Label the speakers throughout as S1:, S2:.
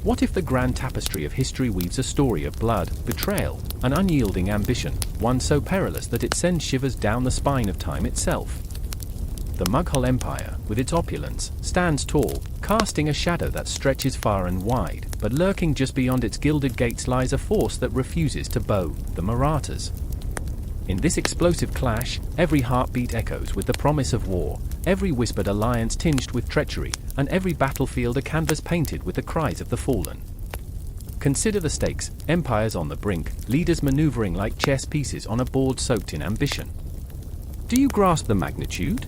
S1: What if the grand tapestry of history weaves a story of blood, betrayal, and unyielding ambition, one so perilous that it sends shivers down the spine of time itself? The Mughal Empire, with its opulence, stands tall, casting a shadow that stretches far and wide, but lurking just beyond its gilded gates lies a force that refuses to bow, the Marathas. In this explosive clash, every heartbeat echoes with the promise of war, every whispered alliance tinged with treachery, and every battlefield a canvas painted with the cries of the fallen. Consider the stakes: empires on the brink, leaders maneuvering like chess pieces on a board soaked in ambition. Do you grasp the magnitude?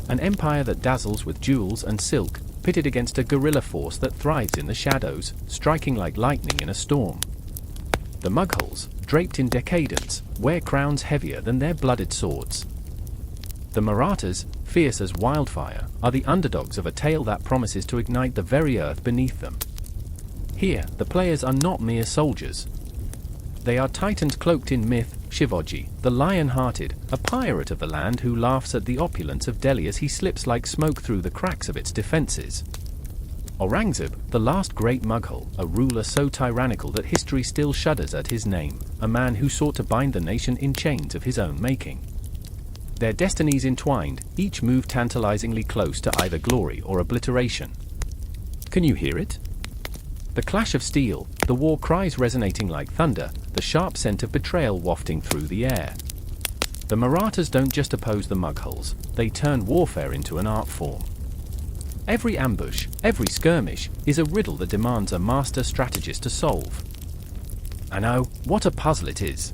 S1: An empire that dazzles with jewels and silk, pitted against a guerrilla force that thrives in the shadows, striking like lightning in a storm. The Mughals, draped in decadence, wear crowns heavier than their blooded swords. The Marathas, fierce as wildfire, are the underdogs of a tale that promises to ignite the very earth beneath them. Here, the players are not mere soldiers. They are titans cloaked in myth: Shivaji, the lion-hearted, a pirate of the land who laughs at the opulence of Delhi as he slips like smoke through the cracks of its defenses. Aurangzeb, the last great Mughal, a ruler so tyrannical that history still shudders at his name, a man who sought to bind the nation in chains of his own making. Their destinies entwined, each move tantalizingly close to either glory or obliteration. Can you hear it? The clash of steel, the war cries resonating like thunder, the sharp scent of betrayal wafting through the air. The Marathas don't just oppose the Mughals, they turn warfare into an art form. Every ambush, every skirmish, is a riddle that demands a master strategist to solve. And oh, what a puzzle it is!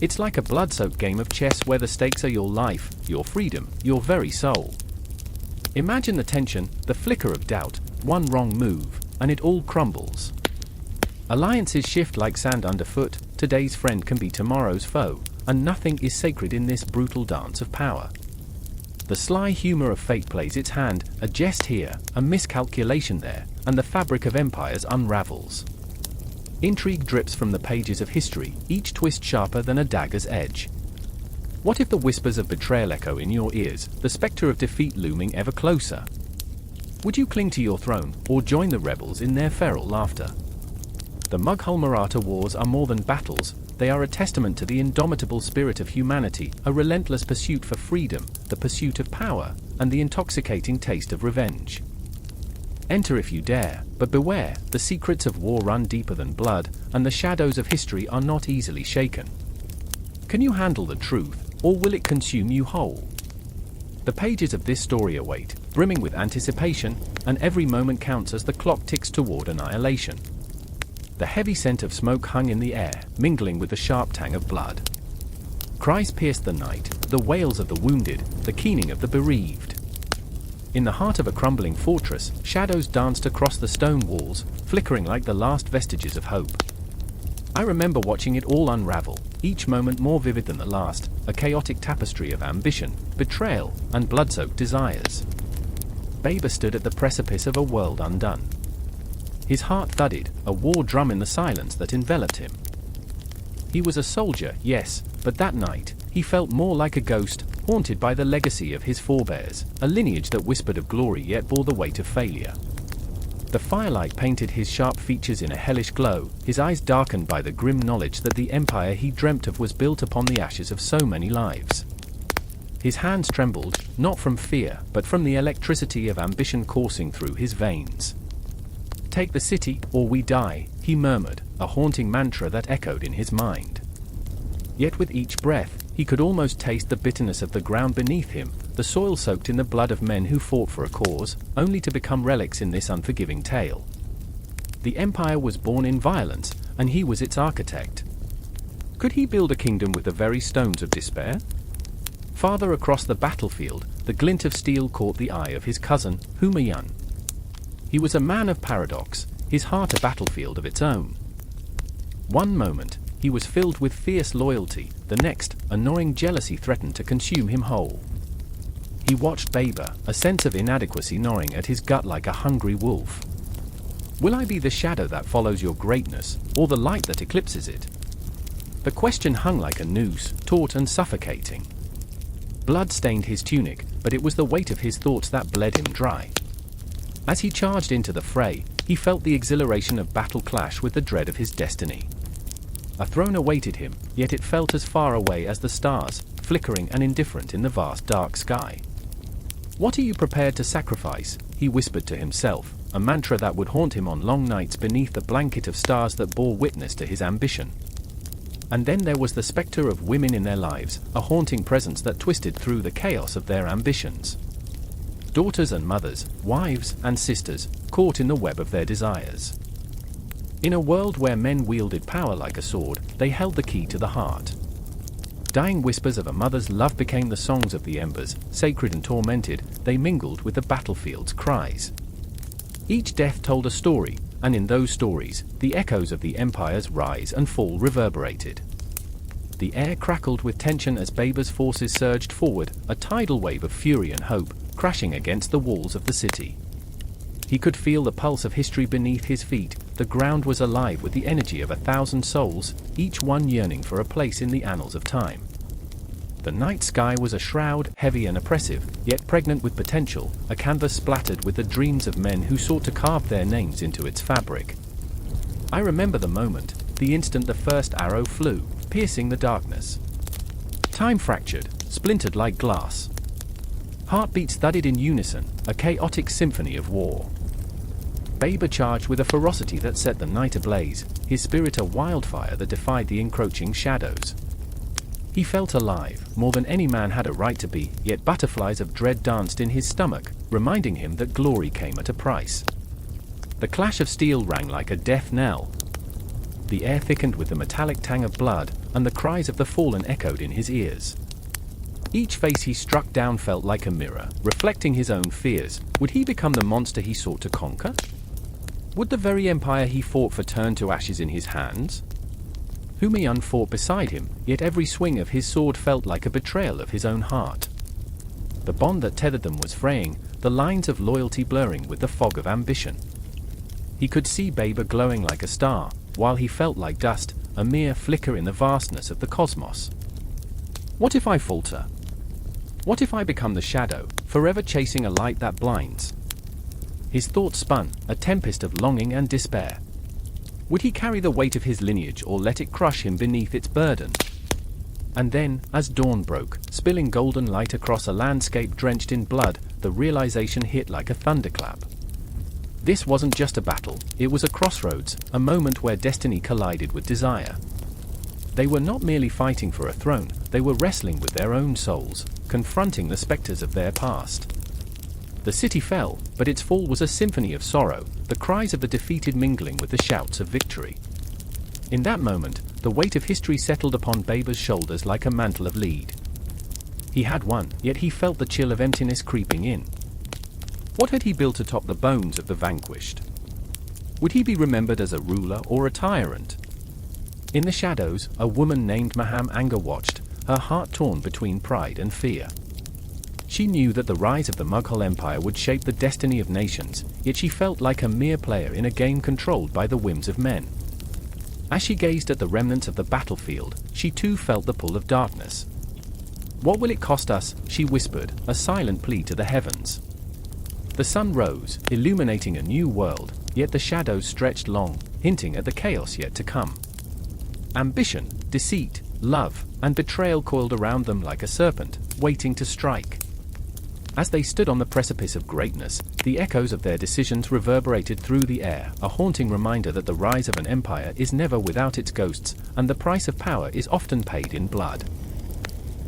S1: It's like a blood-soaked game of chess where the stakes are your life, your freedom, your very soul. Imagine the tension, the flicker of doubt, one wrong move, and it all crumbles. Alliances shift like sand underfoot, today's friend can be tomorrow's foe, and nothing is sacred in this brutal dance of power. The sly humor of fate plays its hand, a jest here, a miscalculation there, and the fabric of empires unravels. Intrigue drips from the pages of history, each twist sharper than a dagger's edge. What if the whispers of betrayal echo in your ears, the specter of defeat looming ever closer? Would you cling to your throne, or join the rebels in their feral laughter? The Mughal Maratha Wars are more than battles, they are a testament to the indomitable spirit of humanity, a relentless pursuit for freedom, the pursuit of power, and the intoxicating taste of revenge. Enter if you dare, but beware, the secrets of war run deeper than blood, and the shadows of history are not easily shaken. Can you handle the truth, or will it consume you whole? The pages of this story await, brimming with anticipation, and every moment counts as the clock ticks toward annihilation. The heavy scent of smoke hung in the air, mingling with the sharp tang of blood. Cries pierced the night, the wails of the wounded, the keening of the bereaved. In the heart of a crumbling fortress, shadows danced across the stone walls, flickering like the last vestiges of hope. I remember watching it all unravel, each moment more vivid than the last, a chaotic tapestry of ambition, betrayal, and blood-soaked desires. Baber stood at the precipice of a world undone. His heart thudded, a war drum in the silence that enveloped him. He was a soldier, yes, but that night, he felt more like a ghost, haunted by the legacy of his forebears, a lineage that whispered of glory yet bore the weight of failure. The firelight painted his sharp features in a hellish glow, his eyes darkened by the grim knowledge that the empire he dreamt of was built upon the ashes of so many lives. His hands trembled, not from fear, but from the electricity of ambition coursing through his veins. "Take the city, or we die," he murmured, a haunting mantra that echoed in his mind. Yet with each breath, he could almost taste the bitterness of the ground beneath him, the soil soaked in the blood of men who fought for a cause, only to become relics in this unforgiving tale. The empire was born in violence, and he was its architect. Could he build a kingdom with the very stones of despair? Farther across the battlefield, the glint of steel caught the eye of his cousin, Humayun. He was a man of paradox, his heart a battlefield of its own. One moment, he was filled with fierce loyalty, the next, a gnawing jealousy threatened to consume him whole. He watched Baber, a sense of inadequacy gnawing at his gut like a hungry wolf. Will I be the shadow that follows your greatness, or the light that eclipses it? The question hung like a noose, taut and suffocating. Blood stained his tunic, but it was the weight of his thoughts that bled him dry. As he charged into the fray, He felt the exhilaration of battle clash with the dread of his destiny. A throne awaited him, yet it felt as far away as the stars, flickering and indifferent in the vast dark sky. "What are you prepared to sacrifice?" he whispered to himself, a mantra that would haunt him on long nights beneath the blanket of stars that bore witness to his ambition. And then there was the specter of women in their lives, a haunting presence that twisted through the chaos of their ambitions. Daughters and mothers, wives and sisters, caught in the web of their desires. In a world where men wielded power like a sword, they held the key to the heart. Dying whispers of a mother's love became the songs of the embers, sacred and tormented, they mingled with the battlefield's cries. Each death told a story, and in those stories, the echoes of the empire's rise and fall reverberated. The air crackled with tension as Babur's forces surged forward, a tidal wave of fury and hope, crashing against the walls of the city. He could feel the pulse of history beneath his feet. The ground was alive with the energy of 1,000 souls, each one yearning for a place in the annals of time. The night sky was a shroud, heavy and oppressive, yet pregnant with potential, a canvas splattered with the dreams of men who sought to carve their names into its fabric. I remember the moment, the instant the first arrow flew, piercing the darkness. Time fractured, splintered like glass. Heartbeats thudded in unison, a chaotic symphony of war. Babur charged with a ferocity that set the night ablaze, his spirit a wildfire that defied the encroaching shadows. He felt alive, more than any man had a right to be, yet butterflies of dread danced in his stomach, reminding him that glory came at a price. The clash of steel rang like a death knell. The air thickened with the metallic tang of blood, and the cries of the fallen echoed in his ears. Each face he struck down felt like a mirror, reflecting his own fears. Would he become the monster he sought to conquer? Would the very empire he fought for turn to ashes in his hands? Humayun fought beside him, yet every swing of his sword felt like a betrayal of his own heart. The bond that tethered them was fraying, the lines of loyalty blurring with the fog of ambition. He could see Babur glowing like a star, while he felt like dust, a mere flicker in the vastness of the cosmos. What if I falter? What if I become the shadow, forever chasing a light that blinds? His thoughts spun, a tempest of longing and despair. Would he carry the weight of his lineage or let it crush him beneath its burden? And then, as dawn broke, spilling golden light across a landscape drenched in blood, the realization hit like a thunderclap. This wasn't just a battle, it was a crossroads, a moment where destiny collided with desire. They were not merely fighting for a throne, they were wrestling with their own souls, confronting the specters of their past. The city fell, but its fall was a symphony of sorrow, the cries of the defeated mingling with the shouts of victory. In that moment, the weight of history settled upon Babur's shoulders like a mantle of lead. He had won, yet he felt the chill of emptiness creeping in. What had he built atop the bones of the vanquished? Would he be remembered as a ruler or a tyrant? In the shadows, a woman named Maham Anga watched, her heart torn between pride and fear. She knew that the rise of the Mughal Empire would shape the destiny of nations, yet she felt like a mere player in a game controlled by the whims of men. As she gazed at the remnants of the battlefield, she too felt the pull of darkness. "What will it cost us?" she whispered, a silent plea to the heavens. The sun rose, illuminating a new world, yet the shadows stretched long, hinting at the chaos yet to come. Ambition, deceit, love, and betrayal coiled around them like a serpent, waiting to strike. As they stood on the precipice of greatness, the echoes of their decisions reverberated through the air, a haunting reminder that the rise of an empire is never without its ghosts, and the price of power is often paid in blood.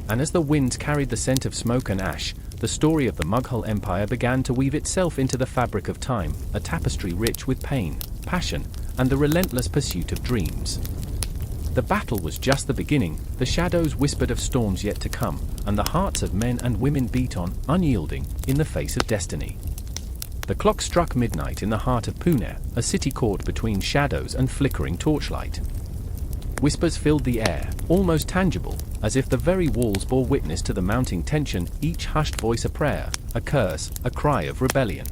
S1: And as the winds carried the scent of smoke and ash, the story of the Mughal Empire began to weave itself into the fabric of time, a tapestry rich with pain, passion, and the relentless pursuit of dreams. The battle was just the beginning, the shadows whispered of storms yet to come, and the hearts of men and women beat on, unyielding, in the face of destiny. The clock struck midnight in the heart of Pune, a city caught between shadows and flickering torchlight. Whispers filled the air, almost tangible, as if the very walls bore witness to the mounting tension, each hushed voice a prayer, a curse, a cry of rebellion.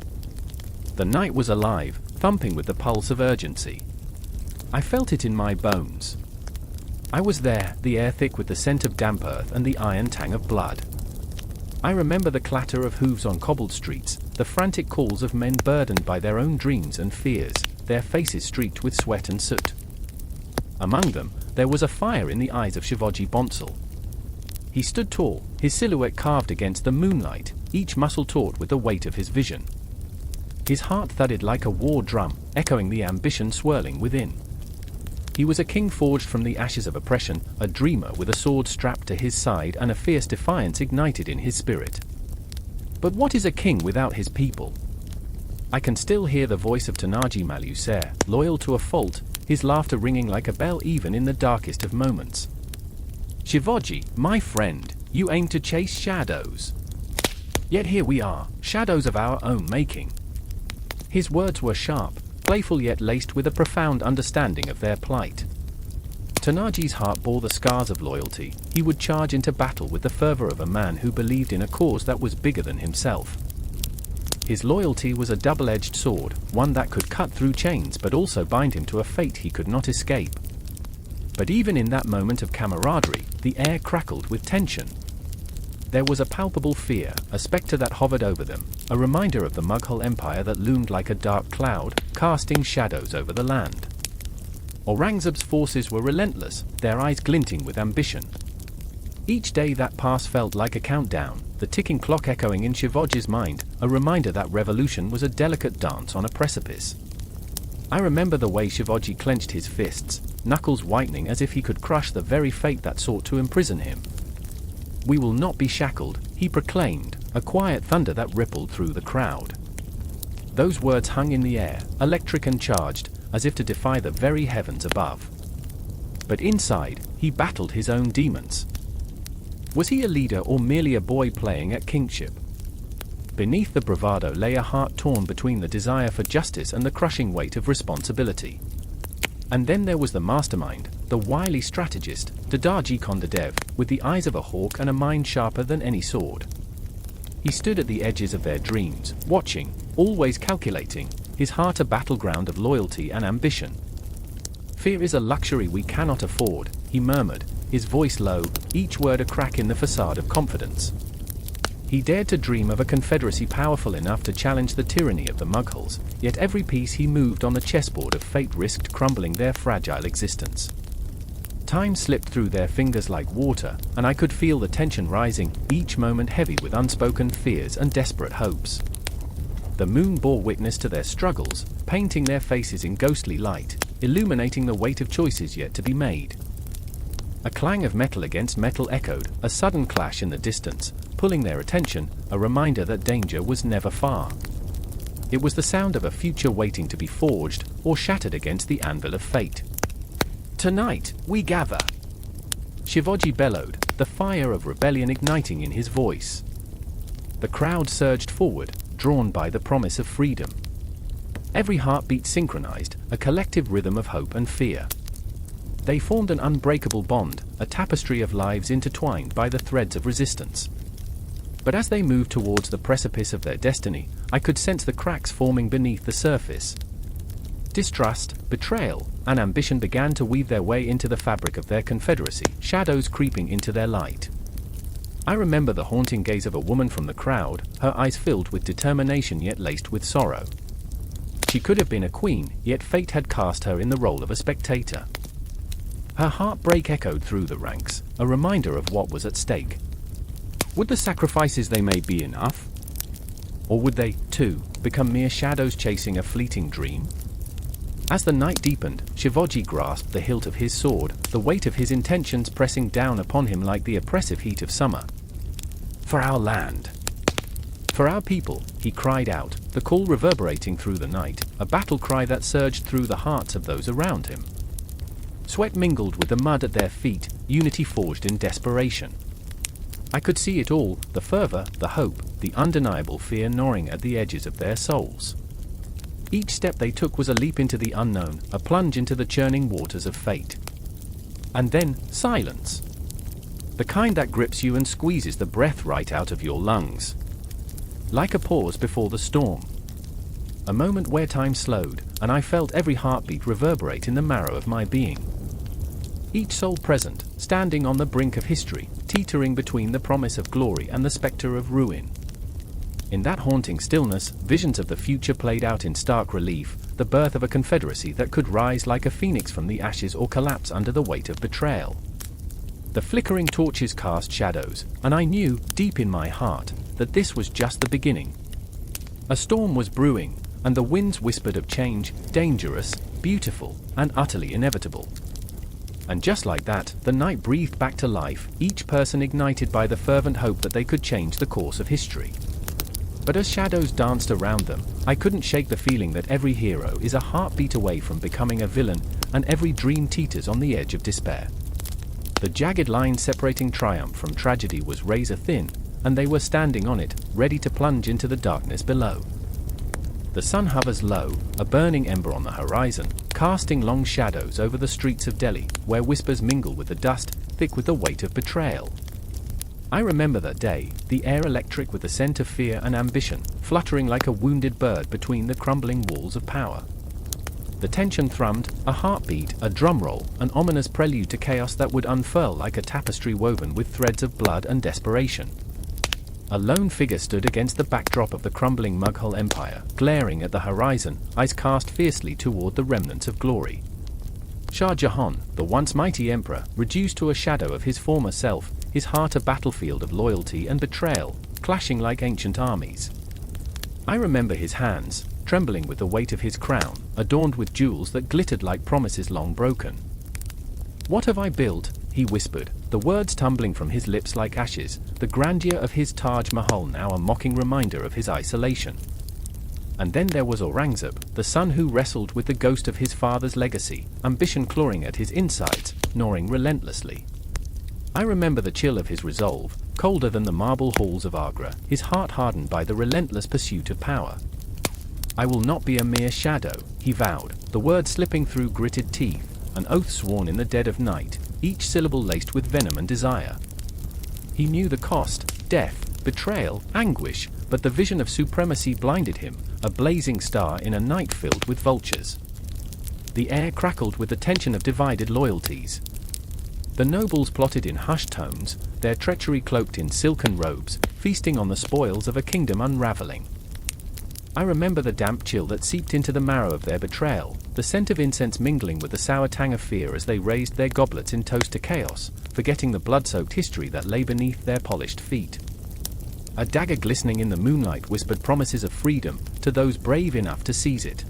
S1: The night was alive, thumping with the pulse of urgency. I felt it in my bones. I was there, the air thick with the scent of damp earth and the iron tang of blood. I remember the clatter of hooves on cobbled streets, the frantic calls of men burdened by their own dreams and fears, their faces streaked with sweat and soot. Among them, there was a fire in the eyes of Shivaji Bhonsle. He stood tall, his silhouette carved against the moonlight, each muscle taut with the weight of his vision. His heart thudded like a war drum, echoing the ambition swirling within. He was a king forged from the ashes of oppression, a dreamer with a sword strapped to his side and a fierce defiance ignited in his spirit. But what is a king without his people? I can still hear the voice of Tanaji Malusere, loyal to a fault, his laughter ringing like a bell even in the darkest of moments. Shivaji, my friend, you aim to chase shadows. Yet here we are, shadows of our own making. His words were sharp, playful yet laced with a profound understanding of their plight. Tanaji's heart bore the scars of loyalty. He would charge into battle with the fervor of a man who believed in a cause that was bigger than himself. His loyalty was a double-edged sword, one that could cut through chains but also bind him to a fate he could not escape. But even in that moment of camaraderie, the air crackled with tension. There was a palpable fear, a spectre that hovered over them, a reminder of the Mughal Empire that loomed like a dark cloud, casting shadows over the land. Aurangzeb's forces were relentless, their eyes glinting with ambition. Each day that passed felt like a countdown, the ticking clock echoing in Shivaji's mind, a reminder that revolution was a delicate dance on a precipice. I remember the way Shivaji clenched his fists, knuckles whitening as if he could crush the very fate that sought to imprison him. "We will not be shackled," he proclaimed, a quiet thunder that rippled through the crowd. Those words hung in the air, electric and charged, as if to defy the very heavens above. But inside, he battled his own demons. Was he a leader or merely a boy playing at kingship? Beneath the bravado lay a heart torn between the desire for justice and the crushing weight of responsibility. And then there was the mastermind, the wily strategist, Dadaji Kondadev, with the eyes of a hawk and a mind sharper than any sword. He stood at the edges of their dreams, watching, always calculating, his heart a battleground of loyalty and ambition. "Fear is a luxury we cannot afford," he murmured, his voice low, each word a crack in the facade of confidence. He dared to dream of a confederacy powerful enough to challenge the tyranny of the Mughals, yet every piece he moved on the chessboard of fate risked crumbling their fragile existence. Time slipped through their fingers like water, and I could feel the tension rising, each moment heavy with unspoken fears and desperate hopes. The moon bore witness to their struggles, painting their faces in ghostly light, illuminating the weight of choices yet to be made. A clang of metal against metal echoed, a sudden clash in the distance, pulling their attention, a reminder that danger was never far. It was the sound of a future waiting to be forged, or shattered against the anvil of fate. "Tonight, we gather!" Shivaji bellowed, the fire of rebellion igniting in his voice. The crowd surged forward, drawn by the promise of freedom. Every heartbeat synchronized, a collective rhythm of hope and fear. They formed an unbreakable bond, a tapestry of lives intertwined by the threads of resistance. But as they moved towards the precipice of their destiny, I could sense the cracks forming beneath the surface. Distrust, betrayal, and ambition began to weave their way into the fabric of their confederacy, shadows creeping into their light. I remember the haunting gaze of a woman from the crowd, her eyes filled with determination yet laced with sorrow. She could have been a queen, yet fate had cast her in the role of a spectator. Her heartbreak echoed through the ranks, a reminder of what was at stake. Would the sacrifices they made be enough? Or would they, too, become mere shadows chasing a fleeting dream? As the night deepened, Shivaji grasped the hilt of his sword, the weight of his intentions pressing down upon him like the oppressive heat of summer. "For our land! For our people!" he cried out, the call reverberating through the night, a battle cry that surged through the hearts of those around him. Sweat mingled with the mud at their feet, unity forged in desperation. I could see it all, the fervor, the hope, the undeniable fear gnawing at the edges of their souls. Each step they took was a leap into the unknown, a plunge into the churning waters of fate. And then, silence. The kind that grips you and squeezes the breath right out of your lungs. Like a pause before the storm. A moment where time slowed, and I felt every heartbeat reverberate in the marrow of my being. each soul present, standing on the brink of history, teetering between the promise of glory and the specter of ruin. In that haunting stillness, visions of the future played out in stark relief, the birth of a confederacy that could rise like a phoenix from the ashes or collapse under the weight of betrayal. The flickering torches cast shadows, and I knew, deep in my heart, that this was just the beginning. A storm was brewing, and the winds whispered of change, dangerous, beautiful, and utterly inevitable. And just like that, the night breathed back to life, each person ignited by the fervent hope that they could change the course of history. But as shadows danced around them, I couldn't shake the feeling that every hero is a heartbeat away from becoming a villain, and every dream teeters on the edge of despair. The jagged line separating triumph from tragedy was razor thin, and they were standing on it, ready to plunge into the darkness below. The sun hovers low, a burning ember on the horizon, casting long shadows over the streets of Delhi, where whispers mingle with the dust, thick with the weight of betrayal. I remember that day, the air electric with the scent of fear and ambition, fluttering like a wounded bird between the crumbling walls of power. The tension thrummed, a heartbeat, a drumroll, an ominous prelude to chaos that would unfurl like a tapestry woven with threads of blood and desperation. A lone figure stood against the backdrop of the crumbling Mughal Empire, glaring at the horizon, eyes cast fiercely toward the remnants of glory. Shah Jahan, the once mighty emperor, reduced to a shadow of his former self, his heart a battlefield of loyalty and betrayal, clashing like ancient armies. I remember his hands, trembling with the weight of his crown, adorned with jewels that glittered like promises long broken. "What have I built?" he whispered, the words tumbling from his lips like ashes, the grandeur of his Taj Mahal now a mocking reminder of his isolation. And then there was Aurangzeb, the son who wrestled with the ghost of his father's legacy, ambition clawing at his insides, gnawing relentlessly. I remember the chill of his resolve, colder than the marble halls of Agra, his heart hardened by the relentless pursuit of power. "I will not be a mere shadow," he vowed, the words slipping through gritted teeth, an oath sworn in the dead of night, each syllable laced with venom and desire. He knew the cost, death, betrayal, anguish, but the vision of supremacy blinded him, a blazing star in a night filled with vultures. The air crackled with the tension of divided loyalties. The nobles plotted in hushed tones, their treachery cloaked in silken robes, feasting on the spoils of a kingdom unraveling. I remember the damp chill that seeped into the marrow of their betrayal, the scent of incense mingling with the sour tang of fear as they raised their goblets in toast to chaos, forgetting the blood-soaked history that lay beneath their polished feet. A dagger glistening in the moonlight whispered promises of freedom to those brave enough to seize it.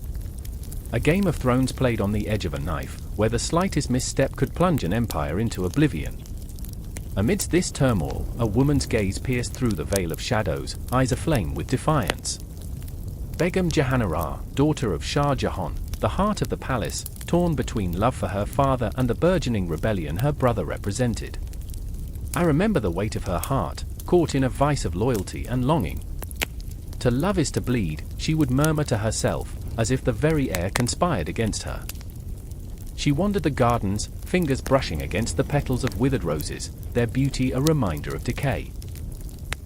S1: A Game of Thrones played on the edge of a knife, where the slightest misstep could plunge an empire into oblivion. Amidst this turmoil, a woman's gaze pierced through the veil of shadows, eyes aflame with defiance. Begum Jahanara, daughter of Shah Jahan, the heart of the palace, torn between love for her father and the burgeoning rebellion her brother represented. I remember the weight of her heart, caught in a vice of loyalty and longing. "To love is to bleed," she would murmur to herself, as if the very air conspired against her. She wandered the gardens, fingers brushing against the petals of withered roses, their beauty a reminder of decay.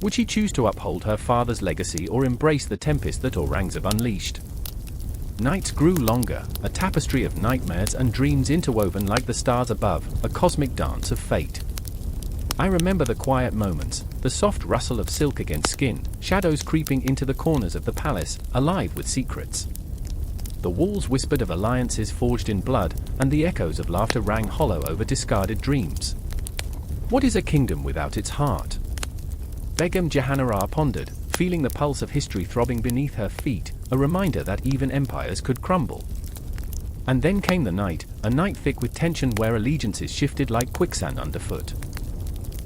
S1: Would she choose to uphold her father's legacy or embrace the tempest that Aurangzeb unleashed? Nights grew longer, a tapestry of nightmares and dreams interwoven like the stars above, a cosmic dance of fate. I remember the quiet moments, the soft rustle of silk against skin, shadows creeping into the corners of the palace, alive with secrets. The walls whispered of alliances forged in blood, and the echoes of laughter rang hollow over discarded dreams. What is a kingdom without its heart? Begum Jahanara pondered, feeling the pulse of history throbbing beneath her feet, a reminder that even empires could crumble. And then came the night, a night thick with tension where allegiances shifted like quicksand underfoot.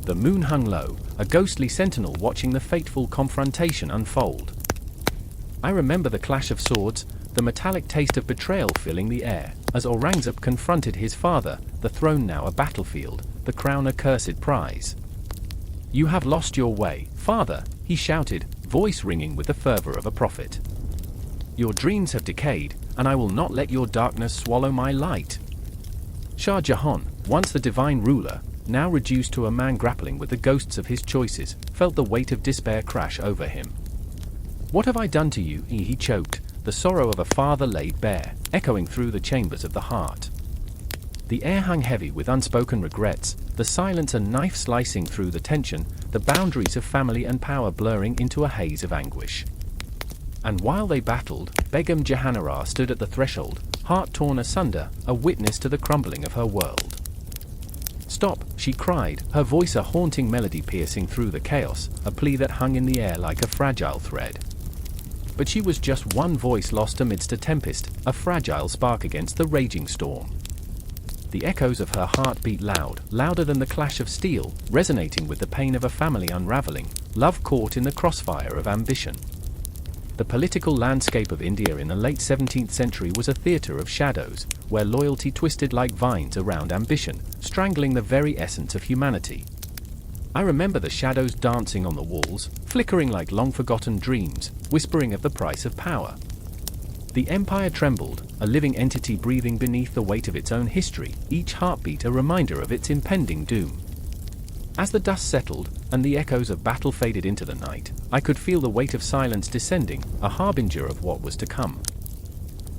S1: The moon hung low, a ghostly sentinel watching the fateful confrontation unfold. I remember the clash of swords, the metallic taste of betrayal filling the air, as Aurangzeb confronted his father, the throne now a battlefield, the crown a cursed prize. "You have lost your way, father," he shouted, voice ringing with the fervor of a prophet. "Your dreams have decayed, and I will not let your darkness swallow my light." Shah Jahan, once the divine ruler, now reduced to a man grappling with the ghosts of his choices, felt the weight of despair crash over him. "What have I done to you?" he choked, the sorrow of a father laid bare, echoing through the chambers of the heart. The air hung heavy with unspoken regrets, the silence a knife slicing through the tension, the boundaries of family and power blurring into a haze of anguish. And while they battled, Begum Jahanara stood at the threshold, heart torn asunder, a witness to the crumbling of her world. "Stop," she cried, her voice a haunting melody piercing through the chaos, a plea that hung in the air like a fragile thread. But she was just one voice lost amidst a tempest, a fragile spark against the raging storm. The echoes of her heart beat loud, louder than the clash of steel, resonating with the pain of a family unraveling, love caught in the crossfire of ambition. The political landscape of India in the late 17th century was a theatre of shadows, where loyalty twisted like vines around ambition, strangling the very essence of humanity. I remember the shadows dancing on the walls, flickering like long-forgotten dreams, whispering of the price of power. The empire trembled, a living entity breathing beneath the weight of its own history, each heartbeat a reminder of its impending doom. As the dust settled, and the echoes of battle faded into the night, I could feel the weight of silence descending, a harbinger of what was to come.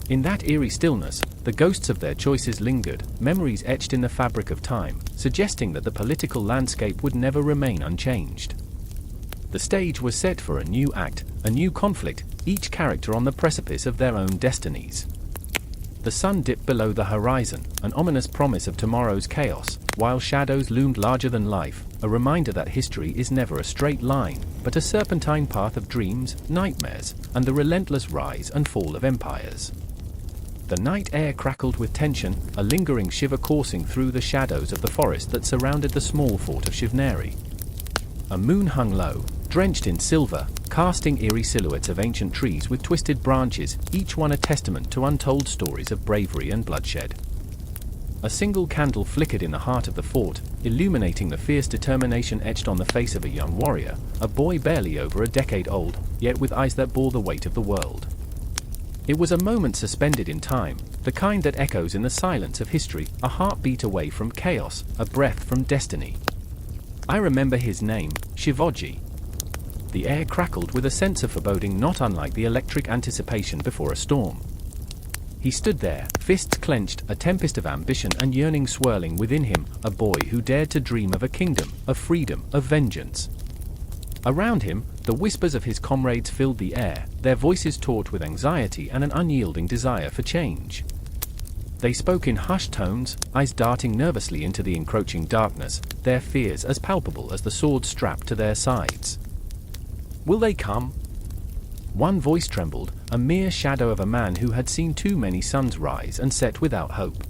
S1: In that eerie stillness, the ghosts of their choices lingered, memories etched in the fabric of time, suggesting that the political landscape would never remain unchanged. The stage was set for a new act, a new conflict, each character on the precipice of their own destinies. The sun dipped below the horizon, an ominous promise of tomorrow's chaos, while shadows loomed larger than life, a reminder that history is never a straight line, but a serpentine path of dreams, nightmares, and the relentless rise and fall of empires. The night air crackled with tension, a lingering shiver coursing through the shadows of the forest that surrounded the small fort of Shivneri. A moon hung low, drenched in silver, casting eerie silhouettes of ancient trees with twisted branches, each one a testament to untold stories of bravery and bloodshed. A single candle flickered in the heart of the fort, illuminating the fierce determination etched on the face of a young warrior, a boy barely over a decade old, yet with eyes that bore the weight of the world. It was a moment suspended in time, the kind that echoes in the silence of history, a heartbeat away from chaos, a breath from destiny. I remember his name, Shivaji. The air crackled with a sense of foreboding not unlike the electric anticipation before a storm. He stood there, fists clenched, a tempest of ambition and yearning swirling within him, a boy who dared to dream of a kingdom, of freedom, of vengeance. Around him, the whispers of his comrades filled the air, their voices taut with anxiety and an unyielding desire for change. They spoke in hushed tones, eyes darting nervously into the encroaching darkness, their fears as palpable as the swords strapped to their sides. "Will they come?" One voice trembled, a mere shadow of a man who had seen too many suns rise and set without hope.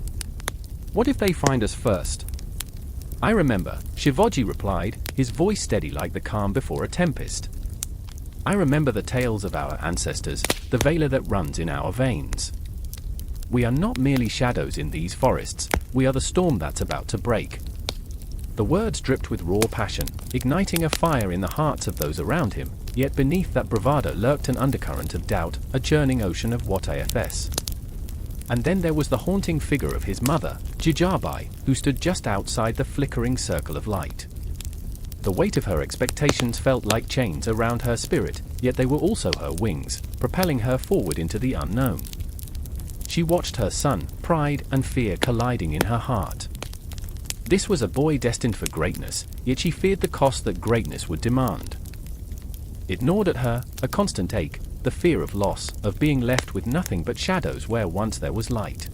S1: "What if they find us first?" "I remember," Shivaji replied, his voice steady like the calm before a tempest. "I remember the tales of our ancestors, the valor that runs in our veins. We are not merely shadows in these forests, we are the storm that's about to break." The words dripped with raw passion, igniting a fire in the hearts of those around him, yet beneath that bravado lurked an undercurrent of doubt, a churning ocean of what ifs. And then there was the haunting figure of his mother, Jijabai, who stood just outside the flickering circle of light. The weight of her expectations felt like chains around her spirit, yet they were also her wings, propelling her forward into the unknown. She watched her son, pride and fear colliding in her heart. This was a boy destined for greatness, yet she feared the cost that greatness would demand. It gnawed at her, a constant ache, the fear of loss, of being left with nothing but shadows where once there was light.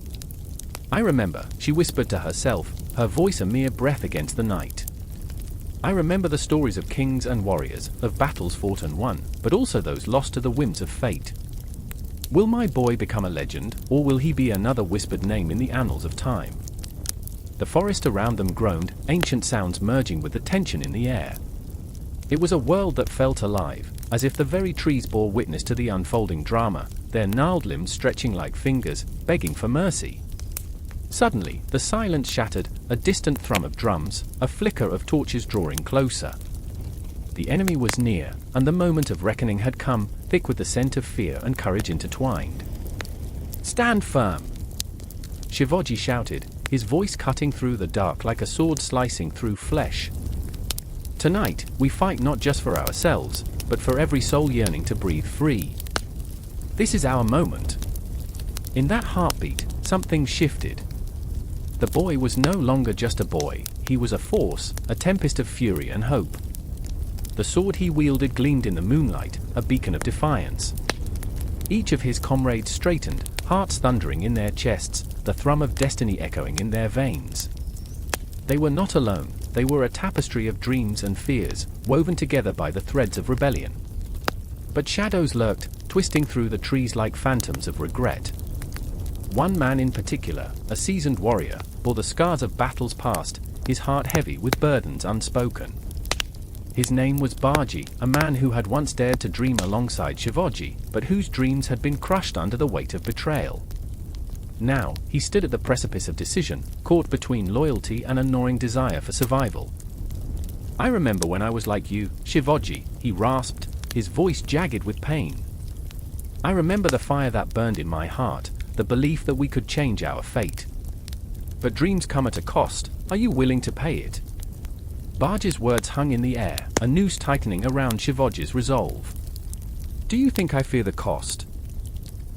S1: "I remember," she whispered to herself, her voice a mere breath against the night. "I remember the stories of kings and warriors, of battles fought and won, but also those lost to the whims of fate. Will my boy become a legend, or will he be another whispered name in the annals of time?" The forest around them groaned, ancient sounds merging with the tension in the air. It was a world that felt alive, as if the very trees bore witness to the unfolding drama, their gnarled limbs stretching like fingers, begging for mercy. Suddenly, the silence shattered, a distant thrum of drums, a flicker of torches drawing closer. The enemy was near, and the moment of reckoning had come, thick with the scent of fear and courage intertwined. "Stand firm!" Shivaji shouted, his voice cutting through the dark like a sword slicing through flesh. "Tonight, we fight not just for ourselves, but for every soul yearning to breathe free. This is our moment." In that heartbeat, something shifted. The boy was no longer just a boy, he was a force, a tempest of fury and hope. The sword he wielded gleamed in the moonlight, a beacon of defiance. Each of his comrades straightened, hearts thundering in their chests, the thrum of destiny echoing in their veins. They were not alone, they were a tapestry of dreams and fears, woven together by the threads of rebellion. But shadows lurked, twisting through the trees like phantoms of regret. One man in particular, a seasoned warrior, bore the scars of battles past, his heart heavy with burdens unspoken. His name was Baji, a man who had once dared to dream alongside Shivaji, but whose dreams had been crushed under the weight of betrayal. Now, he stood at the precipice of decision, caught between loyalty and a gnawing desire for survival. "I remember when I was like you, Shivaji," he rasped, his voice jagged with pain. "I remember the fire that burned in my heart, the belief that we could change our fate. But dreams come at a cost, are you willing to pay it?" Baji's words hung in the air, a noose tightening around Shivaji's resolve. "Do you think I fear the cost?"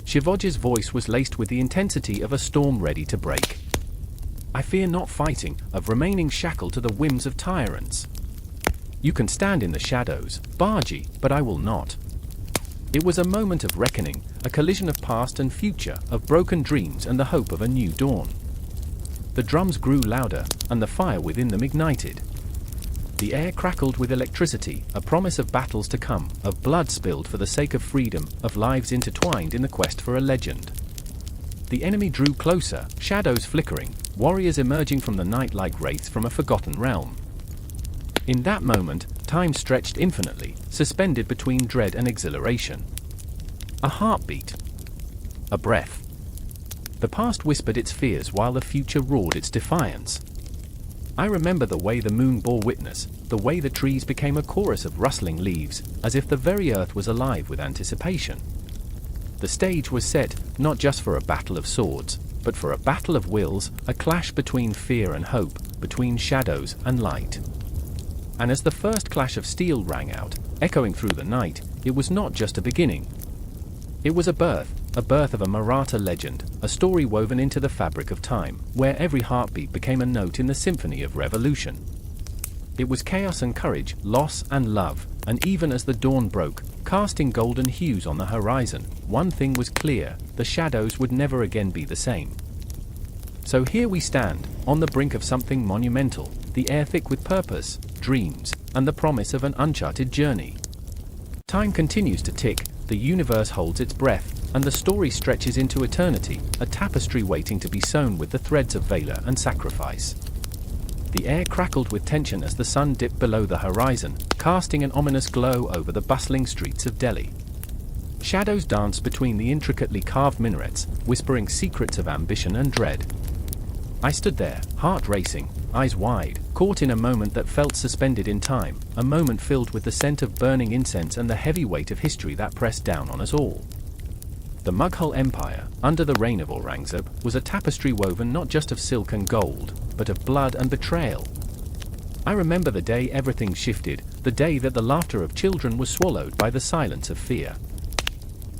S1: Shivaji's voice was laced with the intensity of a storm ready to break. "I fear not fighting, of remaining shackled to the whims of tyrants. You can stand in the shadows, Baji, but I will not." It was a moment of reckoning, a collision of past and future, of broken dreams and the hope of a new dawn. The drums grew louder, and the fire within them ignited. The air crackled with electricity, a promise of battles to come, of blood spilled for the sake of freedom, of lives intertwined in the quest for a legend. The enemy drew closer, shadows flickering, warriors emerging from the night like wraiths from a forgotten realm. In that moment, time stretched infinitely, suspended between dread and exhilaration. A heartbeat. A breath. The past whispered its fears while the future roared its defiance. I remember the way the moon bore witness, the way the trees became a chorus of rustling leaves, as if the very earth was alive with anticipation. The stage was set, not just for a battle of swords, but for a battle of wills, a clash between fear and hope, between shadows and light. And as the first clash of steel rang out, echoing through the night, it was not just a beginning. It was a birth of a Maratha legend, a story woven into the fabric of time, where every heartbeat became a note in the symphony of revolution. It was chaos and courage, loss and love, and even as the dawn broke, casting golden hues on the horizon, one thing was clear: the shadows would never again be the same. So here we stand, on the brink of something monumental, the air thick with purpose, dreams, and the promise of an uncharted journey. Time continues to tick, the universe holds its breath, and the story stretches into eternity, a tapestry waiting to be sewn with the threads of valor and sacrifice. The air crackled with tension as the sun dipped below the horizon, casting an ominous glow over the bustling streets of Delhi. Shadows danced between the intricately carved minarets, whispering secrets of ambition and dread. I stood there, heart racing, eyes wide, caught in a moment that felt suspended in time, a moment filled with the scent of burning incense and the heavy weight of history that pressed down on us all. The Mughal Empire, under the reign of Aurangzeb, was a tapestry woven not just of silk and gold, but of blood and betrayal. I remember the day everything shifted, the day that the laughter of children was swallowed by the silence of fear.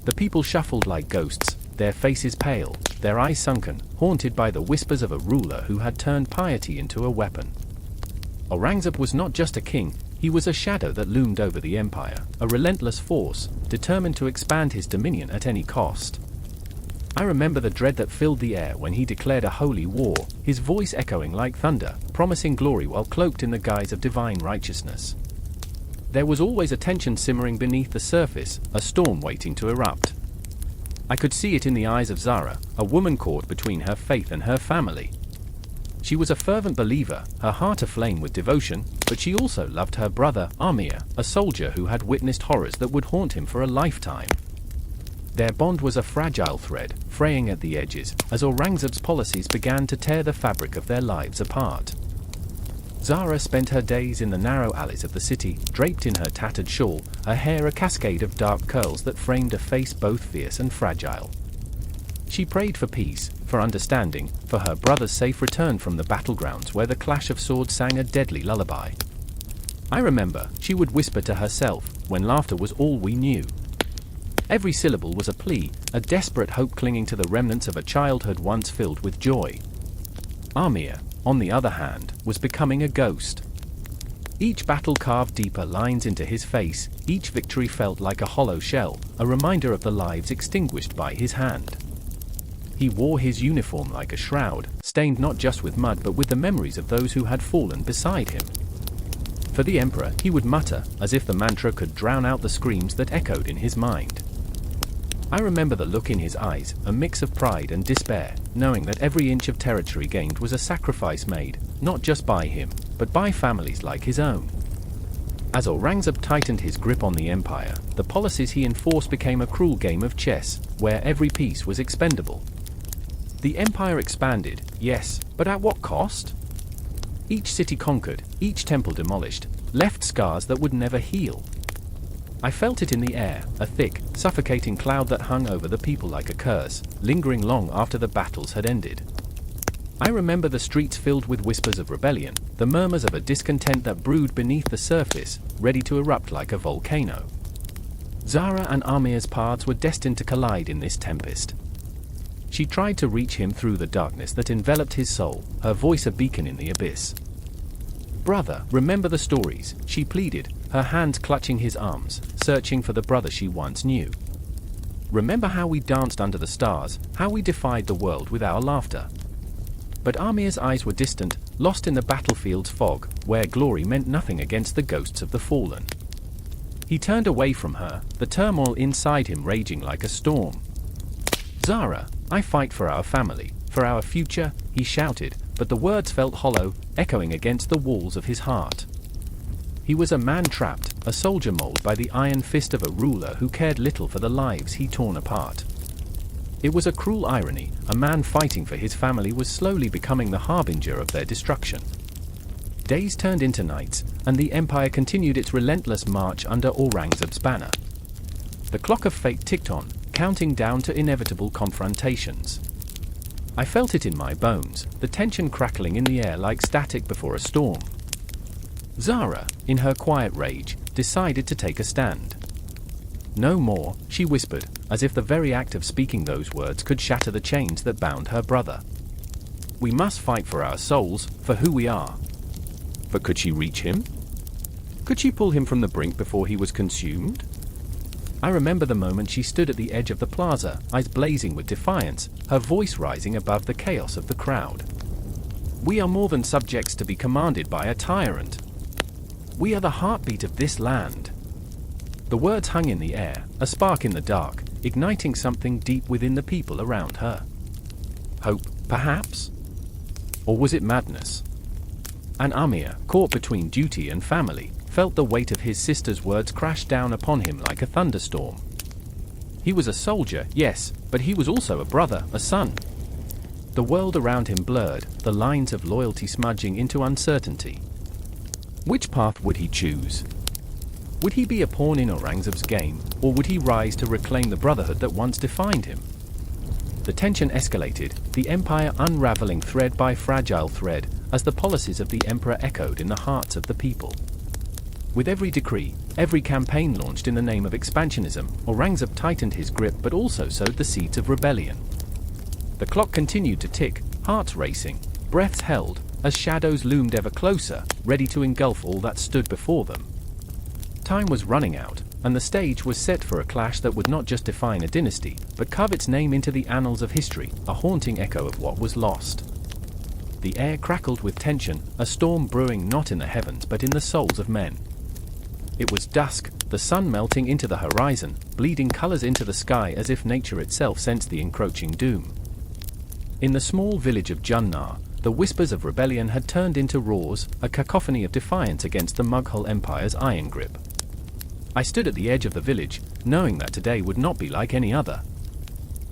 S1: The people shuffled like ghosts, their faces pale, their eyes sunken, haunted by the whispers of a ruler who had turned piety into a weapon. Aurangzeb was not just a king, he was a shadow that loomed over the empire, a relentless force, determined to expand his dominion at any cost. I remember the dread that filled the air when he declared a holy war, his voice echoing like thunder, promising glory while cloaked in the guise of divine righteousness. There was always a tension simmering beneath the surface, a storm waiting to erupt. I could see it in the eyes of Zara, a woman caught between her faith and her family. She was a fervent believer, her heart aflame with devotion, but she also loved her brother, Amir, a soldier who had witnessed horrors that would haunt him for a lifetime. Their bond was a fragile thread, fraying at the edges, as Aurangzeb's policies began to tear the fabric of their lives apart. Zara spent her days in the narrow alleys of the city, draped in her tattered shawl, her hair a cascade of dark curls that framed a face both fierce and fragile. She prayed for peace, for understanding, for her brother's safe return from the battlegrounds where the clash of swords sang a deadly lullaby. I remember, she would whisper to herself, when laughter was all we knew. Every syllable was a plea, a desperate hope clinging to the remnants of a childhood once filled with joy. Amir, on the other hand, was becoming a ghost. Each battle carved deeper lines into his face, each victory felt like a hollow shell, a reminder of the lives extinguished by his hand. He wore his uniform like a shroud, stained not just with mud but with the memories of those who had fallen beside him. For the emperor, he would mutter, as if the mantra could drown out the screams that echoed in his mind. I remember the look in his eyes, a mix of pride and despair, knowing that every inch of territory gained was a sacrifice made, not just by him, but by families like his own. As Aurangzeb tightened his grip on the empire, the policies he enforced became a cruel game of chess, where every piece was expendable. The empire expanded, yes, but at what cost? Each city conquered, each temple demolished, left scars that would never heal. I felt it in the air, a thick, suffocating cloud that hung over the people like a curse, lingering long after the battles had ended. I remember the streets filled with whispers of rebellion, the murmurs of a discontent that brewed beneath the surface, ready to erupt like a volcano. Zara and Amir's paths were destined to collide in this tempest. She tried to reach him through the darkness that enveloped his soul, her voice a beacon in the abyss. "Brother, remember the stories," she pleaded, her hands clutching his arms, searching for the brother she once knew. "Remember how we danced under the stars, how we defied the world with our laughter." But Amir's eyes were distant, lost in the battlefield's fog, where glory meant nothing against the ghosts of the fallen. He turned away from her, the turmoil inside him raging like a storm. "Zara, I fight for our family, for our future," he shouted, but the words felt hollow, echoing against the walls of his heart. He was a man trapped, a soldier molded by the iron fist of a ruler who cared little for the lives he torn apart. It was a cruel irony, a man fighting for his family was slowly becoming the harbinger of their destruction. Days turned into nights, and the empire continued its relentless march under Aurangzeb's banner. The clock of fate ticked on, counting down to inevitable confrontations. I felt it in my bones, the tension crackling in the air like static before a storm. Zara, in her quiet rage, decided to take a stand. "No more," she whispered, as if the very act of speaking those words could shatter the chains that bound her brother. "We must fight for our souls, for who we are." But could she reach him? Could she pull him from the brink before he was consumed? I remember the moment she stood at the edge of the plaza, eyes blazing with defiance, her voice rising above the chaos of the crowd. "We are more than subjects to be commanded by a tyrant. We are the heartbeat of this land." The words hung in the air, a spark in the dark, igniting something deep within the people around her. Hope, perhaps? Or was it madness? And Amir, caught between duty and family, felt the weight of his sister's words crash down upon him like a thunderstorm. He was a soldier, yes, but he was also a brother, a son. The world around him blurred, the lines of loyalty smudging into uncertainty. Which path would he choose? Would he be a pawn in Aurangzeb's game, or would he rise to reclaim the brotherhood that once defined him? The tension escalated, the empire unraveling thread by fragile thread, as the policies of the emperor echoed in the hearts of the people. With every decree, every campaign launched in the name of expansionism, Aurangzeb tightened his grip but also sowed the seeds of rebellion. The clock continued to tick, hearts racing, breaths held, as shadows loomed ever closer, ready to engulf all that stood before them. Time was running out, and the stage was set for a clash that would not just define a dynasty, but carve its name into the annals of history, a haunting echo of what was lost. The air crackled with tension, a storm brewing not in the heavens but in the souls of men. It was dusk, the sun melting into the horizon, bleeding colors into the sky as if nature itself sensed the encroaching doom. In the small village of Junnar, the whispers of rebellion had turned into roars, a cacophony of defiance against the Mughal Empire's iron grip. I stood at the edge of the village, knowing that today would not be like any other.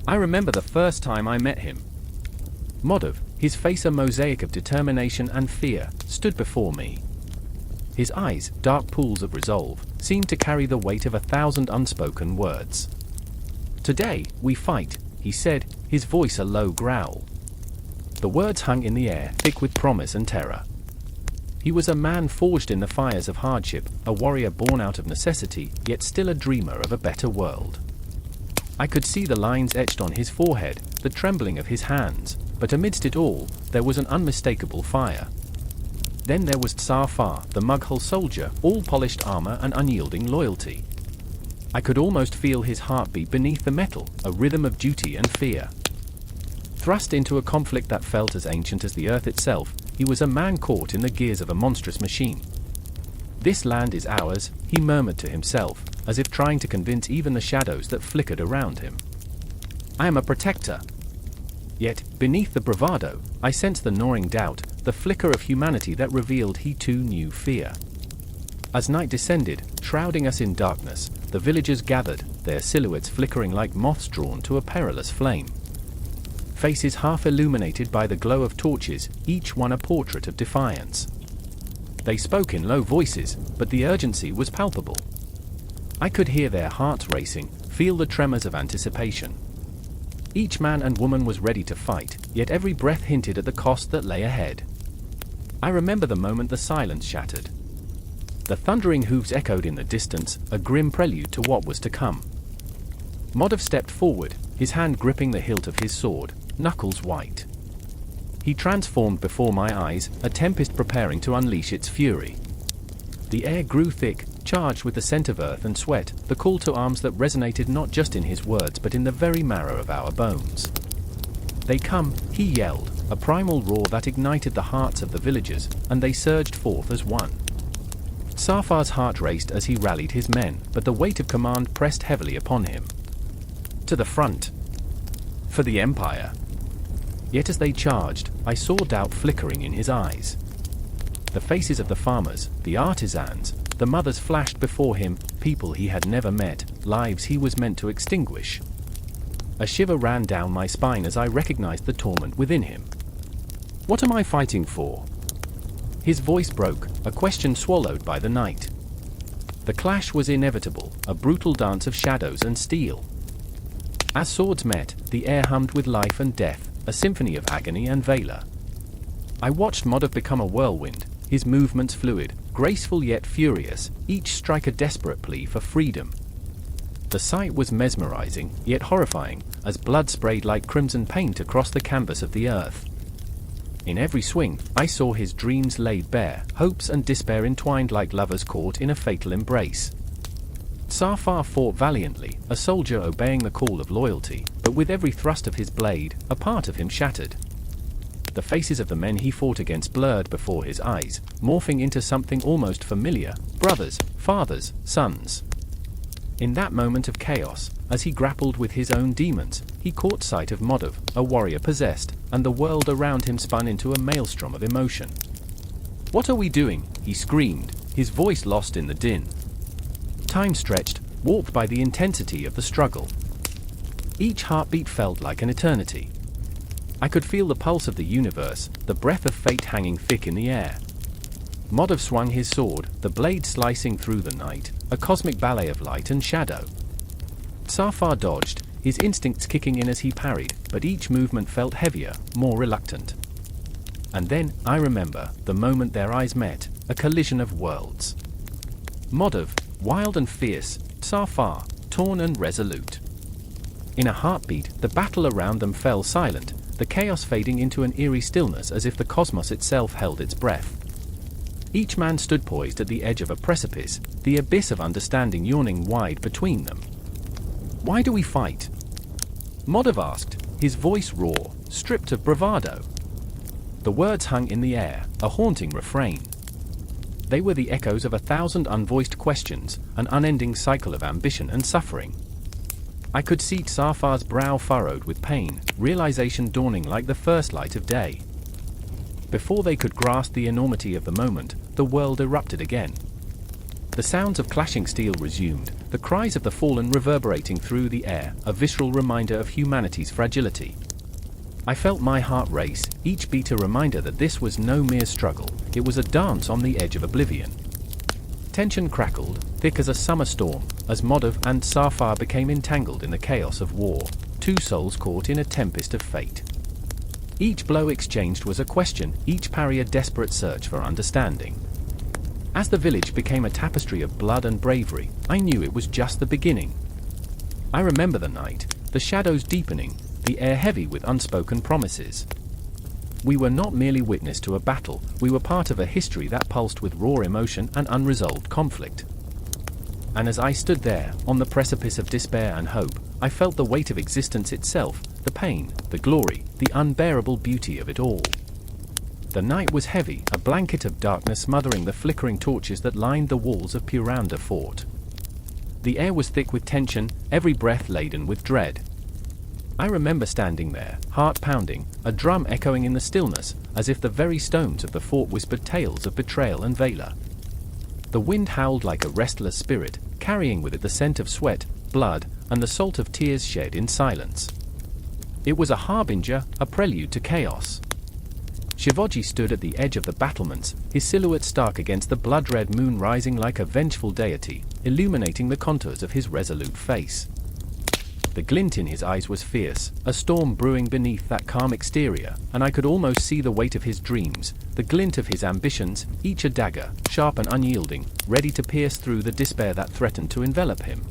S1: I remember the first time I met him. Madhav, his face a mosaic of determination and fear, stood before me. His eyes, dark pools of resolve, seemed to carry the weight of 1,000 unspoken words. "Today, we fight," he said, his voice a low growl. The words hung in the air, thick with promise and terror. He was a man forged in the fires of hardship, a warrior born out of necessity, yet still a dreamer of a better world. I could see the lines etched on his forehead, the trembling of his hands, but amidst it all, there was an unmistakable fire. Then there was Tsar Far, the Mughal soldier, all polished armor and unyielding loyalty. I could almost feel his heartbeat beneath the metal, a rhythm of duty and fear. Thrust into a conflict that felt as ancient as the earth itself, he was a man caught in the gears of a monstrous machine. "This land is ours," he murmured to himself, as if trying to convince even the shadows that flickered around him. "I am a protector." Yet, beneath the bravado, I sensed the gnawing doubt, the flicker of humanity that revealed he too knew fear. As night descended, shrouding us in darkness, the villagers gathered, their silhouettes flickering like moths drawn to a perilous flame. Faces half illuminated by the glow of torches, each one a portrait of defiance. They spoke in low voices, but the urgency was palpable. I could hear their hearts racing, feel the tremors of anticipation. Each man and woman was ready to fight, yet every breath hinted at the cost that lay ahead. I remember the moment the silence shattered. The thundering hooves echoed in the distance, a grim prelude to what was to come. Madhav stepped forward, his hand gripping the hilt of his sword, knuckles white. He transformed before my eyes, a tempest preparing to unleash its fury. The air grew thick, charged with the scent of earth and sweat, the call to arms that resonated not just in his words but in the very marrow of our bones. "They come," he yelled, a primal roar that ignited the hearts of the villagers, and they surged forth as one. Safar's heart raced as he rallied his men, but the weight of command pressed heavily upon him. To the front! For the Empire! Yet as they charged, I saw doubt flickering in his eyes. The faces of the farmers, the artisans, the mothers flashed before him, people he had never met, lives he was meant to extinguish. A shiver ran down my spine as I recognized the torment within him. "What am I fighting for?" His voice broke, a question swallowed by the night. The clash was inevitable, a brutal dance of shadows and steel. As swords met, the air hummed with life and death, a symphony of agony and valor. I watched Madhav become a whirlwind, his movements fluid, graceful yet furious, each strike a desperate plea for freedom. The sight was mesmerizing, yet horrifying, as blood sprayed like crimson paint across the canvas of the earth. In every swing, I saw his dreams laid bare, hopes and despair entwined like lovers caught in a fatal embrace. Safar fought valiantly, a soldier obeying the call of loyalty, but with every thrust of his blade, a part of him shattered. The faces of the men he fought against blurred before his eyes, morphing into something almost familiar: brothers, fathers, sons. In that moment of chaos, as he grappled with his own demons, he caught sight of Madhav, a warrior possessed, and the world around him spun into a maelstrom of emotion. "What are we doing?" he screamed, his voice lost in the din. Time stretched, warped by the intensity of the struggle. Each heartbeat felt like an eternity. I could feel the pulse of the universe, the breath of fate hanging thick in the air. Madhav swung his sword, the blade slicing through the night, a cosmic ballet of light and shadow. Safar dodged, his instincts kicking in as he parried, but each movement felt heavier, more reluctant. And then, I remember, the moment their eyes met, a collision of worlds. Madhav, wild and fierce, Safar, torn and resolute. In a heartbeat, the battle around them fell silent, the chaos fading into an eerie stillness as if the cosmos itself held its breath. Each man stood poised at the edge of a precipice, the abyss of understanding yawning wide between them. "Why do we fight?" Madhav asked, his voice raw, stripped of bravado. The words hung in the air, a haunting refrain. They were the echoes of 1,000 unvoiced questions, an unending cycle of ambition and suffering. I could see Safar's brow furrowed with pain, realization dawning like the first light of day. Before they could grasp the enormity of the moment, the world erupted again. The sounds of clashing steel resumed, the cries of the fallen reverberating through the air, a visceral reminder of humanity's fragility. I felt my heart race, each beat a reminder that this was no mere struggle, it was a dance on the edge of oblivion. Tension crackled, thick as a summer storm, as Madhav and Safar became entangled in the chaos of war, two souls caught in a tempest of fate. Each blow exchanged was a question, each parry a desperate search for understanding. As the village became a tapestry of blood and bravery, I knew it was just the beginning. I remember the night, the shadows deepening, the air heavy with unspoken promises. We were not merely witness to a battle, we were part of a history that pulsed with raw emotion and unresolved conflict. And as I stood there, on the precipice of despair and hope, I felt the weight of existence itself, the pain, the glory, the unbearable beauty of it all. The night was heavy, a blanket of darkness smothering the flickering torches that lined the walls of Puranda Fort. The air was thick with tension, every breath laden with dread. I remember standing there, heart pounding, a drum echoing in the stillness, as if the very stones of the fort whispered tales of betrayal and valor. The wind howled like a restless spirit, carrying with it the scent of sweat, blood, and the salt of tears shed in silence. It was a harbinger, a prelude to chaos. Shivaji stood at the edge of the battlements, his silhouette stark against the blood-red moon rising like a vengeful deity, illuminating the contours of his resolute face. The glint in his eyes was fierce, a storm brewing beneath that calm exterior, and I could almost see the weight of his dreams, the glint of his ambitions, each a dagger, sharp and unyielding, ready to pierce through the despair that threatened to envelop him.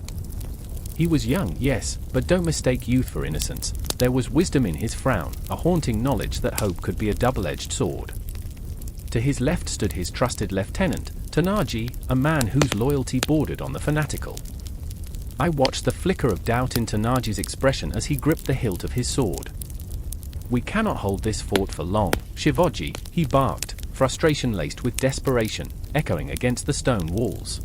S1: He was young, yes, but don't mistake youth for innocence. There was wisdom in his frown, a haunting knowledge that hope could be a double-edged sword. To his left stood his trusted lieutenant, Tanaji, a man whose loyalty bordered on the fanatical. I watched the flicker of doubt in Tanaji's expression as he gripped the hilt of his sword. "We cannot hold this fort for long, Shivaji," he barked, frustration laced with desperation, echoing against the stone walls.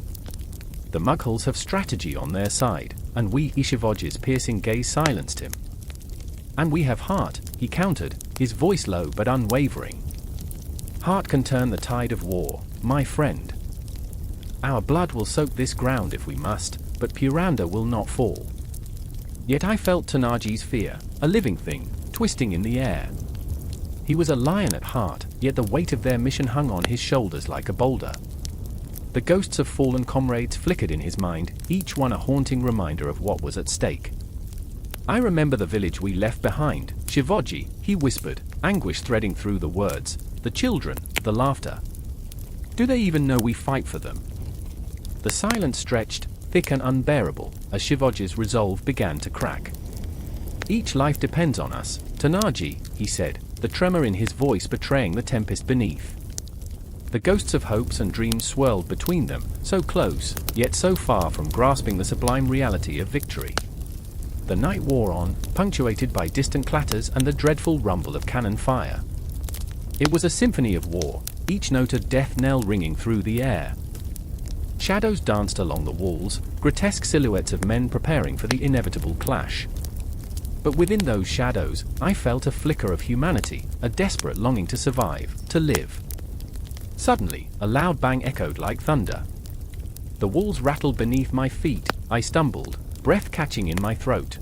S1: "The Mughals have strategy on their side, and Shivaji's piercing gaze silenced him. "And we have heart," he countered, his voice low but unwavering. "Heart can turn the tide of war, my friend. Our blood will soak this ground if we must, but Puranda will not fall." Yet I felt Tanaji's fear, a living thing, twisting in the air. He was a lion at heart, yet the weight of their mission hung on his shoulders like a boulder. The ghosts of fallen comrades flickered in his mind, each one a haunting reminder of what was at stake. "I remember the village we left behind, Shivaji," he whispered, anguish threading through the words. "The children, the laughter. Do they even know we fight for them?" The silence stretched, thick and unbearable, as Shivaji's resolve began to crack. "Each life depends on us, Tanaji," he said, the tremor in his voice betraying the tempest beneath. The ghosts of hopes and dreams swirled between them, so close, yet so far from grasping the sublime reality of victory. The night wore on, punctuated by distant clatters and the dreadful rumble of cannon fire. It was a symphony of war, each note a death knell ringing through the air. Shadows danced along the walls, grotesque silhouettes of men preparing for the inevitable clash. But within those shadows, I felt a flicker of humanity, a desperate longing to survive, to live. Suddenly, a loud bang echoed like thunder. The walls rattled beneath my feet, I stumbled, breath catching in my throat.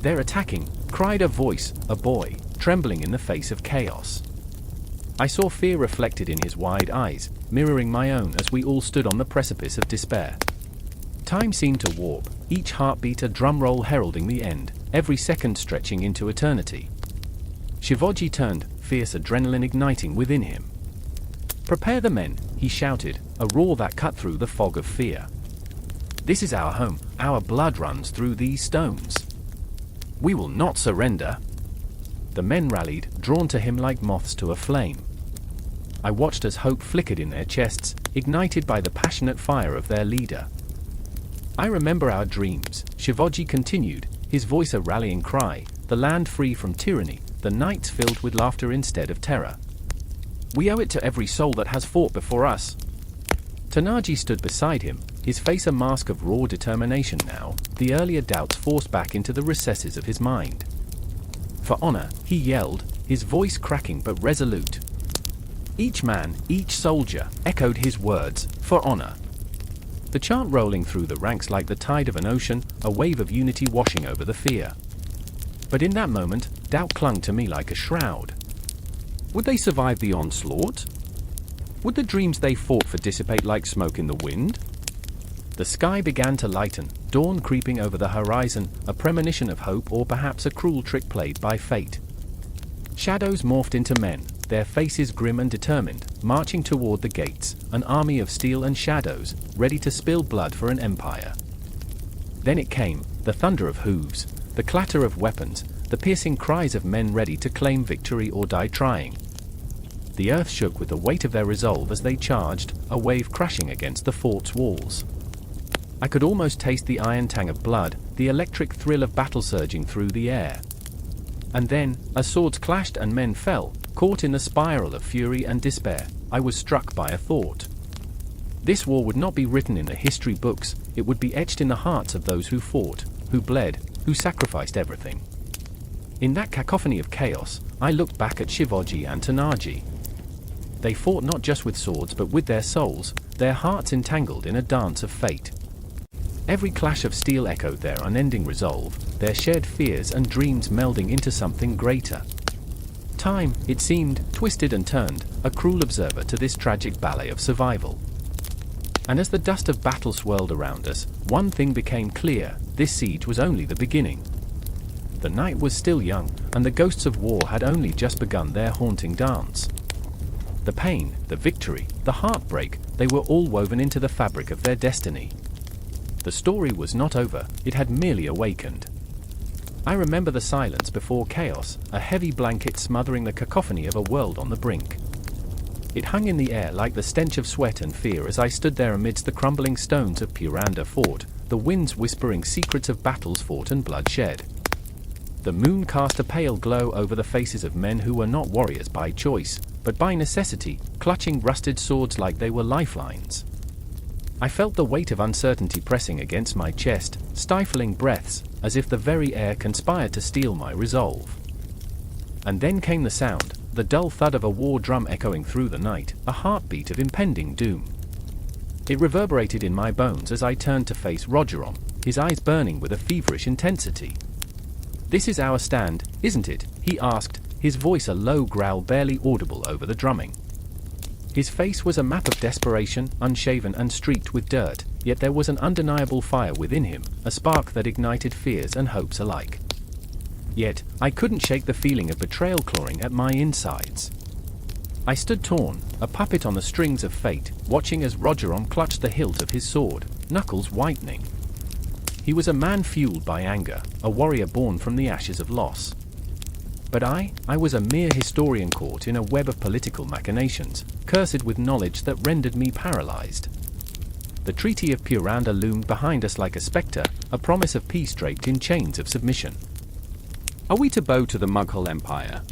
S1: "They're attacking," cried a voice, a boy, trembling in the face of chaos. I saw fear reflected in his wide eyes, mirroring my own as we all stood on the precipice of despair. Time seemed to warp, each heartbeat a drumroll heralding the end, every second stretching into eternity. Shivaji turned, fierce adrenaline igniting within him. "Prepare the men," he shouted, a roar that cut through the fog of fear. "This is our home, our blood runs through these stones. We will not surrender." The men rallied, drawn to him like moths to a flame. I watched as hope flickered in their chests, ignited by the passionate fire of their leader. "I remember our dreams," Shivaji continued, his voice a rallying cry, "the land free from tyranny, the nights filled with laughter instead of terror. We owe it to every soul that has fought before us." Tanaji stood beside him, his face a mask of raw determination now, the earlier doubts forced back into the recesses of his mind. "For honor," he yelled, his voice cracking but resolute. Each man, each soldier, echoed his words, "For honor." The chant rolling through the ranks like the tide of an ocean, a wave of unity washing over the fear. But in that moment, doubt clung to me like a shroud. Would they survive the onslaught? Would the dreams they fought for dissipate like smoke in the wind? The sky began to lighten, dawn creeping over the horizon, a premonition of hope or perhaps a cruel trick played by fate. Shadows morphed into men, their faces grim and determined, marching toward the gates, an army of steel and shadows, ready to spill blood for an empire. Then it came, the thunder of hooves, the clatter of weapons, the piercing cries of men ready to claim victory or die trying. The earth shook with the weight of their resolve as they charged, a wave crashing against the fort's walls. I could almost taste the iron tang of blood, the electric thrill of battle surging through the air. And then, as swords clashed and men fell, caught in the spiral of fury and despair, I was struck by a thought. This war would not be written in the history books, it would be etched in the hearts of those who fought, who bled, who sacrificed everything. In that cacophony of chaos, I looked back at Shivaji and Tanaji. They fought not just with swords but with their souls, their hearts entangled in a dance of fate. Every clash of steel echoed their unending resolve, their shared fears and dreams melding into something greater. Time, it seemed, twisted and turned, a cruel observer to this tragic ballet of survival. And as the dust of battle swirled around us, one thing became clear: this siege was only the beginning. The night was still young, and the ghosts of war had only just begun their haunting dance. The pain, the victory, the heartbreak, they were all woven into the fabric of their destiny. The story was not over, it had merely awakened. I remember the silence before chaos, a heavy blanket smothering the cacophony of a world on the brink. It hung in the air like the stench of sweat and fear as I stood there amidst the crumbling stones of Puranda Fort, the winds whispering secrets of battles fought and bloodshed. The moon cast a pale glow over the faces of men who were not warriors by choice, but by necessity, clutching rusted swords like they were lifelines. I felt the weight of uncertainty pressing against my chest, stifling breaths, as if the very air conspired to steal my resolve. And then came the sound, the dull thud of a war drum echoing through the night, a heartbeat of impending doom. It reverberated in my bones as I turned to face Rogeron, his eyes burning with a feverish intensity. "This is our stand, isn't it?" he asked, his voice a low growl barely audible over the drumming. His face was a map of desperation, unshaven and streaked with dirt, yet there was an undeniable fire within him, a spark that ignited fears and hopes alike. Yet, I couldn't shake the feeling of betrayal clawing at my insides. I stood torn, a puppet on the strings of fate, watching as Rogeron clutched the hilt of his sword, knuckles whitening. He was a man fueled by anger, a warrior born from the ashes of loss. But I was a mere historian caught in a web of political machinations, cursed with knowledge that rendered me paralyzed. The Treaty of Puranda loomed behind us like a spectre, a promise of peace draped in chains of submission. "Are we to bow to the Mughal Empire?"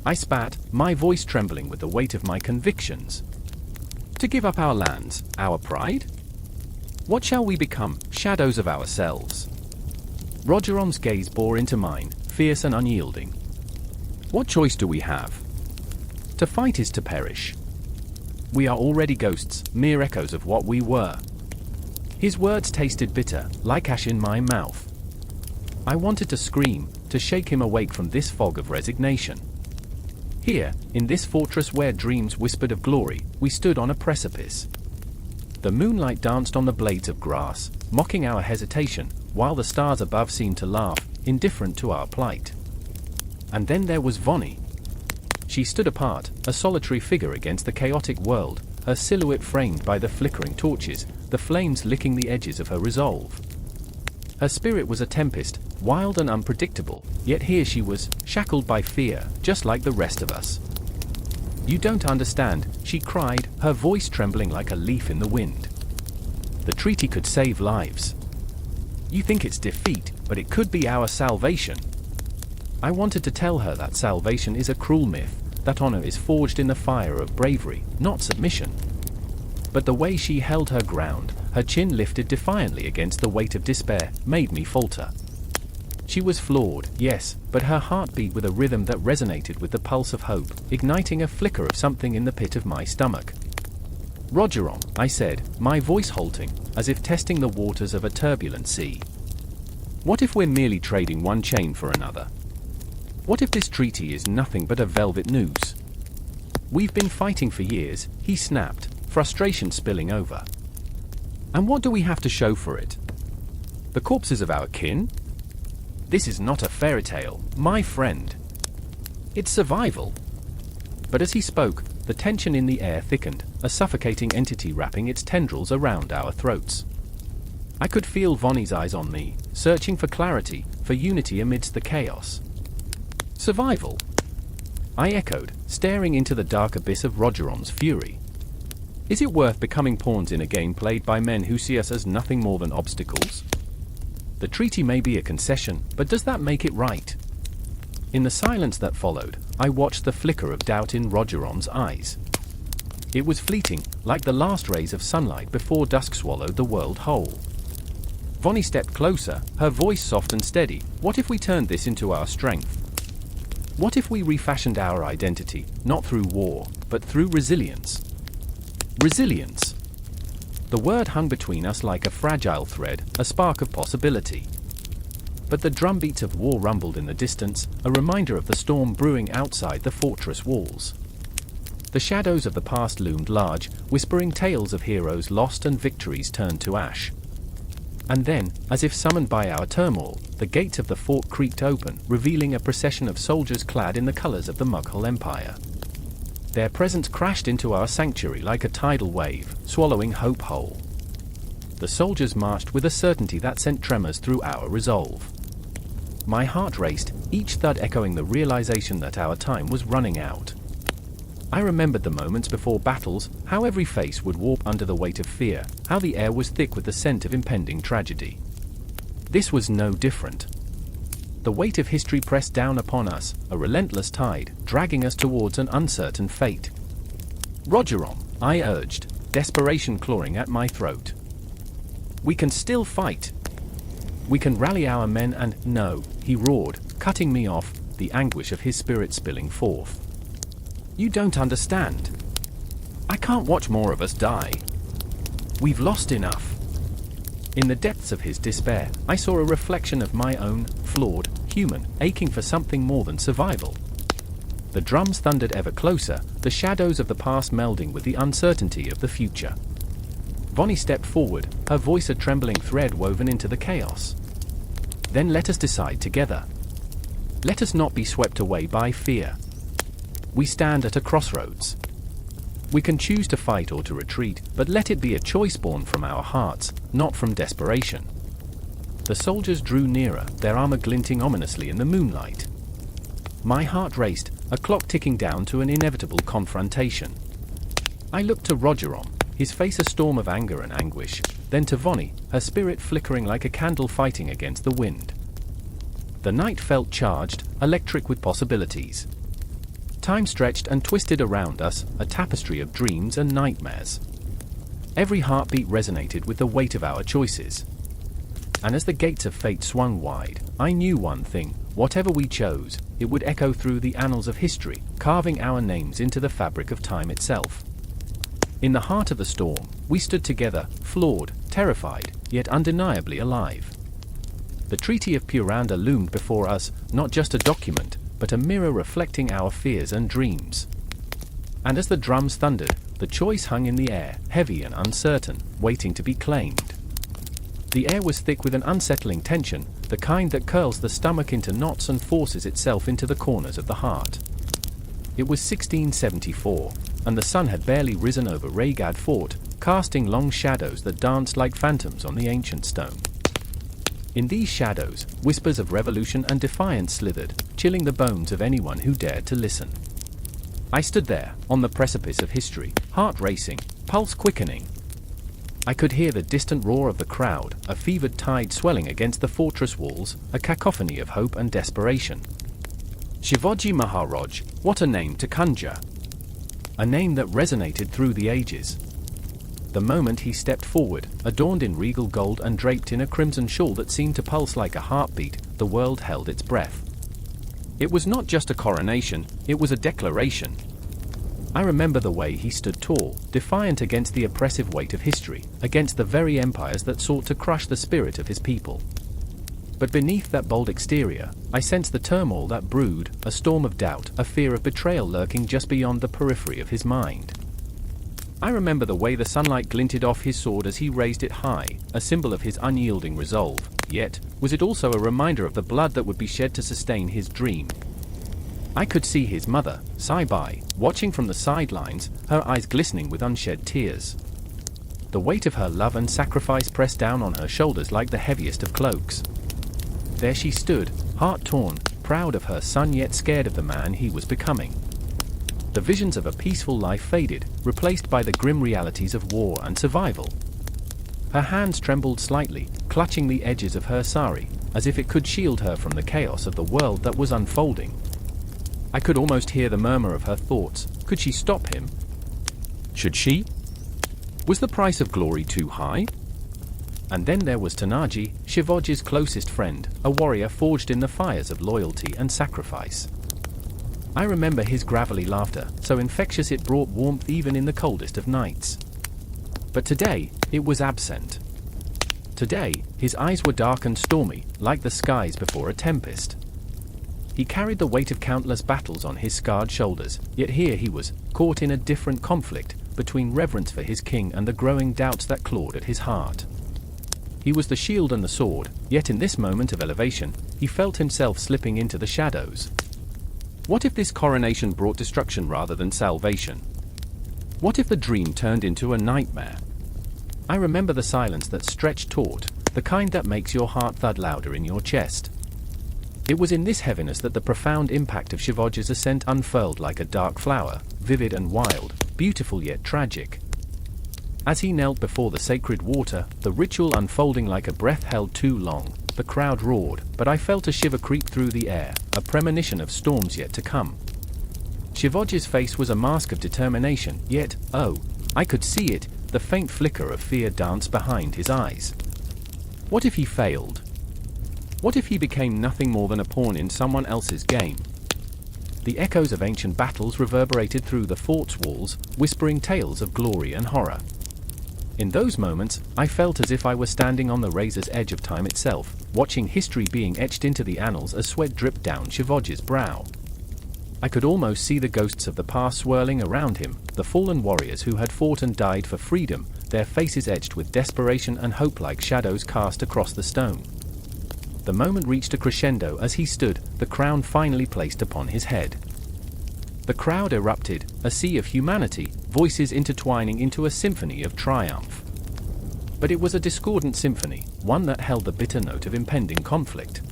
S1: I spat, my voice trembling with the weight of my convictions. "To give up our lands, our pride? What shall we become, shadows of ourselves?" Rogeron's gaze bore into mine, fierce and unyielding. "What choice do we have? To fight is to perish. We are already ghosts, mere echoes of what we were." His words tasted bitter, like ash in my mouth. I wanted to scream, to shake him awake from this fog of resignation. Here, in this fortress where dreams whispered of glory, we stood on a precipice. The moonlight danced on the blades of grass, mocking our hesitation, while the stars above seemed to laugh, indifferent to our plight. And then there was Vonnie. She stood apart, a solitary figure against the chaotic world, her silhouette framed by the flickering torches, the flames licking the edges of her resolve. Her spirit was a tempest, wild and unpredictable, yet here she was, shackled by fear, just like the rest of us. "You don't understand," she cried, her voice trembling like a leaf in the wind. "The treaty could save lives. You think it's defeat, but it could be our salvation." I wanted to tell her that salvation is a cruel myth, that honor is forged in the fire of bravery, not submission. But the way she held her ground, her chin lifted defiantly against the weight of despair, made me falter. She was flawed, yes, but her heart beat with a rhythm that resonated with the pulse of hope, igniting a flicker of something in the pit of my stomach. "Rogeron," I said, my voice halting, as if testing the waters of a turbulent sea. "What if we're merely trading one chain for another? What if this treaty is nothing but a velvet noose?" "We've been fighting for years," he snapped, frustration spilling over. "And what do we have to show for it? The corpses of our kin? This is not a fairy tale, my friend. It's survival." But as he spoke, the tension in the air thickened, a suffocating entity wrapping its tendrils around our throats. I could feel Vonnie's eyes on me, searching for clarity, for unity amidst the chaos. Survival? I echoed, staring into the dark abyss of Rogerom's fury. Is it worth becoming pawns in a game played by men who see us as nothing more than obstacles? The treaty may be a concession, but does that make it right? In the silence that followed, I watched the flicker of doubt in Rogerom's eyes. It was fleeting, like the last rays of sunlight before dusk swallowed the world whole. Vonnie stepped closer, her voice soft and steady. What if we turned this into our strength? What if we refashioned our identity, not through war, but through resilience? Resilience. The word hung between us like a fragile thread, a spark of possibility. But the drumbeats of war rumbled in the distance, a reminder of the storm brewing outside the fortress walls. The shadows of the past loomed large, whispering tales of heroes lost and victories turned to ash. And then, as if summoned by our turmoil, the gates of the fort creaked open, revealing a procession of soldiers clad in the colors of the Mughal Empire. Their presence crashed into our sanctuary like a tidal wave, swallowing hope whole. The soldiers marched with a certainty that sent tremors through our resolve. My heart raced, each thud echoing the realization that our time was running out. I remembered the moments before battles, how every face would warp under the weight of fear, how the air was thick with the scent of impending tragedy. This was no different. The weight of history pressed down upon us, a relentless tide, dragging us towards an uncertain fate. Rogerom, I urged, desperation clawing at my throat. We can still fight. We can rally our men and, no, he roared, cutting me off, the anguish of his spirit spilling forth. You don't understand. I can't watch more of us die. We've lost enough. In the depths of his despair, I saw a reflection of my own, flawed, human, aching for something more than survival. The drums thundered ever closer, the shadows of the past melding with the uncertainty of the future. Vonnie stepped forward, her voice a trembling thread woven into the chaos. Then let us decide together. Let us not be swept away by fear. We stand at a crossroads. We can choose to fight or to retreat, but let it be a choice born from our hearts, not from desperation. The soldiers drew nearer, their armor glinting ominously in the moonlight. My heart raced, a clock ticking down to an inevitable confrontation. I looked to Rogerom, his face a storm of anger and anguish, then to Vonnie, her spirit flickering like a candle fighting against the wind. The night felt charged, electric with possibilities. Time stretched and twisted around us, a tapestry of dreams and nightmares. Every heartbeat resonated with the weight of our choices. And as the gates of fate swung wide, I knew one thing: whatever we chose, it would echo through the annals of history, carving our names into the fabric of time itself. In the heart of the storm, we stood together, flawed, terrified, yet undeniably alive. The Treaty of Puranda loomed before us, not just a document, but a mirror reflecting our fears and dreams. And as the drums thundered, the choice hung in the air, heavy and uncertain, waiting to be claimed. The air was thick with an unsettling tension, the kind that curls the stomach into knots and forces itself into the corners of the heart. It was 1674, and the sun had barely risen over Raygad Fort, casting long shadows that danced like phantoms on the ancient stone. In these shadows, whispers of revolution and defiance slithered, chilling the bones of anyone who dared to listen. I stood there, on the precipice of history, heart racing, pulse quickening. I could hear the distant roar of the crowd, a fevered tide swelling against the fortress walls, a cacophony of hope and desperation. Shivaji Maharaj, what a name to conjure! A name that resonated through the ages. The moment he stepped forward, adorned in regal gold and draped in a crimson shawl that seemed to pulse like a heartbeat, the world held its breath. It was not just a coronation, it was a declaration. I remember the way he stood tall, defiant against the oppressive weight of history, against the very empires that sought to crush the spirit of his people. But beneath that bold exterior, I sensed the turmoil that brewed, a storm of doubt, a fear of betrayal lurking just beyond the periphery of his mind. I remember the way the sunlight glinted off his sword as he raised it high, a symbol of his unyielding resolve, yet, was it also a reminder of the blood that would be shed to sustain his dream? I could see his mother, Saibai, watching from the sidelines, her eyes glistening with unshed tears. The weight of her love and sacrifice pressed down on her shoulders like the heaviest of cloaks. There she stood, heart-torn, proud of her son yet scared of the man he was becoming. The visions of a peaceful life faded, replaced by the grim realities of war and survival. Her hands trembled slightly, clutching the edges of her sari, as if it could shield her from the chaos of the world that was unfolding. I could almost hear the murmur of her thoughts. Could she stop him? Should she? Was the price of glory too high? And then there was Tanaji, Shivaji's closest friend, a warrior forged in the fires of loyalty and sacrifice. I remember his gravelly laughter, so infectious it brought warmth even in the coldest of nights. But today, it was absent. Today, his eyes were dark and stormy, like the skies before a tempest. He carried the weight of countless battles on his scarred shoulders, yet here he was, caught in a different conflict, between reverence for his king and the growing doubts that clawed at his heart. He was the shield and the sword, yet in this moment of elevation, he felt himself slipping into the shadows. What if this coronation brought destruction rather than salvation? What if the dream turned into a nightmare? I remember the silence that stretched taut, the kind that makes your heart thud louder in your chest. It was in this heaviness that the profound impact of Shivaji's ascent unfurled like a dark flower, vivid and wild, beautiful yet tragic. As he knelt before the sacred water, the ritual unfolding like a breath held too long, the crowd roared, but I felt a shiver creep through the air, a premonition of storms yet to come. Shivaji's face was a mask of determination, yet, oh, I could see it, the faint flicker of fear danced behind his eyes. What if he failed? What if he became nothing more than a pawn in someone else's game? The echoes of ancient battles reverberated through the fort's walls, whispering tales of glory and horror. In those moments, I felt as if I were standing on the razor's edge of time itself, watching history being etched into the annals as sweat dripped down Shivaji's brow. I could almost see the ghosts of the past swirling around him, the fallen warriors who had fought and died for freedom, their faces etched with desperation and hope like shadows cast across the stone. The moment reached a crescendo as he stood, the crown finally placed upon his head. The crowd erupted, a sea of humanity, voices intertwining into a symphony of triumph. But it was a discordant symphony, one that held the bitter note of impending conflict.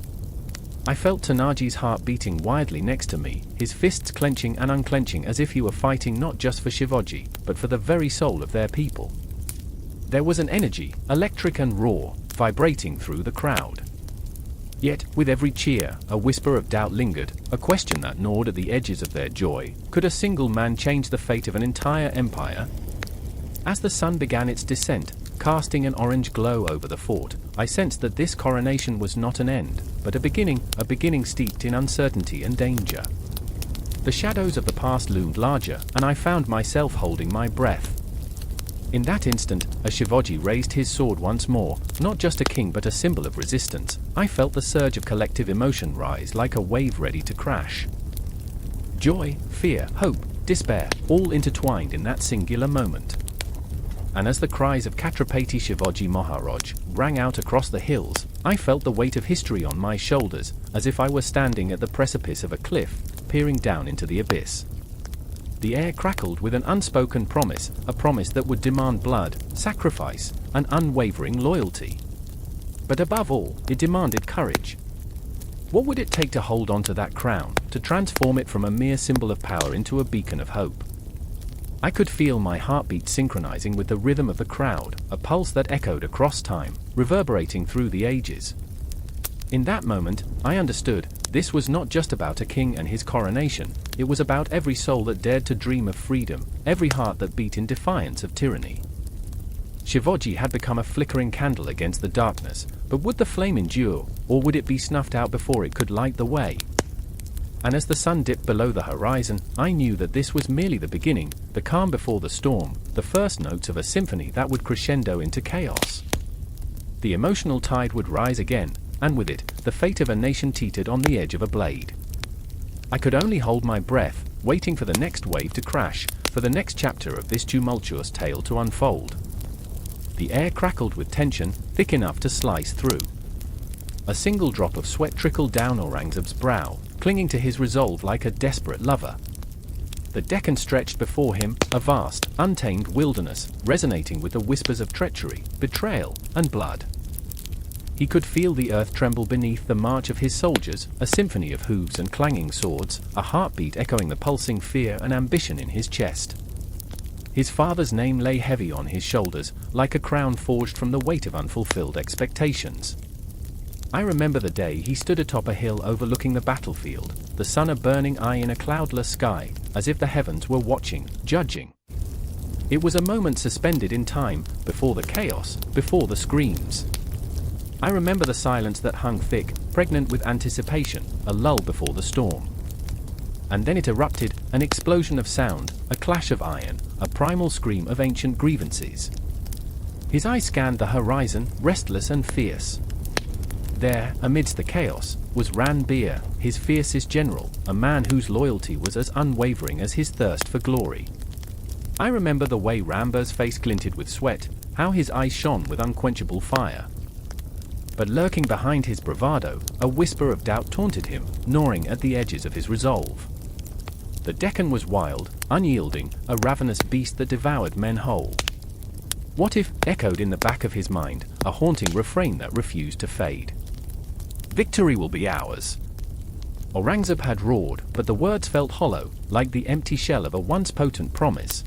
S1: I felt Tanaji's heart beating wildly next to me, his fists clenching and unclenching as if he were fighting not just for Shivaji, but for the very soul of their people. There was an energy, electric and raw, vibrating through the crowd. Yet, with every cheer, a whisper of doubt lingered, a question that gnawed at the edges of their joy. Could a single man change the fate of an entire empire? As the sun began its descent, casting an orange glow over the fort, I sensed that this coronation was not an end, but a beginning steeped in uncertainty and danger. The shadows of the past loomed larger, and I found myself holding my breath. In that instant, as Shivaji raised his sword once more, not just a king but a symbol of resistance, I felt the surge of collective emotion rise like a wave ready to crash. Joy, fear, hope, despair, all intertwined in that singular moment. And as the cries of Chhatrapati Shivaji Maharaj rang out across the hills, I felt the weight of history on my shoulders, as if I were standing at the precipice of a cliff, peering down into the abyss. The air crackled with an unspoken promise, a promise that would demand blood, sacrifice, and unwavering loyalty. But above all, it demanded courage. What would it take to hold on to that crown, to transform it from a mere symbol of power into a beacon of hope? I could feel my heartbeat synchronizing with the rhythm of the crowd, a pulse that echoed across time, reverberating through the ages. In that moment, I understood, this was not just about a king and his coronation, it was about every soul that dared to dream of freedom, every heart that beat in defiance of tyranny. Shivaji had become a flickering candle against the darkness, but would the flame endure, or would it be snuffed out before it could light the way? And as the sun dipped below the horizon, I knew that this was merely the beginning, the calm before the storm, the first notes of a symphony that would crescendo into chaos. The emotional tide would rise again, and with it, the fate of a nation teetered on the edge of a blade. I could only hold my breath, waiting for the next wave to crash, for the next chapter of this tumultuous tale to unfold. The air crackled with tension, thick enough to slice through. A single drop of sweat trickled down Aurangzeb's brow, clinging to his resolve like a desperate lover. The Deccan stretched before him, a vast, untamed wilderness, resonating with the whispers of treachery, betrayal, and blood. He could feel the earth tremble beneath the march of his soldiers, a symphony of hooves and clanging swords, a heartbeat echoing the pulsing fear and ambition in his chest. His father's name lay heavy on his shoulders, like a crown forged from the weight of unfulfilled expectations. I remember the day he stood atop a hill overlooking the battlefield, the sun a burning eye in a cloudless sky, as if the heavens were watching, judging. It was a moment suspended in time, before the chaos, before the screams. I remember the silence that hung thick, pregnant with anticipation, a lull before the storm. And then it erupted, an explosion of sound, a clash of iron, a primal scream of ancient grievances. His eyes scanned the horizon, restless and fierce. There, amidst the chaos, was Ranbir, his fiercest general, a man whose loyalty was as unwavering as his thirst for glory. I remember the way Ranbir's face glinted with sweat, how his eyes shone with unquenchable fire. But lurking behind his bravado, a whisper of doubt taunted him, gnawing at the edges of his resolve. The Deccan was wild, unyielding, a ravenous beast that devoured men whole. What if, echoed in the back of his mind, a haunting refrain that refused to fade? Victory will be ours. Aurangzeb had roared, but the words felt hollow, like the empty shell of a once potent promise.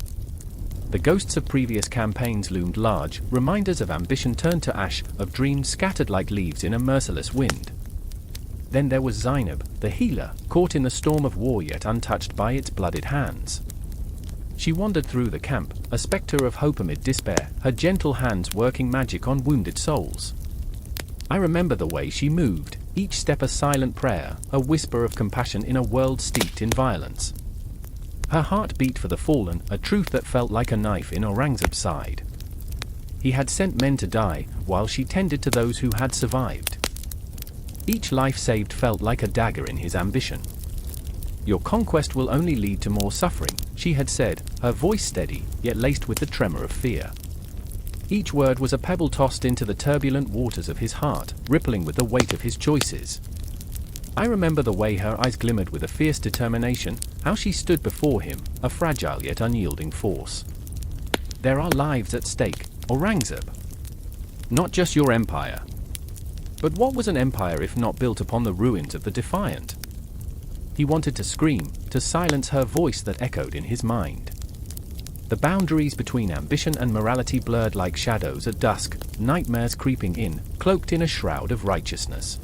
S1: The ghosts of previous campaigns loomed large, reminders of ambition turned to ash, of dreams scattered like leaves in a merciless wind. Then there was Zainab, the healer, caught in the storm of war yet untouched by its blooded hands. She wandered through the camp, a spectre of hope amid despair, her gentle hands working magic on wounded souls. I remember the way she moved, each step a silent prayer, a whisper of compassion in a world steeped in violence. Her heart beat for the fallen, a truth that felt like a knife in Aurangzeb's side. He had sent men to die, while she tended to those who had survived. Each life saved felt like a dagger in his ambition. Your conquest will only lead to more suffering, she had said, her voice steady, yet laced with the tremor of fear. Each word was a pebble tossed into the turbulent waters of his heart, rippling with the weight of his choices. I remember the way her eyes glimmered with a fierce determination, how she stood before him, a fragile yet unyielding force. There are lives at stake, Aurangzeb. Not just your empire. But what was an empire if not built upon the ruins of the defiant? He wanted to scream, to silence her voice that echoed in his mind. The boundaries between ambition and morality blurred like shadows at dusk, nightmares creeping in, cloaked in a shroud of righteousness.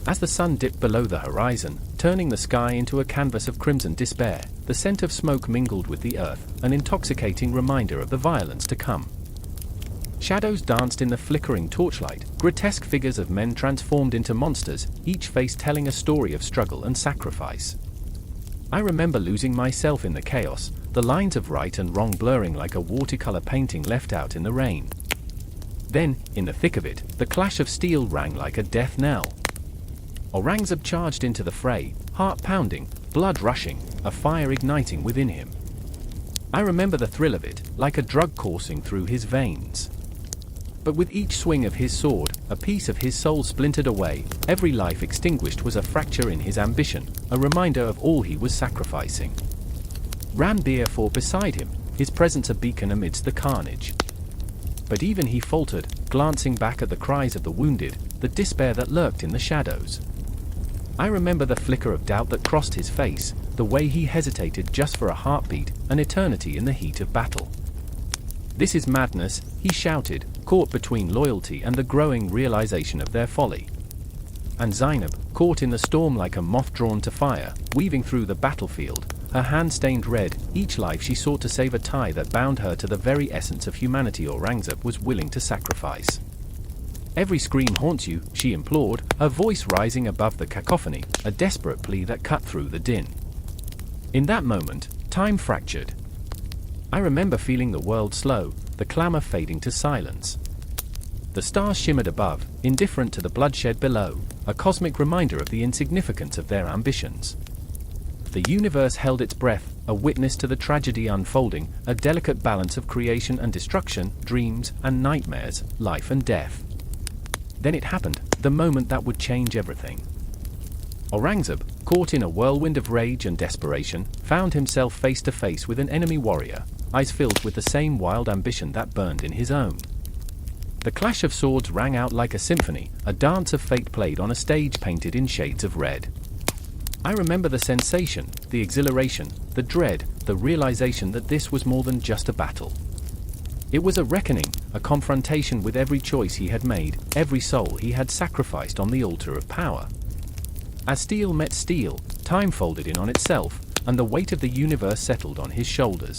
S1: As the sun dipped below the horizon, turning the sky into a canvas of crimson despair, the scent of smoke mingled with the earth, an intoxicating reminder of the violence to come. Shadows danced in the flickering torchlight, grotesque figures of men transformed into monsters, each face telling a story of struggle and sacrifice. I remember losing myself in the chaos, the lines of right and wrong blurring like a watercolor painting left out in the rain. Then, in the thick of it, the clash of steel rang like a death knell. Aurangzeb charged into the fray, heart pounding, blood rushing, a fire igniting within him. I remember the thrill of it, like a drug coursing through his veins. But with each swing of his sword, a piece of his soul splintered away, every life extinguished was a fracture in his ambition, a reminder of all he was sacrificing. Ranbir fought beside him, his presence a beacon amidst the carnage. But even he faltered, glancing back at the cries of the wounded, the despair that lurked in the shadows. I remember the flicker of doubt that crossed his face, the way he hesitated just for a heartbeat, an eternity in the heat of battle. "This is madness," he shouted, caught between loyalty and the growing realization of their folly. And Zainab, caught in the storm like a moth drawn to fire, weaving through the battlefield, her hand stained red, each life she sought to save a tie that bound her to the very essence of humanity Aurangzeb was willing to sacrifice. "Every scream haunts you," she implored, her voice rising above the cacophony, a desperate plea that cut through the din. In that moment, time fractured. I remember feeling the world slow, the clamor fading to silence. The stars shimmered above, indifferent to the bloodshed below, a cosmic reminder of the insignificance of their ambitions. The universe held its breath, a witness to the tragedy unfolding, a delicate balance of creation and destruction, dreams and nightmares, life and death. Then it happened, the moment that would change everything. Aurangzeb, caught in a whirlwind of rage and desperation, found himself face to face with an enemy warrior, eyes filled with the same wild ambition that burned in his own. The clash of swords rang out like a symphony, a dance of fate played on a stage painted in shades of red. I remember the sensation, the exhilaration, the dread, the realization that this was more than just a battle. It was a reckoning, a confrontation with every choice he had made, every soul he had sacrificed on the altar of power. As steel met steel, time folded in on itself, and the weight of the universe settled on his shoulders.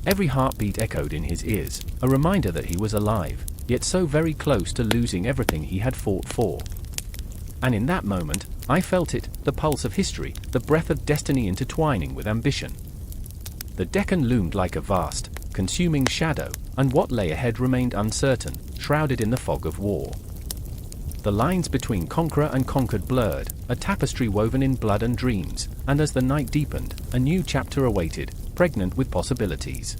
S1: Every heartbeat echoed in his ears, a reminder that he was alive, yet so very close to losing everything he had fought for. And in that moment, I felt it, the pulse of history, the breath of destiny intertwining with ambition. The Deccan loomed like a vast, consuming shadow, and what lay ahead remained uncertain, shrouded in the fog of war. The lines between conqueror and conquered blurred, a tapestry woven in blood and dreams, and as the night deepened, a new chapter awaited, pregnant with possibilities.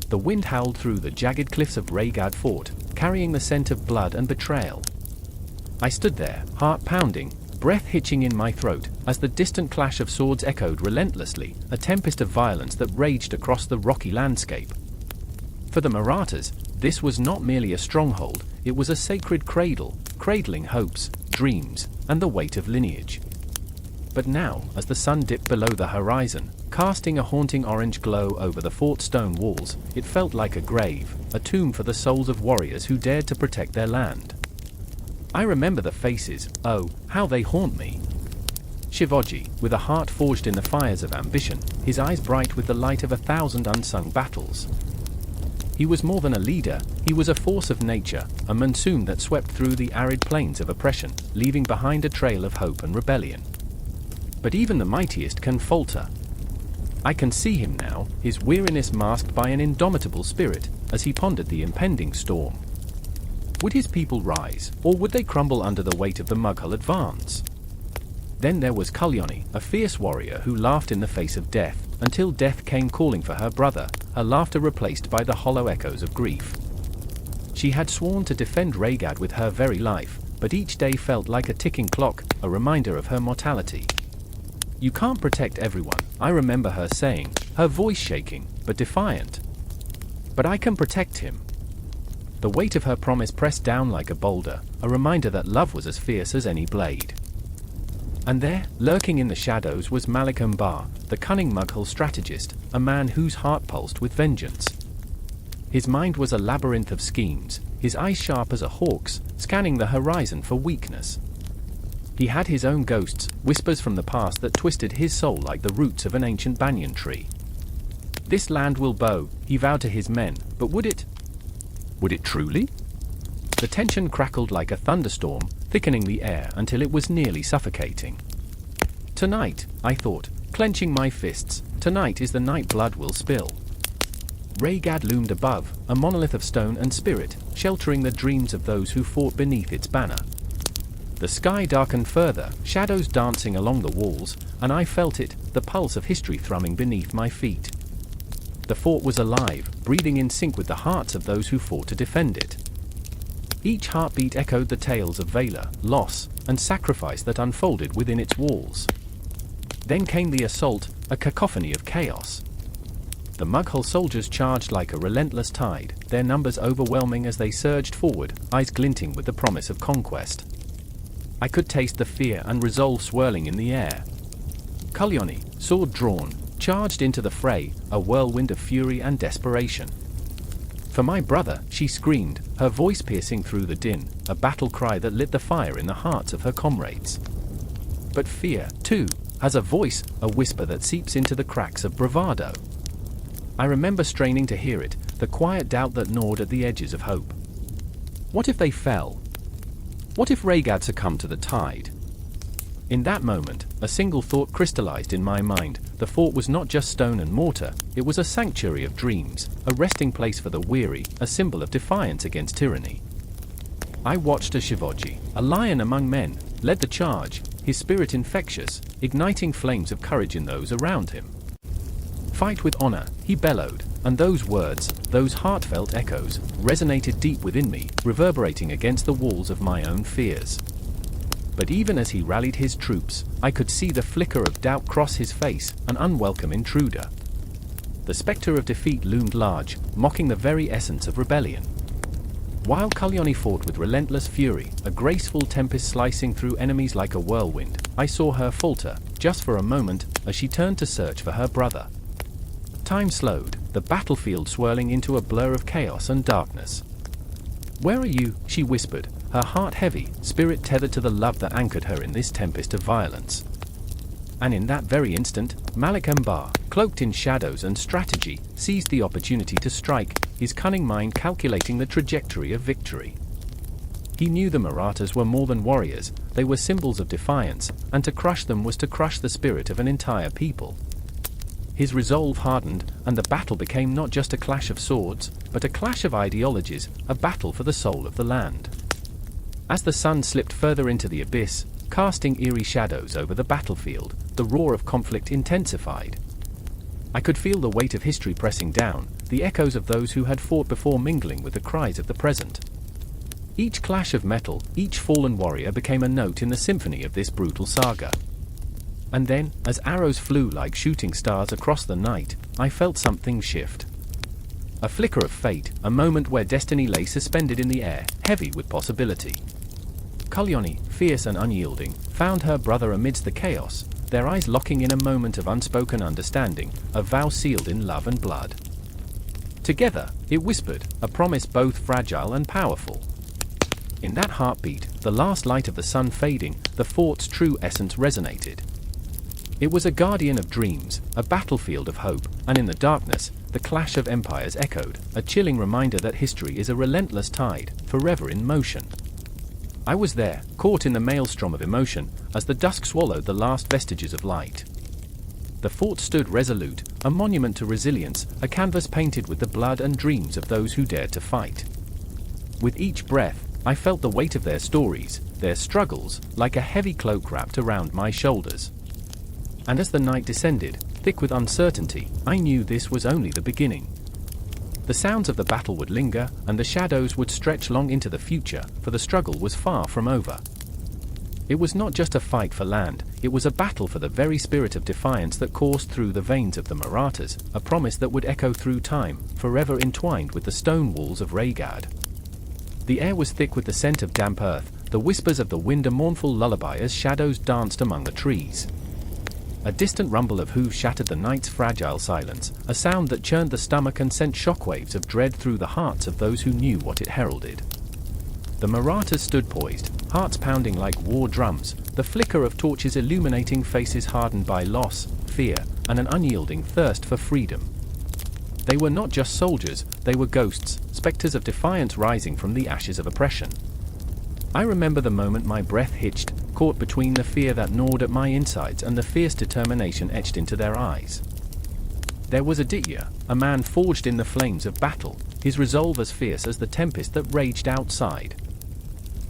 S1: The wind howled through the jagged cliffs of Raigad Fort, carrying the scent of blood and betrayal. I stood there, heart pounding, breath hitching in my throat, as the distant clash of swords echoed relentlessly, a tempest of violence that raged across the rocky landscape. For the Marathas, this was not merely a stronghold, it was a sacred cradle, cradling hopes, dreams, and the weight of lineage. But now, as the sun dipped below the horizon, casting a haunting orange glow over the fort stone walls, it felt like a grave, a tomb for the souls of warriors who dared to protect their land. I remember the faces, oh, how they haunt me. Shivaji, with a heart forged in the fires of ambition, his eyes bright with the light of 1,000 unsung battles. He was more than a leader, he was a force of nature, a monsoon that swept through the arid plains of oppression, leaving behind a trail of hope and rebellion. But even the mightiest can falter. I can see him now, his weariness masked by an indomitable spirit, as he pondered the impending storm. Would his people rise, or would they crumble under the weight of the Mughal advance? Then there was Kalyani, a fierce warrior who laughed in the face of death, until death came calling for her brother, her laughter replaced by the hollow echoes of grief. She had sworn to defend Raigad with her very life, but each day felt like a ticking clock, a reminder of her mortality. "You can't protect everyone," I remember her saying, her voice shaking, but defiant. "But I can protect him." The weight of her promise pressed down like a boulder, a reminder that love was as fierce as any blade. And there, lurking in the shadows, was Malik Umbar, the cunning Mughal strategist, a man whose heart pulsed with vengeance. His mind was a labyrinth of schemes, his eyes sharp as a hawk's, scanning the horizon for weakness. He had his own ghosts, whispers from the past that twisted his soul like the roots of an ancient banyan tree. "This land will bow," he vowed to his men, but would it? Would it truly? The tension crackled like a thunderstorm, thickening the air until it was nearly suffocating. Tonight, I thought, clenching my fists, tonight is the night blood will spill. Raigad loomed above, a monolith of stone and spirit, sheltering the dreams of those who fought beneath its banner. The sky darkened further, shadows dancing along the walls, and I felt it, the pulse of history thrumming beneath my feet. The fort was alive, breathing in sync with the hearts of those who fought to defend it. Each heartbeat echoed the tales of valor, loss, and sacrifice that unfolded within its walls. Then came the assault, a cacophony of chaos. The Mughal soldiers charged like a relentless tide, their numbers overwhelming as they surged forward, eyes glinting with the promise of conquest. I could taste the fear and resolve swirling in the air. Kalyani, sword drawn, charged into the fray, a whirlwind of fury and desperation. "For my brother," she screamed, her voice piercing through the din, a battle cry that lit the fire in the hearts of her comrades. But fear, too, has a voice, a whisper that seeps into the cracks of bravado. I remember straining to hear it, the quiet doubt that gnawed at the edges of hope. What if they fell? What if Raigad succumbed to the tide? In that moment, a single thought crystallized in my mind. The fort was not just stone and mortar, it was a sanctuary of dreams, a resting place for the weary, a symbol of defiance against tyranny. I watched as Shivaji, a lion among men, led the charge, his spirit infectious, igniting flames of courage in those around him. "Fight with honor," he bellowed, and those words, those heartfelt echoes, resonated deep within me, reverberating against the walls of my own fears. But even as he rallied his troops, I could see the flicker of doubt cross his face, an unwelcome intruder. The specter of defeat loomed large, mocking the very essence of rebellion. While Kalyani fought with relentless fury, a graceful tempest slicing through enemies like a whirlwind, I saw her falter, just for a moment, as she turned to search for her brother. Time slowed, the battlefield swirling into a blur of chaos and darkness. "Where are you?" she whispered, her heart heavy, spirit tethered to the love that anchored her in this tempest of violence. And in that very instant, Malik Embar, cloaked in shadows and strategy, seized the opportunity to strike, his cunning mind calculating the trajectory of victory. He knew the Marathas were more than warriors, they were symbols of defiance, and to crush them was to crush the spirit of an entire people. His resolve hardened, and the battle became not just a clash of swords, but a clash of ideologies, a battle for the soul of the land. As the sun slipped further into the abyss, casting eerie shadows over the battlefield, the roar of conflict intensified. I could feel the weight of history pressing down, the echoes of those who had fought before mingling with the cries of the present. Each clash of metal, each fallen warrior became a note in the symphony of this brutal saga. And then, as arrows flew like shooting stars across the night, I felt something shift. A flicker of fate, a moment where destiny lay suspended in the air, heavy with possibility. Kalyani, fierce and unyielding, found her brother amidst the chaos, their eyes locking in a moment of unspoken understanding, a vow sealed in love and blood. Together, it whispered, a promise both fragile and powerful. In that heartbeat, the last light of the sun fading, the fort's true essence resonated. It was a guardian of dreams, a battlefield of hope, and in the darkness, the clash of empires echoed, a chilling reminder that history is a relentless tide, forever in motion. I was there, caught in the maelstrom of emotion, as the dusk swallowed the last vestiges of light. The fort stood resolute, a monument to resilience, a canvas painted with the blood and dreams of those who dared to fight. With each breath, I felt the weight of their stories, their struggles, like a heavy cloak wrapped around my shoulders. And as the night descended, thick with uncertainty, I knew this was only the beginning. The sounds of the battle would linger, and the shadows would stretch long into the future, for the struggle was far from over. It was not just a fight for land, it was a battle for the very spirit of defiance that coursed through the veins of the Marathas, a promise that would echo through time, forever entwined with the stone walls of Raigad. The air was thick with the scent of damp earth, the whispers of the wind a mournful lullaby as shadows danced among the trees. A distant rumble of hooves shattered the night's fragile silence, a sound that churned the stomach and sent shockwaves of dread through the hearts of those who knew what it heralded. The Marathas stood poised, hearts pounding like war drums, the flicker of torches illuminating faces hardened by loss, fear, and an unyielding thirst for freedom. They were not just soldiers, they were ghosts, specters of defiance rising from the ashes of oppression. I remember the moment my breath hitched, caught between the fear that gnawed at my insides and the fierce determination etched into their eyes. There was Aditya, a man forged in the flames of battle, his resolve as fierce as the tempest that raged outside.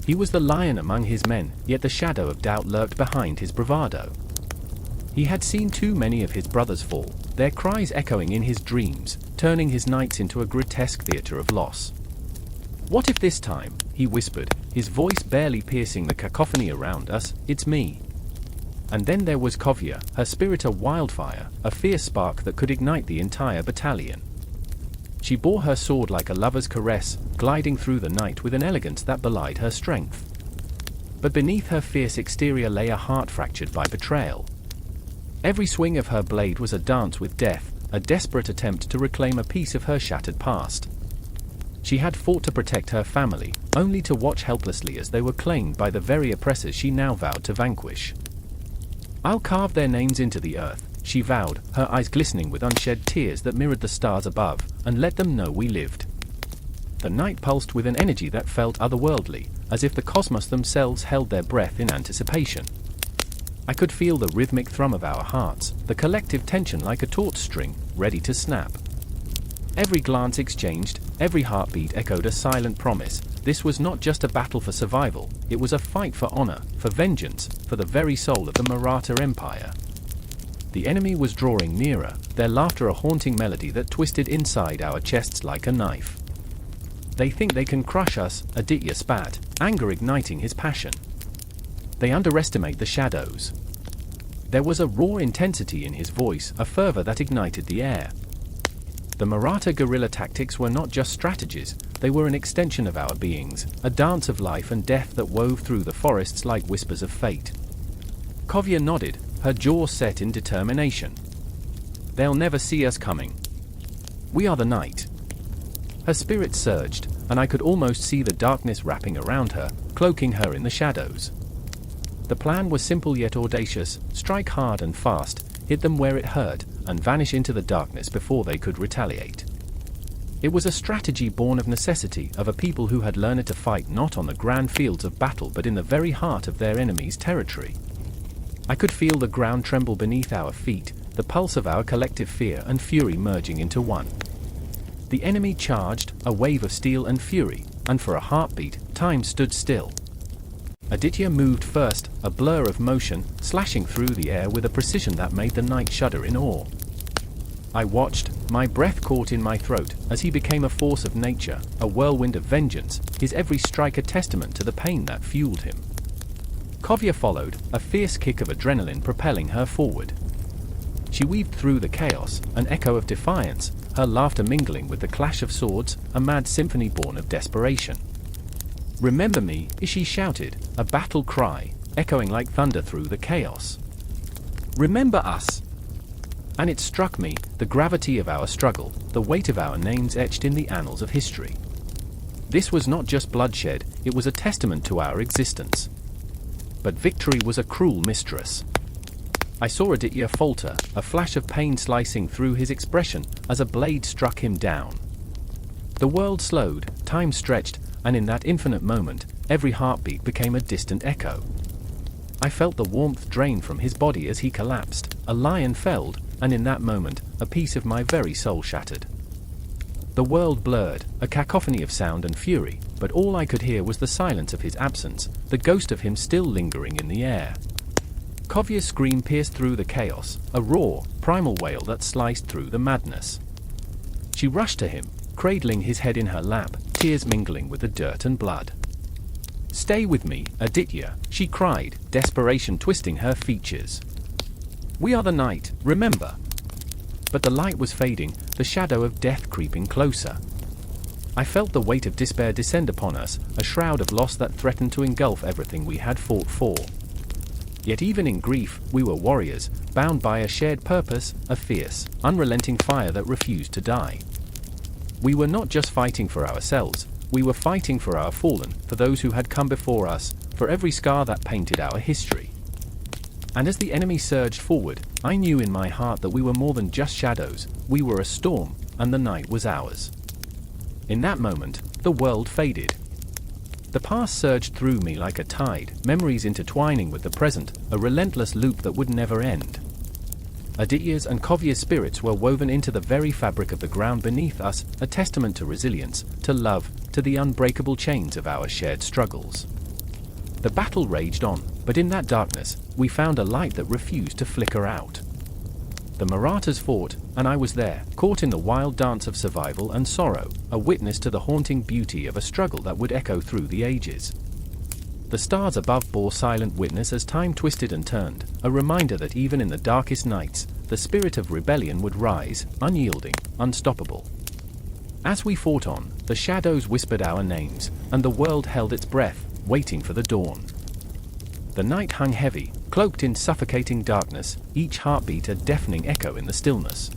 S1: He was the lion among his men, yet the shadow of doubt lurked behind his bravado. He had seen too many of his brothers fall, their cries echoing in his dreams, turning his nights into a grotesque theater of loss. "What if this time," he whispered, his voice barely piercing the cacophony around us, "it's me." And then there was Kovya, her spirit a wildfire, a fierce spark that could ignite the entire battalion. She bore her sword like a lover's caress, gliding through the night with an elegance that belied her strength. But beneath her fierce exterior lay a heart fractured by betrayal. Every swing of her blade was a dance with death, a desperate attempt to reclaim a piece of her shattered past. She had fought to protect her family, only to watch helplessly as they were claimed by the very oppressors she now vowed to vanquish. "I'll carve their names into the earth," she vowed, her eyes glistening with unshed tears that mirrored the stars above, "and let them know we lived." The night pulsed with an energy that felt otherworldly, as if the cosmos themselves held their breath in anticipation. I could feel the rhythmic thrum of our hearts, the collective tension like a taut string, ready to snap. Every glance exchanged, every heartbeat echoed a silent promise. This was not just a battle for survival, it was a fight for honor, for vengeance, for the very soul of the Maratha Empire. The enemy was drawing nearer, their laughter a haunting melody that twisted inside our chests like a knife. "They think they can crush us," Aditya spat, anger igniting his passion. "They underestimate the shadows." There was a raw intensity in his voice, a fervor that ignited the air. The Maratha guerrilla tactics were not just strategies, they were an extension of our beings, a dance of life and death that wove through the forests like whispers of fate. Kovia nodded, her jaw set in determination. They'll never see us coming. We are the night. Her spirit surged, and I could almost see the darkness wrapping around her, cloaking her in the shadows. The plan was simple yet audacious: strike hard and fast, hit them where it hurt, and vanish into the darkness before they could retaliate. It was a strategy born of necessity, of a people who had learned to fight not on the grand fields of battle but in the very heart of their enemy's territory. I could feel the ground tremble beneath our feet, the pulse of our collective fear and fury merging into one. The enemy charged, a wave of steel and fury, and for a heartbeat, time stood still. Aditya moved first, a blur of motion, slashing through the air with a precision that made the night shudder in awe. I watched, my breath caught in my throat, as he became a force of nature, a whirlwind of vengeance, his every strike a testament to the pain that fueled him. Kovia followed, a fierce kick of adrenaline propelling her forward. She weaved through the chaos, an echo of defiance, her laughter mingling with the clash of swords, a mad symphony born of desperation. "Remember me," she shouted, a battle cry, echoing like thunder through the chaos. "Remember us!" And it struck me, the gravity of our struggle, the weight of our names etched in the annals of history. This was not just bloodshed, it was a testament to our existence. But victory was a cruel mistress. I saw Aditya falter, a flash of pain slicing through his expression as a blade struck him down. The world slowed, time stretched, and in that infinite moment, every heartbeat became a distant echo. I felt the warmth drain from his body as he collapsed, a lion felled, and in that moment, a piece of my very soul shattered. The world blurred, a cacophony of sound and fury, but all I could hear was the silence of his absence, the ghost of him still lingering in the air. Kovia's scream pierced through the chaos, a raw, primal wail that sliced through the madness. She rushed to him, cradling his head in her lap, tears mingling with the dirt and blood. "Stay with me, Aditya," she cried, desperation twisting her features. "We are the night, remember." But the light was fading, the shadow of death creeping closer. I felt the weight of despair descend upon us, a shroud of loss that threatened to engulf everything we had fought for. Yet even in grief, we were warriors, bound by a shared purpose, a fierce, unrelenting fire that refused to die. We were not just fighting for ourselves, we were fighting for our fallen, for those who had come before us, for every scar that painted our history. And as the enemy surged forward, I knew in my heart that we were more than just shadows, we were a storm, and the night was ours. In that moment, the world faded. The past surged through me like a tide, memories intertwining with the present, a relentless loop that would never end. Aditya's and Kovia's spirits were woven into the very fabric of the ground beneath us, a testament to resilience, to love, to the unbreakable chains of our shared struggles. The battle raged on, but in that darkness, we found a light that refused to flicker out. The Marathas fought, and I was there, caught in the wild dance of survival and sorrow, a witness to the haunting beauty of a struggle that would echo through the ages. The stars above bore silent witness as time twisted and turned, a reminder that even in the darkest nights, the spirit of rebellion would rise, unyielding, unstoppable. As we fought on, the shadows whispered our names, and the world held its breath, waiting for the dawn. The night hung heavy, cloaked in suffocating darkness, each heartbeat a deafening echo in the stillness.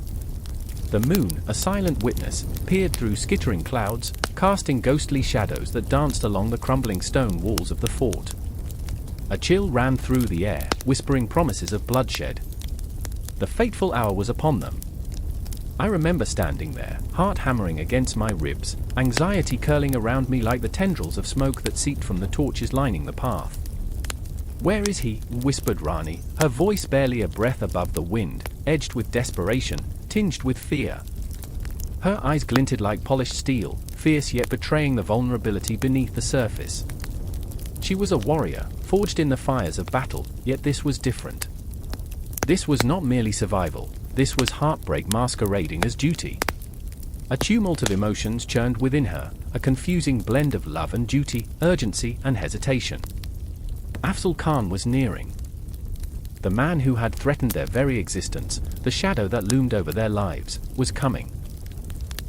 S1: The moon, a silent witness, peered through skittering clouds, casting ghostly shadows that danced along the crumbling stone walls of the fort. A chill ran through the air, whispering promises of bloodshed. The fateful hour was upon them. I remember standing there, heart hammering against my ribs, anxiety curling around me like the tendrils of smoke that seeped from the torches lining the path. "Where is he?" whispered Rani, her voice barely a breath above the wind, edged with desperation, tinged with fear. Her eyes glinted like polished steel, fierce yet betraying the vulnerability beneath the surface. She was a warrior, forged in the fires of battle, yet this was different. This was not merely survival, this was heartbreak masquerading as duty. A tumult of emotions churned within her, a confusing blend of love and duty, urgency and hesitation. Afzal Khan was nearing. The man who had threatened their very existence, the shadow that loomed over their lives, was coming.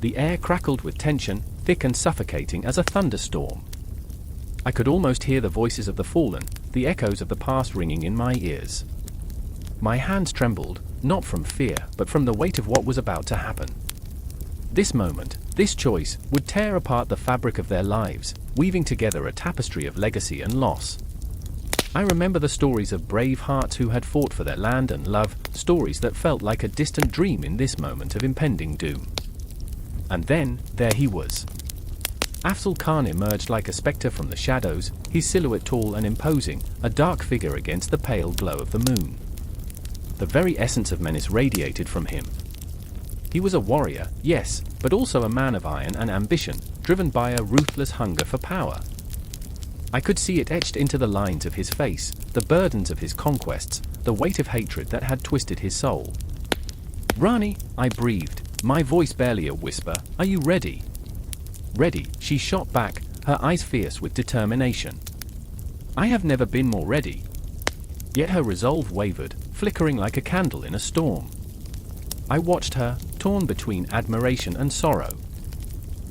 S1: The air crackled with tension, thick and suffocating as a thunderstorm. I could almost hear the voices of the fallen, the echoes of the past ringing in my ears. My hands trembled, not from fear, but from the weight of what was about to happen. This moment, this choice, would tear apart the fabric of their lives, weaving together a tapestry of legacy and loss. I remember the stories of brave hearts who had fought for their land and love, stories that felt like a distant dream in this moment of impending doom. And then, there he was. Afzal Khan emerged like a spectre from the shadows, his silhouette tall and imposing, a dark figure against the pale glow of the moon. The very essence of menace radiated from him. He was a warrior, yes, but also a man of iron and ambition, driven by a ruthless hunger for power. I could see it etched into the lines of his face, the burdens of his conquests, the weight of hatred that had twisted his soul. "Rani," I breathed, my voice barely a whisper, "are you ready?" "Ready," she shot back, her eyes fierce with determination. "I have never been more ready." Yet her resolve wavered, flickering like a candle in a storm. I watched her, torn between admiration and sorrow.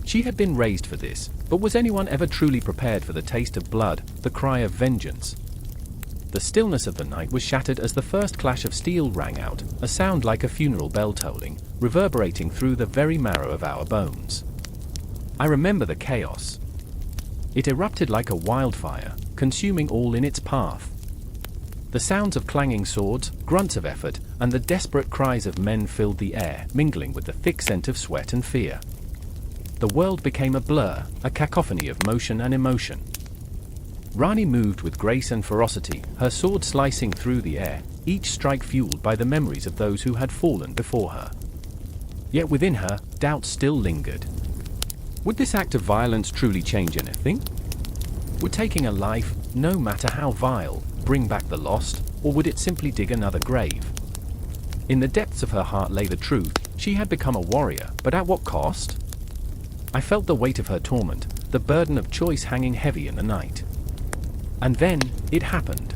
S1: She had been raised for this, but was anyone ever truly prepared for the taste of blood, the cry of vengeance? The stillness of the night was shattered as the first clash of steel rang out, a sound like a funeral bell tolling, reverberating through the very marrow of our bones. I remember the chaos. It erupted like a wildfire, consuming all in its path. The sounds of clanging swords, grunts of effort, and the desperate cries of men filled the air, mingling with the thick scent of sweat and fear. The world became a blur, a cacophony of motion and emotion. Rani moved with grace and ferocity, her sword slicing through the air, each strike fueled by the memories of those who had fallen before her. Yet within her, doubt still lingered. Would this act of violence truly change anything? Would taking a life, no matter how vile, bring back the lost, or would it simply dig another grave? In the depths of her heart lay the truth: she had become a warrior, but at what cost? I felt the weight of her torment, the burden of choice hanging heavy in the night. And then, it happened.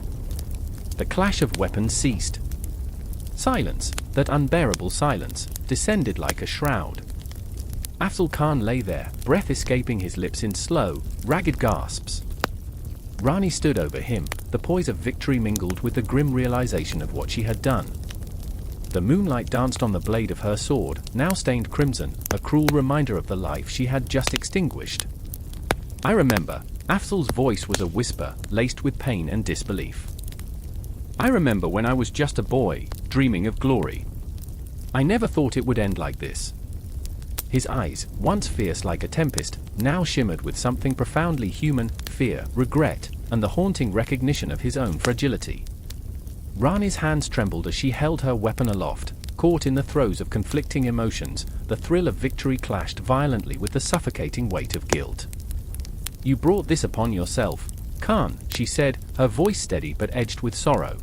S1: The clash of weapons ceased. Silence, that unbearable silence, descended like a shroud. Afzal Khan lay there, breath escaping his lips in slow, ragged gasps. Rani stood over him, the poise of victory mingled with the grim realization of what she had done. The moonlight danced on the blade of her sword, now stained crimson, a cruel reminder of the life she had just extinguished. I remember, Afzal's voice was a whisper, laced with pain and disbelief. "I remember when I was just a boy, dreaming of glory. I never thought it would end like this." His eyes, once fierce like a tempest, now shimmered with something profoundly human: fear, regret, and the haunting recognition of his own fragility. Rani's hands trembled as she held her weapon aloft, caught in the throes of conflicting emotions. The thrill of victory clashed violently with the suffocating weight of guilt. "You brought this upon yourself, Khan," she said, her voice steady but edged with sorrow.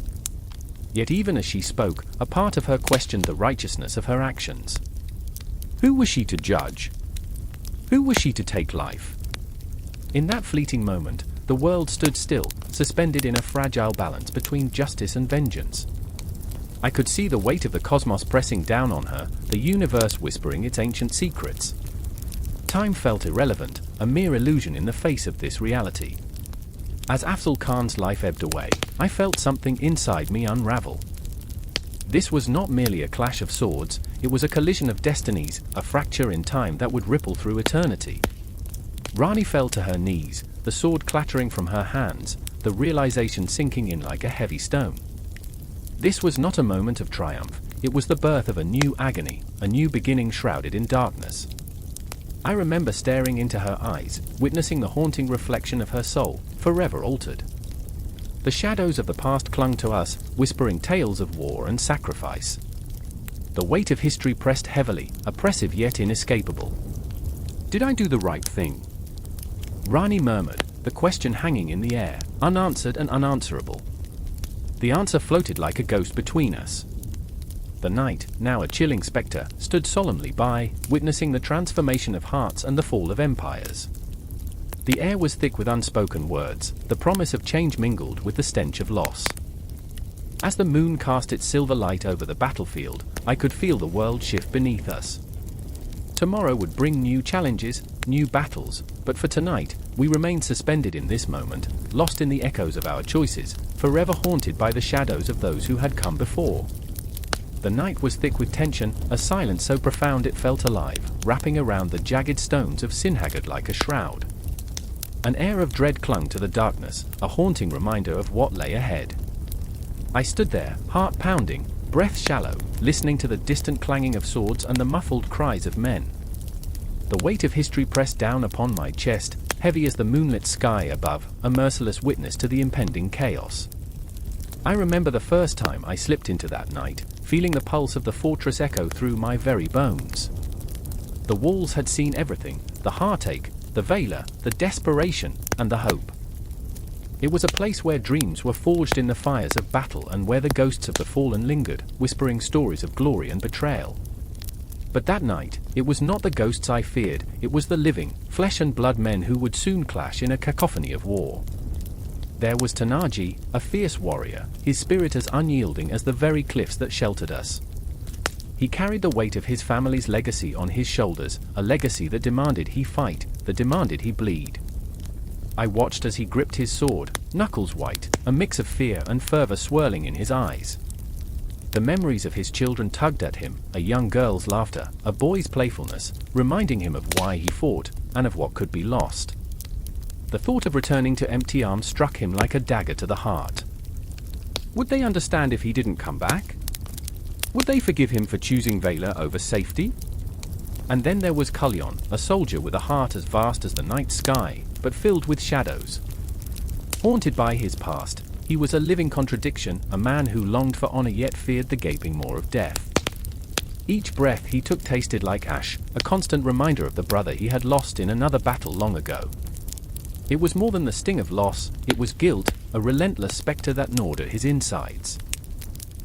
S1: Yet even as she spoke, a part of her questioned the righteousness of her actions. Who was she to judge? Who was she to take life? In that fleeting moment, the world stood still, suspended in a fragile balance between justice and vengeance. I could see the weight of the cosmos pressing down on her, the universe whispering its ancient secrets. Time felt irrelevant, a mere illusion in the face of this reality. As Afzal Khan's life ebbed away, I felt something inside me unravel. This was not merely a clash of swords, it was a collision of destinies, a fracture in time that would ripple through eternity. Rani fell to her knees, the sword clattering from her hands, the realization sinking in like a heavy stone. This was not a moment of triumph, it was the birth of a new agony, a new beginning shrouded in darkness. I remember staring into her eyes, witnessing the haunting reflection of her soul, forever altered. The shadows of the past clung to us, whispering tales of war and sacrifice. The weight of history pressed heavily, oppressive yet inescapable. Did I do the right thing? Rani murmured, the question hanging in the air, unanswered and unanswerable. The answer floated like a ghost between us. The night, now a chilling spectre, stood solemnly by, witnessing the transformation of hearts and the fall of empires. The air was thick with unspoken words, the promise of change mingled with the stench of loss. As the moon cast its silver light over the battlefield, I could feel the world shift beneath us. Tomorrow would bring new challenges, new battles, but for tonight, we remained suspended in this moment, lost in the echoes of our choices, forever haunted by the shadows of those who had come before. The night was thick with tension, a silence so profound it felt alive, wrapping around the jagged stones of Sinhagad like a shroud. An air of dread clung to the darkness, a haunting reminder of what lay ahead. I stood there, heart pounding, breath shallow, listening to the distant clanging of swords and the muffled cries of men. The weight of history pressed down upon my chest, heavy as the moonlit sky above, a merciless witness to the impending chaos. I remember the first time I slipped into that night, feeling the pulse of the fortress echo through my very bones. The walls had seen everything, the heartache, the valor, the desperation, and the hope. It was a place where dreams were forged in the fires of battle and where the ghosts of the fallen lingered, whispering stories of glory and betrayal. But that night, it was not the ghosts I feared, it was the living, flesh and blood men who would soon clash in a cacophony of war. There was Tanaji, a fierce warrior, his spirit as unyielding as the very cliffs that sheltered us. He carried the weight of his family's legacy on his shoulders, a legacy that demanded he fight, that demanded he bleed. I watched as he gripped his sword, knuckles white, a mix of fear and fervor swirling in his eyes. The memories of his children tugged at him, a young girl's laughter, a boy's playfulness, reminding him of why he fought, and of what could be lost. The thought of returning to empty arms struck him like a dagger to the heart. Would they understand if he didn't come back? Would they forgive him for choosing valor over safety? And then there was Kulyon, a soldier with a heart as vast as the night sky, but filled with shadows. Haunted by his past, he was a living contradiction, a man who longed for honor yet feared the gaping maw of death. Each breath he took tasted like ash, a constant reminder of the brother he had lost in another battle long ago. It was more than the sting of loss, it was guilt, a relentless specter that gnawed at his insides.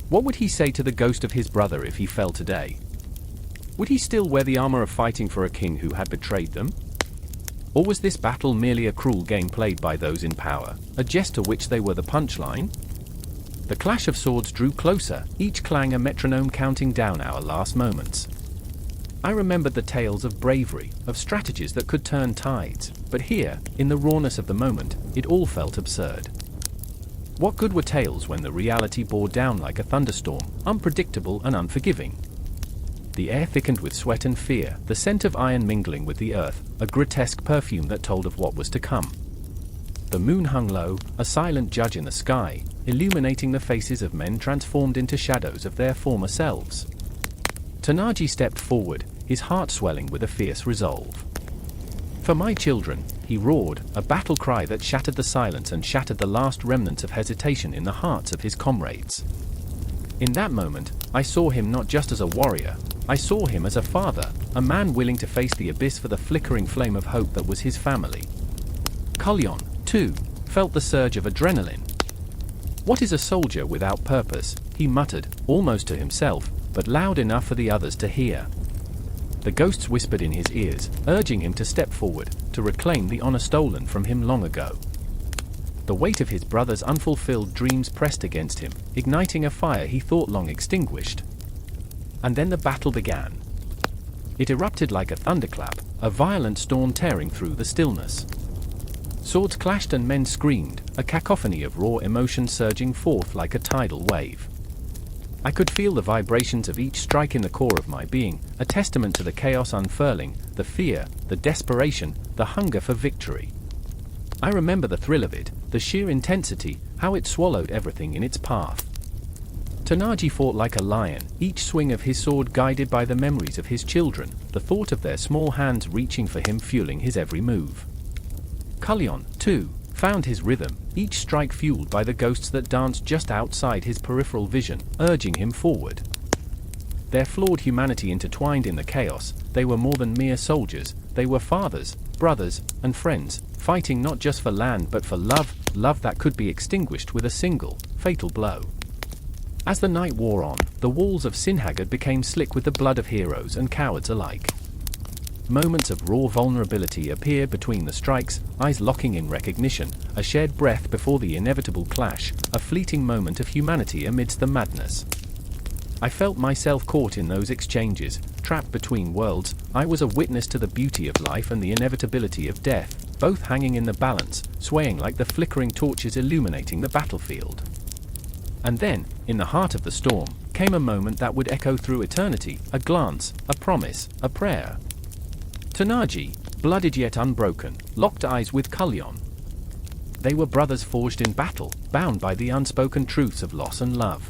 S1: What would he say to the ghost of his brother if he fell today? Would he still wear the armor of fighting for a king who had betrayed them? Or was this battle merely a cruel game played by those in power, a jest to which they were the punchline? The clash of swords drew closer, each clang a metronome counting down our last moments. I remembered the tales of bravery, of strategies that could turn tides, but here, in the rawness of the moment, it all felt absurd. What good were tales when the reality bore down like a thunderstorm, unpredictable and unforgiving? The air thickened with sweat and fear, the scent of iron mingling with the earth, a grotesque perfume that told of what was to come. The moon hung low, a silent judge in the sky, illuminating the faces of men transformed into shadows of their former selves. Tanaji stepped forward, his heart swelling with a fierce resolve. For my children, he roared, a battle cry that shattered the silence and shattered the last remnants of hesitation in the hearts of his comrades. In that moment, I saw him not just as a warrior, I saw him as a father, a man willing to face the abyss for the flickering flame of hope that was his family. Kulyon, too, felt the surge of adrenaline. What is a soldier without purpose? He muttered, almost to himself, but loud enough for the others to hear. The ghosts whispered in his ears, urging him to step forward, to reclaim the honor stolen from him long ago. The weight of his brother's unfulfilled dreams pressed against him, igniting a fire he thought long extinguished. And then the battle began. It erupted like a thunderclap, a violent storm tearing through the stillness. Swords clashed and men screamed, a cacophony of raw emotion surging forth like a tidal wave. I could feel the vibrations of each strike in the core of my being, a testament to the chaos unfurling, the fear, the desperation, the hunger for victory. I remember the thrill of it, the sheer intensity, how it swallowed everything in its path. Tanaji fought like a lion, each swing of his sword guided by the memories of his children, the thought of their small hands reaching for him fueling his every move. Kulyon, too, found his rhythm, each strike fueled by the ghosts that danced just outside his peripheral vision, urging him forward. Their flawed humanity intertwined in the chaos, they were more than mere soldiers, they were fathers, brothers, and friends, fighting not just for land but for love, love that could be extinguished with a single, fatal blow. As the night wore on, the walls of Sinhagad became slick with the blood of heroes and cowards alike. Moments of raw vulnerability appeared between the strikes, eyes locking in recognition, a shared breath before the inevitable clash, a fleeting moment of humanity amidst the madness. I felt myself caught in those exchanges, trapped between worlds, I was a witness to the beauty of life and the inevitability of death, both hanging in the balance, swaying like the flickering torches illuminating the battlefield. And then, in the heart of the storm, came a moment that would echo through eternity, a glance, a promise, a prayer. Tanaji, blooded yet unbroken, locked eyes with Kulyon. They were brothers forged in battle, bound by the unspoken truths of loss and love.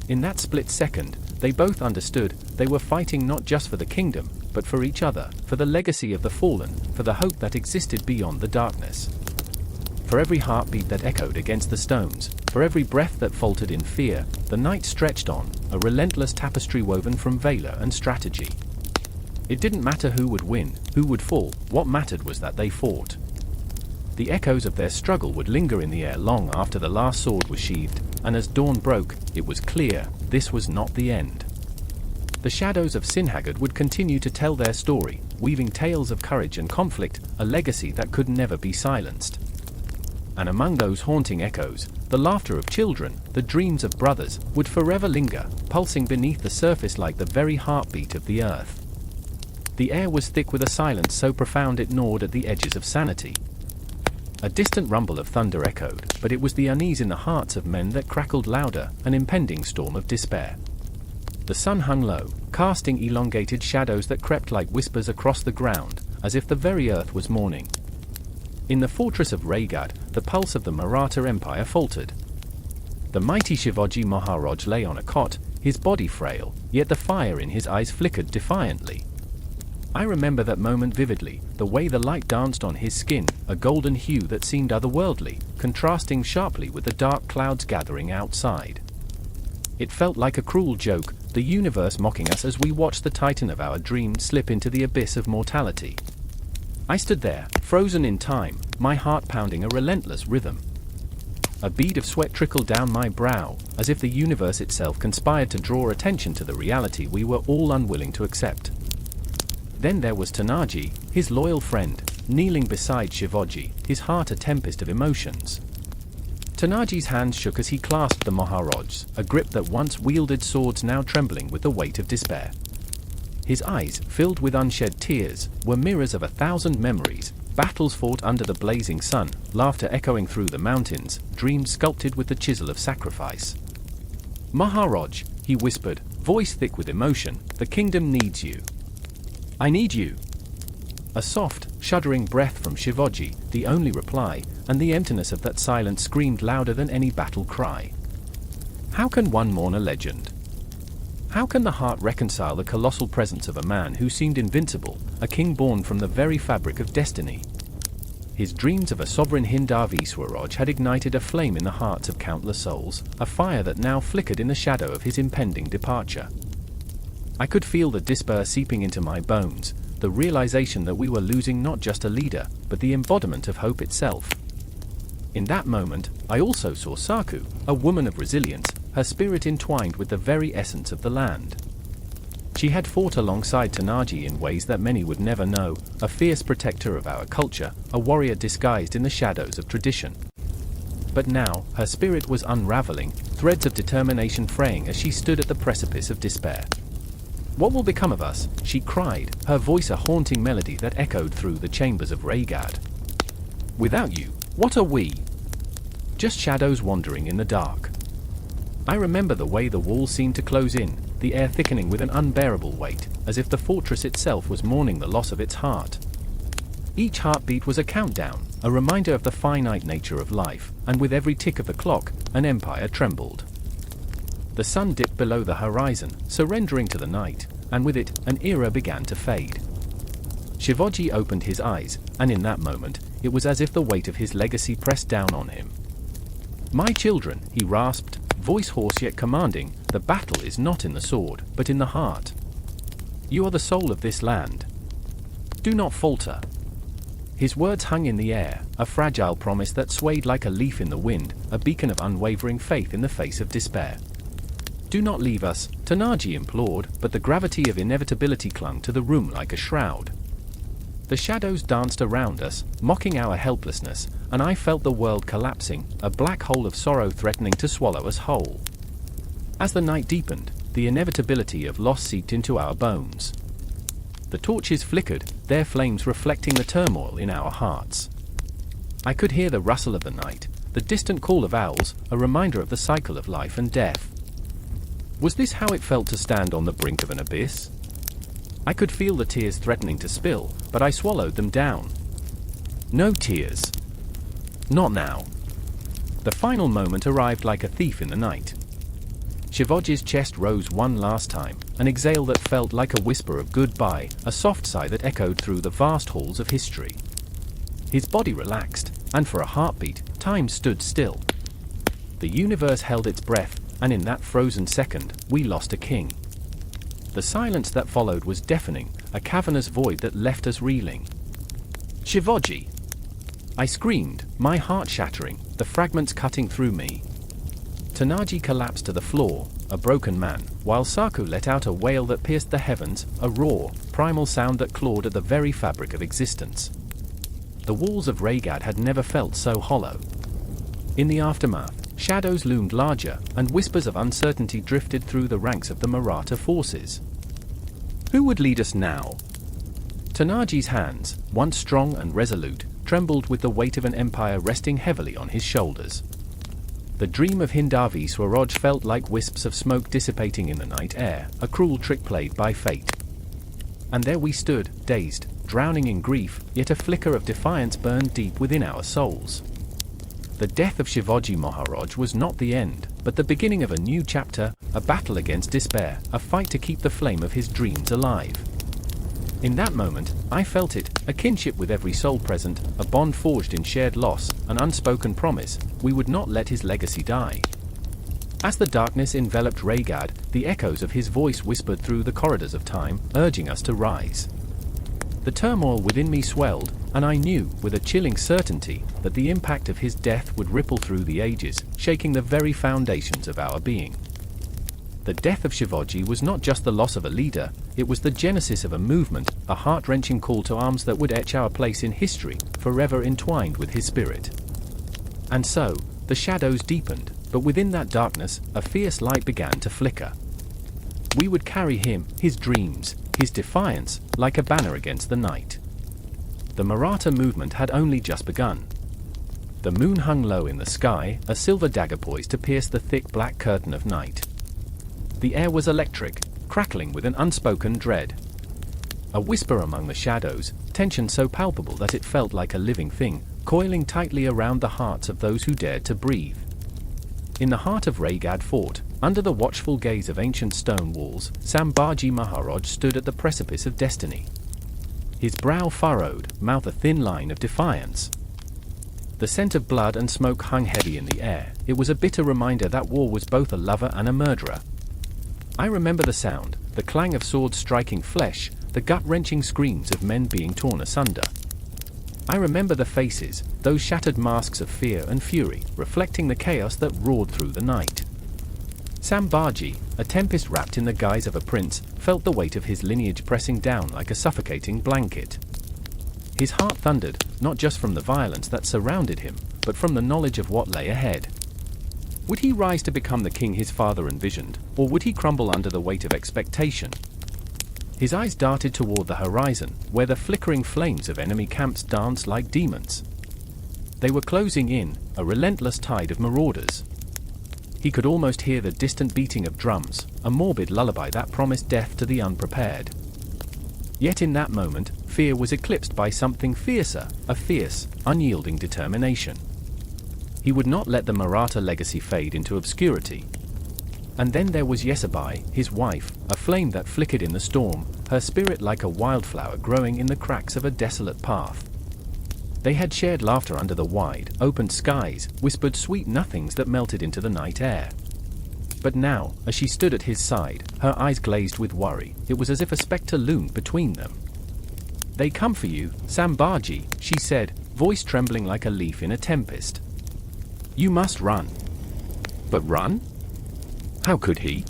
S1: In that split second, they both understood they were fighting not just for the kingdom, but for each other, for the legacy of the fallen, for the hope that existed beyond the darkness. For every heartbeat that echoed against the stones, for every breath that faltered in fear, the night stretched on, a relentless tapestry woven from valor and strategy. It didn't matter who would win, who would fall, what mattered was that they fought. The echoes of their struggle would linger in the air long after the last sword was sheathed, and as dawn broke, it was clear, this was not the end. The shadows of Sinhagard would continue to tell their story, weaving tales of courage and conflict, a legacy that could never be silenced. And among those haunting echoes, the laughter of children, the dreams of brothers, would forever linger, pulsing beneath the surface like the very heartbeat of the earth. The air was thick with a silence so profound it gnawed at the edges of sanity. A distant rumble of thunder echoed, but it was the unease in the hearts of men that crackled louder, an impending storm of despair. The sun hung low, casting elongated shadows that crept like whispers across the ground, as if the very earth was mourning. In the fortress of Raigad, the pulse of the Maratha Empire faltered. The mighty Shivaji Maharaj lay on a cot, his body frail, yet the fire in his eyes flickered defiantly. I remember that moment vividly, the way the light danced on his skin, a golden hue that seemed otherworldly, contrasting sharply with the dark clouds gathering outside. It felt like a cruel joke, the universe mocking us as we watched the titan of our dream slip into the abyss of mortality. I stood there, frozen in time, my heart pounding a relentless rhythm. A bead of sweat trickled down my brow, as if the universe itself conspired to draw attention to the reality we were all unwilling to accept. Then there was Tanaji, his loyal friend, kneeling beside Shivaji, his heart a tempest of emotions. Tanaji's hands shook as he clasped the Maharaj's, a grip that once wielded swords now trembling with the weight of despair. His eyes, filled with unshed tears, were mirrors of 1,000 memories, battles fought under the blazing sun, laughter echoing through the mountains, dreams sculpted with the chisel of sacrifice. "Maharaj," he whispered, voice thick with emotion, "the kingdom needs you. I need you." A soft, shuddering breath from Shivaji, the only reply, and the emptiness of that silence screamed louder than any battle cry. How can one mourn a legend? How can the heart reconcile the colossal presence of a man who seemed invincible, a king born from the very fabric of destiny? His dreams of a sovereign Hindavi Swaraj had ignited a flame in the hearts of countless souls, a fire that now flickered in the shadow of his impending departure. I could feel the despair seeping into my bones, the realization that we were losing not just a leader, but the embodiment of hope itself. In that moment, I also saw Saku, a woman of resilience, her spirit entwined with the very essence of the land. She had fought alongside Tanaji in ways that many would never know, a fierce protector of our culture, a warrior disguised in the shadows of tradition. But now, her spirit was unraveling, threads of determination fraying as she stood at the precipice of despair. "What will become of us?" she cried, her voice a haunting melody that echoed through the chambers of Raigad. "Without you, what are we? Just shadows wandering in the dark." I remember the way the walls seemed to close in, the air thickening with an unbearable weight, as if the fortress itself was mourning the loss of its heart. Each heartbeat was a countdown, a reminder of the finite nature of life, and with every tick of the clock, an empire trembled. The sun dipped below the horizon, surrendering to the night, and with it, an era began to fade. Shivaji opened his eyes, and in that moment, it was as if the weight of his legacy pressed down on him. "My children," he rasped, voice hoarse yet commanding, "the battle is not in the sword, but in the heart. You are the soul of this land. Do not falter." His words hung in the air, a fragile promise that swayed like a leaf in the wind, a beacon of unwavering faith in the face of despair. "Do not leave us," Tanaji implored, but the gravity of inevitability clung to the room like a shroud. The shadows danced around us, mocking our helplessness, and I felt the world collapsing, a black hole of sorrow threatening to swallow us whole. As the night deepened, the inevitability of loss seeped into our bones. The torches flickered, their flames reflecting the turmoil in our hearts. I could hear the rustle of the night, the distant call of owls, a reminder of the cycle of life and death. Was this how it felt to stand on the brink of an abyss? I could feel the tears threatening to spill, but I swallowed them down. No tears. Not now. The final moment arrived like a thief in the night. Shivaji's chest rose one last time, an exhale that felt like a whisper of goodbye, a soft sigh that echoed through the vast halls of history. His body relaxed, and for a heartbeat, time stood still. The universe held its breath, and in that frozen second, we lost a king. The silence that followed was deafening, a cavernous void that left us reeling. Shivaji! I screamed, my heart shattering, the fragments cutting through me. Tanaji collapsed to the floor, a broken man, while Saku let out a wail that pierced the heavens, a raw, primal sound that clawed at the very fabric of existence. The walls of Raigad had never felt so hollow. In the aftermath, shadows loomed larger, and whispers of uncertainty drifted through the ranks of the Maratha forces. Who would lead us now? Tanaji's hands, once strong and resolute, trembled with the weight of an empire resting heavily on his shoulders. The dream of Hindavi Swaraj felt like wisps of smoke dissipating in the night air, a cruel trick played by fate. And there we stood, dazed, drowning in grief, yet a flicker of defiance burned deep within our souls. The death of Shivaji Maharaj was not the end, but the beginning of a new chapter, a battle against despair, a fight to keep the flame of his dreams alive. In that moment, I felt it, a kinship with every soul present, a bond forged in shared loss, an unspoken promise, we would not let his legacy die. As the darkness enveloped Raigad, the echoes of his voice whispered through the corridors of time, urging us to rise. The turmoil within me swelled, and I knew, with a chilling certainty, that the impact of his death would ripple through the ages, shaking the very foundations of our being. The death of Shivaji was not just the loss of a leader, it was the genesis of a movement, a heart-wrenching call to arms that would etch our place in history, forever entwined with his spirit. And so, the shadows deepened, but within that darkness, a fierce light began to flicker. We would carry him, his dreams, his defiance, like a banner against the night. The Maratha movement had only just begun. The moon hung low in the sky, a silver dagger poised to pierce the thick black curtain of night. The air was electric, crackling with an unspoken dread. A whisper among the shadows, tension so palpable that it felt like a living thing, coiling tightly around the hearts of those who dared to breathe. In the heart of Raigad Fort, under the watchful gaze of ancient stone walls, Shivaji Maharaj stood at the precipice of destiny. His brow furrowed, mouth a thin line of defiance. The scent of blood and smoke hung heavy in the air. It was a bitter reminder that war was both a lover and a murderer. I remember the sound, the clang of swords striking flesh, the gut-wrenching screams of men being torn asunder. I remember the faces, those shattered masks of fear and fury, reflecting the chaos that roared through the night. Shivaji, a tempest wrapped in the guise of a prince, felt the weight of his lineage pressing down like a suffocating blanket. His heart thundered, not just from the violence that surrounded him, but from the knowledge of what lay ahead. Would he rise to become the king his father envisioned, or would he crumble under the weight of expectation? His eyes darted toward the horizon, where the flickering flames of enemy camps danced like demons. They were closing in, a relentless tide of marauders. He could almost hear the distant beating of drums, a morbid lullaby that promised death to the unprepared. Yet in that moment, fear was eclipsed by something fiercer, a fierce, unyielding determination. He would not let the Maratha legacy fade into obscurity. And then there was Yesabai, his wife, a flame that flickered in the storm, her spirit like a wildflower growing in the cracks of a desolate path. They had shared laughter under the wide, open skies, whispered sweet nothings that melted into the night air. But now, as she stood at his side, her eyes glazed with worry, it was as if a spectre loomed between them. "They come for you, Shivaji," she said, voice trembling like a leaf in a tempest. "You must run." But run? How could he?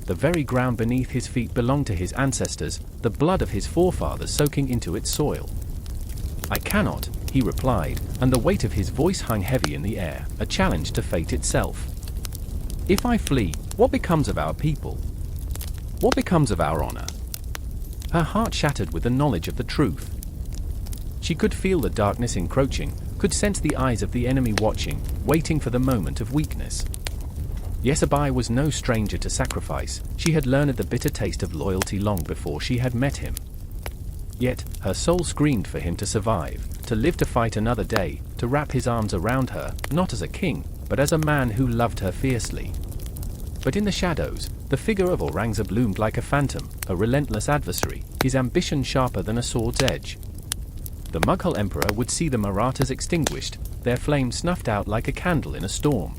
S1: The very ground beneath his feet belonged to his ancestors, the blood of his forefathers soaking into its soil. "I cannot," he replied, and the weight of his voice hung heavy in the air, a challenge to fate itself. "If I flee, what becomes of our people? What becomes of our honor? Her heart shattered with the knowledge of the truth. She could feel the darkness encroaching, could sense the eyes of the enemy watching, waiting for the moment of weakness. Yesabai was no stranger to sacrifice. She had learned the bitter taste of loyalty long before she had met him. Yet, her soul screamed for him to survive, to live to fight another day, to wrap his arms around her, not as a king, but as a man who loved her fiercely. But in the shadows, the figure of Aurangzeb loomed like a phantom, a relentless adversary, his ambition sharper than a sword's edge. The Mughal emperor would see the Marathas extinguished, their flame snuffed out like a candle in a storm.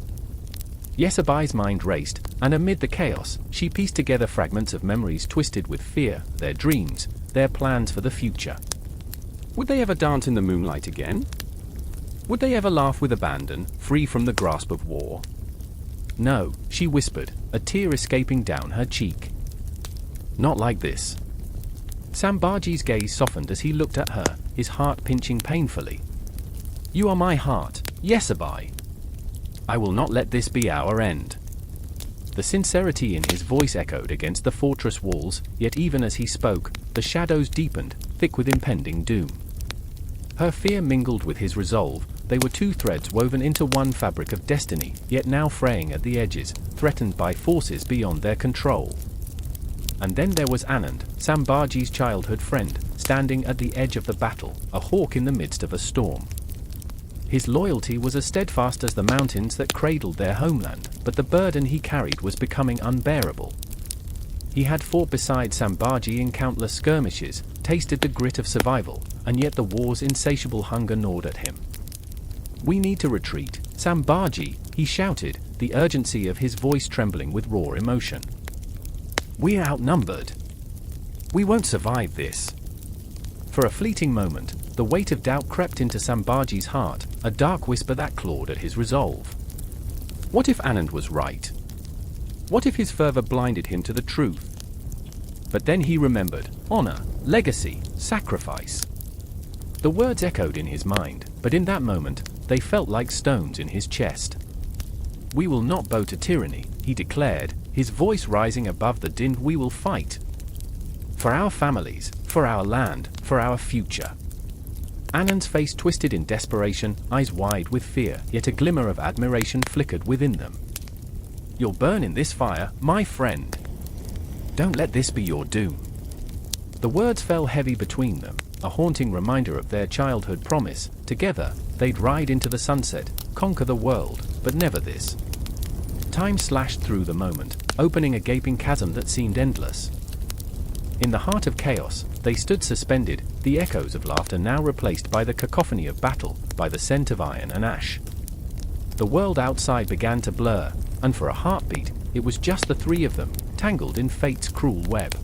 S1: Yesabai's mind raced, and amid the chaos, she pieced together fragments of memories twisted with fear, their dreams, their plans for the future. Would they ever dance in the moonlight again? Would they ever laugh with abandon, free from the grasp of war? No, she whispered, a tear escaping down her cheek. Not like this. Sambhaji's gaze softened as he looked at her, his heart pinching painfully. You are my heart, Yesabai. I will not let this be our end. The sincerity in his voice echoed against the fortress walls, yet even as he spoke, the shadows deepened, thick with impending doom. Her fear mingled with his resolve. They were two threads woven into one fabric of destiny, yet now fraying at the edges, threatened by forces beyond their control. And then there was Anand, Sambhaji's childhood friend, standing at the edge of the battle, a hawk in the midst of a storm. His loyalty was as steadfast as the mountains that cradled their homeland, but the burden he carried was becoming unbearable. He had fought beside Sambhaji in countless skirmishes, tasted the grit of survival, and yet the war's insatiable hunger gnawed at him. We need to retreat, Sambhaji, he shouted, the urgency of his voice trembling with raw emotion. We are outnumbered. We won't survive this. For a fleeting moment, the weight of doubt crept into Sambhaji's heart, a dark whisper that clawed at his resolve. What if Anand was right? What if his fervor blinded him to the truth? But then he remembered, honor, legacy, sacrifice. The words echoed in his mind, but in that moment, they felt like stones in his chest. We will not bow to tyranny, he declared, his voice rising above the din. We will fight. For our families, for our land, for our future. Anand's face twisted in desperation, eyes wide with fear, yet a glimmer of admiration flickered within them. You'll burn in this fire, my friend. Don't let this be your doom. The words fell heavy between them, a haunting reminder of their childhood promise. Together, they'd ride into the sunset, conquer the world, but never this. Time slashed through the moment, opening a gaping chasm that seemed endless. In the heart of chaos, they stood suspended, the echoes of laughter now replaced by the cacophony of battle, by the scent of iron and ash. The world outside began to blur, and for a heartbeat, it was just the three of them, tangled in fate's cruel web.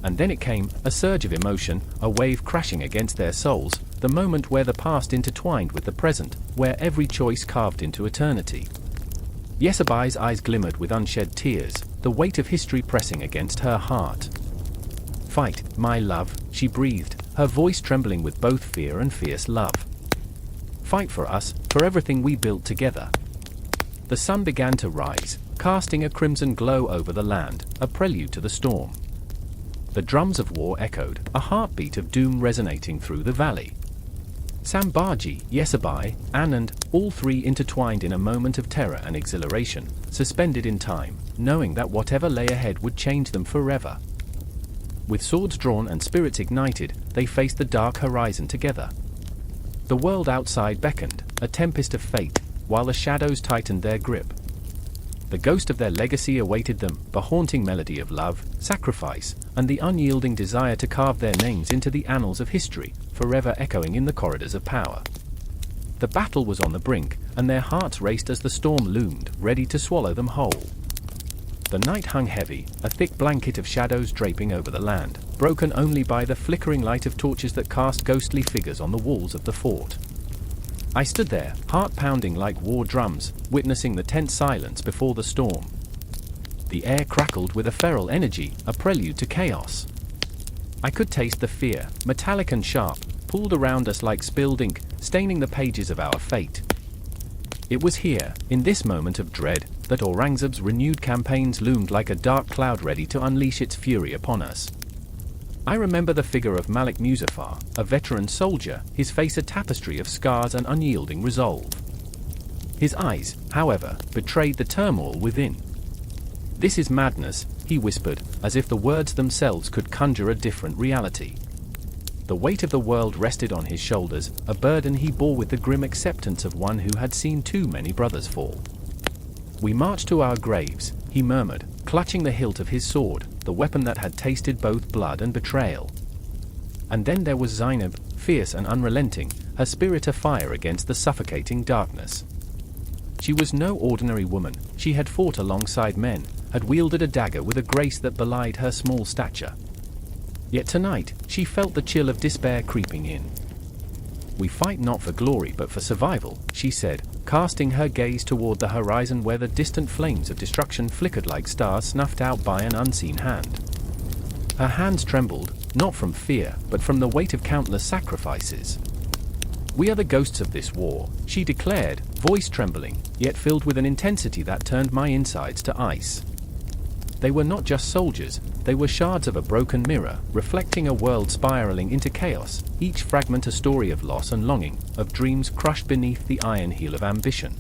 S1: And then it came, a surge of emotion, a wave crashing against their souls, the moment where the past intertwined with the present, where every choice carved into eternity. Yesabai's eyes glimmered with unshed tears, the weight of history pressing against her heart. Fight, my love, she breathed, her voice trembling with both fear and fierce love. Fight for us, for everything we built together. The sun began to rise, casting a crimson glow over the land, a prelude to the storm. The drums of war echoed, a heartbeat of doom resonating through the valley. Sambhaji, Yesabai, Anand, all three intertwined in a moment of terror and exhilaration, suspended in time, knowing that whatever lay ahead would change them forever. With swords drawn and spirits ignited, they faced the dark horizon together. The world outside beckoned, a tempest of fate, while the shadows tightened their grip. The ghost of their legacy awaited them, the haunting melody of love, sacrifice, and the unyielding desire to carve their names into the annals of history, forever echoing in the corridors of power. The battle was on the brink, and their hearts raced as the storm loomed, ready to swallow them whole. The night hung heavy, a thick blanket of shadows draping over the land, broken only by the flickering light of torches that cast ghostly figures on the walls of the fort. I stood there, heart pounding like war drums, witnessing the tense silence before the storm. The air crackled with a feral energy, a prelude to chaos. I could taste the fear, metallic and sharp, pulled around us like spilled ink, staining the pages of our fate. It was here, in this moment of dread, that Aurangzeb's renewed campaigns loomed like a dark cloud ready to unleash its fury upon us. I remember the figure of Malik Muzaffar, a veteran soldier, his face a tapestry of scars and unyielding resolve. His eyes, however, betrayed the turmoil within. "This is madness," he whispered, as if the words themselves could conjure a different reality. The weight of the world rested on his shoulders, a burden he bore with the grim acceptance of one who had seen too many brothers fall. "We march to our graves," he murmured, clutching the hilt of his sword, the weapon that had tasted both blood and betrayal. And then there was Zainab, fierce and unrelenting, her spirit afire against the suffocating darkness. She was no ordinary woman. She had fought alongside men, had wielded a dagger with a grace that belied her small stature. Yet tonight, she felt the chill of despair creeping in. "We fight not for glory but for survival," she said, casting her gaze toward the horizon where the distant flames of destruction flickered like stars snuffed out by an unseen hand. Her hands trembled, not from fear, but from the weight of countless sacrifices. "We are the ghosts of this war," she declared, voice trembling, yet filled with an intensity that turned my insides to ice. They were not just soldiers, they were shards of a broken mirror, reflecting a world spiraling into chaos, each fragment a story of loss and longing, of dreams crushed beneath the iron heel of ambition.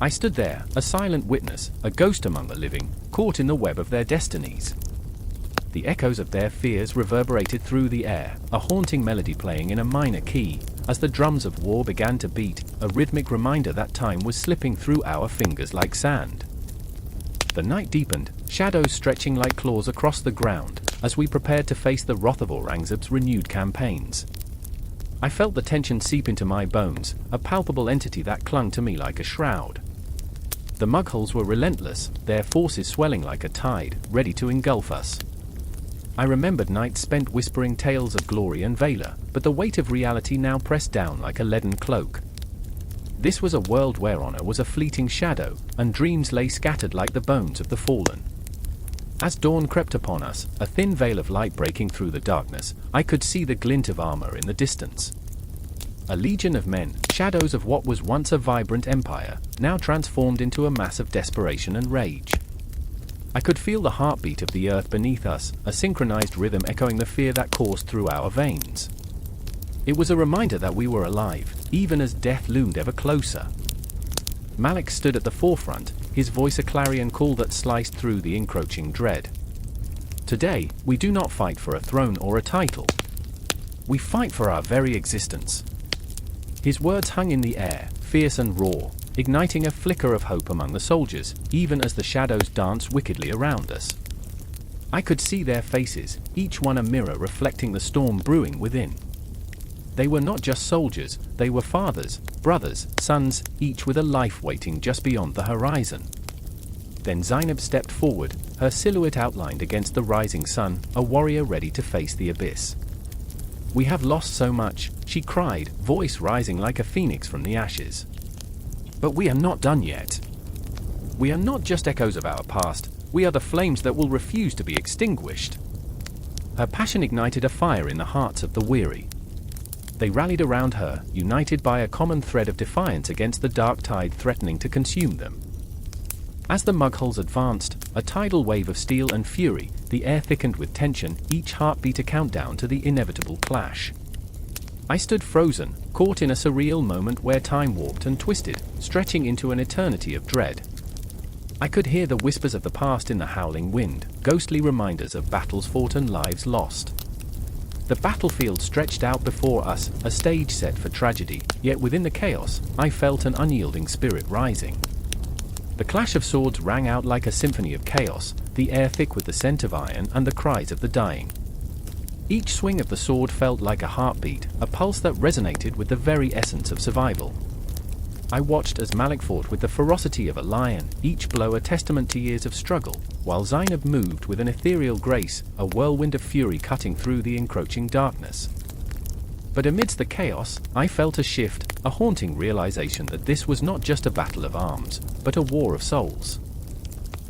S1: I stood there, a silent witness, a ghost among the living, caught in the web of their destinies. The echoes of their fears reverberated through the air, a haunting melody playing in a minor key, as the drums of war began to beat, a rhythmic reminder that time was slipping through our fingers like sand. The night deepened, shadows stretching like claws across the ground, as we prepared to face the wrath of Aurangzeb's renewed campaigns. I felt the tension seep into my bones, a palpable entity that clung to me like a shroud. The Mughals were relentless, their forces swelling like a tide, ready to engulf us. I remembered nights spent whispering tales of glory and valor, but the weight of reality now pressed down like a leaden cloak. This was a world where honor was a fleeting shadow, and dreams lay scattered like the bones of the fallen. As dawn crept upon us, a thin veil of light breaking through the darkness, I could see the glint of armor in the distance. A legion of men, shadows of what was once a vibrant empire, now transformed into a mass of desperation and rage. I could feel the heartbeat of the earth beneath us, a synchronized rhythm echoing the fear that coursed through our veins. It was a reminder that we were alive, even as death loomed ever closer. Malik stood at the forefront, his voice a clarion call that sliced through the encroaching dread. "Today, we do not fight for a throne or a title. We fight for our very existence." His words hung in the air, fierce and raw, igniting a flicker of hope among the soldiers, even as the shadows danced wickedly around us. I could see their faces, each one a mirror reflecting the storm brewing within. They were not just soldiers, they were fathers, brothers, sons, each with a life waiting just beyond the horizon. Then Zainab stepped forward, her silhouette outlined against the rising sun, a warrior ready to face the abyss. "We have lost so much," she cried, voice rising like a phoenix from the ashes. "But we are not done yet. We are not just echoes of our past, we are the flames that will refuse to be extinguished." Her passion ignited a fire in the hearts of the weary. They rallied around her, united by a common thread of defiance against the dark tide threatening to consume them. As the Mughals advanced, a tidal wave of steel and fury, the air thickened with tension, each heartbeat a countdown to the inevitable clash. I stood frozen, caught in a surreal moment where time warped and twisted, stretching into an eternity of dread. I could hear the whispers of the past in the howling wind, ghostly reminders of battles fought and lives lost. The battlefield stretched out before us, a stage set for tragedy, yet within the chaos, I felt an unyielding spirit rising. The clash of swords rang out like a symphony of chaos, the air thick with the scent of iron and the cries of the dying. Each swing of the sword felt like a heartbeat, a pulse that resonated with the very essence of survival. I watched as Malik fought with the ferocity of a lion, each blow a testament to years of struggle, while Zainab moved with an ethereal grace, a whirlwind of fury cutting through the encroaching darkness. But amidst the chaos, I felt a shift, a haunting realization that this was not just a battle of arms, but a war of souls.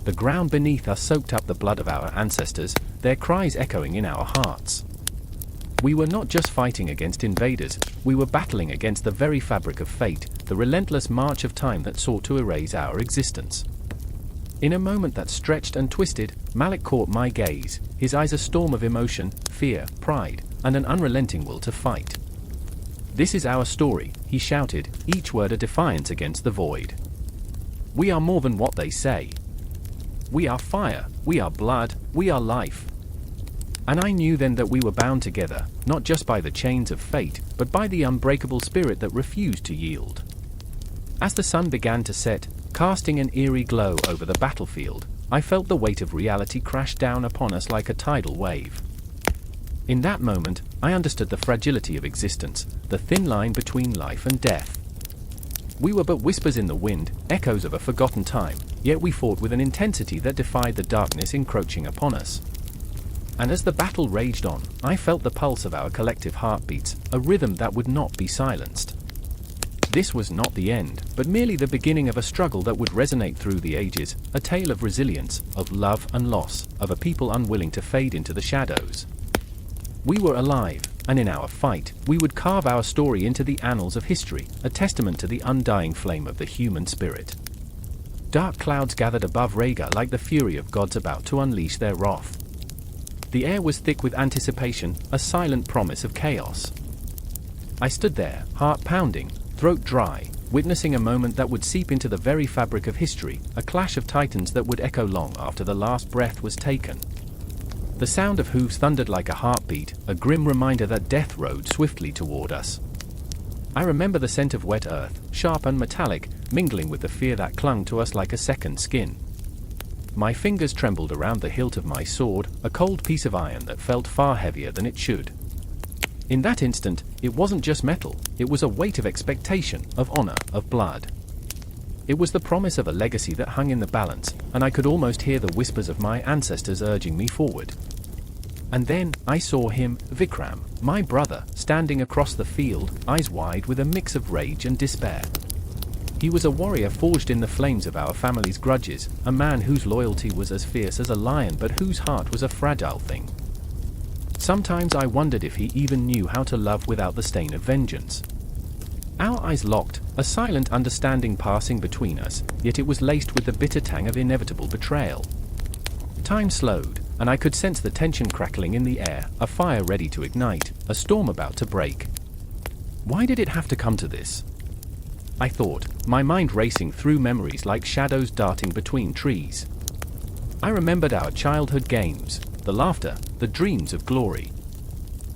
S1: The ground beneath us soaked up the blood of our ancestors, their cries echoing in our hearts. We were not just fighting against invaders, we were battling against the very fabric of fate, the relentless march of time that sought to erase our existence. In a moment that stretched and twisted, Malik caught my gaze, his eyes a storm of emotion, fear, pride, and an unrelenting will to fight. "This is our story," he shouted, each word a defiance against the void. "We are more than what they say. We are fire, we are blood, we are life." And I knew then that we were bound together, not just by the chains of fate, but by the unbreakable spirit that refused to yield. As the sun began to set, casting an eerie glow over the battlefield, I felt the weight of reality crash down upon us like a tidal wave. In that moment, I understood the fragility of existence, the thin line between life and death. We were but whispers in the wind, echoes of a forgotten time, yet we fought with an intensity that defied the darkness encroaching upon us. And as the battle raged on, I felt the pulse of our collective heartbeats, a rhythm that would not be silenced. This was not the end, but merely the beginning of a struggle that would resonate through the ages, a tale of resilience, of love and loss, of a people unwilling to fade into the shadows. We were alive, and in our fight, we would carve our story into the annals of history, a testament to the undying flame of the human spirit. Dark clouds gathered above Rhaegar like the fury of gods about to unleash their wrath. The air was thick with anticipation, a silent promise of chaos. I stood there, heart pounding, throat dry, witnessing a moment that would seep into the very fabric of history, a clash of titans that would echo long after the last breath was taken. The sound of hooves thundered like a heartbeat, a grim reminder that death rode swiftly toward us. I remember the scent of wet earth, sharp and metallic, mingling with the fear that clung to us like a second skin. My fingers trembled around the hilt of my sword, a cold piece of iron that felt far heavier than it should. In that instant, it wasn't just metal, it was a weight of expectation, of honor, of blood. It was the promise of a legacy that hung in the balance, and I could almost hear the whispers of my ancestors urging me forward. And then, I saw him, Vikram, my brother, standing across the field, eyes wide with a mix of rage and despair. He was a warrior forged in the flames of our family's grudges, a man whose loyalty was as fierce as a lion but whose heart was a fragile thing. Sometimes I wondered if he even knew how to love without the stain of vengeance. Our eyes locked, a silent understanding passing between us, yet it was laced with the bitter tang of inevitable betrayal. Time slowed, and I could sense the tension crackling in the air, a fire ready to ignite, a storm about to break. Why did it have to come to this? I thought, my mind racing through memories like shadows darting between trees. I remembered our childhood games, the laughter, the dreams of glory.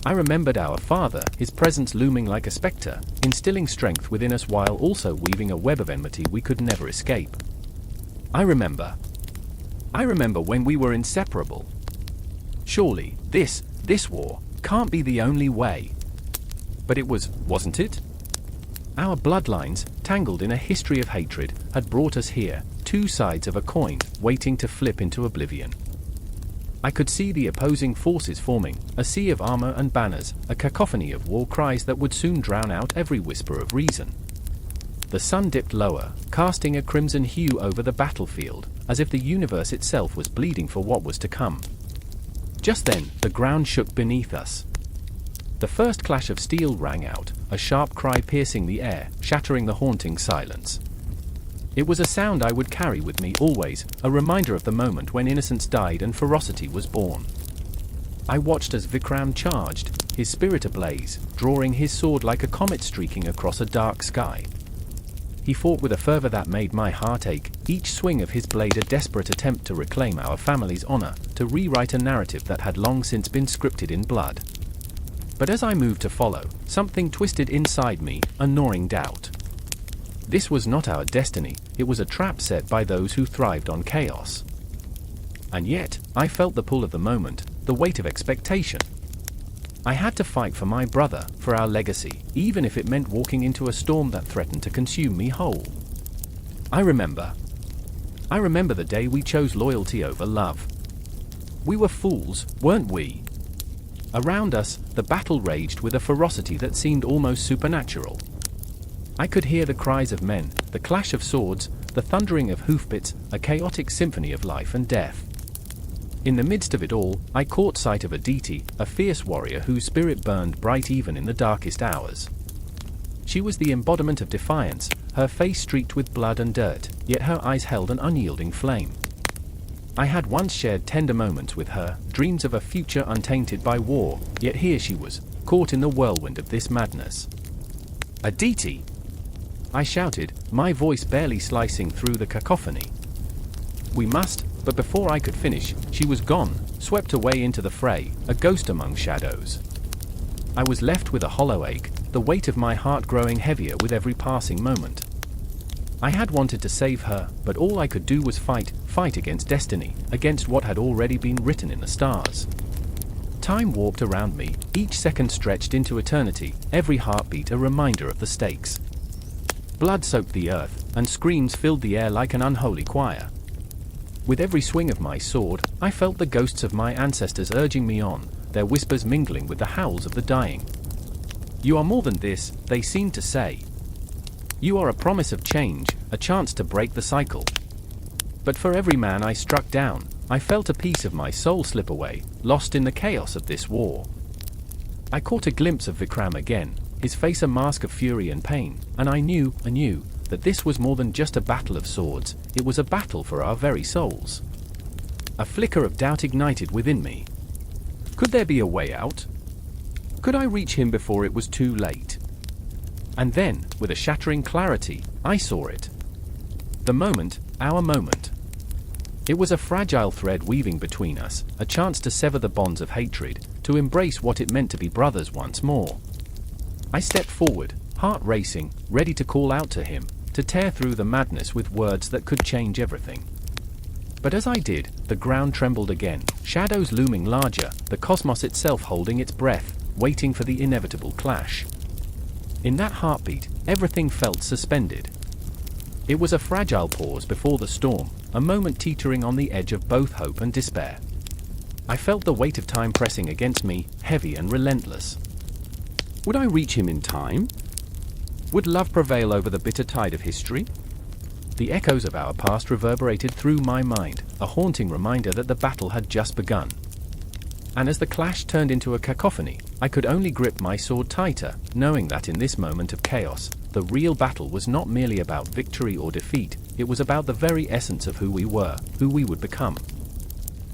S1: I remembered our father, his presence looming like a spectre, instilling strength within us while also weaving a web of enmity we could never escape. I remember when we were inseparable. Surely, this war, can't be the only way. But it wasn't it? Our bloodlines, tangled in a history of hatred, had brought us here, two sides of a coin, waiting to flip into oblivion. I could see the opposing forces forming, a sea of armor and banners, a cacophony of war cries that would soon drown out every whisper of reason. The sun dipped lower, casting a crimson hue over the battlefield, as if the universe itself was bleeding for what was to come. Just then, the ground shook beneath us. The first clash of steel rang out, a sharp cry piercing the air, shattering the haunting silence. It was a sound I would carry with me always, a reminder of the moment when innocence died and ferocity was born. I watched as Vikram charged, his spirit ablaze, drawing his sword like a comet streaking across a dark sky. He fought with a fervor that made my heart ache, each swing of his blade a desperate attempt to reclaim our family's honor, to rewrite a narrative that had long since been scripted in blood. But as I moved to follow, something twisted inside me, a gnawing doubt. This was not our destiny, it was a trap set by those who thrived on chaos. And yet, I felt the pull of the moment, the weight of expectation. I had to fight for my brother, for our legacy, even if it meant walking into a storm that threatened to consume me whole. I remember the day we chose loyalty over love. We were fools, weren't we? Around us, the battle raged with a ferocity that seemed almost supernatural. I could hear the cries of men, the clash of swords, the thundering of hoofbeats, a chaotic symphony of life and death. In the midst of it all, I caught sight of Aditi, a fierce warrior whose spirit burned bright even in the darkest hours. She was the embodiment of defiance, her face streaked with blood and dirt, yet her eyes held an unyielding flame. I had once shared tender moments with her, dreams of a future untainted by war, yet here she was, caught in the whirlwind of this madness. "Aditi!" I shouted, my voice barely slicing through the cacophony. "We must," but before I could finish, she was gone, swept away into the fray, a ghost among shadows. I was left with a hollow ache, the weight of my heart growing heavier with every passing moment. I had wanted to save her, but all I could do was fight against destiny, against what had already been written in the stars. Time warped around me, each second stretched into eternity, every heartbeat a reminder of the stakes. Blood soaked the earth, and screams filled the air like an unholy choir. With every swing of my sword, I felt the ghosts of my ancestors urging me on, their whispers mingling with the howls of the dying. "You are more than this," they seemed to say. "You are a promise of change, a chance to break the cycle." But for every man I struck down, I felt a piece of my soul slip away, lost in the chaos of this war. I caught a glimpse of Vikram again, his face a mask of fury and pain, and I knew, that this was more than just a battle of swords, it was a battle for our very souls. A flicker of doubt ignited within me. Could there be a way out? Could I reach him before it was too late? And then, with a shattering clarity, I saw it. The moment, our moment. It was a fragile thread weaving between us, a chance to sever the bonds of hatred, to embrace what it meant to be brothers once more. I stepped forward, heart racing, ready to call out to him, to tear through the madness with words that could change everything. But as I did, the ground trembled again, shadows looming larger, the cosmos itself holding its breath, waiting for the inevitable clash. In that heartbeat, everything felt suspended. It was a fragile pause before the storm, a moment teetering on the edge of both hope and despair. I felt the weight of time pressing against me, heavy and relentless. Would I reach him in time? Would love prevail over the bitter tide of history? The echoes of our past reverberated through my mind, a haunting reminder that the battle had just begun. And as the clash turned into a cacophony, I could only grip my sword tighter, knowing that in this moment of chaos, the real battle was not merely about victory or defeat, it was about the very essence of who we were, who we would become.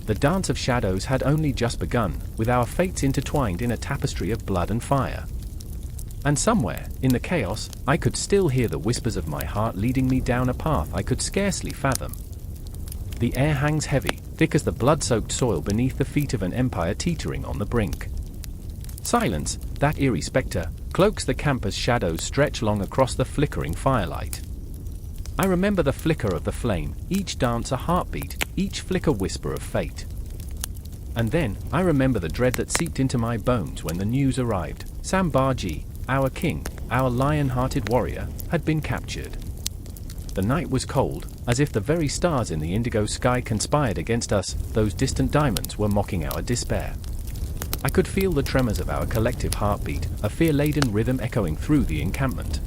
S1: The dance of shadows had only just begun, with our fates intertwined in a tapestry of blood and fire. And somewhere, in the chaos, I could still hear the whispers of my heart leading me down a path I could scarcely fathom. The air hangs heavy, thick as the blood-soaked soil beneath the feet of an empire teetering on the brink. Silence, that eerie spectre, cloaks the camp as shadows stretch long across the flickering firelight. I remember the flicker of the flame, each dance a heartbeat, each flicker whisper of fate. And then, I remember the dread that seeped into my bones when the news arrived. Sambhaji, our king, our lion-hearted warrior, had been captured. The night was cold, as if the very stars in the indigo sky conspired against us, those distant diamonds were mocking our despair. I could feel the tremors of our collective heartbeat, a fear-laden rhythm echoing through the encampment.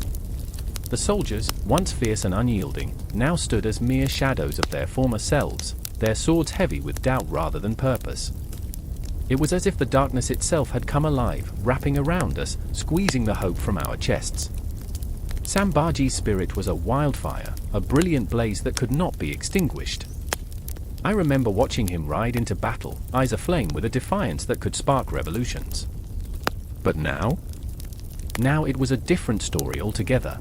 S1: The soldiers, once fierce and unyielding, now stood as mere shadows of their former selves, their swords heavy with doubt rather than purpose. It was as if the darkness itself had come alive, wrapping around us, squeezing the hope from our chests. Sambhaji's spirit was a wildfire, a brilliant blaze that could not be extinguished. I remember watching him ride into battle, eyes aflame with a defiance that could spark revolutions. But now? Now it was a different story altogether.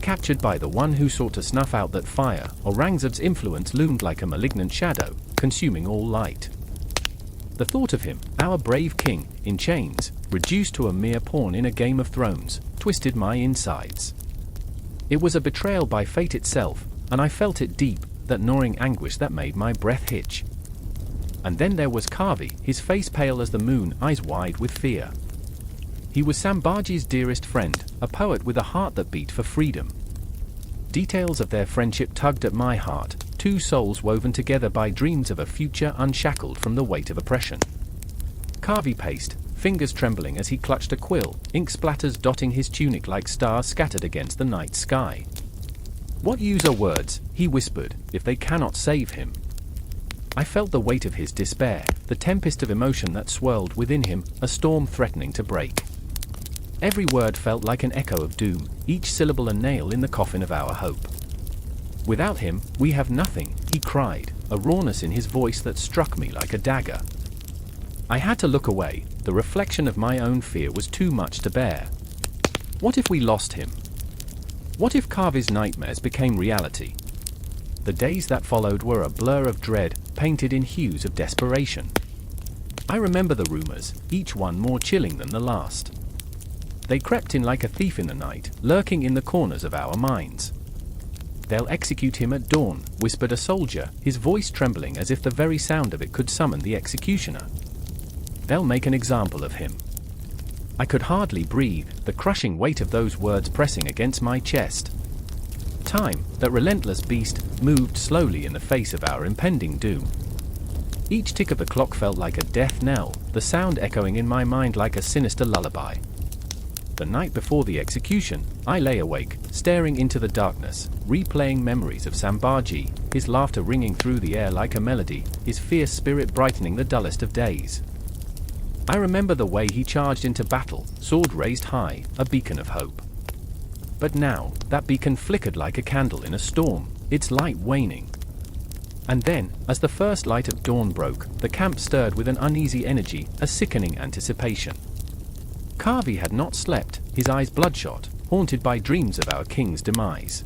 S1: Captured by the one who sought to snuff out that fire, Aurangzeb's influence loomed like a malignant shadow, consuming all light. The thought of him, our brave king, in chains, reduced to a mere pawn in a Game of Thrones, twisted my insides. It was a betrayal by fate itself, and I felt it deep, that gnawing anguish that made my breath hitch. And then there was Kavi, his face pale as the moon, eyes wide with fear. He was Sambhaji's dearest friend, a poet with a heart that beat for freedom. Details of their friendship tugged at my heart, two souls woven together by dreams of a future unshackled from the weight of oppression. Kavi paced, fingers trembling as he clutched a quill, ink splatters dotting his tunic like stars scattered against the night sky. "What use are words," he whispered, "if they cannot save him?" I felt the weight of his despair, the tempest of emotion that swirled within him, a storm threatening to break. Every word felt like an echo of doom, each syllable a nail in the coffin of our hope. "Without him, we have nothing," he cried, a rawness in his voice that struck me like a dagger. I had to look away. The reflection of my own fear was too much to bear. What if we lost him? What if Kavi's nightmares became reality? The days that followed were a blur of dread, painted in hues of desperation. I remember the rumors, each one more chilling than the last. They crept in like a thief in the night, lurking in the corners of our minds. "They'll execute him at dawn," whispered a soldier, his voice trembling as if the very sound of it could summon the executioner. "They'll make an example of him." I could hardly breathe, the crushing weight of those words pressing against my chest. Time, that relentless beast, moved slowly in the face of our impending doom. Each tick of the clock felt like a death knell, the sound echoing in my mind like a sinister lullaby. The night before the execution, I lay awake, staring into the darkness, replaying memories of Shivaji, his laughter ringing through the air like a melody, his fierce spirit brightening the dullest of days. I remember the way he charged into battle, sword raised high, a beacon of hope. But now, that beacon flickered like a candle in a storm, its light waning. And then, as the first light of dawn broke, the camp stirred with an uneasy energy, a sickening anticipation. Kavi had not slept, his eyes bloodshot, haunted by dreams of our king's demise.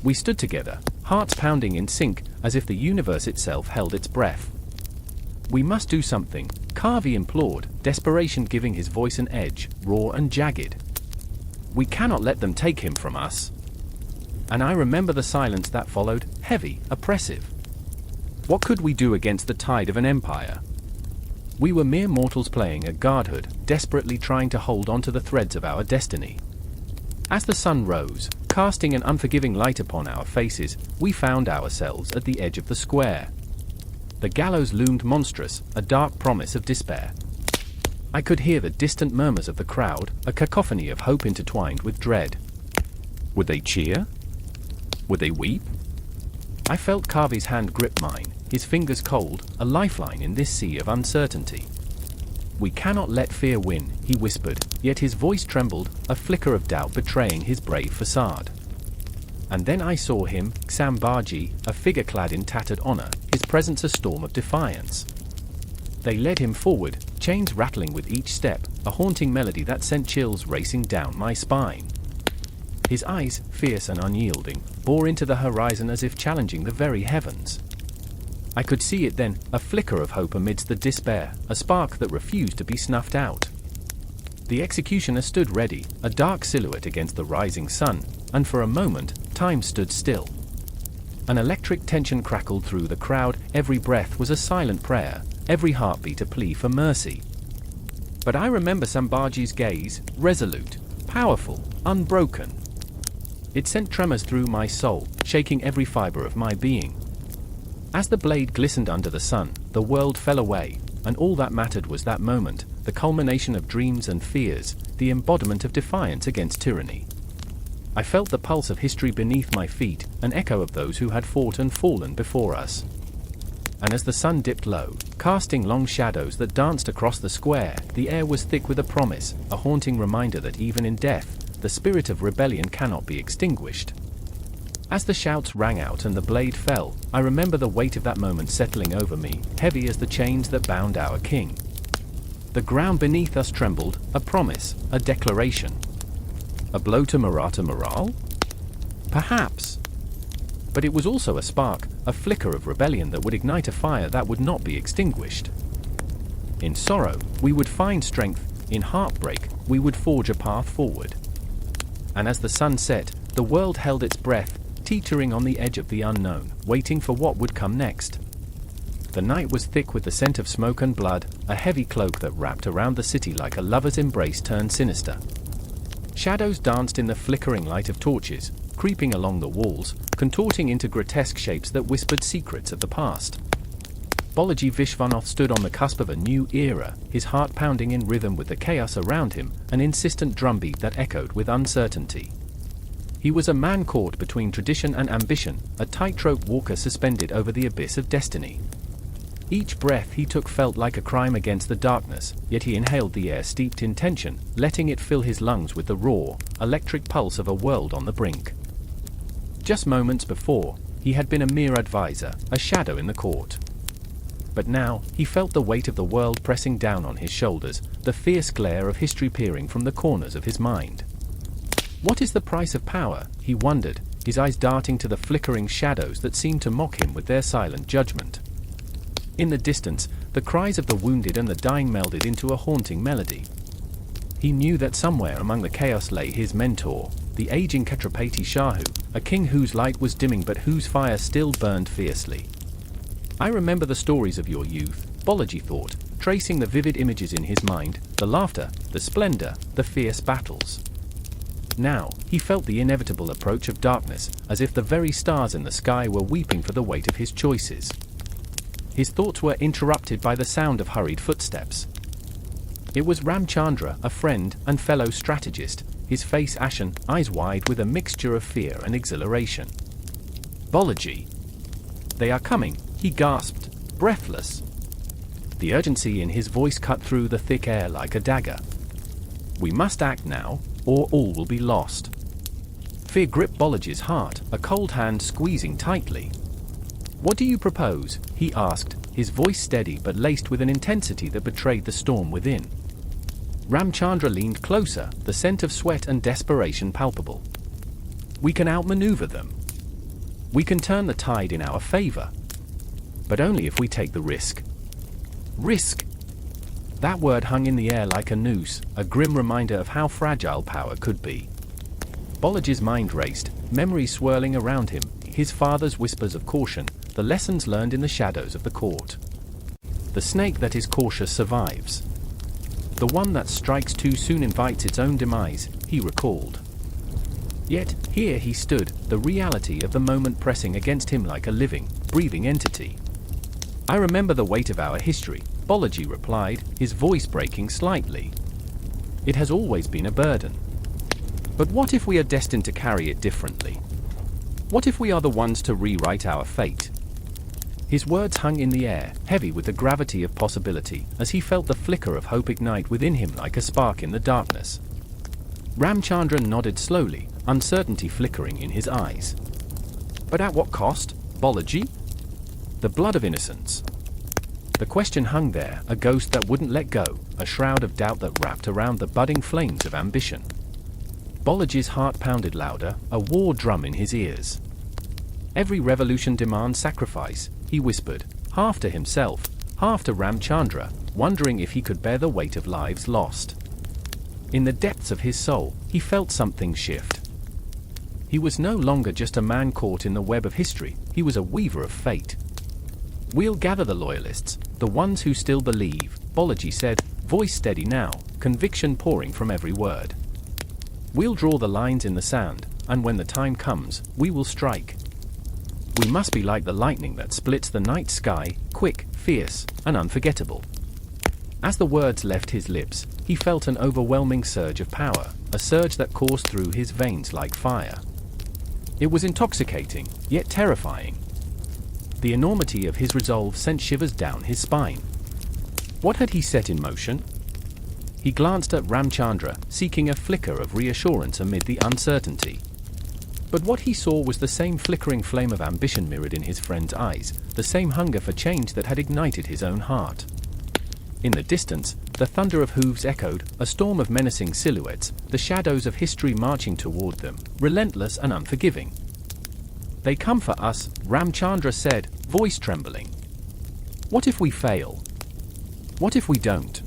S1: We stood together, hearts pounding in sync, as if the universe itself held its breath. "We must do something," Kavi implored, desperation giving his voice an edge, raw and jagged. "We cannot let them take him from us." And I remember the silence that followed, heavy, oppressive. What could we do against the tide of an empire? We were mere mortals playing at guardhood, desperately trying to hold on to the threads of our destiny. As the sun rose, casting an unforgiving light upon our faces, we found ourselves at the edge of the square. The gallows loomed monstrous, a dark promise of despair. I could hear the distant murmurs of the crowd, a cacophony of hope intertwined with dread. Would they cheer? Would they weep? I felt Kavi's hand grip mine, his fingers cold, a lifeline in this sea of uncertainty. "We cannot let fear win," he whispered, yet his voice trembled, a flicker of doubt betraying his brave facade. And then I saw him, Shivaji, a figure clad in tattered honor, his presence a storm of defiance. They led him forward, chains rattling with each step, a haunting melody that sent chills racing down my spine. His eyes, fierce and unyielding, bore into the horizon as if challenging the very heavens. I could see it then, a flicker of hope amidst the despair, a spark that refused to be snuffed out. The executioner stood ready, a dark silhouette against the rising sun, and for a moment, time stood still. An electric tension crackled through the crowd, every breath was a silent prayer, every heartbeat a plea for mercy. But I remember Shivaji's gaze, resolute, powerful, unbroken. It sent tremors through my soul, shaking every fiber of my being. As the blade glistened under the sun, the world fell away, and all that mattered was that moment, the culmination of dreams and fears, the embodiment of defiance against tyranny. I felt the pulse of history beneath my feet, an echo of those who had fought and fallen before us. And as the sun dipped low, casting long shadows that danced across the square, the air was thick with a promise, a haunting reminder that even in death, the spirit of rebellion cannot be extinguished. As the shouts rang out and the blade fell, I remember the weight of that moment settling over me, heavy as the chains that bound our king. The ground beneath us trembled, a promise, a declaration. A blow to Maratha morale? Perhaps. But it was also a spark, a flicker of rebellion that would ignite a fire that would not be extinguished. In sorrow, we would find strength, in heartbreak, we would forge a path forward. And as the sun set, the world held its breath, teetering on the edge of the unknown, waiting for what would come next. The night was thick with the scent of smoke and blood, a heavy cloak that wrapped around the city like a lover's embrace turned sinister. Shadows danced in the flickering light of torches, creeping along the walls, contorting into grotesque shapes that whispered secrets of the past. Balaji Vishwanath stood on the cusp of a new era, his heart pounding in rhythm with the chaos around him, an insistent drumbeat that echoed with uncertainty. He was a man caught between tradition and ambition, a tightrope walker suspended over the abyss of destiny. Each breath he took felt like a crime against the darkness, yet he inhaled the air steeped in tension, letting it fill his lungs with the raw, electric pulse of a world on the brink. Just moments before, he had been a mere advisor, a shadow in the court. But now, he felt the weight of the world pressing down on his shoulders, the fierce glare of history peering from the corners of his mind. What is the price of power? He wondered, his eyes darting to the flickering shadows that seemed to mock him with their silent judgment. In the distance, the cries of the wounded and the dying melded into a haunting melody. He knew that somewhere among the chaos lay his mentor, the aging Chhatrapati Shahu, a king whose light was dimming but whose fire still burned fiercely. I remember the stories of your youth, Balaji thought, tracing the vivid images in his mind, the laughter, the splendor, the fierce battles. Now, he felt the inevitable approach of darkness, as if the very stars in the sky were weeping for the weight of his choices. His thoughts were interrupted by the sound of hurried footsteps. It was Ramchandra, a friend and fellow strategist, his face ashen, eyes wide with a mixture of fear and exhilaration. Balaji! They are coming, he gasped, breathless. The urgency in his voice cut through the thick air like a dagger. We must act now, or all will be lost. Fear gripped Balaji's heart, a cold hand squeezing tightly. What do you propose? He asked, his voice steady but laced with an intensity that betrayed the storm within. Ramchandra leaned closer, the scent of sweat and desperation palpable. We can outmaneuver them. We can turn the tide in our favor. But only if we take the risk. Risk! That word hung in the air like a noose, a grim reminder of how fragile power could be. Balaji's mind raced, memories swirling around him, his father's whispers of caution, the lessons learned in the shadows of the court. The snake that is cautious survives. The one that strikes too soon invites its own demise, he recalled. Yet, here he stood, the reality of the moment pressing against him like a living, breathing entity. I remember the weight of our history, Balaji replied, his voice breaking slightly. It has always been a burden. But what if we are destined to carry it differently? What if we are the ones to rewrite our fate? His words hung in the air, heavy with the gravity of possibility, as he felt the flicker of hope ignite within him like a spark in the darkness. Ramchandra nodded slowly, uncertainty flickering in his eyes. But at what cost, Balaji? The blood of innocence. The question hung there, a ghost that wouldn't let go, a shroud of doubt that wrapped around the budding flames of ambition. Balaji's heart pounded louder, a war drum in his ears. Every revolution demands sacrifice, he whispered, half to himself, half to Ramchandra, wondering if he could bear the weight of lives lost. In the depths of his soul, he felt something shift. He was no longer just a man caught in the web of history, he was a weaver of fate. We'll gather the loyalists, the ones who still believe, Balaji said, voice steady now, conviction pouring from every word. We'll draw the lines in the sand, and when the time comes, we will strike. We must be like the lightning that splits the night sky, quick, fierce, and unforgettable. As the words left his lips, he felt an overwhelming surge of power, a surge that coursed through his veins like fire. It was intoxicating, yet terrifying. The enormity of his resolve sent shivers down his spine. What had he set in motion? He glanced at Ramchandra, seeking a flicker of reassurance amid the uncertainty. But what he saw was the same flickering flame of ambition mirrored in his friend's eyes, the same hunger for change that had ignited his own heart. In the distance, the thunder of hooves echoed, a storm of menacing silhouettes, the shadows of history marching toward them, relentless and unforgiving. They come for us, Ramchandra said, voice trembling. What if we fail? What if we don't?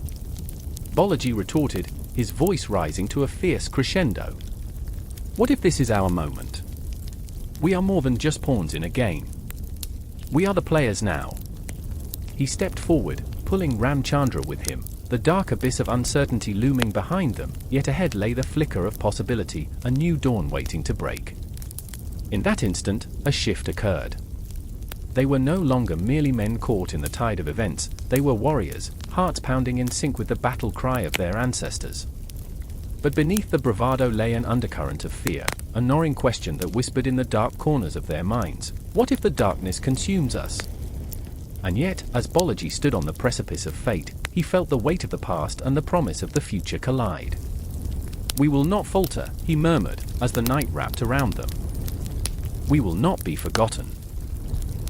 S1: Balaji retorted, his voice rising to a fierce crescendo. What if this is our moment? We are more than just pawns in a game. We are the players now. He stepped forward, pulling Ramchandra with him, the dark abyss of uncertainty looming behind them, yet ahead lay the flicker of possibility, a new dawn waiting to break. In that instant, a shift occurred. They were no longer merely men caught in the tide of events, they were warriors, hearts pounding in sync with the battle cry of their ancestors. But beneath the bravado lay an undercurrent of fear, a gnawing question that whispered in the dark corners of their minds, what if the darkness consumes us? And yet, as Balaji stood on the precipice of fate, he felt the weight of the past and the promise of the future collide. We will not falter, he murmured, as the night wrapped around them. We will not be forgotten.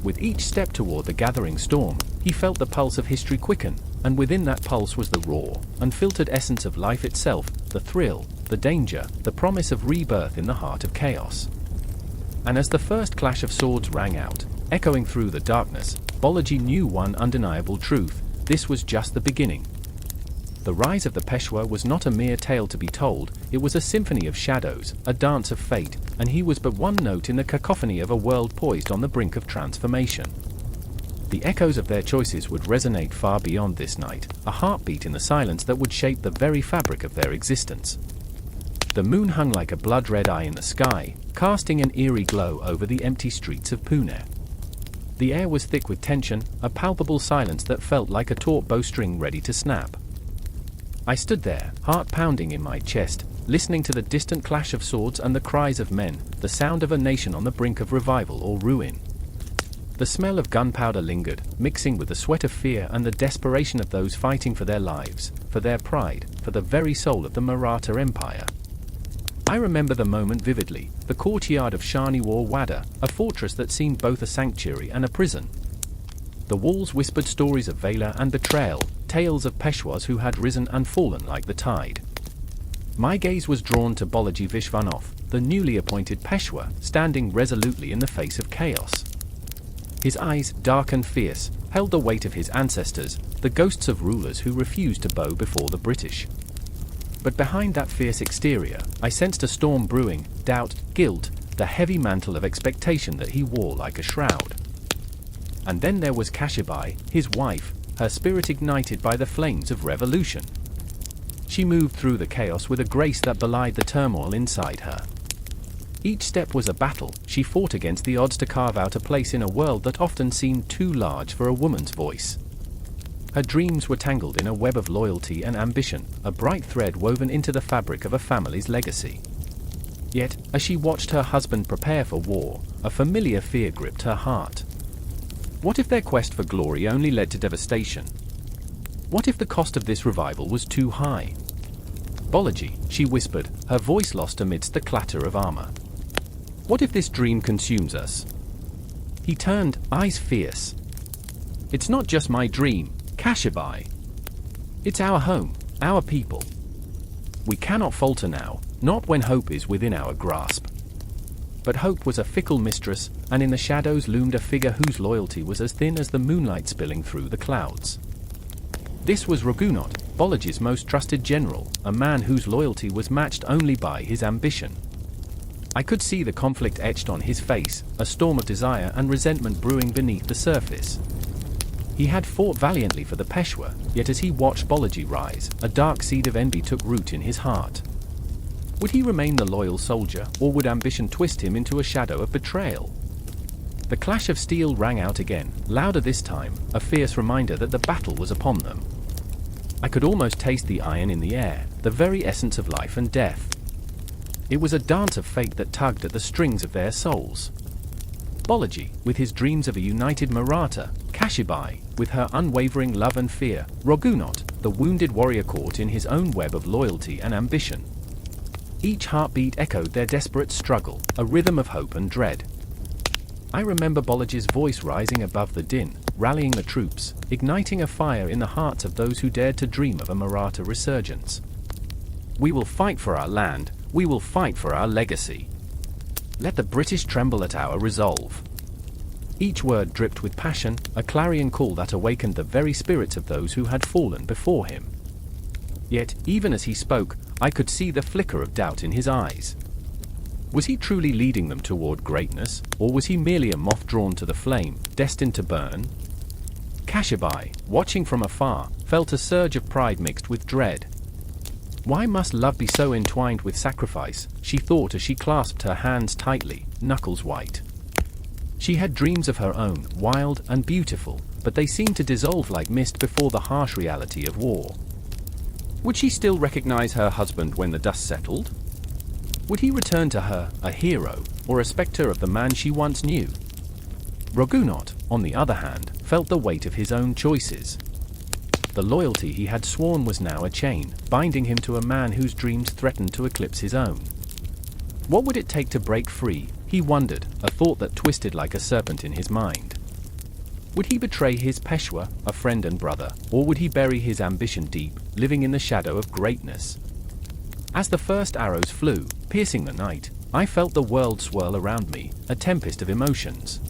S1: With each step toward the gathering storm, he felt the pulse of history quicken, and within that pulse was the raw, unfiltered essence of life itself, the thrill, the danger, the promise of rebirth in the heart of chaos. And as the first clash of swords rang out, echoing through the darkness, Bolaji knew one undeniable truth: this was just the beginning. The rise of the Peshwa was not a mere tale to be told, it was a symphony of shadows, a dance of fate, and he was but one note in the cacophony of a world poised on the brink of transformation. The echoes of their choices would resonate far beyond this night, a heartbeat in the silence that would shape the very fabric of their existence. The moon hung like a blood-red eye in the sky, casting an eerie glow over the empty streets of Pune. The air was thick with tension, a palpable silence that felt like a taut bowstring ready to snap. I stood there, heart pounding in my chest, listening to the distant clash of swords and the cries of men, the sound of a nation on the brink of revival or ruin. The smell of gunpowder lingered, mixing with the sweat of fear and the desperation of those fighting for their lives, for their pride, for the very soul of the Maratha Empire. I remember the moment vividly, the courtyard of Shaniwar Wada, a fortress that seemed both a sanctuary and a prison. The walls whispered stories of valor and betrayal, tales of Peshwas who had risen and fallen like the tide. My gaze was drawn to Bolaji Vishwanath, the newly appointed Peshwa, standing resolutely in the face of chaos. His eyes, dark and fierce, held the weight of his ancestors, the ghosts of rulers who refused to bow before the British. But behind that fierce exterior, I sensed a storm brewing: doubt, guilt, the heavy mantle of expectation that he wore like a shroud. And then there was Kashibai, his wife, her spirit ignited by the flames of revolution. She moved through the chaos with a grace that belied the turmoil inside her. Each step was a battle, she fought against the odds to carve out a place in a world that often seemed too large for a woman's voice. Her dreams were tangled in a web of loyalty and ambition, a bright thread woven into the fabric of a family's legacy. Yet, as she watched her husband prepare for war, a familiar fear gripped her heart. What if their quest for glory only led to devastation? What if the cost of this revival was too high? Bolaji, she whispered, her voice lost amidst the clatter of armor. What if this dream consumes us? He turned, eyes fierce. It's not just my dream, Kashibai. It's our home, our people. We cannot falter now, not when hope is within our grasp. But hope was a fickle mistress, and in the shadows loomed a figure whose loyalty was as thin as the moonlight spilling through the clouds. This was Raghunath, Bolaji's most trusted general, a man whose loyalty was matched only by his ambition. I could see the conflict etched on his face, a storm of desire and resentment brewing beneath the surface. He had fought valiantly for the Peshwa, yet as he watched Bolaji rise, a dark seed of envy took root in his heart. Would he remain the loyal soldier, or would ambition twist him into a shadow of betrayal? The clash of steel rang out again, louder this time, a fierce reminder that the battle was upon them. I could almost taste the iron in the air, the very essence of life and death. It was a dance of fate that tugged at the strings of their souls. Bolaji, with his dreams of a united Maratha, Kashibai, with her unwavering love and fear, Raghunath, the wounded warrior caught in his own web of loyalty and ambition. Each heartbeat echoed their desperate struggle, a rhythm of hope and dread. I remember Bolaji's voice rising above the din, rallying the troops, igniting a fire in the hearts of those who dared to dream of a Maratha resurgence. We will fight for our land, we will fight for our legacy. Let the British tremble at our resolve. Each word dripped with passion, a clarion call that awakened the very spirits of those who had fallen before him. Yet, even as he spoke, I could see the flicker of doubt in his eyes. Was he truly leading them toward greatness, or was he merely a moth drawn to the flame, destined to burn? Kashibai, watching from afar, felt a surge of pride mixed with dread. Why must love be so entwined with sacrifice, she thought as she clasped her hands tightly, knuckles white. She had dreams of her own, wild and beautiful, but they seemed to dissolve like mist before the harsh reality of war. Would she still recognize her husband when the dust settled? Would he return to her, a hero, or a spectre of the man she once knew? Raghunath, on the other hand, felt the weight of his own choices. The loyalty he had sworn was now a chain, binding him to a man whose dreams threatened to eclipse his own. What would it take to break free, he wondered, a thought that twisted like a serpent in his mind. Would he betray his Peshwa, a friend and brother, or would he bury his ambition deep, living in the shadow of greatness? As the first arrows flew, piercing the night, I felt the world swirl around me, a tempest of emotions.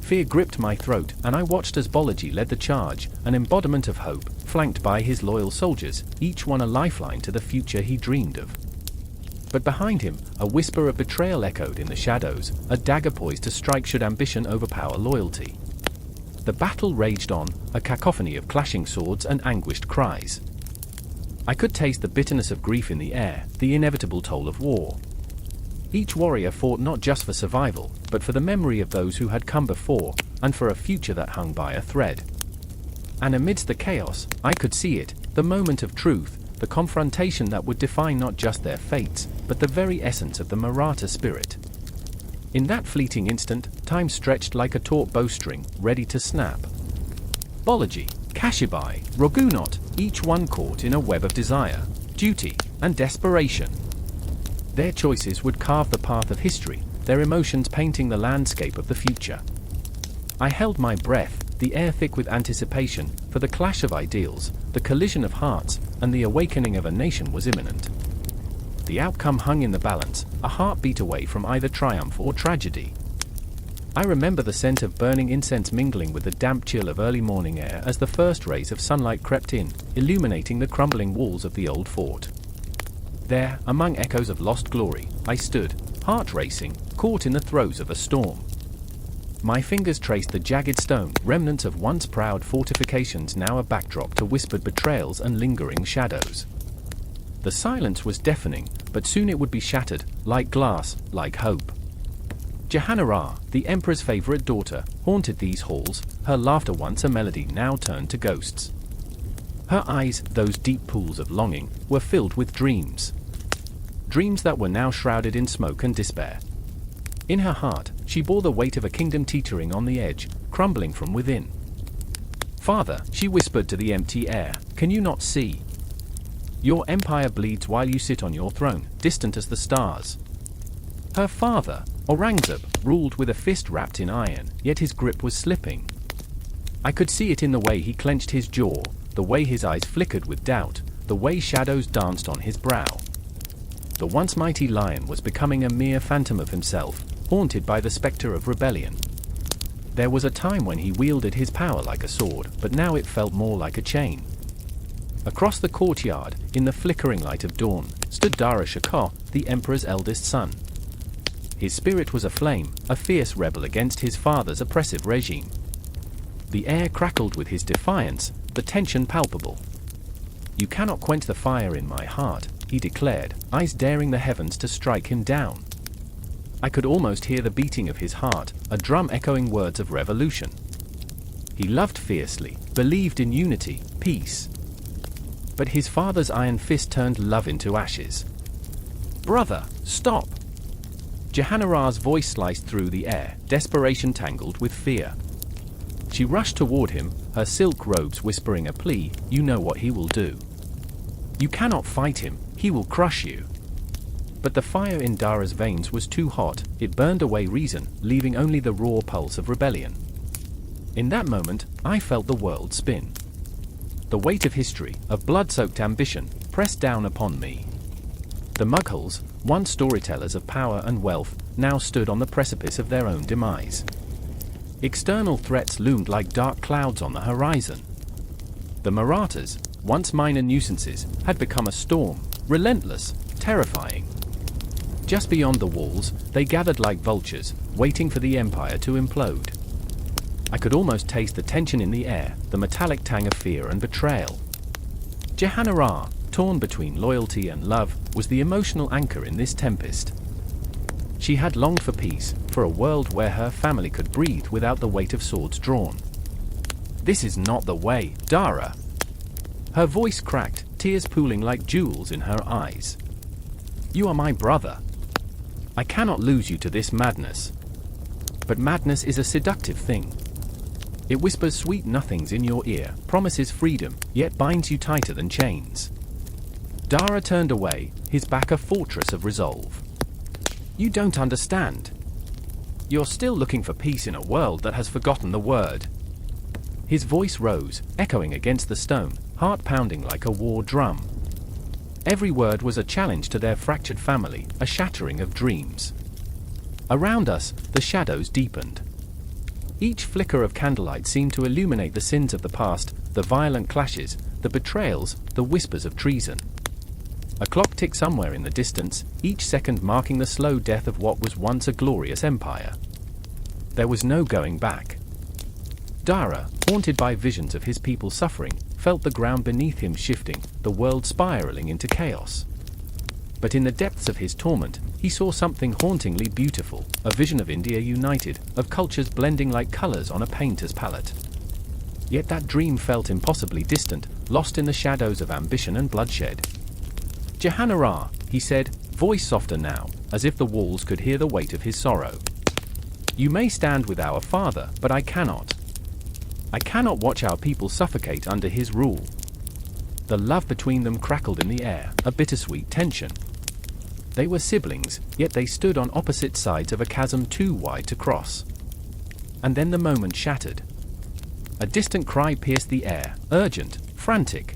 S1: Fear gripped my throat, and I watched as Balaji led the charge, an embodiment of hope, flanked by his loyal soldiers, each one a lifeline to the future he dreamed of. But behind him, a whisper of betrayal echoed in the shadows, a dagger poised to strike should ambition overpower loyalty. The battle raged on, a cacophony of clashing swords and anguished cries. I could taste the bitterness of grief in the air, the inevitable toll of war. Each warrior fought not just for survival, but for the memory of those who had come before, and for a future that hung by a thread. And amidst the chaos, I could see it, the moment of truth, the confrontation that would define not just their fates, but the very essence of the Maratha spirit. In that fleeting instant, time stretched like a taut bowstring, ready to snap. Balaji, Kashibai, Raghunath, each one caught in a web of desire, duty, and desperation. Their choices would carve the path of history, their emotions painting the landscape of the future. I held my breath, the air thick with anticipation, for the clash of ideals, the collision of hearts, and the awakening of a nation was imminent. The outcome hung in the balance, a heartbeat away from either triumph or tragedy. I remember the scent of burning incense mingling with the damp chill of early morning air as the first rays of sunlight crept in, illuminating the crumbling walls of the old fort. There, among echoes of lost glory, I stood, heart racing, caught in the throes of a storm. My fingers traced the jagged stone, remnants of once proud fortifications now a backdrop to whispered betrayals and lingering shadows. The silence was deafening, but soon it would be shattered, like glass, like hope. Jahanara, the emperor's favorite daughter, haunted these halls, her laughter once a melody now turned to ghosts. Her eyes, those deep pools of longing, were filled with dreams. Dreams that were now shrouded in smoke and despair. In her heart, she bore the weight of a kingdom teetering on the edge, crumbling from within. "Father," she whispered to the empty air, "can you not see? Your empire bleeds while you sit on your throne, distant as the stars." Her father, Aurangzeb, ruled with a fist wrapped in iron, yet his grip was slipping. I could see it in the way he clenched his jaw, the way his eyes flickered with doubt, the way shadows danced on his brow. The once mighty lion was becoming a mere phantom of himself, haunted by the specter of rebellion. There was a time when he wielded his power like a sword, but now it felt more like a chain. Across the courtyard, in the flickering light of dawn, stood Dara Shikoh, the emperor's eldest son. His spirit was aflame, a fierce rebel against his father's oppressive regime. The air crackled with his defiance, the tension palpable. "You cannot quench the fire in my heart," he declared, eyes daring the heavens to strike him down. I could almost hear the beating of his heart, a drum echoing words of revolution. He loved fiercely, believed in unity, peace. But his father's iron fist turned love into ashes. "Brother, stop!" Jahanara's voice sliced through the air, desperation tangled with fear. She rushed toward him, her silk robes whispering a plea, "You know what he will do. You cannot fight him, he will crush you." But the fire in Dara's veins was too hot, it burned away reason, leaving only the raw pulse of rebellion. In that moment, I felt the world spin. The weight of history, of blood-soaked ambition, pressed down upon me. The Mughals, once storytellers of power and wealth, now stood on the precipice of their own demise. External threats loomed like dark clouds on the horizon. The Marathas, once minor nuisances, had become a storm, relentless, terrifying. Just beyond the walls, they gathered like vultures, waiting for the empire to implode. I could almost taste the tension in the air, the metallic tang of fear and betrayal. Jahanara, torn between loyalty and love, was the emotional anchor in this tempest. She had longed for peace, for a world where her family could breathe without the weight of swords drawn. "This is not the way, Dara." Her voice cracked, tears pooling like jewels in her eyes. "You are my brother. I cannot lose you to this madness." But madness is a seductive thing. It whispers sweet nothings in your ear, promises freedom, yet binds you tighter than chains. Dara turned away, his back a fortress of resolve. "You don't understand. You're still looking for peace in a world that has forgotten the word. His voice rose, echoing against the stone, heart pounding like a war drum. Every word was a challenge to their fractured family, a shattering of dreams. Around us, the shadows deepened. Each flicker of candlelight seemed to illuminate the sins of the past, the violent clashes, the betrayals, the whispers of treason. A clock ticked somewhere in the distance, each second marking the slow death of what was once a glorious empire. There was no going back. Dara, haunted by visions of his people suffering, felt the ground beneath him shifting, the world spiraling into chaos. But in the depths of his torment, he saw something hauntingly beautiful, a vision of India united, of cultures blending like colors on a painter's palette. Yet that dream felt impossibly distant, lost in the shadows of ambition and bloodshed. "Jahanara," he said, voice softer now, as if the walls could hear the weight of his sorrow. "You may stand with our father, but I cannot. I cannot watch our people suffocate under his rule." The love between them crackled in the air, a bittersweet tension. They were siblings, yet they stood on opposite sides of a chasm too wide to cross. And then the moment shattered. A distant cry pierced the air, urgent, frantic.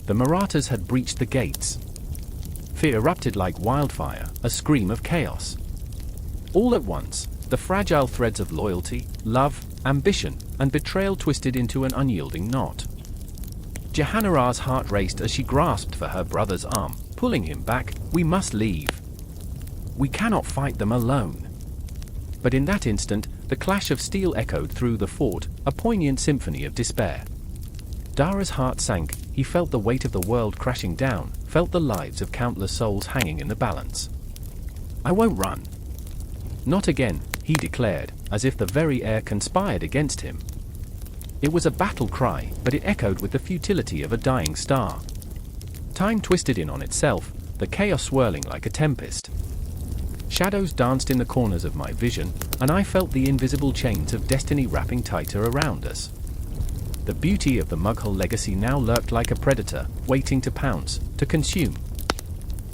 S1: The Marathas had breached the gates. Fear erupted like wildfire, a scream of chaos. All at once, the fragile threads of loyalty, love, ambition, and betrayal twisted into an unyielding knot. Jahanara's heart raced as she grasped for her brother's arm, pulling him back. "We must leave. We cannot fight them alone." But in that instant, the clash of steel echoed through the fort, a poignant symphony of despair. Dara's heart sank. He felt the weight of the world crashing down, felt the lives of countless souls hanging in the balance. "I won't run." "Not again," he declared, as if the very air conspired against him. It was a battle cry, but it echoed with the futility of a dying star. Time twisted in on itself, the chaos swirling like a tempest. Shadows danced in the corners of my vision, and I felt the invisible chains of destiny wrapping tighter around us. The beauty of the Mughal legacy now lurked like a predator, waiting to pounce, to consume.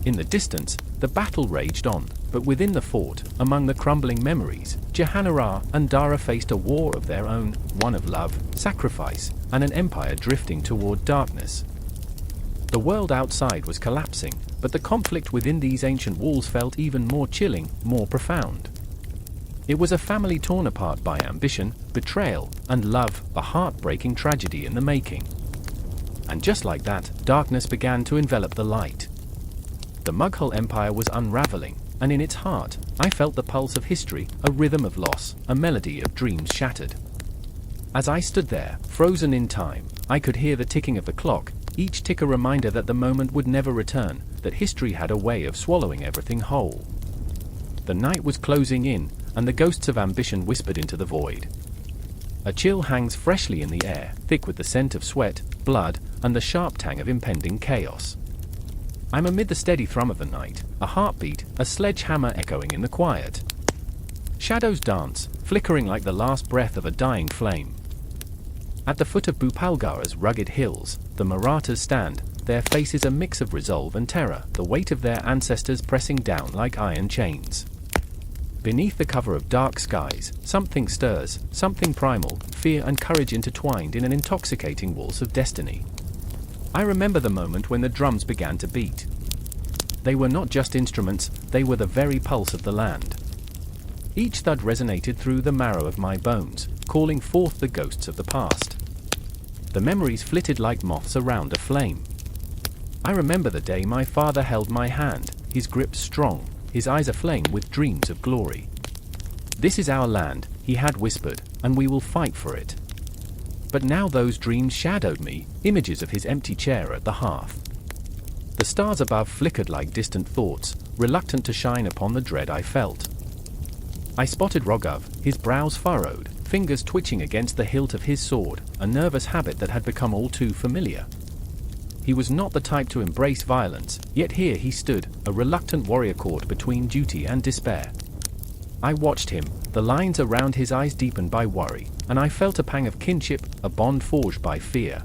S1: In the distance, the battle raged on, but within the fort, among the crumbling memories, Jahanara and Dara faced a war of their own, one of love, sacrifice, and an empire drifting toward darkness. The world outside was collapsing, but the conflict within these ancient walls felt even more chilling, more profound. It was a family torn apart by ambition, betrayal, and love, a heartbreaking tragedy in the making. And just like that, darkness began to envelop the light. The Mughal Empire was unraveling, and in its heart, I felt the pulse of history, a rhythm of loss, a melody of dreams shattered. As I stood there, frozen in time, I could hear the ticking of the clock, each tick a reminder that the moment would never return, that history had a way of swallowing everything whole. The night was closing in, and the ghosts of ambition whispered into the void. A chill hangs freshly in the air, thick with the scent of sweat, blood, and the sharp tang of impending chaos. I'm amid the steady thrum of the night, a heartbeat, a sledgehammer echoing in the quiet. Shadows dance, flickering like the last breath of a dying flame. At the foot of Bhupalgar's rugged hills, the Marathas stand, their faces a mix of resolve and terror, the weight of their ancestors pressing down like iron chains. Beneath the cover of dark skies, something stirs, something primal, fear and courage intertwined in an intoxicating waltz of destiny. I remember the moment when the drums began to beat. They were not just instruments, they were the very pulse of the land. Each thud resonated through the marrow of my bones, calling forth the ghosts of the past. The memories flitted like moths around a flame. I remember the day my father held my hand, his grip strong, his eyes aflame with dreams of glory. "This is our land," he had whispered, "and we will fight for it." But now those dreams shadowed me, images of his empty chair at the hearth. The stars above flickered like distant thoughts, reluctant to shine upon the dread I felt. I spotted Rogav, his brows furrowed, fingers twitching against the hilt of his sword, a nervous habit that had become all too familiar. He was not the type to embrace violence, yet here he stood, a reluctant warrior caught between duty and despair. I watched him, the lines around his eyes deepened by worry, and I felt a pang of kinship, a bond forged by fear.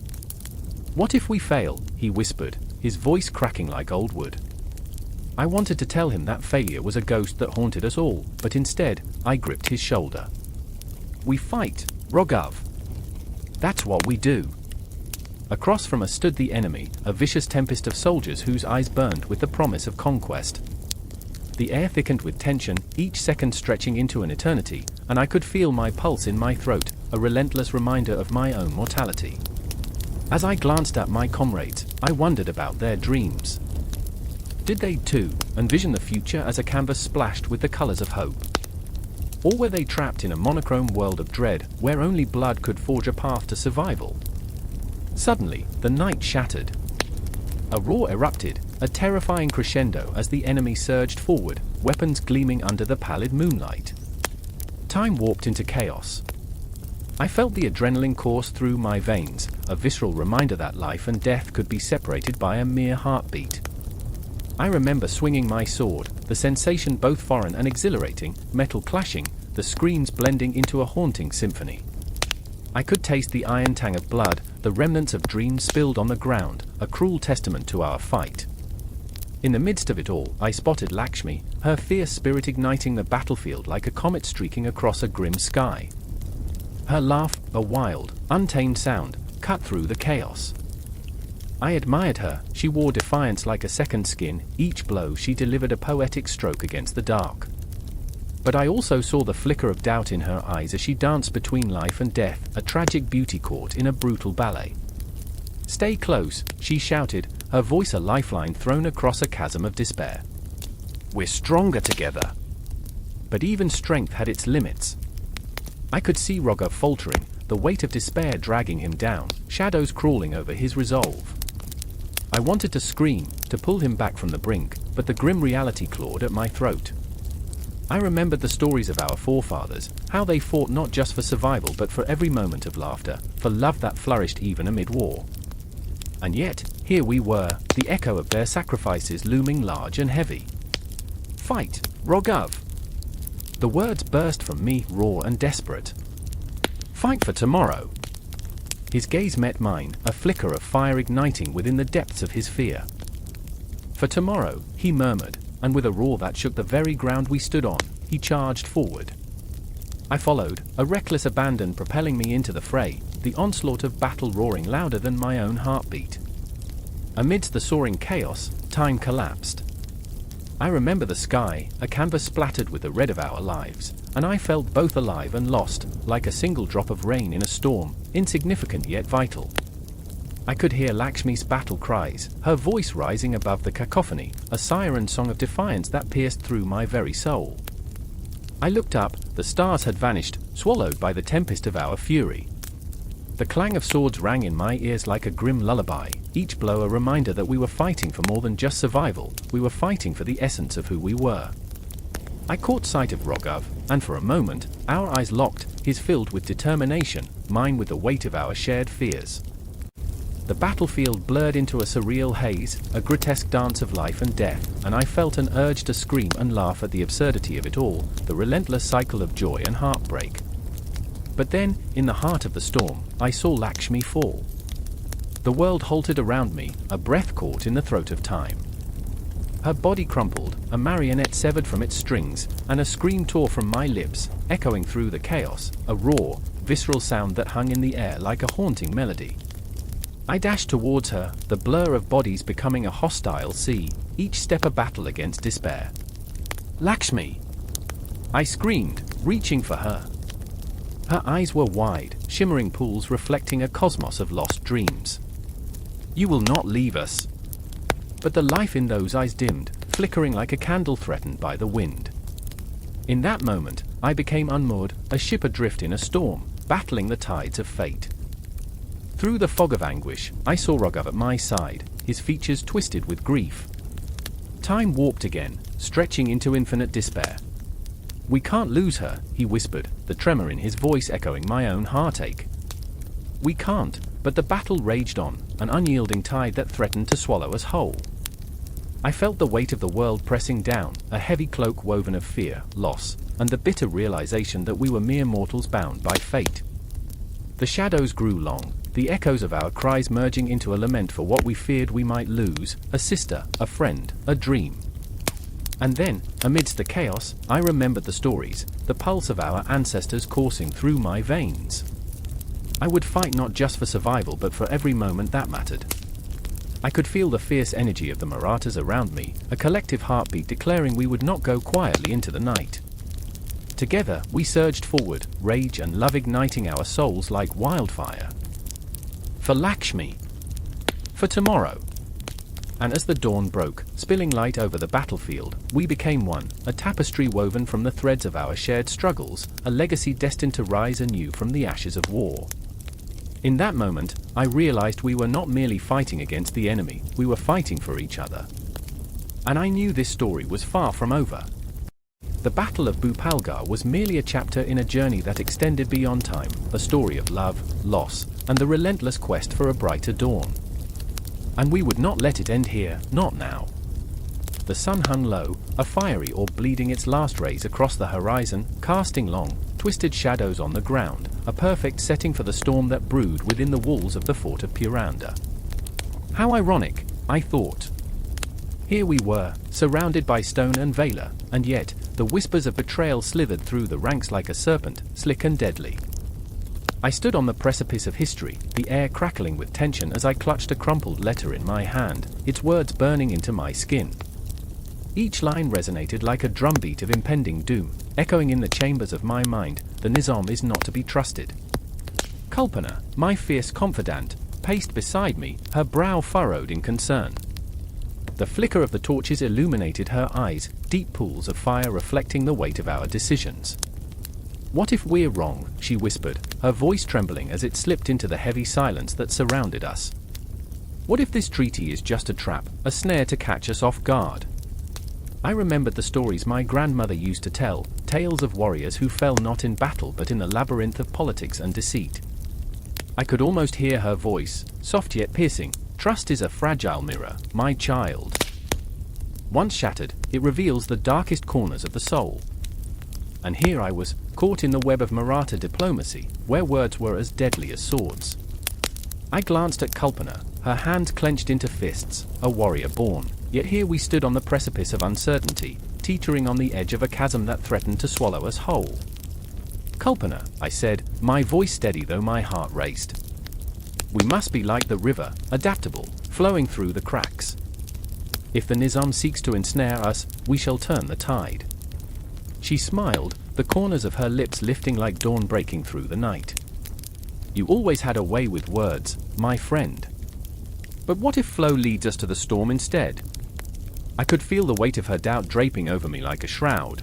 S1: "What if we fail?" he whispered, his voice cracking like old wood. I wanted to tell him that failure was a ghost that haunted us all, but instead, I gripped his shoulder. "We fight, Rogav. That's what we do. Across from us stood the enemy, a vicious tempest of soldiers whose eyes burned with the promise of conquest. The air thickened with tension, each second stretching into an eternity, and I could feel my pulse in my throat, a relentless reminder of my own mortality. As I glanced at my comrades, I wondered about their dreams. Did they, too, envision the future as a canvas splashed with the colors of hope? Or were they trapped in a monochrome world of dread, where only blood could forge a path to survival? Suddenly, the night shattered. A roar erupted, a terrifying crescendo as the enemy surged forward, weapons gleaming under the pallid moonlight. Time warped into chaos. I felt the adrenaline course through my veins, a visceral reminder that life and death could be separated by a mere heartbeat. I remember swinging my sword, the sensation both foreign and exhilarating, metal clashing, the screams blending into a haunting symphony. I could taste the iron tang of blood, the remnants of dreams spilled on the ground, a cruel testament to our fight. In the midst of it all, I spotted Lakshmi, her fierce spirit igniting the battlefield like a comet streaking across a grim sky. Her laugh, a wild, untamed sound, cut through the chaos. I admired her. She wore defiance like a second skin, each blow she delivered a poetic stroke against the dark. But I also saw the flicker of doubt in her eyes as she danced between life and death, a tragic beauty caught in a brutal ballet. "Stay close," she shouted, her voice a lifeline thrown across a chasm of despair. "We're stronger together." But even strength had its limits. I could see Roger faltering, the weight of despair dragging him down, shadows crawling over his resolve. I wanted to scream, to pull him back from the brink, but the grim reality clawed at my throat. I remembered the stories of our forefathers, how they fought not just for survival but for every moment of laughter, for love that flourished even amid war. And yet, here we were, the echo of their sacrifices looming large and heavy. "Fight, Rogov!" The words burst from me, raw and desperate. "Fight for tomorrow!" His gaze met mine, a flicker of fire igniting within the depths of his fear. "For tomorrow," he murmured, and with a roar that shook the very ground we stood on, he charged forward. I followed, a reckless abandon propelling me into the fray, the onslaught of battle roaring louder than my own heartbeat. Amidst the soaring chaos, time collapsed. I remember the sky, a canvas splattered with the red of our lives, and I felt both alive and lost, like a single drop of rain in a storm, insignificant yet vital. I could hear Lakshmi's battle cries, her voice rising above the cacophony, a siren song of defiance that pierced through my very soul. I looked up, the stars had vanished, swallowed by the tempest of our fury. The clang of swords rang in my ears like a grim lullaby, each blow a reminder that we were fighting for more than just survival, we were fighting for the essence of who we were. I caught sight of Rogov, and for a moment, our eyes locked, his filled with determination, mine with the weight of our shared fears. The battlefield blurred into a surreal haze, a grotesque dance of life and death, and I felt an urge to scream and laugh at the absurdity of it all, the relentless cycle of joy and heartbreak. But then, in the heart of the storm, I saw Lakshmi fall. The world halted around me, a breath caught in the throat of time. Her body crumpled, a marionette severed from its strings, and a scream tore from my lips, echoing through the chaos, a raw, visceral sound that hung in the air like a haunting melody. I dashed towards her, the blur of bodies becoming a hostile sea, each step a battle against despair. "Lakshmi!" I screamed, reaching for her. Her eyes were wide, shimmering pools reflecting a cosmos of lost dreams. "You will not leave us." But the life in those eyes dimmed, flickering like a candle threatened by the wind. In that moment, I became unmoored, a ship adrift in a storm, battling the tides of fate. Through the fog of anguish, I saw Rogov at my side, his features twisted with grief. Time warped again, stretching into infinite despair. "We can't lose her," he whispered, the tremor in his voice echoing my own heartache. "We can't," but the battle raged on, an unyielding tide that threatened to swallow us whole. I felt the weight of the world pressing down, a heavy cloak woven of fear, loss, and the bitter realization that we were mere mortals bound by fate. The shadows grew long, the echoes of our cries merging into a lament for what we feared we might lose, a sister, a friend, a dream. And then, amidst the chaos, I remembered the stories, the pulse of our ancestors coursing through my veins. I would fight not just for survival but for every moment that mattered. I could feel the fierce energy of the Marathas around me, a collective heartbeat declaring we would not go quietly into the night. Together, we surged forward, rage and love igniting our souls like wildfire. For Lakshmi. For tomorrow. And as the dawn broke, spilling light over the battlefield, we became one, a tapestry woven from the threads of our shared struggles, a legacy destined to rise anew from the ashes of war. In that moment, I realized we were not merely fighting against the enemy, we were fighting for each other. And I knew this story was far from over. The Battle of Bhupalgarh was merely a chapter in a journey that extended beyond time, a story of love, loss, and the relentless quest for a brighter dawn. And we would not let it end here, not now. The sun hung low, a fiery orb bleeding its last rays across the horizon, casting long, twisted shadows on the ground, a perfect setting for the storm that brewed within the walls of the fort of Puranda. How ironic, I thought. Here we were, surrounded by stone and valor, and yet, the whispers of betrayal slithered through the ranks like a serpent, slick and deadly. I stood on the precipice of history, the air crackling with tension as I clutched a crumpled letter in my hand, its words burning into my skin. Each line resonated like a drumbeat of impending doom, echoing in the chambers of my mind, the Nizam is not to be trusted. Kalpana, my fierce confidant, paced beside me, her brow furrowed in concern. The flicker of the torches illuminated her eyes, deep pools of fire reflecting the weight of our decisions. What if we're wrong, she whispered, her voice trembling as it slipped into the heavy silence that surrounded us. What if this treaty is just a trap, a snare to catch us off guard? I remembered the stories my grandmother used to tell, tales of warriors who fell not in battle but in the labyrinth of politics and deceit. I could almost hear her voice, soft yet piercing. Trust is a fragile mirror, my child. Once shattered, it reveals the darkest corners of the soul. And here I was, caught in the web of Maratha diplomacy, where words were as deadly as swords. I glanced at Kalpana, her hands clenched into fists, a warrior born, yet here we stood on the precipice of uncertainty, teetering on the edge of a chasm that threatened to swallow us whole. Kalpana, I said, my voice steady though my heart raced. We must be like the river, adaptable, flowing through the cracks. If the Nizam seeks to ensnare us, we shall turn the tide. She smiled, the corners of her lips lifting like dawn breaking through the night. You always had a way with words, my friend. But what if flow leads us to the storm instead? I could feel the weight of her doubt draping over me like a shroud.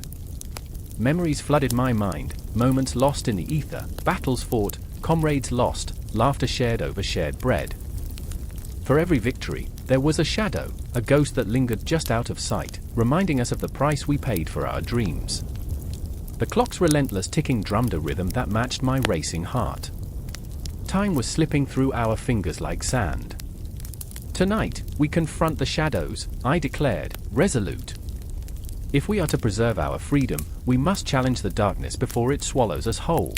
S1: Memories flooded my mind, moments lost in the ether, battles fought, comrades lost, laughter shared over shared bread. For every victory, there was a shadow, a ghost that lingered just out of sight, reminding us of the price we paid for our dreams. The clock's relentless ticking drummed a rhythm that matched my racing heart. Time was slipping through our fingers like sand. Tonight, we confront the shadows, I declared, resolute. If we are to preserve our freedom, we must challenge the darkness before it swallows us whole.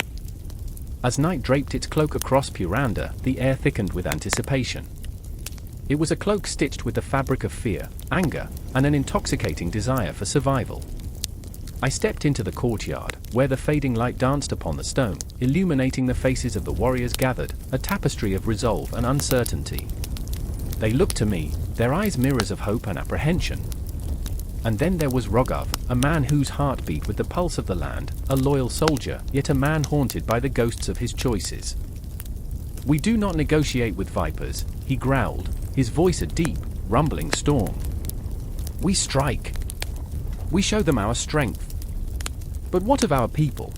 S1: As night draped its cloak across Puranda, the air thickened with anticipation. It was a cloak stitched with the fabric of fear, anger, and an intoxicating desire for survival. I stepped into the courtyard, where the fading light danced upon the stone, illuminating the faces of the warriors gathered, a tapestry of resolve and uncertainty. They looked to me, their eyes mirrors of hope and apprehension. And then there was Rogav, a man whose heart beat with the pulse of the land, a loyal soldier, yet a man haunted by the ghosts of his choices. We do not negotiate with vipers, he growled, his voice a deep, rumbling storm. We strike. We show them our strength. But what of our people?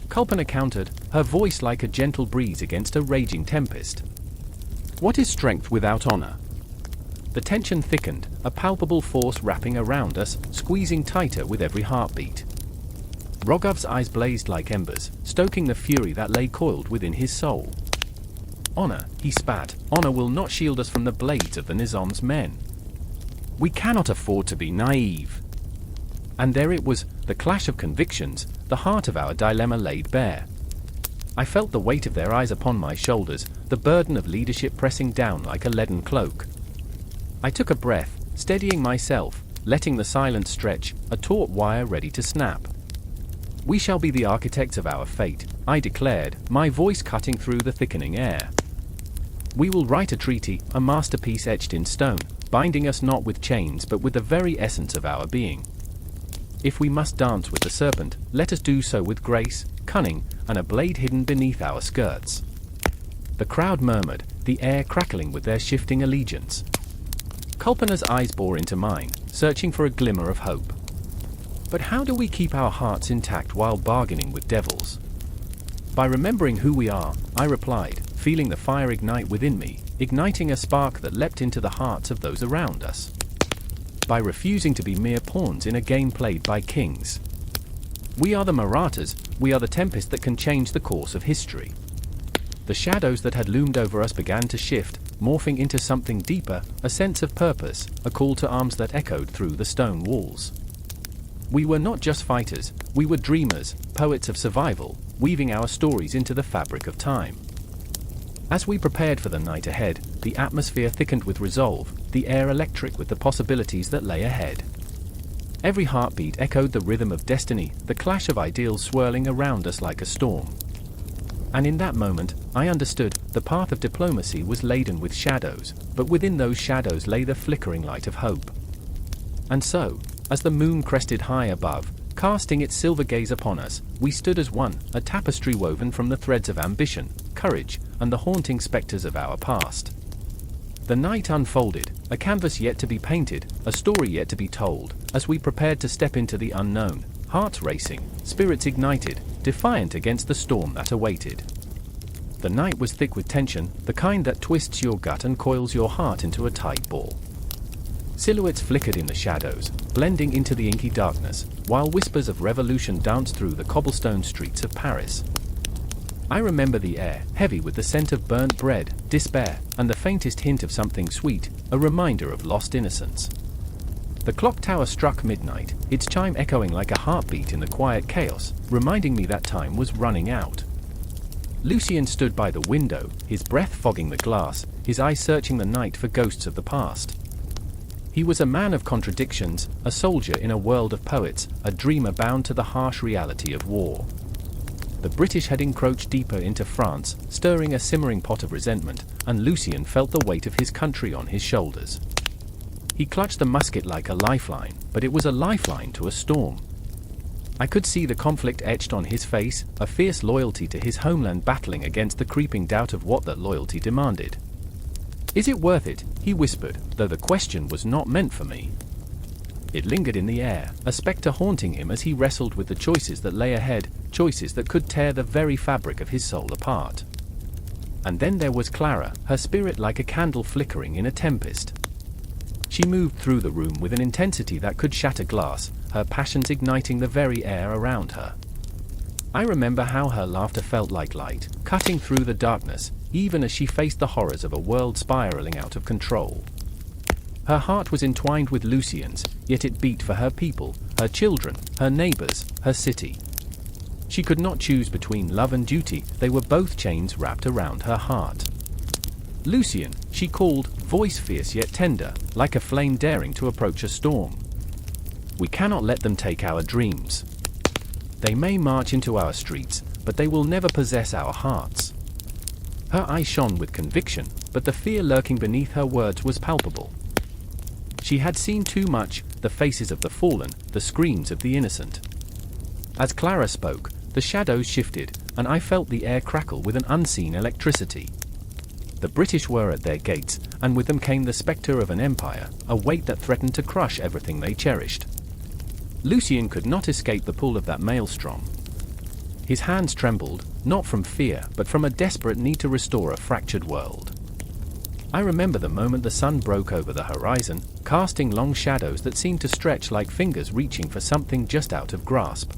S1: Kalpana countered, her voice like a gentle breeze against a raging tempest. What is strength without honor? The tension thickened, a palpable force wrapping around us, squeezing tighter with every heartbeat. Rogav's eyes blazed like embers, stoking the fury that lay coiled within his soul. Honor, he spat, honor will not shield us from the blades of the Nizam's men. We cannot afford to be naive. And there it was, the clash of convictions, the heart of our dilemma laid bare. I felt the weight of their eyes upon my shoulders, the burden of leadership pressing down like a leaden cloak. I took a breath, steadying myself, letting the silence stretch, a taut wire ready to snap. We shall be the architects of our fate, I declared, my voice cutting through the thickening air. We will write a treaty, a masterpiece etched in stone, binding us not with chains but with the very essence of our being. If we must dance with the serpent, let us do so with grace, cunning, and a blade hidden beneath our skirts. The crowd murmured, the air crackling with their shifting allegiance. Kalpana's eyes bore into mine, searching for a glimmer of hope. But how do we keep our hearts intact while bargaining with devils? By remembering who we are, I replied, feeling the fire ignite within me, igniting a spark that leapt into the hearts of those around us. By refusing to be mere pawns in a game played by kings. We are the Marathas, we are the tempest that can change the course of history. The shadows that had loomed over us began to shift, morphing into something deeper, a sense of purpose, a call to arms that echoed through the stone walls. We were not just fighters, we were dreamers, poets of survival, weaving our stories into the fabric of time. As we prepared for the night ahead, the atmosphere thickened with resolve, the air electric with the possibilities that lay ahead. Every heartbeat echoed the rhythm of destiny, the clash of ideals swirling around us like a storm. And in that moment, I understood, the path of diplomacy was laden with shadows, but within those shadows lay the flickering light of hope. And so, as the moon crested high above, casting its silver gaze upon us, we stood as one, a tapestry woven from the threads of ambition, courage, and the haunting specters of our past. The night unfolded, a canvas yet to be painted, a story yet to be told, as we prepared to step into the unknown, hearts racing, spirits ignited, defiant against the storm that awaited. The night was thick with tension, the kind that twists your gut and coils your heart into a tight ball. Silhouettes flickered in the shadows, blending into the inky darkness, while whispers of revolution danced through the cobblestone streets of Paris. I remember the air, heavy with the scent of burnt bread, despair, and the faintest hint of something sweet, a reminder of lost innocence. The clock tower struck midnight, its chime echoing like a heartbeat in the quiet chaos, reminding me that time was running out. Lucien stood by the window, his breath fogging the glass, his eyes searching the night for ghosts of the past. He was a man of contradictions, a soldier in a world of poets, a dreamer bound to the harsh reality of war. The British had encroached deeper into France, stirring a simmering pot of resentment, and Lucien felt the weight of his country on his shoulders. He clutched the musket like a lifeline, but it was a lifeline to a storm. I could see the conflict etched on his face, a fierce loyalty to his homeland battling against the creeping doubt of what that loyalty demanded. "Is it worth it?" he whispered, though the question was not meant for me. It lingered in the air, a spectre haunting him as he wrestled with the choices that lay ahead, choices that could tear the very fabric of his soul apart. And then there was Clara, her spirit like a candle flickering in a tempest. She moved through the room with an intensity that could shatter glass, her passions igniting the very air around her. I remember how her laughter felt like light, cutting through the darkness, even as she faced the horrors of a world spiraling out of control. Her heart was entwined with Lucien's, yet it beat for her people, her children, her neighbors, her city. She could not choose between love and duty, they were both chains wrapped around her heart. "Lucien," she called, voice fierce yet tender, like a flame daring to approach a storm. "We cannot let them take our dreams. They may march into our streets, but they will never possess our hearts." Her eyes shone with conviction, but the fear lurking beneath her words was palpable. She had seen too much, the faces of the fallen, the screams of the innocent. As Clara spoke, the shadows shifted, and I felt the air crackle with an unseen electricity. The British were at their gates, and with them came the spectre of an empire, a weight that threatened to crush everything they cherished. Lucien could not escape the pull of that maelstrom. His hands trembled, not from fear, but from a desperate need to restore a fractured world. I remember the moment the sun broke over the horizon, casting long shadows that seemed to stretch like fingers reaching for something just out of grasp.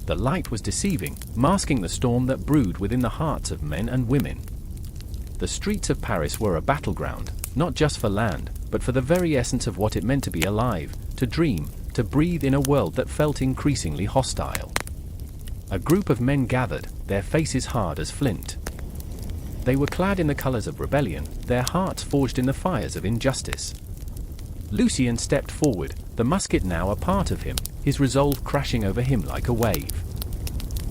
S1: The light was deceiving, masking the storm that brewed within the hearts of men and women. The streets of Paris were a battleground, not just for land, but for the very essence of what it meant to be alive, to dream, to breathe in a world that felt increasingly hostile. A group of men gathered, their faces hard as flint. They were clad in the colors of rebellion, their hearts forged in the fires of injustice. Lucien stepped forward, the musket now a part of him, his resolve crashing over him like a wave.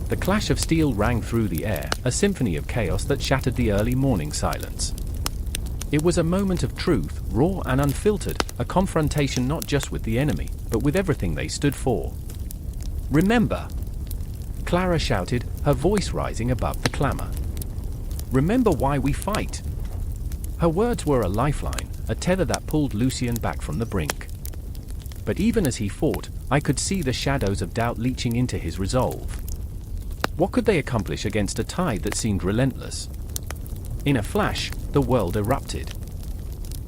S1: The clash of steel rang through the air, a symphony of chaos that shattered the early morning silence. It was a moment of truth, raw and unfiltered, a confrontation not just with the enemy, but with everything they stood for. "Remember!" Clara shouted, her voice rising above the clamor. "Remember why we fight!" Her words were a lifeline, a tether that pulled Lucien back from the brink. But even as he fought, I could see the shadows of doubt leaching into his resolve. What could they accomplish against a tide that seemed relentless? In a flash, the world erupted.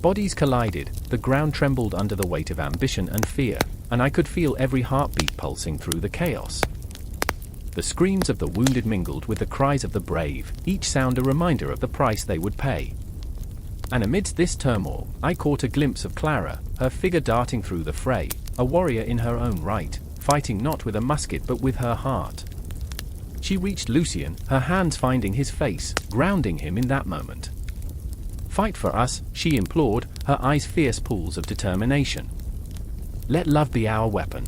S1: Bodies collided, the ground trembled under the weight of ambition and fear, and I could feel every heartbeat pulsing through the chaos. The screams of the wounded mingled with the cries of the brave, each sound a reminder of the price they would pay. And amidst this turmoil, I caught a glimpse of Clara, her figure darting through the fray, a warrior in her own right, fighting not with a musket but with her heart. She reached Lucien, her hands finding his face, grounding him in that moment. "Fight for us," she implored, her eyes fierce pools of determination. "Let love be our weapon."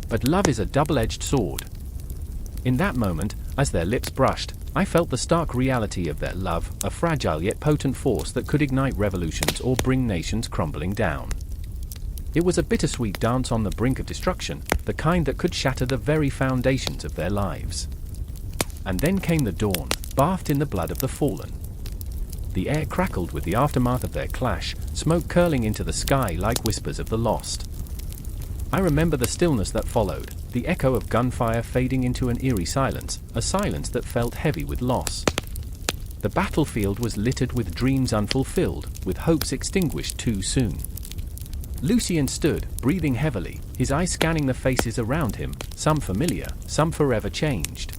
S1: But love is a double-edged sword. In that moment, as their lips brushed, I felt the stark reality of their love, a fragile yet potent force that could ignite revolutions or bring nations crumbling down. It was a bittersweet dance on the brink of destruction, the kind that could shatter the very foundations of their lives. And then came the dawn, bathed in the blood of the fallen. The air crackled with the aftermath of their clash, smoke curling into the sky like whispers of the lost. I remember the stillness that followed, the echo of gunfire fading into an eerie silence, a silence that felt heavy with loss. The battlefield was littered with dreams unfulfilled, with hopes extinguished too soon. Lucien stood, breathing heavily, his eyes scanning the faces around him, some familiar, some forever changed.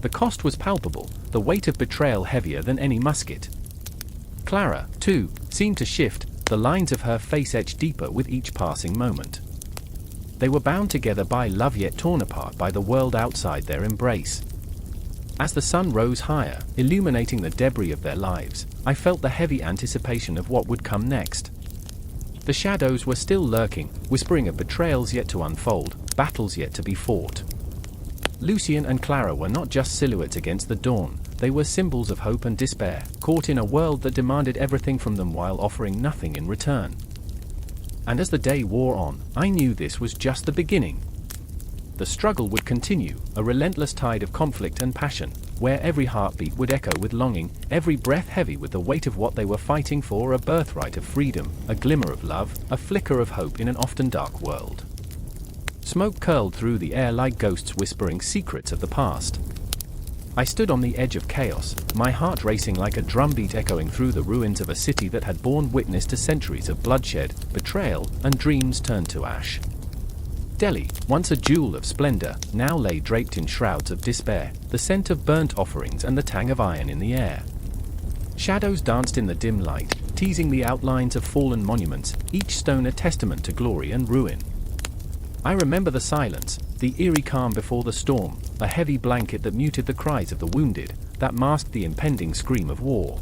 S1: The cost was palpable, the weight of betrayal heavier than any musket. Clara, too, seemed to shift, the lines of her face etched deeper with each passing moment. They were bound together by love yet torn apart by the world outside their embrace. As the sun rose higher, illuminating the debris of their lives, I felt the heavy anticipation of what would come next. The shadows were still lurking, whispering of betrayals yet to unfold, battles yet to be fought. Lucien and Clara were not just silhouettes against the dawn, they were symbols of hope and despair, caught in a world that demanded everything from them while offering nothing in return. And as the day wore on, I knew this was just the beginning. The struggle would continue, a relentless tide of conflict and passion, where every heartbeat would echo with longing, every breath heavy with the weight of what they were fighting for, a birthright of freedom, a glimmer of love, a flicker of hope in an often dark world. Smoke curled through the air like ghosts whispering secrets of the past. I stood on the edge of chaos, my heart racing like a drumbeat echoing through the ruins of a city that had borne witness to centuries of bloodshed, betrayal, and dreams turned to ash. Delhi, once a jewel of splendor, now lay draped in shrouds of despair, the scent of burnt offerings and the tang of iron in the air. Shadows danced in the dim light, teasing the outlines of fallen monuments, each stone a testament to glory and ruin. I remember the silence, the eerie calm before the storm, a heavy blanket that muted the cries of the wounded, that masked the impending scream of war.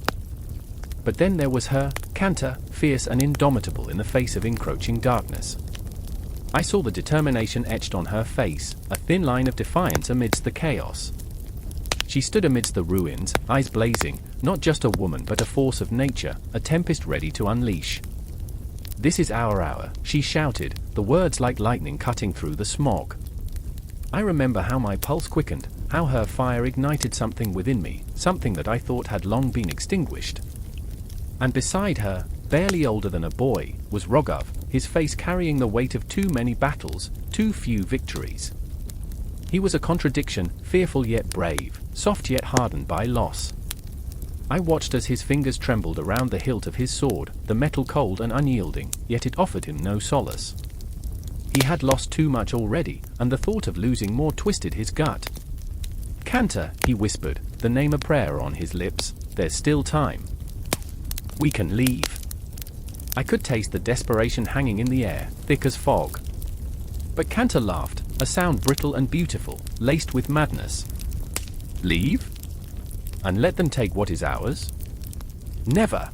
S1: But then there was her, Kanta, fierce and indomitable in the face of encroaching darkness. I saw the determination etched on her face, a thin line of defiance amidst the chaos. She stood amidst the ruins, eyes blazing, not just a woman but a force of nature, a tempest ready to unleash. "This is our hour," she shouted, the words like lightning cutting through the smog. I remember how my pulse quickened, how her fire ignited something within me, something that I thought had long been extinguished. And beside her, barely older than a boy, was Rogav, his face carrying the weight of too many battles, too few victories. He was a contradiction, fearful yet brave, soft yet hardened by loss. I watched as his fingers trembled around the hilt of his sword, the metal cold and unyielding, yet it offered him no solace. He had lost too much already, and the thought of losing more twisted his gut. "Kanta," he whispered, the name a prayer on his lips, "there's still time. We can leave." I could taste the desperation hanging in the air, thick as fog. But Kanta laughed, a sound brittle and beautiful, laced with madness. "Leave? And let them take what is ours? Never!"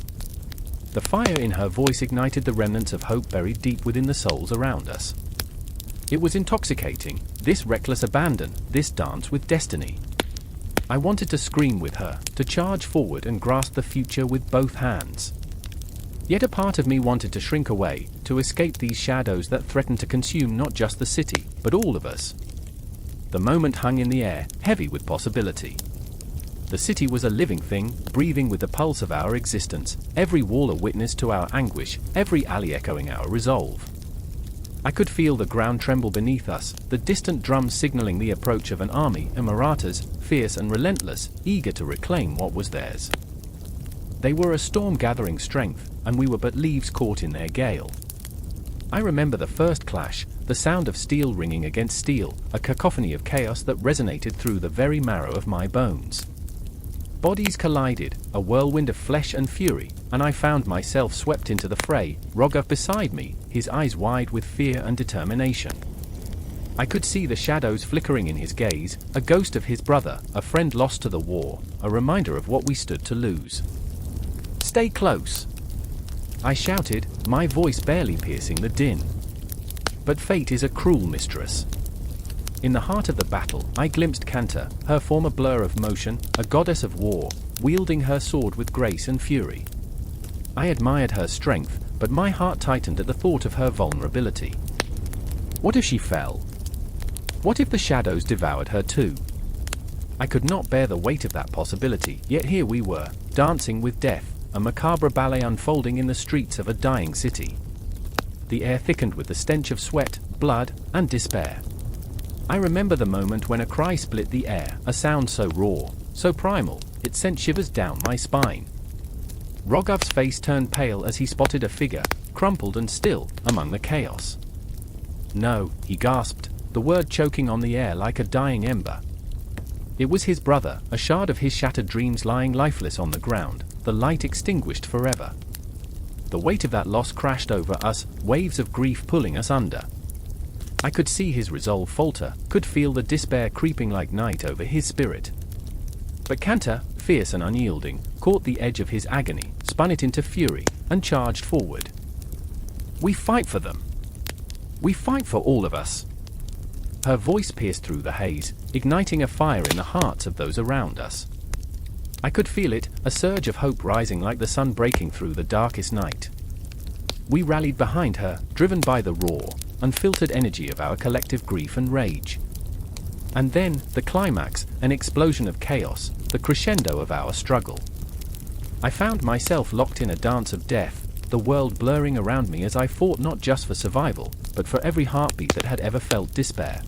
S1: The fire in her voice ignited the remnants of hope buried deep within the souls around us. It was intoxicating, this reckless abandon, this dance with destiny. I wanted to scream with her, to charge forward and grasp the future with both hands. Yet a part of me wanted to shrink away, to escape these shadows that threatened to consume not just the city, but all of us. The moment hung in the air, heavy with possibility. The city was a living thing, breathing with the pulse of our existence, every wall a witness to our anguish, every alley echoing our resolve. I could feel the ground tremble beneath us, the distant drums signaling the approach of an army, and Marathas, fierce and relentless, eager to reclaim what was theirs. They were a storm-gathering strength, and we were but leaves caught in their gale. I remember the first clash, the sound of steel ringing against steel, a cacophony of chaos that resonated through the very marrow of my bones. Bodies collided, a whirlwind of flesh and fury, and I found myself swept into the fray, Rogoff beside me, his eyes wide with fear and determination. I could see the shadows flickering in his gaze, a ghost of his brother, a friend lost to the war, a reminder of what we stood to lose. "Stay close!" I shouted, my voice barely piercing the din. But fate is a cruel mistress. In the heart of the battle, I glimpsed Kanta, her former blur of motion, a goddess of war, wielding her sword with grace and fury. I admired her strength, but my heart tightened at the thought of her vulnerability. What if she fell? What if the shadows devoured her too? I could not bear the weight of that possibility, yet here we were, dancing with death, a macabre ballet unfolding in the streets of a dying city. The air thickened with the stench of sweat, blood, and despair. I remember the moment when a cry split the air, a sound so raw, so primal, it sent shivers down my spine. Rogov's face turned pale as he spotted a figure, crumpled and still, among the chaos. "No," he gasped, the word choking on the air like a dying ember. It was his brother, a shard of his shattered dreams lying lifeless on the ground, the light extinguished forever. The weight of that loss crashed over us, waves of grief pulling us under. I could see his resolve falter, could feel the despair creeping like night over his spirit. But Kanta, fierce and unyielding, caught the edge of his agony, spun it into fury, and charged forward. "We fight for them! We fight for all of us!" Her voice pierced through the haze, igniting a fire in the hearts of those around us. I could feel it, a surge of hope rising like the sun breaking through the darkest night. We rallied behind her, driven by the raw, unfiltered energy of our collective grief and rage. And then, the climax, an explosion of chaos, the crescendo of our struggle. I found myself locked in a dance of death, the world blurring around me as I fought not just for survival, but for every heartbeat that had ever felt despair.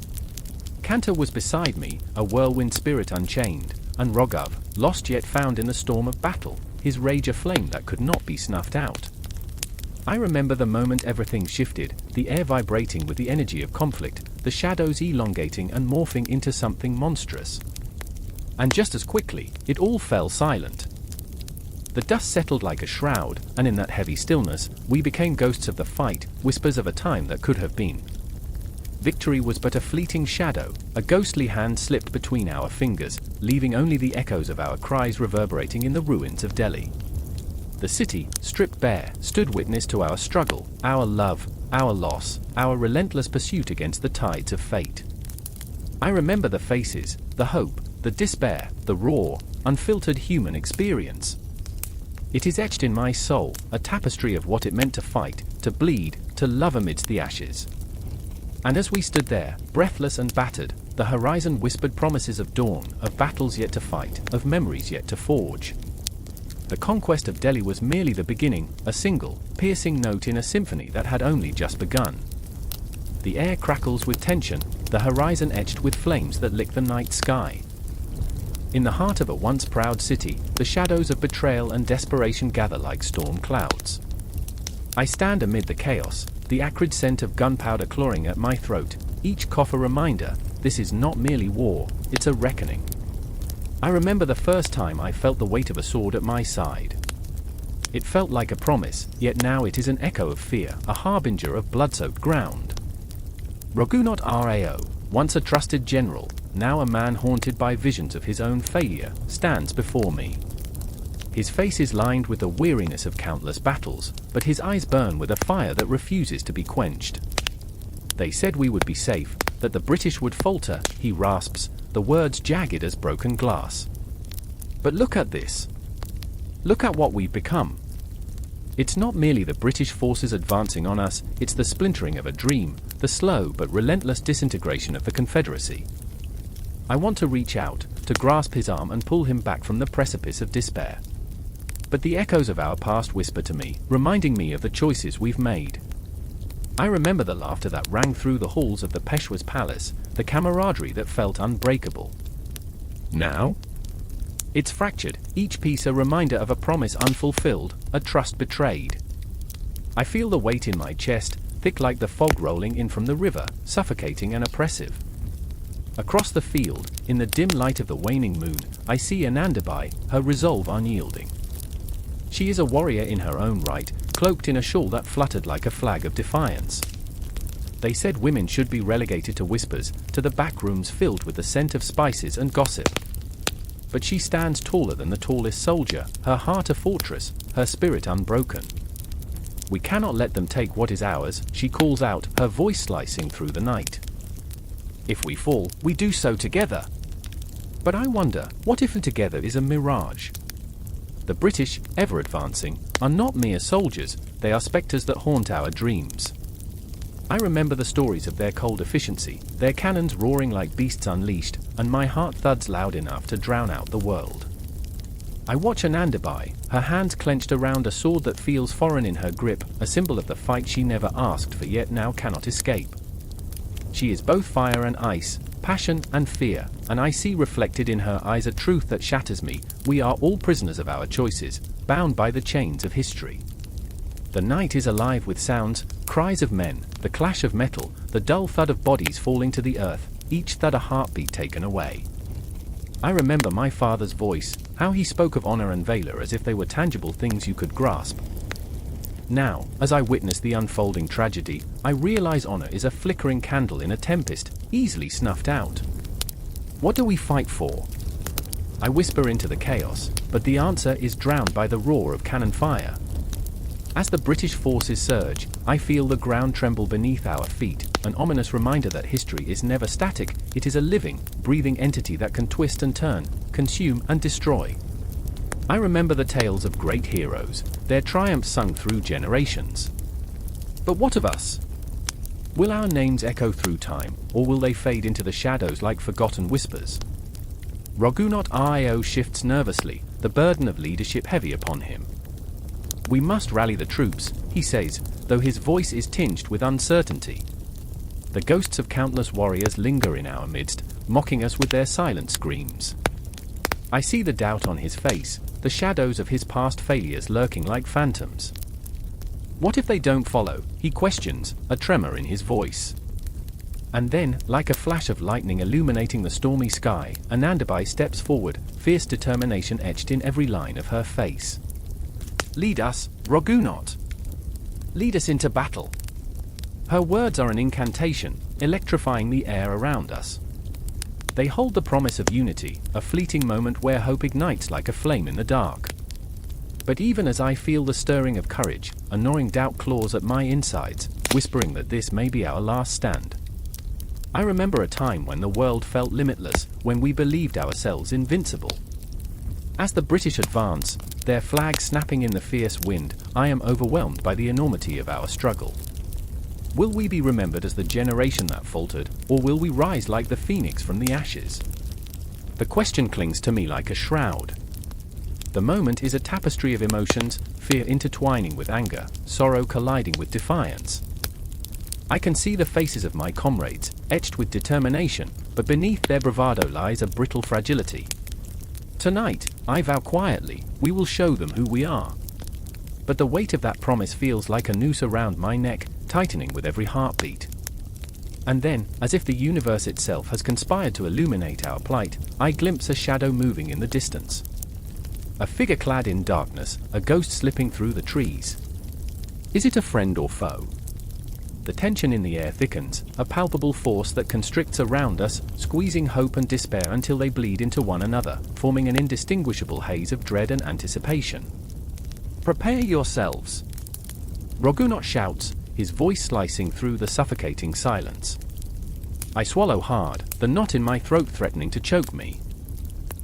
S1: Kanta was beside me, a whirlwind spirit unchained, and Rogov, lost yet found in the storm of battle, his rage a flame that could not be snuffed out. I remember the moment everything shifted, the air vibrating with the energy of conflict, the shadows elongating and morphing into something monstrous. And just as quickly, it all fell silent. The dust settled like a shroud, and in that heavy stillness, we became ghosts of the fight, whispers of a time that could have been. Victory was but a fleeting shadow, a ghostly hand slipped between our fingers, leaving only the echoes of our cries reverberating in the ruins of Delhi. The city, stripped bare, stood witness to our struggle, our love, our loss, our relentless pursuit against the tides of fate. I remember the faces, the hope, the despair, the raw, unfiltered human experience. It is etched in my soul, a tapestry of what it meant to fight, to bleed, to love amidst the ashes. And as we stood there, breathless and battered, the horizon whispered promises of dawn, of battles yet to fight, of memories yet to forge. The conquest of Delhi was merely the beginning, a single, piercing note in a symphony that had only just begun. The air crackles with tension, the horizon etched with flames that lick the night sky. In the heart of a once proud city, the shadows of betrayal and desperation gather like storm clouds. I stand amid the chaos, the acrid scent of gunpowder clawing at my throat, each cough a reminder, this is not merely war, it's a reckoning. I remember the first time I felt the weight of a sword at my side. It felt like a promise, yet now it is an echo of fear, a harbinger of blood-soaked ground. Raghunath Rao, once a trusted general, now a man haunted by visions of his own failure, stands before me. His face is lined with the weariness of countless battles, but his eyes burn with a fire that refuses to be quenched. They said we would be safe, that the British would falter, he rasps, the words jagged as broken glass. But look at this. Look at what we've become. It's not merely the British forces advancing on us, it's the splintering of a dream, the slow but relentless disintegration of the Confederacy. I want to reach out, to grasp his arm and pull him back from the precipice of despair. But the echoes of our past whisper to me, reminding me of the choices we've made. I remember the laughter that rang through the halls of the Peshwa's palace, the camaraderie that felt unbreakable. Now? It's fractured, each piece a reminder of a promise unfulfilled, a trust betrayed. I feel the weight in my chest, thick like the fog rolling in from the river, suffocating and oppressive. Across the field, in the dim light of the waning moon, I see Anandabai, her resolve unyielding. She is a warrior in her own right, cloaked in a shawl that fluttered like a flag of defiance. They said women should be relegated to whispers, to the back rooms filled with the scent of spices and gossip. But she stands taller than the tallest soldier, her heart a fortress, her spirit unbroken. We cannot let them take what is ours, she calls out, her voice slicing through the night. If we fall, we do so together. But I wonder, what if together is a mirage? The British, ever advancing, are not mere soldiers, they are spectres that haunt our dreams. I remember the stories of their cold efficiency, their cannons roaring like beasts unleashed, and my heart thuds loud enough to drown out the world. I watch Anandabai, her hands clenched around a sword that feels foreign in her grip, a symbol of the fight she never asked for yet now cannot escape. She is both fire and ice, passion and fear, and I see reflected in her eyes a truth that shatters me. We are all prisoners of our choices, bound by the chains of history. The night is alive with sounds, cries of men, the clash of metal, the dull thud of bodies falling to the earth, each thud a heartbeat taken away. I remember my father's voice, how he spoke of honor and valor as if they were tangible things you could grasp. Now, as I witness the unfolding tragedy, I realize honor is a flickering candle in a tempest, easily snuffed out. What do we fight for? I whisper into the chaos, but the answer is drowned by the roar of cannon fire. As the British forces surge, I feel the ground tremble beneath our feet, an ominous reminder that history is never static, it is a living, breathing entity that can twist and turn, consume and destroy. I remember the tales of great heroes, their triumphs sung through generations. But what of us? Will our names echo through time, or will they fade into the shadows like forgotten whispers? Raghunath Io shifts nervously, the burden of leadership heavy upon him. We must rally the troops, he says, though his voice is tinged with uncertainty. The ghosts of countless warriors linger in our midst, mocking us with their silent screams. I see the doubt on his face, the shadows of his past failures lurking like phantoms. What if they don't follow, he questions, a tremor in his voice. And then, like a flash of lightning illuminating the stormy sky, Anandabai steps forward, fierce determination etched in every line of her face. Lead us, Raghunath. Lead us into battle. Her words are an incantation, electrifying the air around us. They hold the promise of unity, a fleeting moment where hope ignites like a flame in the dark. But even as I feel the stirring of courage, a gnawing doubt claws at my insides, whispering that this may be our last stand. I remember a time when the world felt limitless, when we believed ourselves invincible. As the British advance, their flag snapping in the fierce wind, I am overwhelmed by the enormity of our struggle. Will we be remembered as the generation that faltered, or will we rise like the phoenix from the ashes? The question clings to me like a shroud. The moment is a tapestry of emotions, fear intertwining with anger, sorrow colliding with defiance. I can see the faces of my comrades, etched with determination, but beneath their bravado lies a brittle fragility. Tonight, I vow quietly, we will show them who we are. But the weight of that promise feels like a noose around my neck, tightening with every heartbeat. And then, as if the universe itself has conspired to illuminate our plight, I glimpse a shadow moving in the distance. A figure clad in darkness, a ghost slipping through the trees. Is it a friend or foe? The tension in the air thickens, a palpable force that constricts around us, squeezing hope and despair until they bleed into one another, forming an indistinguishable haze of dread and anticipation. Prepare yourselves. Raghunath shouts, his voice slicing through the suffocating silence. I swallow hard, the knot in my throat threatening to choke me.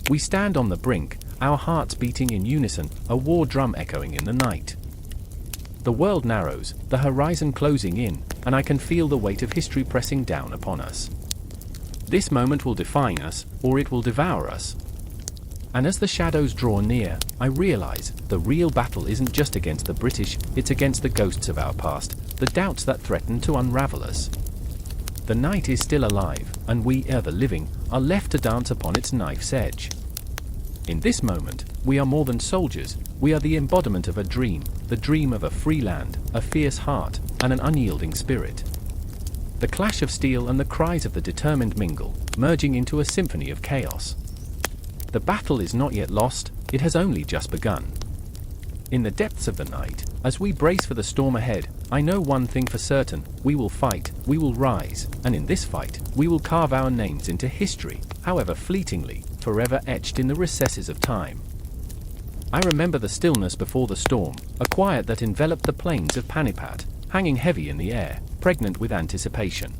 S1: We stand on the brink, our hearts beating in unison, a war drum echoing in the night. The world narrows, the horizon closing in, and I can feel the weight of history pressing down upon us. This moment will define us, or it will devour us. And as the shadows draw near, I realize the real battle isn't just against the British, it's against the ghosts of our past, the doubts that threaten to unravel us. The night is still alive, and we, the living, are left to dance upon its knife's edge. In this moment, we are more than soldiers, we are the embodiment of a dream, the dream of a free land, a fierce heart, and an unyielding spirit. The clash of steel and the cries of the determined mingle, merging into a symphony of chaos. The battle is not yet lost, it has only just begun. In the depths of the night, as we brace for the storm ahead, I know one thing for certain: we will fight, we will rise, and in this fight, we will carve our names into history, however fleetingly, forever etched in the recesses of time. I remember the stillness before the storm, a quiet that enveloped the plains of Panipat, hanging heavy in the air, pregnant with anticipation.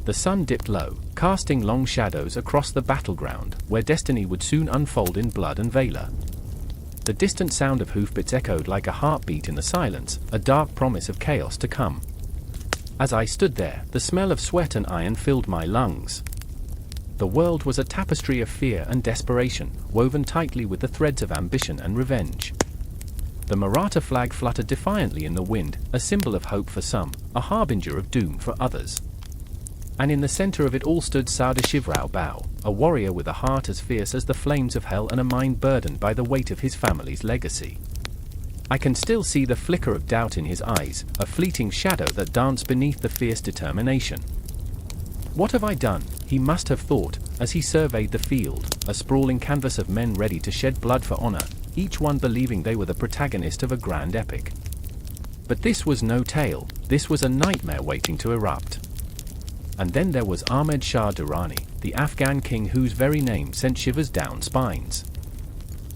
S1: The sun dipped low, casting long shadows across the battleground, where destiny would soon unfold in blood and valor. The distant sound of hoofbeats echoed like a heartbeat in the silence, a dark promise of chaos to come. As I stood there, the smell of sweat and iron filled my lungs. The world was a tapestry of fear and desperation, woven tightly with the threads of ambition and revenge. The Maratha flag fluttered defiantly in the wind, a symbol of hope for some, a harbinger of doom for others. And in the center of it all stood Sadashivrao Bao, a warrior with a heart as fierce as the flames of hell and a mind burdened by the weight of his family's legacy. I can still see the flicker of doubt in his eyes, a fleeting shadow that danced beneath the fierce determination. What have I done? He must have thought, as he surveyed the field, a sprawling canvas of men ready to shed blood for honor, each one believing they were the protagonist of a grand epic. But this was no tale, this was a nightmare waiting to erupt. And then there was Ahmed Shah Durrani, the Afghan king whose very name sent shivers down spines.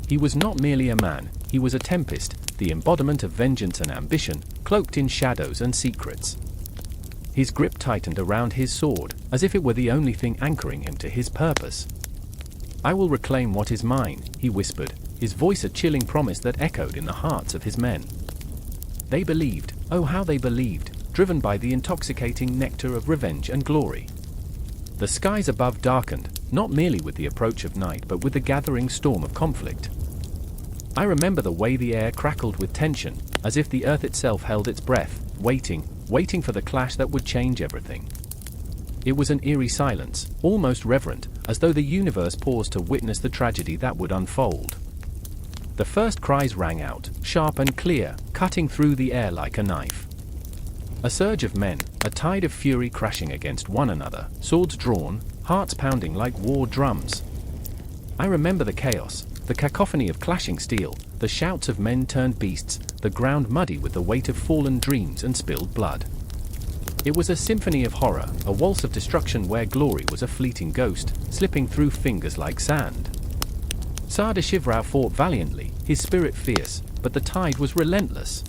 S1: He was not merely a man, he was a tempest, the embodiment of vengeance and ambition, cloaked in shadows and secrets. His grip tightened around his sword, as if it were the only thing anchoring him to his purpose. "I will reclaim what is mine," he whispered, his voice a chilling promise that echoed in the hearts of his men. They believed, oh how they believed, driven by the intoxicating nectar of revenge and glory. The skies above darkened, not merely with the approach of night but with the gathering storm of conflict. I remember the way the air crackled with tension, as if the earth itself held its breath, waiting for the clash that would change everything. It was an eerie silence, almost reverent, as though the universe paused to witness the tragedy that would unfold. The first cries rang out, sharp and clear, cutting through the air like a knife. A surge of men, a tide of fury crashing against one another, swords drawn, hearts pounding like war drums. I remember the chaos, the cacophony of clashing steel, the shouts of men turned beasts, the ground muddy with the weight of fallen dreams and spilled blood. It was a symphony of horror, a waltz of destruction where glory was a fleeting ghost, slipping through fingers like sand. Sadashivrao fought valiantly, his spirit fierce, but the tide was relentless.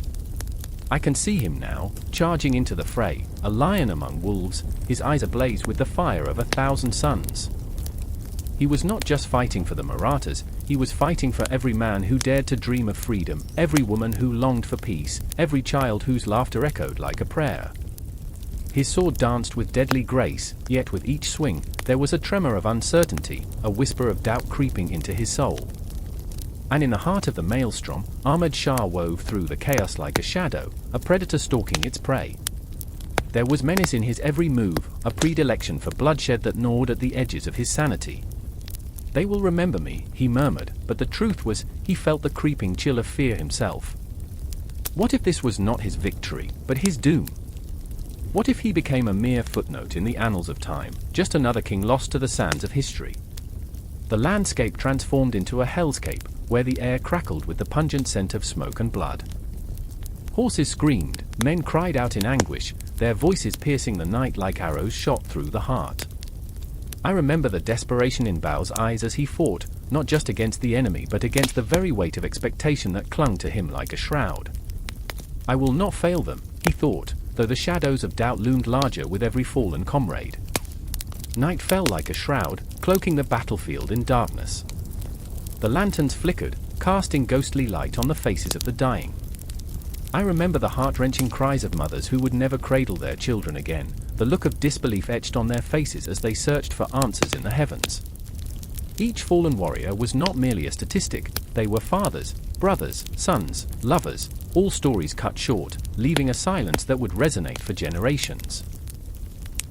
S1: I can see him now, charging into the fray, a lion among wolves, his eyes ablaze with the fire of 1,000 suns. He was not just fighting for the Marathas, he was fighting for every man who dared to dream of freedom, every woman who longed for peace, every child whose laughter echoed like a prayer. His sword danced with deadly grace, yet with each swing, there was a tremor of uncertainty, a whisper of doubt creeping into his soul. And in the heart of the maelstrom, Ahmed Shah wove through the chaos like a shadow, a predator stalking its prey. There was menace in his every move, a predilection for bloodshed that gnawed at the edges of his sanity. "They will remember me," he murmured, but the truth was, he felt the creeping chill of fear himself. What if this was not his victory, but his doom? What if he became a mere footnote in the annals of time, just another king lost to the sands of history? The landscape transformed into a hellscape, where the air crackled with the pungent scent of smoke and blood. Horses screamed, men cried out in anguish, their voices piercing the night like arrows shot through the heart. I remember the desperation in Bao's eyes as he fought, not just against the enemy but against the very weight of expectation that clung to him like a shroud. "I will not fail them," he thought, though the shadows of doubt loomed larger with every fallen comrade. Night fell like a shroud, cloaking the battlefield in darkness. The lanterns flickered, casting ghostly light on the faces of the dying. I remember the heart-wrenching cries of mothers who would never cradle their children again, the look of disbelief etched on their faces as they searched for answers in the heavens. Each fallen warrior was not merely a statistic, they were fathers, brothers, sons, lovers, all stories cut short, leaving a silence that would resonate for generations.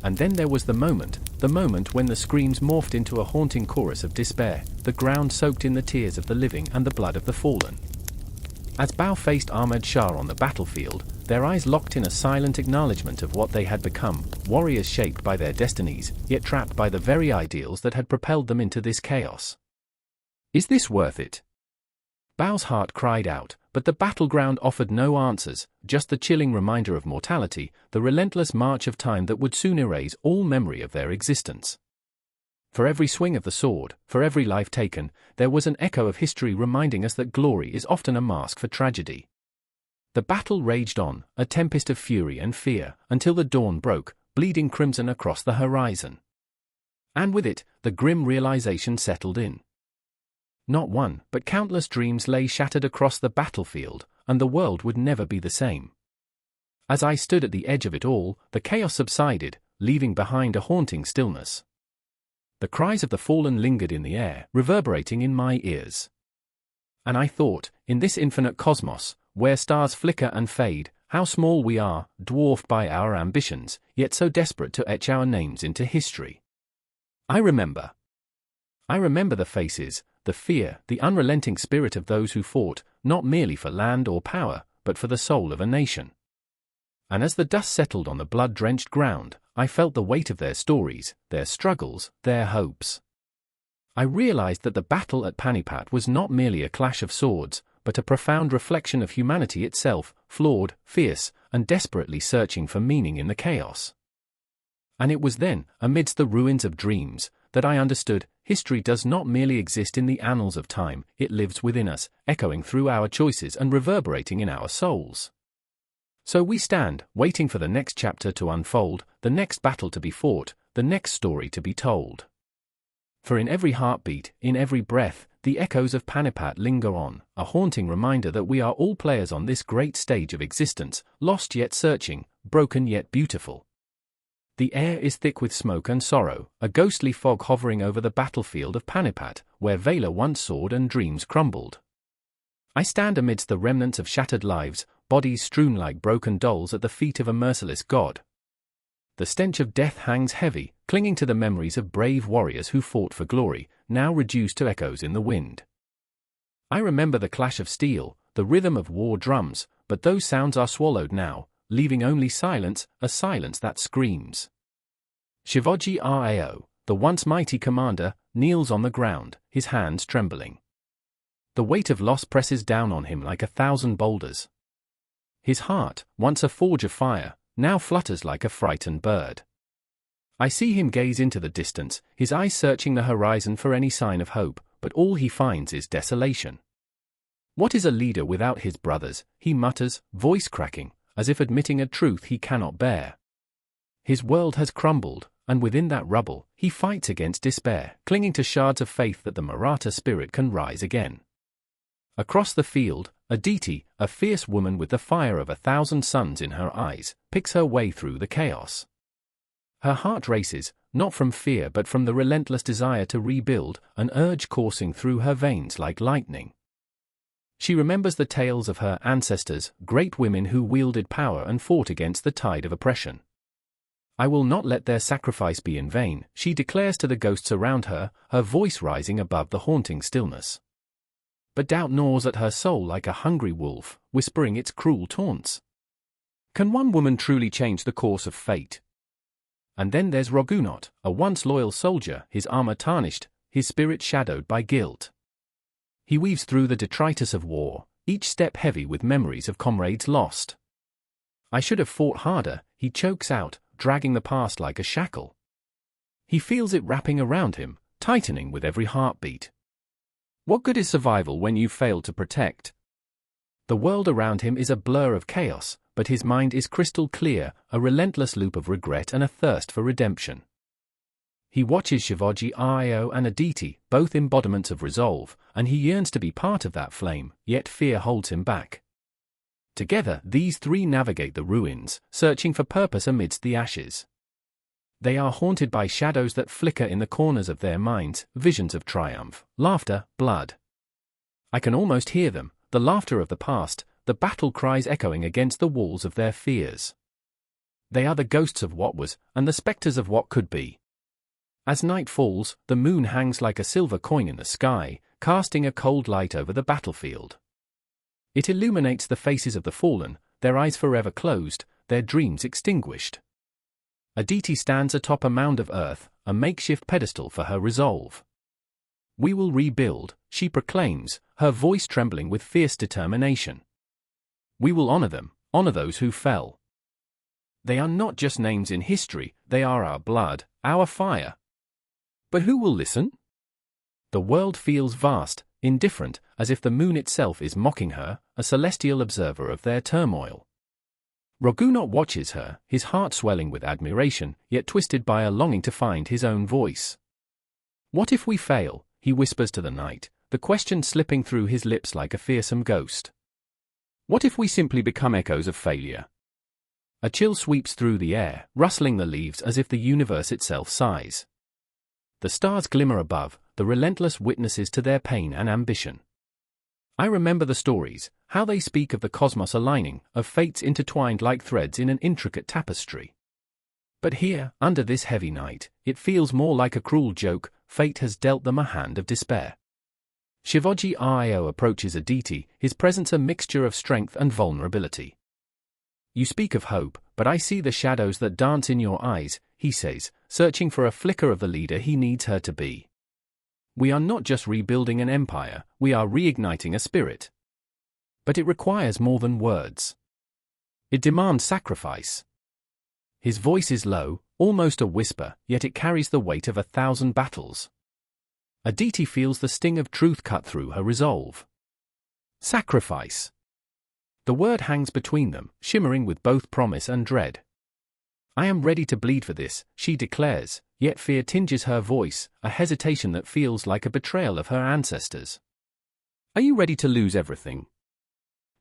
S1: And then there was the moment when the screams morphed into a haunting chorus of despair, the ground soaked in the tears of the living and the blood of the fallen. As Bao faced Ahmed Shah on the battlefield, their eyes locked in a silent acknowledgement of what they had become, warriors shaped by their destinies, yet trapped by the very ideals that had propelled them into this chaos. Is this worth it? Bao's heart cried out, but the battleground offered no answers, just the chilling reminder of mortality, the relentless march of time that would soon erase all memory of their existence. For every swing of the sword, for every life taken, there was an echo of history reminding us that glory is often a mask for tragedy. The battle raged on, a tempest of fury and fear, until the dawn broke, bleeding crimson across the horizon. And with it, the grim realization settled in. Not one, but countless dreams lay shattered across the battlefield, and the world would never be the same. As I stood at the edge of it all, the chaos subsided, leaving behind a haunting stillness. The cries of the fallen lingered in the air, reverberating in my ears. And I thought, in this infinite cosmos, where stars flicker and fade, how small we are, dwarfed by our ambitions, yet so desperate to etch our names into history. I remember the faces, the fear, the unrelenting spirit of those who fought, not merely for land or power, but for the soul of a nation. And as the dust settled on the blood-drenched ground, I felt the weight of their stories, their struggles, their hopes. I realized that the battle at Panipat was not merely a clash of swords, but a profound reflection of humanity itself, flawed, fierce, and desperately searching for meaning in the chaos. And it was then, amidst the ruins of dreams, that I understood, history does not merely exist in the annals of time, it lives within us, echoing through our choices and reverberating in our souls. So we stand, waiting for the next chapter to unfold, the next battle to be fought, the next story to be told. For in every heartbeat, in every breath, the echoes of Panipat linger on, a haunting reminder that we are all players on this great stage of existence, lost yet searching, broken yet beautiful. The air is thick with smoke and sorrow, a ghostly fog hovering over the battlefield of Panipat, where valor once soared and dreams crumbled. I stand amidst the remnants of shattered lives, bodies strewn like broken dolls at the feet of a merciless god. The stench of death hangs heavy, clinging to the memories of brave warriors who fought for glory, now reduced to echoes in the wind. I remember the clash of steel, the rhythm of war drums, but those sounds are swallowed now, leaving only silence, a silence that screams. Shivaji Rao, the once mighty commander, kneels on the ground, his hands trembling. The weight of loss presses down on him like 1,000 boulders. His heart, once a forge of fire, now flutters like a frightened bird. I see him gaze into the distance, his eyes searching the horizon for any sign of hope, but all he finds is desolation. What is a leader without his brothers, he mutters, voice cracking, as if admitting a truth he cannot bear. His world has crumbled, and within that rubble, he fights against despair, clinging to shards of faith that the Maratha spirit can rise again. Across the field, Aditi, a fierce woman with the fire of 1,000 suns in her eyes, picks her way through the chaos. Her heart races, not from fear but from the relentless desire to rebuild, an urge coursing through her veins like lightning. She remembers the tales of her ancestors, great women who wielded power and fought against the tide of oppression. I will not let their sacrifice be in vain, she declares to the ghosts around her, her voice rising above the haunting stillness. But doubt gnaws at her soul like a hungry wolf, whispering its cruel taunts. Can one woman truly change the course of fate? And then there's Raghunath, a once loyal soldier, his armor tarnished, his spirit shadowed by guilt. He weaves through the detritus of war, each step heavy with memories of comrades lost. I should have fought harder, he chokes out, dragging the past like a shackle. He feels it wrapping around him, tightening with every heartbeat. What good is survival when you fail to protect? The world around him is a blur of chaos, but his mind is crystal clear, a relentless loop of regret and a thirst for redemption. He watches Shivaji and Aditi, both embodiments of resolve, and he yearns to be part of that flame, yet fear holds him back. Together, these three navigate the ruins, searching for purpose amidst the ashes. They are haunted by shadows that flicker in the corners of their minds, visions of triumph, laughter, blood. I can almost hear them, the laughter of the past, the battle cries echoing against the walls of their fears. They are the ghosts of what was, and the specters of what could be. As night falls, the moon hangs like a silver coin in the sky, casting a cold light over the battlefield. It illuminates the faces of the fallen, their eyes forever closed, their dreams extinguished. Aditi stands atop a mound of earth, a makeshift pedestal for her resolve. "We will rebuild," she proclaims, her voice trembling with fierce determination. "We will honor them, honor those who fell. They are not just names in history, they are our blood, our fire." But who will listen? The world feels vast, indifferent, as if the moon itself is mocking her, a celestial observer of their turmoil. Raghunath watches her, his heart swelling with admiration, yet twisted by a longing to find his own voice. "What if we fail?" he whispers to the night, the question slipping through his lips like a fearsome ghost. "What if we simply become echoes of failure?" A chill sweeps through the air, rustling the leaves as if the universe itself sighs. The stars glimmer above, the relentless witnesses to their pain and ambition. I remember the stories, how they speak of the cosmos aligning, of fates intertwined like threads in an intricate tapestry. But here, under this heavy night, it feels more like a cruel joke. Fate has dealt them a hand of despair. Shivaji approaches Aditi, his presence a mixture of strength and vulnerability. "You speak of hope, but I see the shadows that dance in your eyes," he says, searching for a flicker of the leader he needs her to be. "We are not just rebuilding an empire, we are reigniting a spirit. But it requires more than words. It demands sacrifice." His voice is low, almost a whisper, yet it carries the weight of 1,000 battles. Aditi feels the sting of truth cut through her resolve. Sacrifice. The word hangs between them, shimmering with both promise and dread. "I am ready to bleed for this," she declares, yet fear tinges her voice, a hesitation that feels like a betrayal of her ancestors. "Are you ready to lose everything?"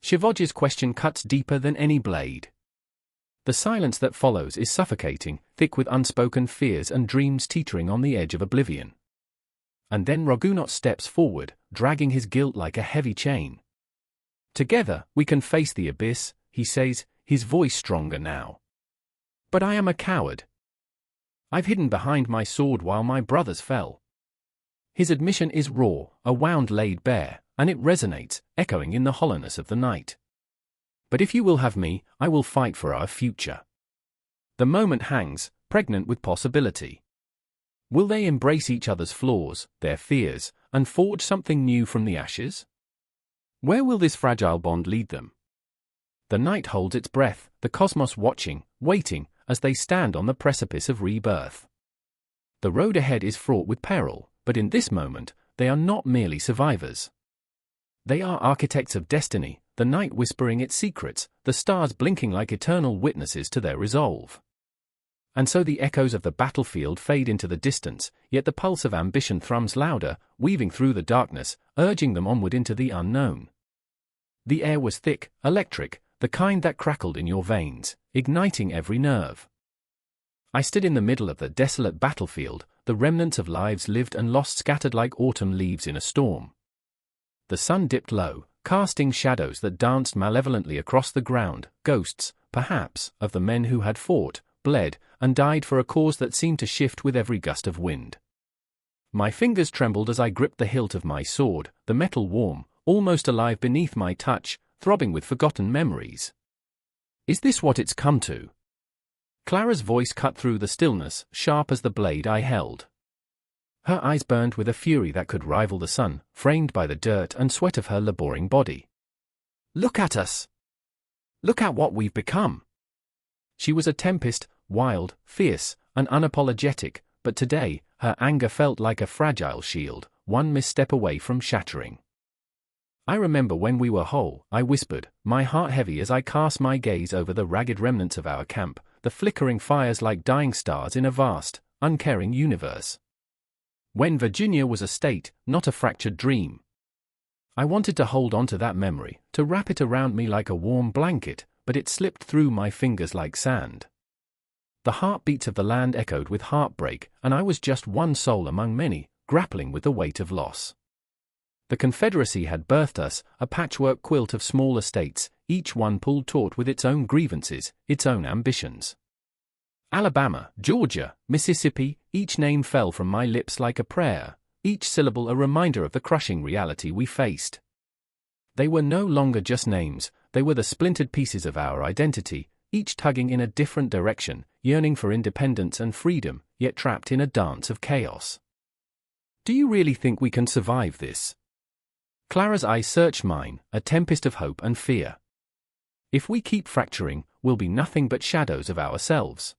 S1: Shivaji's question cuts deeper than any blade. The silence that follows is suffocating, thick with unspoken fears and dreams teetering on the edge of oblivion. And then Raghunath steps forward, dragging his guilt like a heavy chain. "Together, we can face the abyss," he says, his voice stronger now. "But I am a coward. I've hidden behind my sword while my brothers fell." His admission is raw, a wound laid bare, and it resonates, echoing in the hollowness of the night. "But if you will have me, I will fight for our future." The moment hangs, pregnant with possibility. Will they embrace each other's flaws, their fears, and forge something new from the ashes? Where will this fragile bond lead them? The night holds its breath, the cosmos watching, waiting, as they stand on the precipice of rebirth. The road ahead is fraught with peril, but in this moment, they are not merely survivors. They are architects of destiny, the night whispering its secrets, the stars blinking like eternal witnesses to their resolve. And so the echoes of the battlefield fade into the distance, yet the pulse of ambition thrums louder, weaving through the darkness, urging them onward into the unknown. The air was thick, electric, the kind that crackled in your veins, igniting every nerve. I stood in the middle of the desolate battlefield, the remnants of lives lived and lost scattered like autumn leaves in a storm. The sun dipped low, casting shadows that danced malevolently across the ground, ghosts, perhaps, of the men who had fought, bled, and died for a cause that seemed to shift with every gust of wind. My fingers trembled as I gripped the hilt of my sword, the metal warm, almost alive beneath my touch, throbbing with forgotten memories. "Is this what it's come to?" Clara's voice cut through the stillness, sharp as the blade I held. Her eyes burned with a fury that could rival the sun, framed by the dirt and sweat of her laboring body. "Look at us! Look at what we've become!" She was a tempest, wild, fierce, and unapologetic, but today, her anger felt like a fragile shield, one misstep away from shattering. I remember when we were whole, I whispered, my heart heavy as I cast my gaze over the ragged remnants of our camp, the flickering fires like dying stars in a vast, uncaring universe. When Virginia was a state, not a fractured dream. I wanted to hold on to that memory, to wrap it around me like a warm blanket, but it slipped through my fingers like sand. The heartbeats of the land echoed with heartbreak, and I was just one soul among many, grappling with the weight of loss. The Confederacy had birthed us, a patchwork quilt of smaller states, each one pulled taut with its own grievances, its own ambitions. Alabama, Georgia, Mississippi, each name fell from my lips like a prayer, each syllable a reminder of the crushing reality we faced. They were no longer just names, they were the splintered pieces of our identity, each tugging in a different direction, yearning for independence and freedom, yet trapped in a dance of chaos. Do you really think we can survive this? Clara's eyes searched mine, a tempest of hope and fear. If we keep fracturing, we'll be nothing but shadows of ourselves.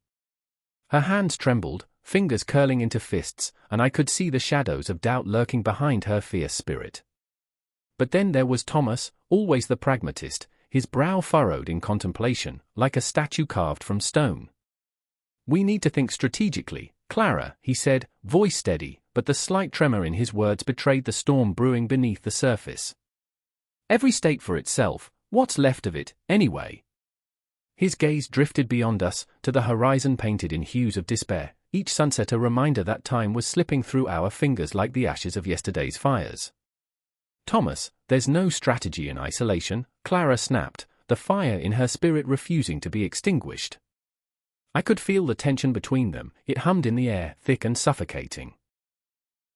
S1: Her hands trembled, fingers curling into fists, and I could see the shadows of doubt lurking behind her fierce spirit. But then there was Thomas, always the pragmatist, his brow furrowed in contemplation, like a statue carved from stone. We need to think strategically, Clara, he said, voice steady, but the slight tremor in his words betrayed the storm brewing beneath the surface. Every state for itself, what's left of it, anyway? His gaze drifted beyond us, to the horizon painted in hues of despair, each sunset a reminder that time was slipping through our fingers like the ashes of yesterday's fires. Thomas, there's no strategy in isolation, Clara snapped, the fire in her spirit refusing to be extinguished. I could feel the tension between them, it hummed in the air, thick and suffocating.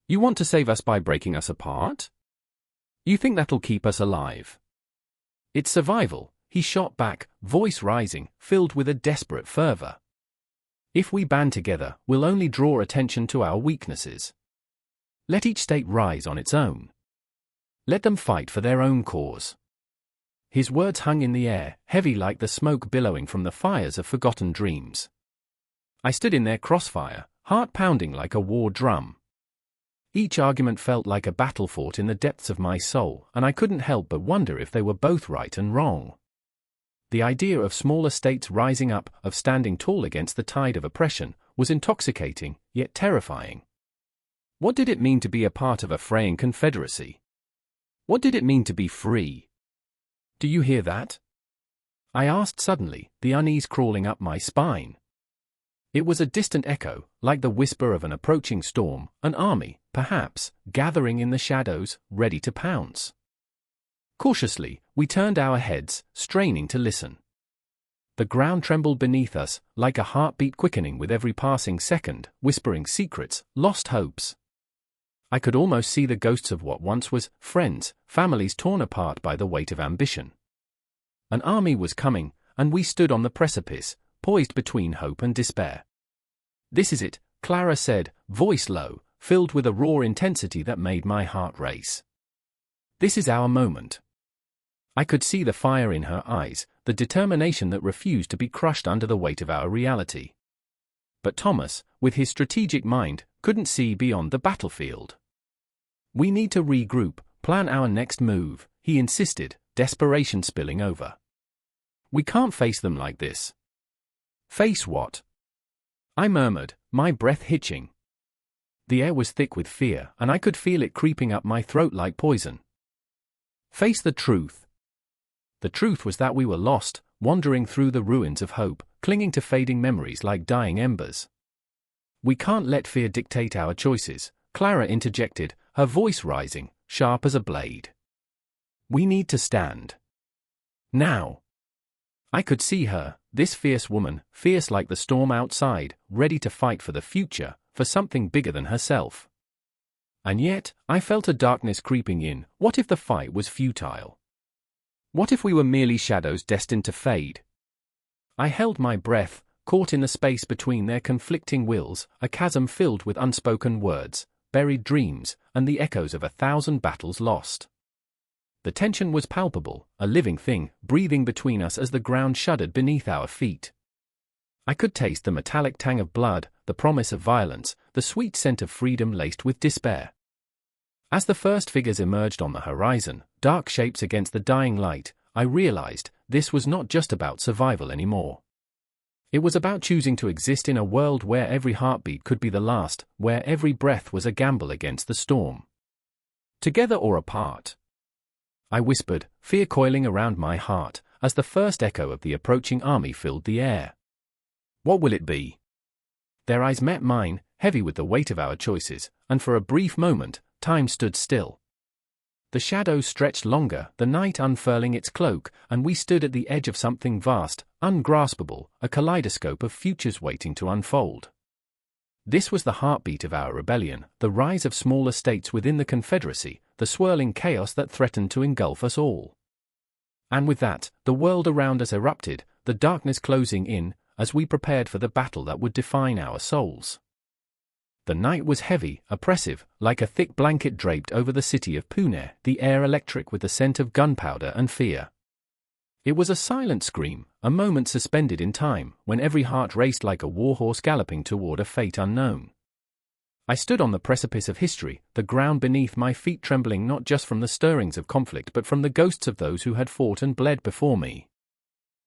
S1: You want to save us by breaking us apart? You think that'll keep us alive? It's survival, he shot back, voice rising, filled with a desperate fervor. If we band together, we'll only draw attention to our weaknesses. Let each state rise on its own. Let them fight for their own cause. His words hung in the air, heavy like the smoke billowing from the fires of forgotten dreams. I stood in their crossfire, heart pounding like a war drum. Each argument felt like a battle fought in the depths of my soul, and I couldn't help but wonder if they were both right and wrong. The idea of smaller states rising up, of standing tall against the tide of oppression, was intoxicating, yet terrifying. What did it mean to be a part of a fraying confederacy? What did it mean to be free? Do you hear that? I asked suddenly, the unease crawling up my spine. It was a distant echo, like the whisper of an approaching storm, an army, perhaps, gathering in the shadows, ready to pounce. Cautiously, we turned our heads, straining to listen. The ground trembled beneath us, like a heartbeat quickening with every passing second, whispering secrets, lost hopes. I could almost see the ghosts of what once was friends, families torn apart by the weight of ambition. An army was coming, and we stood on the precipice, poised between hope and despair. This is it, Clara said, voice low, filled with a raw intensity that made my heart race. This is our moment. I could see the fire in her eyes, the determination that refused to be crushed under the weight of our reality. But Thomas, with his strategic mind, couldn't see beyond the battlefield. We need to regroup, plan our next move, he insisted, desperation spilling over. We can't face them like this. Face what? I murmured, my breath hitching. The air was thick with fear, and I could feel it creeping up my throat like poison. Face the truth. The truth was that we were lost, wandering through the ruins of hope, clinging to fading memories like dying embers. We can't let fear dictate our choices, Clara interjected, her voice rising, sharp as a blade. We need to stand. Now. I could see her, this fierce woman, fierce like the storm outside, ready to fight for the future, for something bigger than herself. And yet, I felt a darkness creeping in. What if the fight was futile? What if we were merely shadows destined to fade? I held my breath, caught in the space between their conflicting wills, a chasm filled with unspoken words, buried dreams, and the echoes of 1,000 battles lost. The tension was palpable, a living thing, breathing between us as the ground shuddered beneath our feet. I could taste the metallic tang of blood, the promise of violence, the sweet scent of freedom laced with despair. As the first figures emerged on the horizon, dark shapes against the dying light, I realized this was not just about survival anymore. It was about choosing to exist in a world where every heartbeat could be the last, where every breath was a gamble against the storm. Together or apart? I whispered, fear coiling around my heart, as the first echo of the approaching army filled the air. What will it be? Their eyes met mine, heavy with the weight of our choices, and for a brief moment, time stood still. The shadows stretched longer, the night unfurling its cloak, and we stood at the edge of something vast, ungraspable, a kaleidoscope of futures waiting to unfold. This was the heartbeat of our rebellion, the rise of smaller states within the Confederacy, the swirling chaos that threatened to engulf us all. And with that, the world around us erupted, the darkness closing in, as we prepared for the battle that would define our souls. The night was heavy, oppressive, like a thick blanket draped over the city of Pune, the air electric with the scent of gunpowder and fear. It was a silent scream, a moment suspended in time, when every heart raced like a warhorse galloping toward a fate unknown. I stood on the precipice of history, the ground beneath my feet trembling not just from the stirrings of conflict but from the ghosts of those who had fought and bled before me.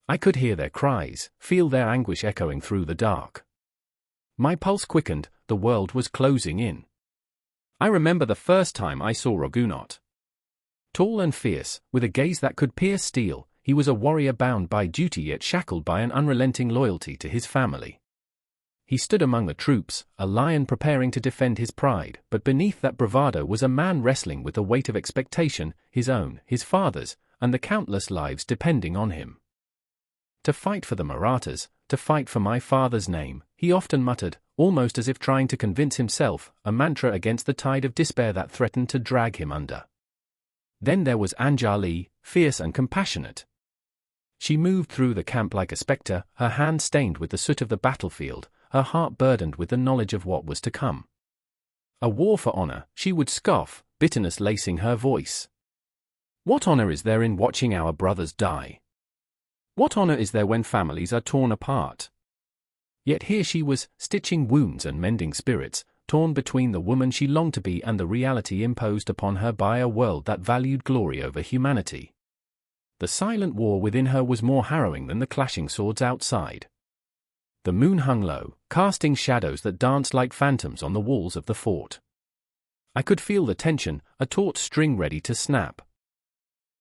S1: I could hear their cries, feel their anguish echoing through the dark. My pulse quickened, the world was closing in. I remember the first time I saw Raghunath. Tall and fierce, with a gaze that could pierce steel, he was a warrior bound by duty yet shackled by an unrelenting loyalty to his family. He stood among the troops, a lion preparing to defend his pride, but beneath that bravado was a man wrestling with the weight of expectation, his own, his father's, and the countless lives depending on him. To fight for the Marathas, to fight for my father's name, he often muttered, almost as if trying to convince himself, a mantra against the tide of despair that threatened to drag him under. Then there was Anjali, fierce and compassionate. She moved through the camp like a spectre, her hands stained with the soot of the battlefield, her heart burdened with the knowledge of what was to come. A war for honor, she would scoff, bitterness lacing her voice. What honor is there in watching our brothers die? What honor is there when families are torn apart? Yet here she was, stitching wounds and mending spirits, torn between the woman she longed to be and the reality imposed upon her by a world that valued glory over humanity. The silent war within her was more harrowing than the clashing swords outside. The moon hung low, casting shadows that danced like phantoms on the walls of the fort. I could feel the tension, a taut string ready to snap.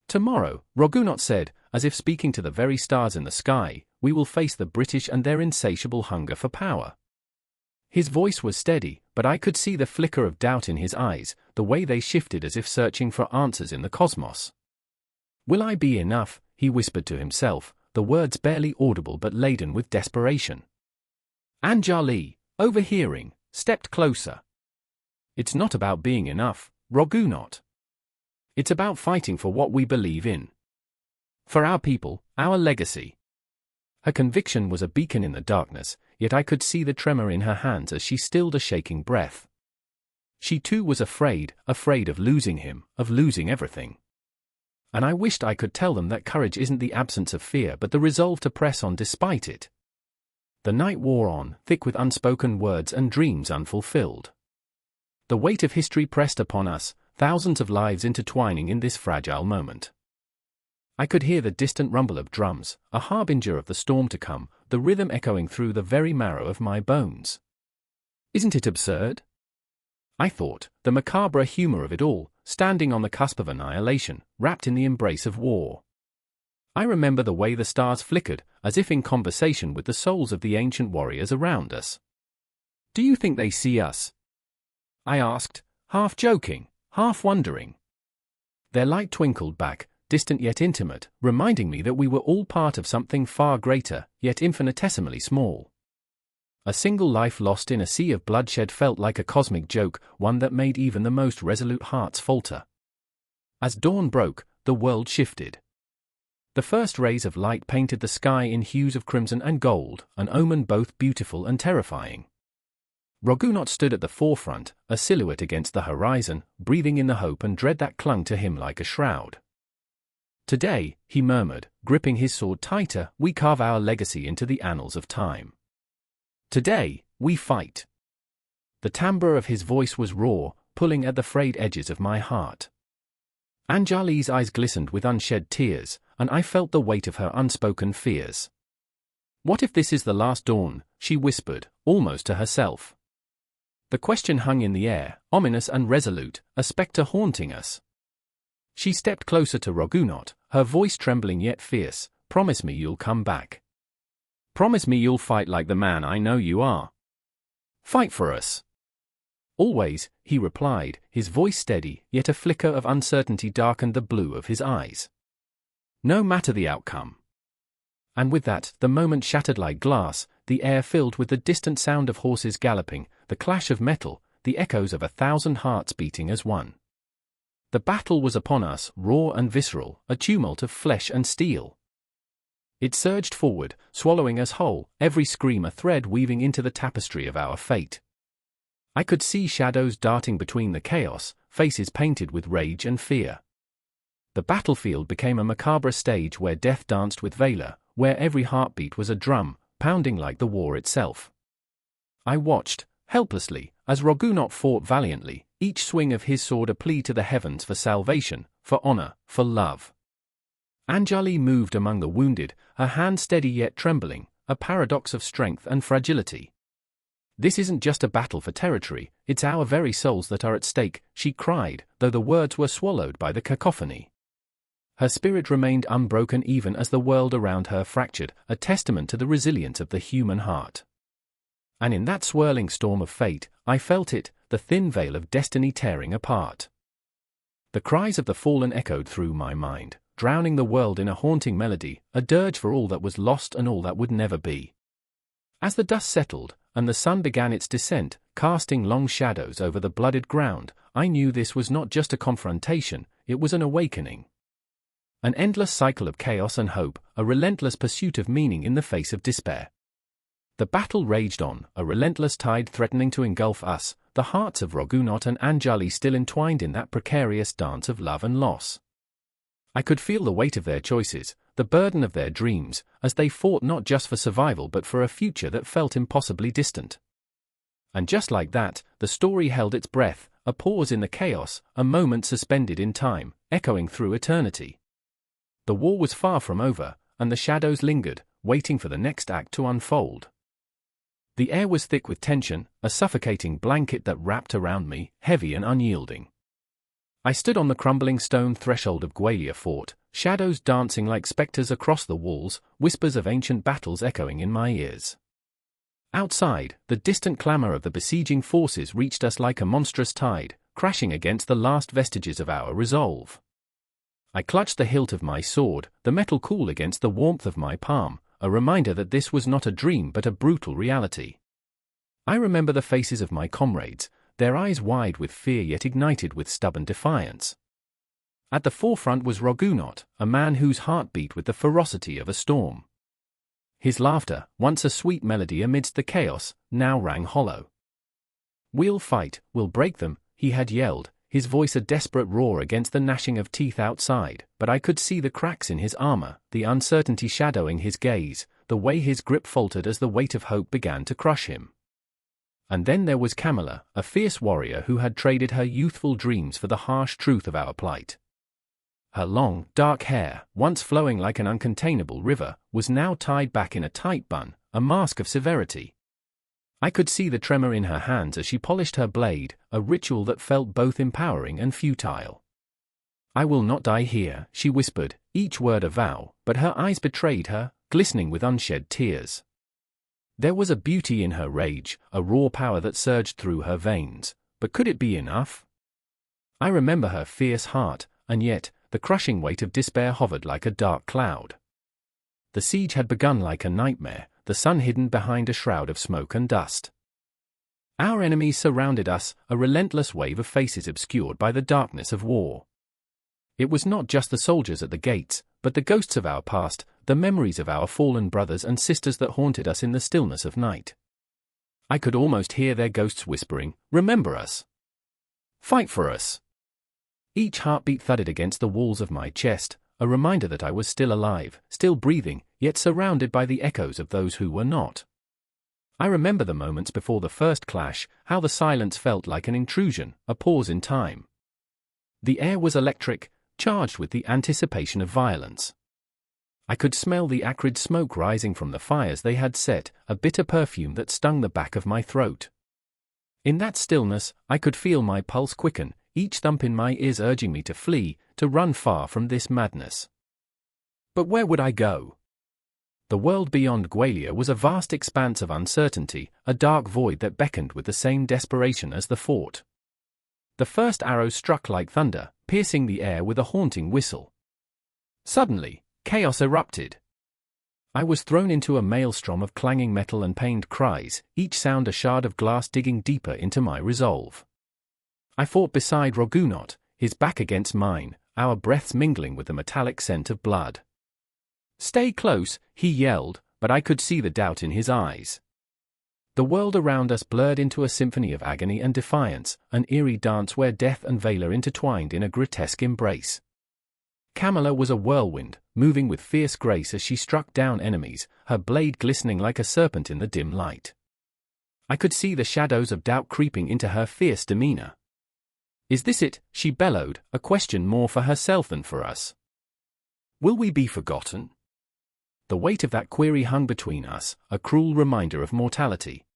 S1: Tomorrow, Raghunath said, as if speaking to the very stars in the sky, we will face the British and their insatiable hunger for power. His voice was steady, but I could see the flicker of doubt in his eyes, the way they shifted as if searching for answers in the cosmos. Will I be enough? He whispered to himself, the words barely audible but laden with desperation. Anjali, overhearing, stepped closer. It's not about being enough, Raghunath. It's about fighting for what we believe in. For our people, our legacy. Her conviction was a beacon in the darkness, yet I could see the tremor in her hands as she stilled a shaking breath. She too was afraid of losing him, of losing everything. And I wished I could tell them that courage isn't the absence of fear but the resolve to press on despite it. The night wore on, thick with unspoken words and dreams unfulfilled. The weight of history pressed upon us, thousands of lives intertwining in this fragile moment. I could hear the distant rumble of drums, a harbinger of the storm to come, the rhythm echoing through the very marrow of my bones. Isn't it absurd? I thought, the macabre humor of it all, standing on the cusp of annihilation, wrapped in the embrace of war. I remember the way the stars flickered, as if in conversation with the souls of the ancient warriors around us. Do you think they see us? I asked, half joking, half wondering. Their light twinkled back, distant yet intimate, reminding me that we were all part of something far greater, yet infinitesimally small. A single life lost in a sea of bloodshed felt like a cosmic joke, one that made even the most resolute hearts falter. As dawn broke, the world shifted. The first rays of light painted the sky in hues of crimson and gold, an omen both beautiful and terrifying. Raghunath stood at the forefront, a silhouette against the horizon, breathing in the hope and dread that clung to him like a shroud. Today, he murmured, gripping his sword tighter, we carve our legacy into the annals of time. Today, we fight. The timbre of his voice was raw, pulling at the frayed edges of my heart. Anjali's eyes glistened with unshed tears, and I felt the weight of her unspoken fears. "What if this is the last dawn?" she whispered, almost to herself. The question hung in the air, ominous and resolute, a spectre haunting us. She stepped closer to Raghunath, her voice trembling yet fierce. "Promise me you'll come back. Promise me you'll fight like the man I know you are. Fight for us." "Always," he replied, his voice steady, yet a flicker of uncertainty darkened the blue of his eyes. "No matter the outcome." And with that, the moment shattered like glass, the air filled with the distant sound of horses galloping, the clash of metal, the echoes of 1,000 hearts beating as one. The battle was upon us, raw and visceral, a tumult of flesh and steel. It surged forward, swallowing us whole, every scream a thread weaving into the tapestry of our fate. I could see shadows darting between the chaos, faces painted with rage and fear. The battlefield became a macabre stage where death danced with valor, where every heartbeat was a drum, pounding like the war itself. I watched, helplessly, as Raghunath fought valiantly, each swing of his sword a plea to the heavens for salvation, for honor, for love. Anjali moved among the wounded, her hand steady yet trembling, a paradox of strength and fragility. "This isn't just a battle for territory, it's our very souls that are at stake," she cried, though the words were swallowed by the cacophony. Her spirit remained unbroken even as the world around her fractured, a testament to the resilience of the human heart. And in that swirling storm of fate, I felt it, the thin veil of destiny tearing apart. The cries of the fallen echoed through my mind, drowning the world in a haunting melody, a dirge for all that was lost and all that would never be. As the dust settled, and the sun began its descent, casting long shadows over the blooded ground, I knew this was not just a confrontation, it was an awakening. An endless cycle of chaos and hope, a relentless pursuit of meaning in the face of despair. The battle raged on, a relentless tide threatening to engulf us, the hearts of Raghunath and Anjali still entwined in that precarious dance of love and loss. I could feel the weight of their choices, the burden of their dreams, as they fought not just for survival but for a future that felt impossibly distant. And just like that, the story held its breath, a pause in the chaos, a moment suspended in time, echoing through eternity. The war was far from over, and the shadows lingered, waiting for the next act to unfold. The air was thick with tension, a suffocating blanket that wrapped around me, heavy and unyielding. I stood on the crumbling stone threshold of Guerrilla fort, shadows dancing like specters across the walls, whispers of ancient battles echoing in my ears. Outside, the distant clamor of the besieging forces reached us like a monstrous tide, crashing against the last vestiges of our resolve. I clutched the hilt of my sword, the metal cool against the warmth of my palm, a reminder that this was not a dream but a brutal reality. I remember the faces of my comrades, their eyes wide with fear yet ignited with stubborn defiance. At the forefront was Raghunath, a man whose heart beat with the ferocity of a storm. His laughter, once a sweet melody amidst the chaos, now rang hollow. "We'll fight, we'll break them," he had yelled, his voice a desperate roar against the gnashing of teeth outside, but I could see the cracks in his armor, the uncertainty shadowing his gaze, the way his grip faltered as the weight of hope began to crush him. And then there was Kamala, a fierce warrior who had traded her youthful dreams for the harsh truth of our plight. Her long, dark hair, once flowing like an uncontainable river, was now tied back in a tight bun, a mask of severity. I could see the tremor in her hands as she polished her blade, a ritual that felt both empowering and futile. "I will not die here," she whispered, each word a vow, but her eyes betrayed her, glistening with unshed tears. There was a beauty in her rage, a raw power that surged through her veins, but could it be enough? I remember her fierce heart, and yet, the crushing weight of despair hovered like a dark cloud. The siege had begun like a nightmare, the sun hidden behind a shroud of smoke and dust. Our enemies surrounded us, a relentless wave of faces obscured by the darkness of war. It was not just the soldiers at the gates, but the ghosts of our past, the memories of our fallen brothers and sisters that haunted us in the stillness of night. I could almost hear their ghosts whispering, "Remember us. Fight for us." Each heartbeat thudded against the walls of my chest, a reminder that I was still alive, still breathing, yet surrounded by the echoes of those who were not. I remember the moments before the first clash, how the silence felt like an intrusion, a pause in time. The air was electric, charged with the anticipation of violence. I could smell the acrid smoke rising from the fires they had set, a bitter perfume that stung the back of my throat. In that stillness, I could feel my pulse quicken, each thump in my ears urging me to flee, to run far from this madness. But where would I go? The world beyond Guerrilla was a vast expanse of uncertainty, a dark void that beckoned with the same desperation as the fort. The first arrow struck like thunder, piercing the air with a haunting whistle. Suddenly, chaos erupted. I was thrown into a maelstrom of clanging metal and pained cries, each sound a shard of glass digging deeper into my resolve. I fought beside Rogunot, his back against mine, our breaths mingling with the metallic scent of blood. "Stay close," he yelled, but I could see the doubt in his eyes. The world around us blurred into a symphony of agony and defiance, an eerie dance where death and valor intertwined in a grotesque embrace. Camilla was a whirlwind, moving with fierce grace as she struck down enemies, her blade glistening like a serpent in the dim light. I could see the shadows of doubt creeping into her fierce demeanor. "Is this it?" she bellowed, a question more for herself than for us. "Will we be forgotten?" The weight of that query hung between us, a cruel reminder of mortality.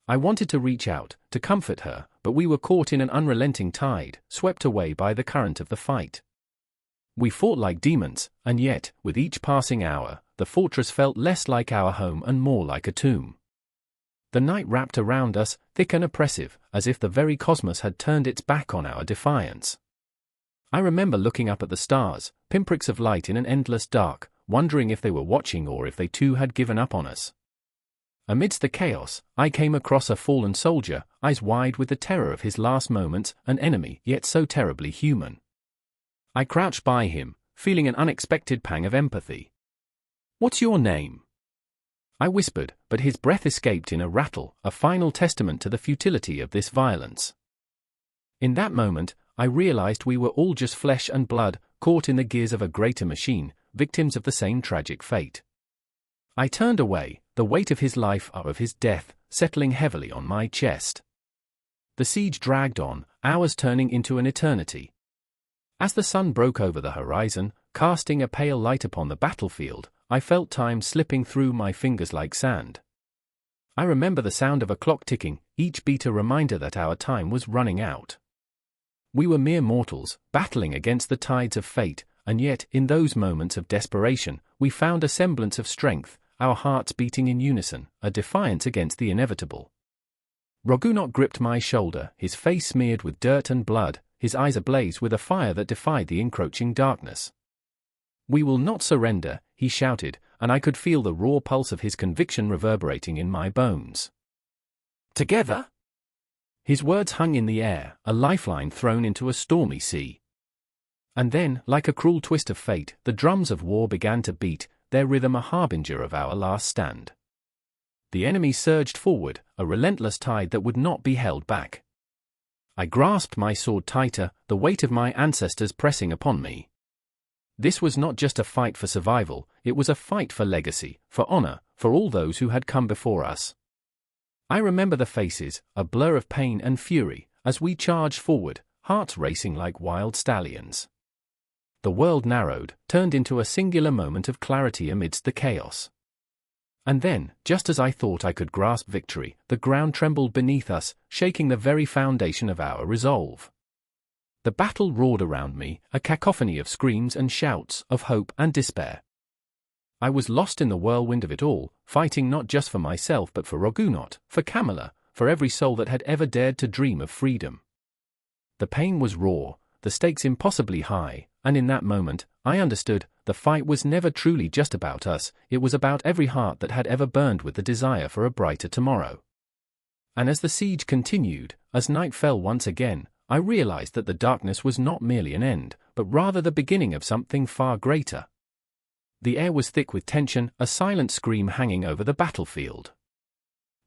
S1: I wanted to reach out, to comfort her, but we were caught in an unrelenting tide, swept away by the current of the fight. We fought like demons, and yet, with each passing hour, the fortress felt less like our home and more like a tomb. The night wrapped around us, thick and oppressive, as if the very cosmos had turned its back on our defiance. I remember looking up at the stars, pinpricks of light in an endless dark, wondering if they were watching or if they too had given up on us. Amidst the chaos, I came across a fallen soldier, eyes wide with the terror of his last moments, an enemy yet so terribly human. I crouched by him, feeling an unexpected pang of empathy. "What's your name?" I whispered, but his breath escaped in a rattle, a final testament to the futility of this violence. In that moment, I realized we were all just flesh and blood, caught in the gears of a greater machine, victims of the same tragic fate. I turned away, the weight of his life or of his death, settling heavily on my chest. The siege dragged on, hours turning into an eternity. As the sun broke over the horizon, casting a pale light upon the battlefield, I felt time slipping through my fingers like sand. I remember the sound of a clock ticking, each beat a reminder that our time was running out. We were mere mortals, battling against the tides of fate, and yet, in those moments of desperation, we found a semblance of strength, our hearts beating in unison, a defiance against the inevitable. Rogunot gripped my shoulder, his face smeared with dirt and blood, his eyes ablaze with a fire that defied the encroaching darkness. "We will not surrender," he shouted, and I could feel the raw pulse of his conviction reverberating in my bones. "Together?" His words hung in the air, a lifeline thrown into a stormy sea. And then, like a cruel twist of fate, the drums of war began to beat, their rhythm a harbinger of our last stand. The enemy surged forward, a relentless tide that would not be held back. I grasped my sword tighter, the weight of my ancestors pressing upon me. This was not just a fight for survival, it was a fight for legacy, for honor, for all those who had come before us. I remember the faces, a blur of pain and fury, as we charged forward, hearts racing like wild stallions. The world narrowed, turned into a singular moment of clarity amidst the chaos. And then, just as I thought I could grasp victory, the ground trembled beneath us, shaking the very foundation of our resolve. The battle roared around me, a cacophony of screams and shouts, of hope and despair. I was lost in the whirlwind of it all, fighting not just for myself but for Rogunot, for Camilla, for every soul that had ever dared to dream of freedom. The pain was raw, the stakes impossibly high, and in that moment, I understood, the fight was never truly just about us, it was about every heart that had ever burned with the desire for a brighter tomorrow. And as the siege continued, as night fell once again, I realized that the darkness was not merely an end, but rather the beginning of something far greater. The air was thick with tension, a silent scream hanging over the battlefield.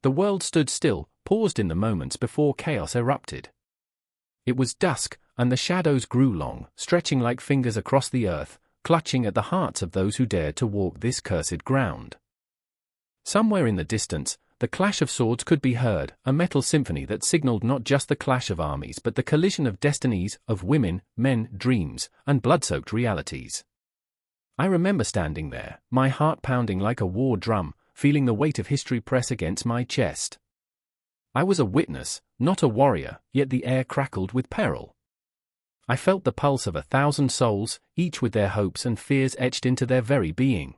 S1: The world stood still, paused in the moments before chaos erupted. It was dusk, and the shadows grew long, stretching like fingers across the earth, clutching at the hearts of those who dared to walk this cursed ground. Somewhere in the distance, the clash of swords could be heard, a metal symphony that signaled not just the clash of armies but the collision of destinies, of women, men, dreams, and blood-soaked realities. I remember standing there, my heart pounding like a war drum, feeling the weight of history press against my chest. I was a witness, not a warrior, yet the air crackled with peril. I felt the pulse of 1,000 souls, each with their hopes and fears etched into their very being.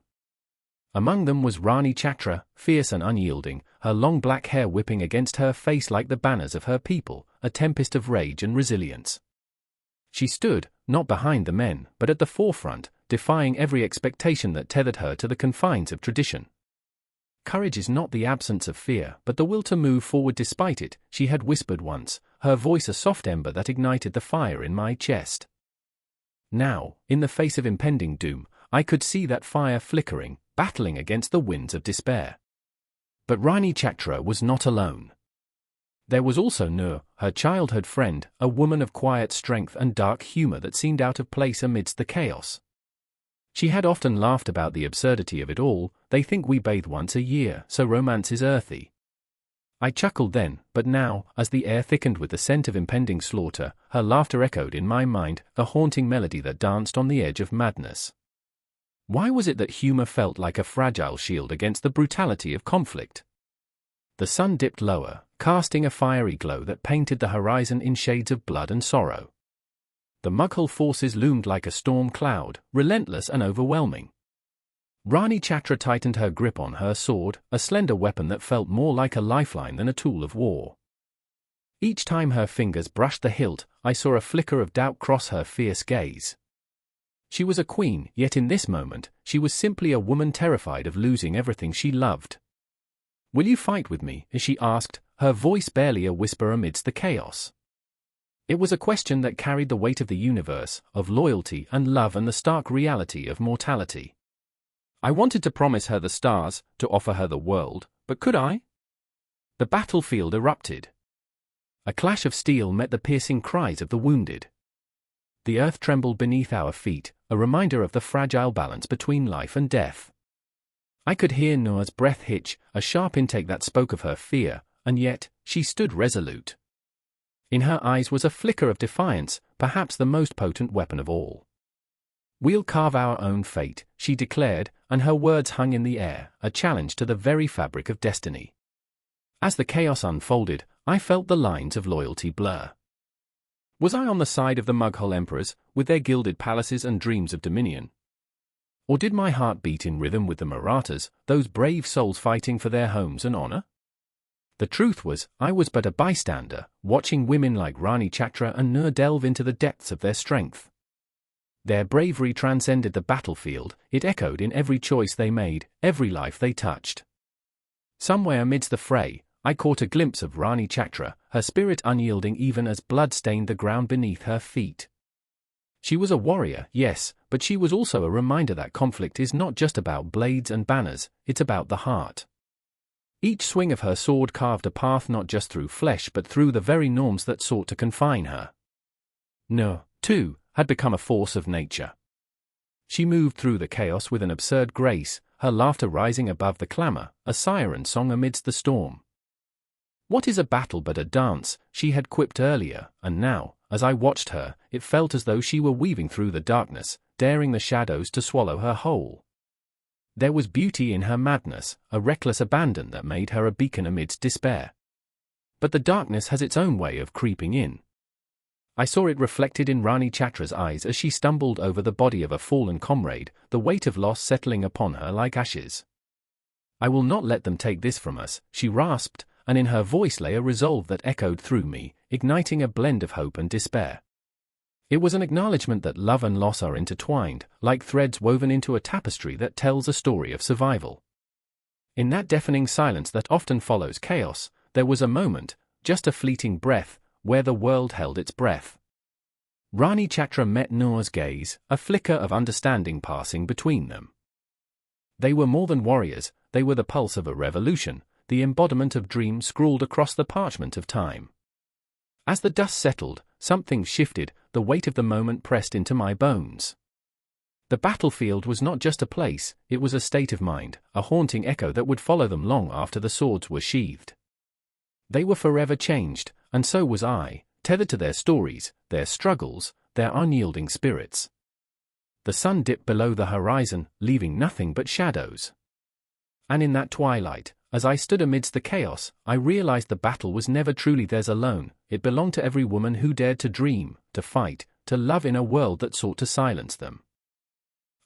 S1: Among them was Rani Chatra, fierce and unyielding, her long black hair whipping against her face like the banners of her people, a tempest of rage and resilience. She stood, not behind the men, but at the forefront, defying every expectation that tethered her to the confines of tradition. Courage is not the absence of fear, but the will to move forward despite it, she had whispered once, her voice a soft ember that ignited the fire in my chest. Now, in the face of impending doom, I could see that fire flickering, battling against the winds of despair. But Rani Chatra was not alone. There was also Nur, her childhood friend, a woman of quiet strength and dark humor that seemed out of place amidst the chaos. She had often laughed about the absurdity of it all. They think we bathe once a year, so romance is earthy. I chuckled then, but now, as the air thickened with the scent of impending slaughter, her laughter echoed in my mind, a haunting melody that danced on the edge of madness. Why was it that humor felt like a fragile shield against the brutality of conflict? The sun dipped lower, casting a fiery glow that painted the horizon in shades of blood and sorrow. The Mughal forces loomed like a storm cloud, relentless and overwhelming. Rani Chatra tightened her grip on her sword, a slender weapon that felt more like a lifeline than a tool of war. Each time her fingers brushed the hilt, I saw a flicker of doubt cross her fierce gaze. She was a queen, yet in this moment, she was simply a woman terrified of losing everything she loved. "Will you fight with me?" she asked, her voice barely a whisper amidst the chaos. It was a question that carried the weight of the universe, of loyalty and love and the stark reality of mortality. I wanted to promise her the stars, to offer her the world, but could I? The battlefield erupted. A clash of steel met the piercing cries of the wounded. The earth trembled beneath our feet, a reminder of the fragile balance between life and death. I could hear Noor's breath hitch, a sharp intake that spoke of her fear, and yet, she stood resolute. In her eyes was a flicker of defiance, perhaps the most potent weapon of all. "We'll carve our own fate," she declared, and her words hung in the air, a challenge to the very fabric of destiny. As the chaos unfolded, I felt the lines of loyalty blur. Was I on the side of the Mughal emperors, with their gilded palaces and dreams of dominion? Or did my heart beat in rhythm with the Marathas, those brave souls fighting for their homes and honor? The truth was, I was but a bystander, watching women like Rani Chatra and Nur delve into the depths of their strength. Their bravery transcended the battlefield, it echoed in every choice they made, every life they touched. Somewhere amidst the fray, I caught a glimpse of Rani Chatra, her spirit unyielding even as blood stained the ground beneath her feet. She was a warrior, yes, but she was also a reminder that conflict is not just about blades and banners, it's about the heart. Each swing of her sword carved a path not just through flesh but through the very norms that sought to confine her. Nur, too, had become a force of nature. She moved through the chaos with an absurd grace, her laughter rising above the clamor, a siren song amidst the storm. "What is a battle but a dance?" she had quipped earlier, and now, as I watched her, it felt as though she were weaving through the darkness, daring the shadows to swallow her whole. There was beauty in her madness, a reckless abandon that made her a beacon amidst despair. But the darkness has its own way of creeping in. I saw it reflected in Rani Chatra's eyes as she stumbled over the body of a fallen comrade, the weight of loss settling upon her like ashes. "I will not let them take this from us," she rasped, and in her voice lay a resolve that echoed through me, igniting a blend of hope and despair. It was an acknowledgement that love and loss are intertwined, like threads woven into a tapestry that tells a story of survival. In that deafening silence that often follows chaos, there was a moment, just a fleeting breath, where the world held its breath. Rani Chatra met Noor's gaze, a flicker of understanding passing between them. They were more than warriors, they were the pulse of a revolution, the embodiment of dreams scrawled across the parchment of time. As the dust settled, something shifted, the weight of the moment pressed into my bones. The battlefield was not just a place, it was a state of mind, a haunting echo that would follow them long after the swords were sheathed. They were forever changed, and so was I, tethered to their stories, their struggles, their unyielding spirits. The sun dipped below the horizon, leaving nothing but shadows. And in that twilight, as I stood amidst the chaos, I realized the battle was never truly theirs alone. It belonged to every woman who dared to dream, to fight, to love in a world that sought to silence them.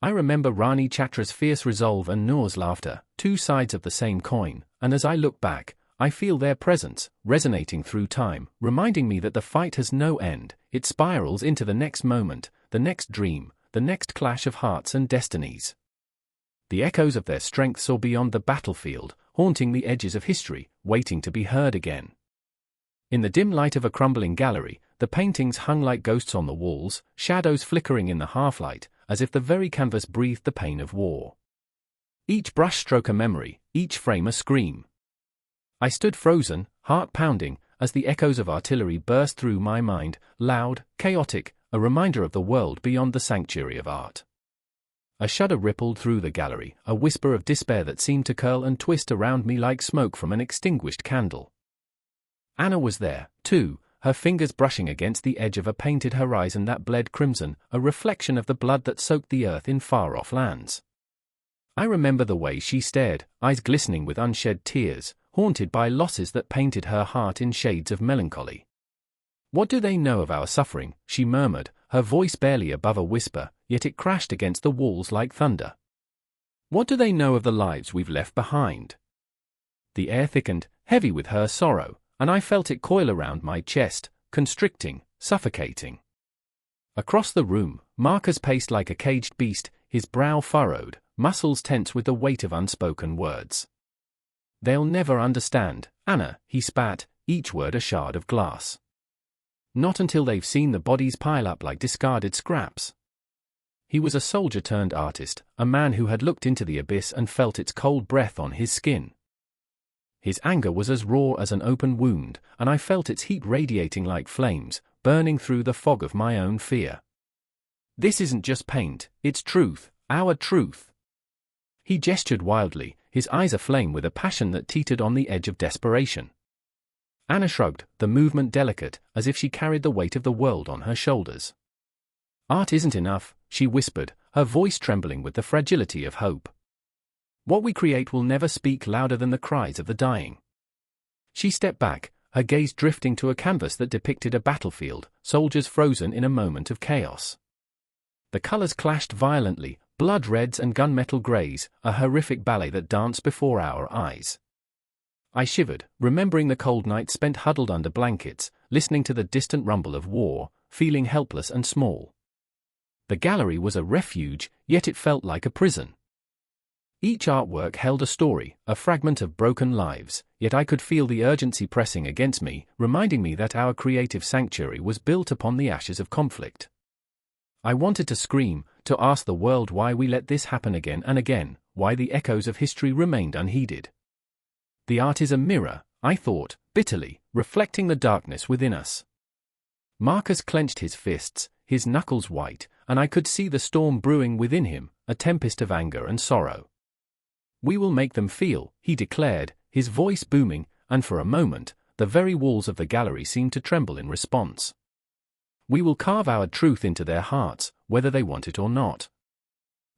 S1: I remember Rani Chatra's fierce resolve and Noor's laughter, two sides of the same coin, and as I look back, I feel their presence, resonating through time, reminding me that the fight has no end. It spirals into the next moment, the next dream, the next clash of hearts and destinies. The echoes of their strength soar beyond the battlefield, haunting the edges of history, waiting to be heard again. In the dim light of a crumbling gallery, the paintings hung like ghosts on the walls, shadows flickering in the half-light, as if the very canvas breathed the pain of war. Each brushstroke a memory, each frame a scream. I stood frozen, heart pounding, as the echoes of artillery burst through my mind, loud, chaotic, a reminder of the world beyond the sanctuary of art. A shudder rippled through the gallery, a whisper of despair that seemed to curl and twist around me like smoke from an extinguished candle. Anna was there, too, her fingers brushing against the edge of a painted horizon that bled crimson, a reflection of the blood that soaked the earth in far-off lands. I remember the way she stared, eyes glistening with unshed tears, haunted by losses that painted her heart in shades of melancholy. "What do they know of our suffering?" she murmured, her voice barely above a whisper, yet it crashed against the walls like thunder. "What do they know of the lives we've left behind?" The air thickened, heavy with her sorrow, and I felt it coil around my chest, constricting, suffocating. Across the room, Marcus paced like a caged beast, his brow furrowed, muscles tense with the weight of unspoken words. "They'll never understand, Anna," he spat, each word a shard of glass. "Not until they've seen the bodies pile up like discarded scraps." He was a soldier turned artist, a man who had looked into the abyss and felt its cold breath on his skin. His anger was as raw as an open wound, and I felt its heat radiating like flames, burning through the fog of my own fear. "This isn't just paint, it's truth, our truth." He gestured wildly, his eyes aflame with a passion that teetered on the edge of desperation. Anna shrugged, the movement delicate, as if she carried the weight of the world on her shoulders. "Art isn't enough," she whispered, her voice trembling with the fragility of hope. "What we create will never speak louder than the cries of the dying." She stepped back, her gaze drifting to a canvas that depicted a battlefield, soldiers frozen in a moment of chaos. The colors clashed violently, blood reds and gunmetal grays, a horrific ballet that danced before our eyes. I shivered, remembering the cold nights spent huddled under blankets, listening to the distant rumble of war, feeling helpless and small. The gallery was a refuge, yet it felt like a prison. Each artwork held a story, a fragment of broken lives, yet I could feel the urgency pressing against me, reminding me that our creative sanctuary was built upon the ashes of conflict. I wanted to scream, to ask the world why we let this happen again and again, why the echoes of history remained unheeded. The art is a mirror, I thought, bitterly, reflecting the darkness within us. Marcus clenched his fists, his knuckles white, and I could see the storm brewing within him, a tempest of anger and sorrow. "We will make them feel," he declared, his voice booming, and for a moment, the very walls of the gallery seemed to tremble in response. "We will carve our truth into their hearts, whether they want it or not.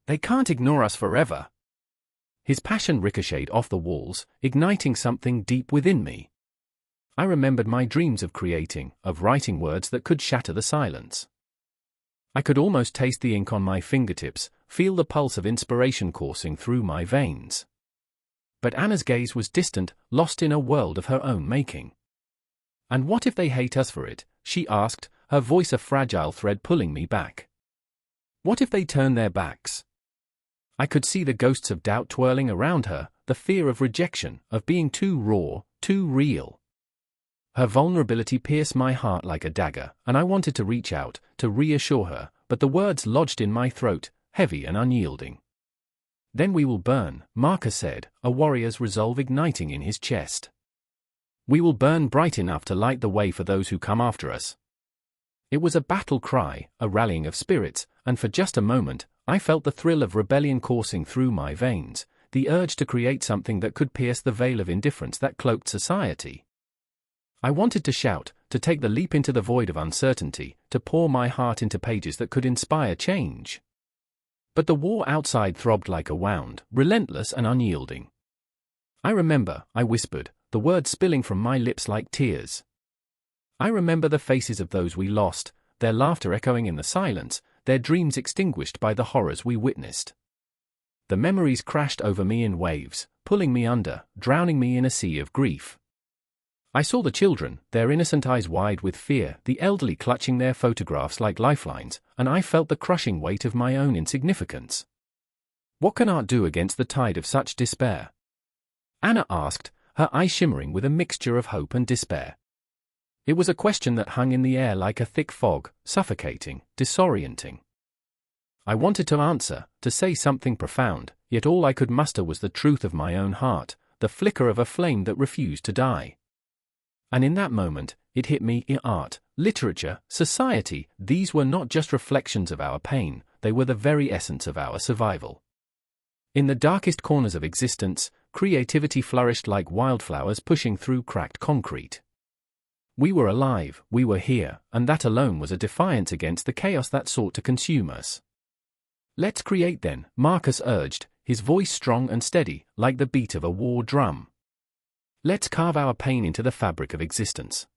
S1: They can't ignore us forever." His passion ricocheted off the walls, igniting something deep within me. I remembered my dreams of creating, of writing words that could shatter the silence. I could almost taste the ink on my fingertips, feel the pulse of inspiration coursing through my veins. But Anna's gaze was distant, lost in a world of her own making. "And what if they hate us for it?" she asked, her voice a fragile thread pulling me back. "What if they turn their backs?" I could see the ghosts of doubt twirling around her, the fear of rejection, of being too raw, too real. Her vulnerability pierced my heart like a dagger, and I wanted to reach out, to reassure her, but the words lodged in my throat, heavy and unyielding. "Then we will burn," Marcus said, a warrior's resolve igniting in his chest. "We will burn bright enough to light the way for those who come after us." It was a battle cry, a rallying of spirits, and for just a moment, I felt the thrill of rebellion coursing through my veins, the urge to create something that could pierce the veil of indifference that cloaked society. I wanted to shout, to take the leap into the void of uncertainty, to pour my heart into pages that could inspire change. But the war outside throbbed like a wound, relentless and unyielding. I remember, I whispered, the words spilling from my lips like tears. I remember the faces of those we lost, their laughter echoing in the silence, their dreams extinguished by the horrors we witnessed. The memories crashed over me in waves, pulling me under, drowning me in a sea of grief. I saw the children, their innocent eyes wide with fear, the elderly clutching their photographs like lifelines, and I felt the crushing weight of my own insignificance. What can art do against the tide of such despair? Anna asked, her eyes shimmering with a mixture of hope and despair. It was a question that hung in the air like a thick fog, suffocating, disorienting. I wanted to answer, to say something profound, yet all I could muster was the truth of my own heart, the flicker of a flame that refused to die. And in that moment, it hit me, art, literature, society, these were not just reflections of our pain, they were the very essence of our survival. In the darkest corners of existence, creativity flourished like wildflowers pushing through cracked concrete. We were alive, we were here, and that alone was a defiance against the chaos that sought to consume us. Let's create then, Marcus urged, his voice strong and steady, like the beat of a war drum. Let's carve our pain into the fabric of existence.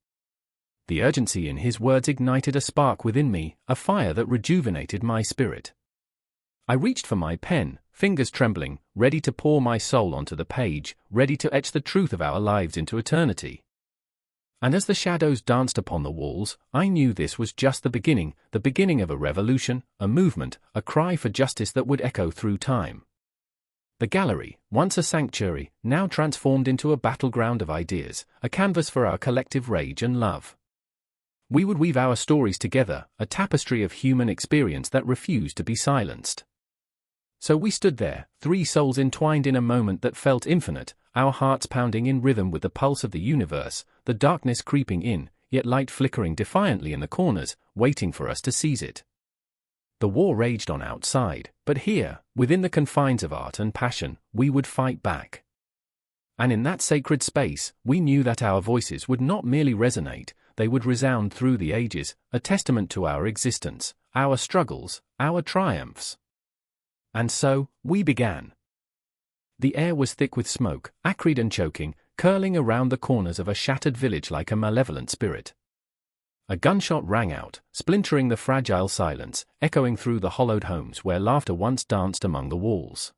S1: The urgency in his words ignited a spark within me, a fire that rejuvenated my spirit. I reached for my pen, fingers trembling, ready to pour my soul onto the page, ready to etch the truth of our lives into eternity. And as the shadows danced upon the walls, I knew this was just the beginning of a revolution, a movement, a cry for justice that would echo through time. The gallery, once a sanctuary, now transformed into a battleground of ideas, a canvas for our collective rage and love. We would weave our stories together, a tapestry of human experience that refused to be silenced. So we stood there, three souls entwined in a moment that felt infinite, our hearts pounding in rhythm with the pulse of the universe, the darkness creeping in, yet light flickering defiantly in the corners, waiting for us to seize it. The war raged on outside, but here, within the confines of art and passion, we would fight back. And in that sacred space, we knew that our voices would not merely resonate, they would resound through the ages, a testament to our existence, our struggles, our triumphs. And so, we began. The air was thick with smoke, acrid and choking, curling around the corners of a shattered village like a malevolent spirit. A gunshot rang out, splintering the fragile silence, echoing through the hollowed homes where laughter once danced among the walls.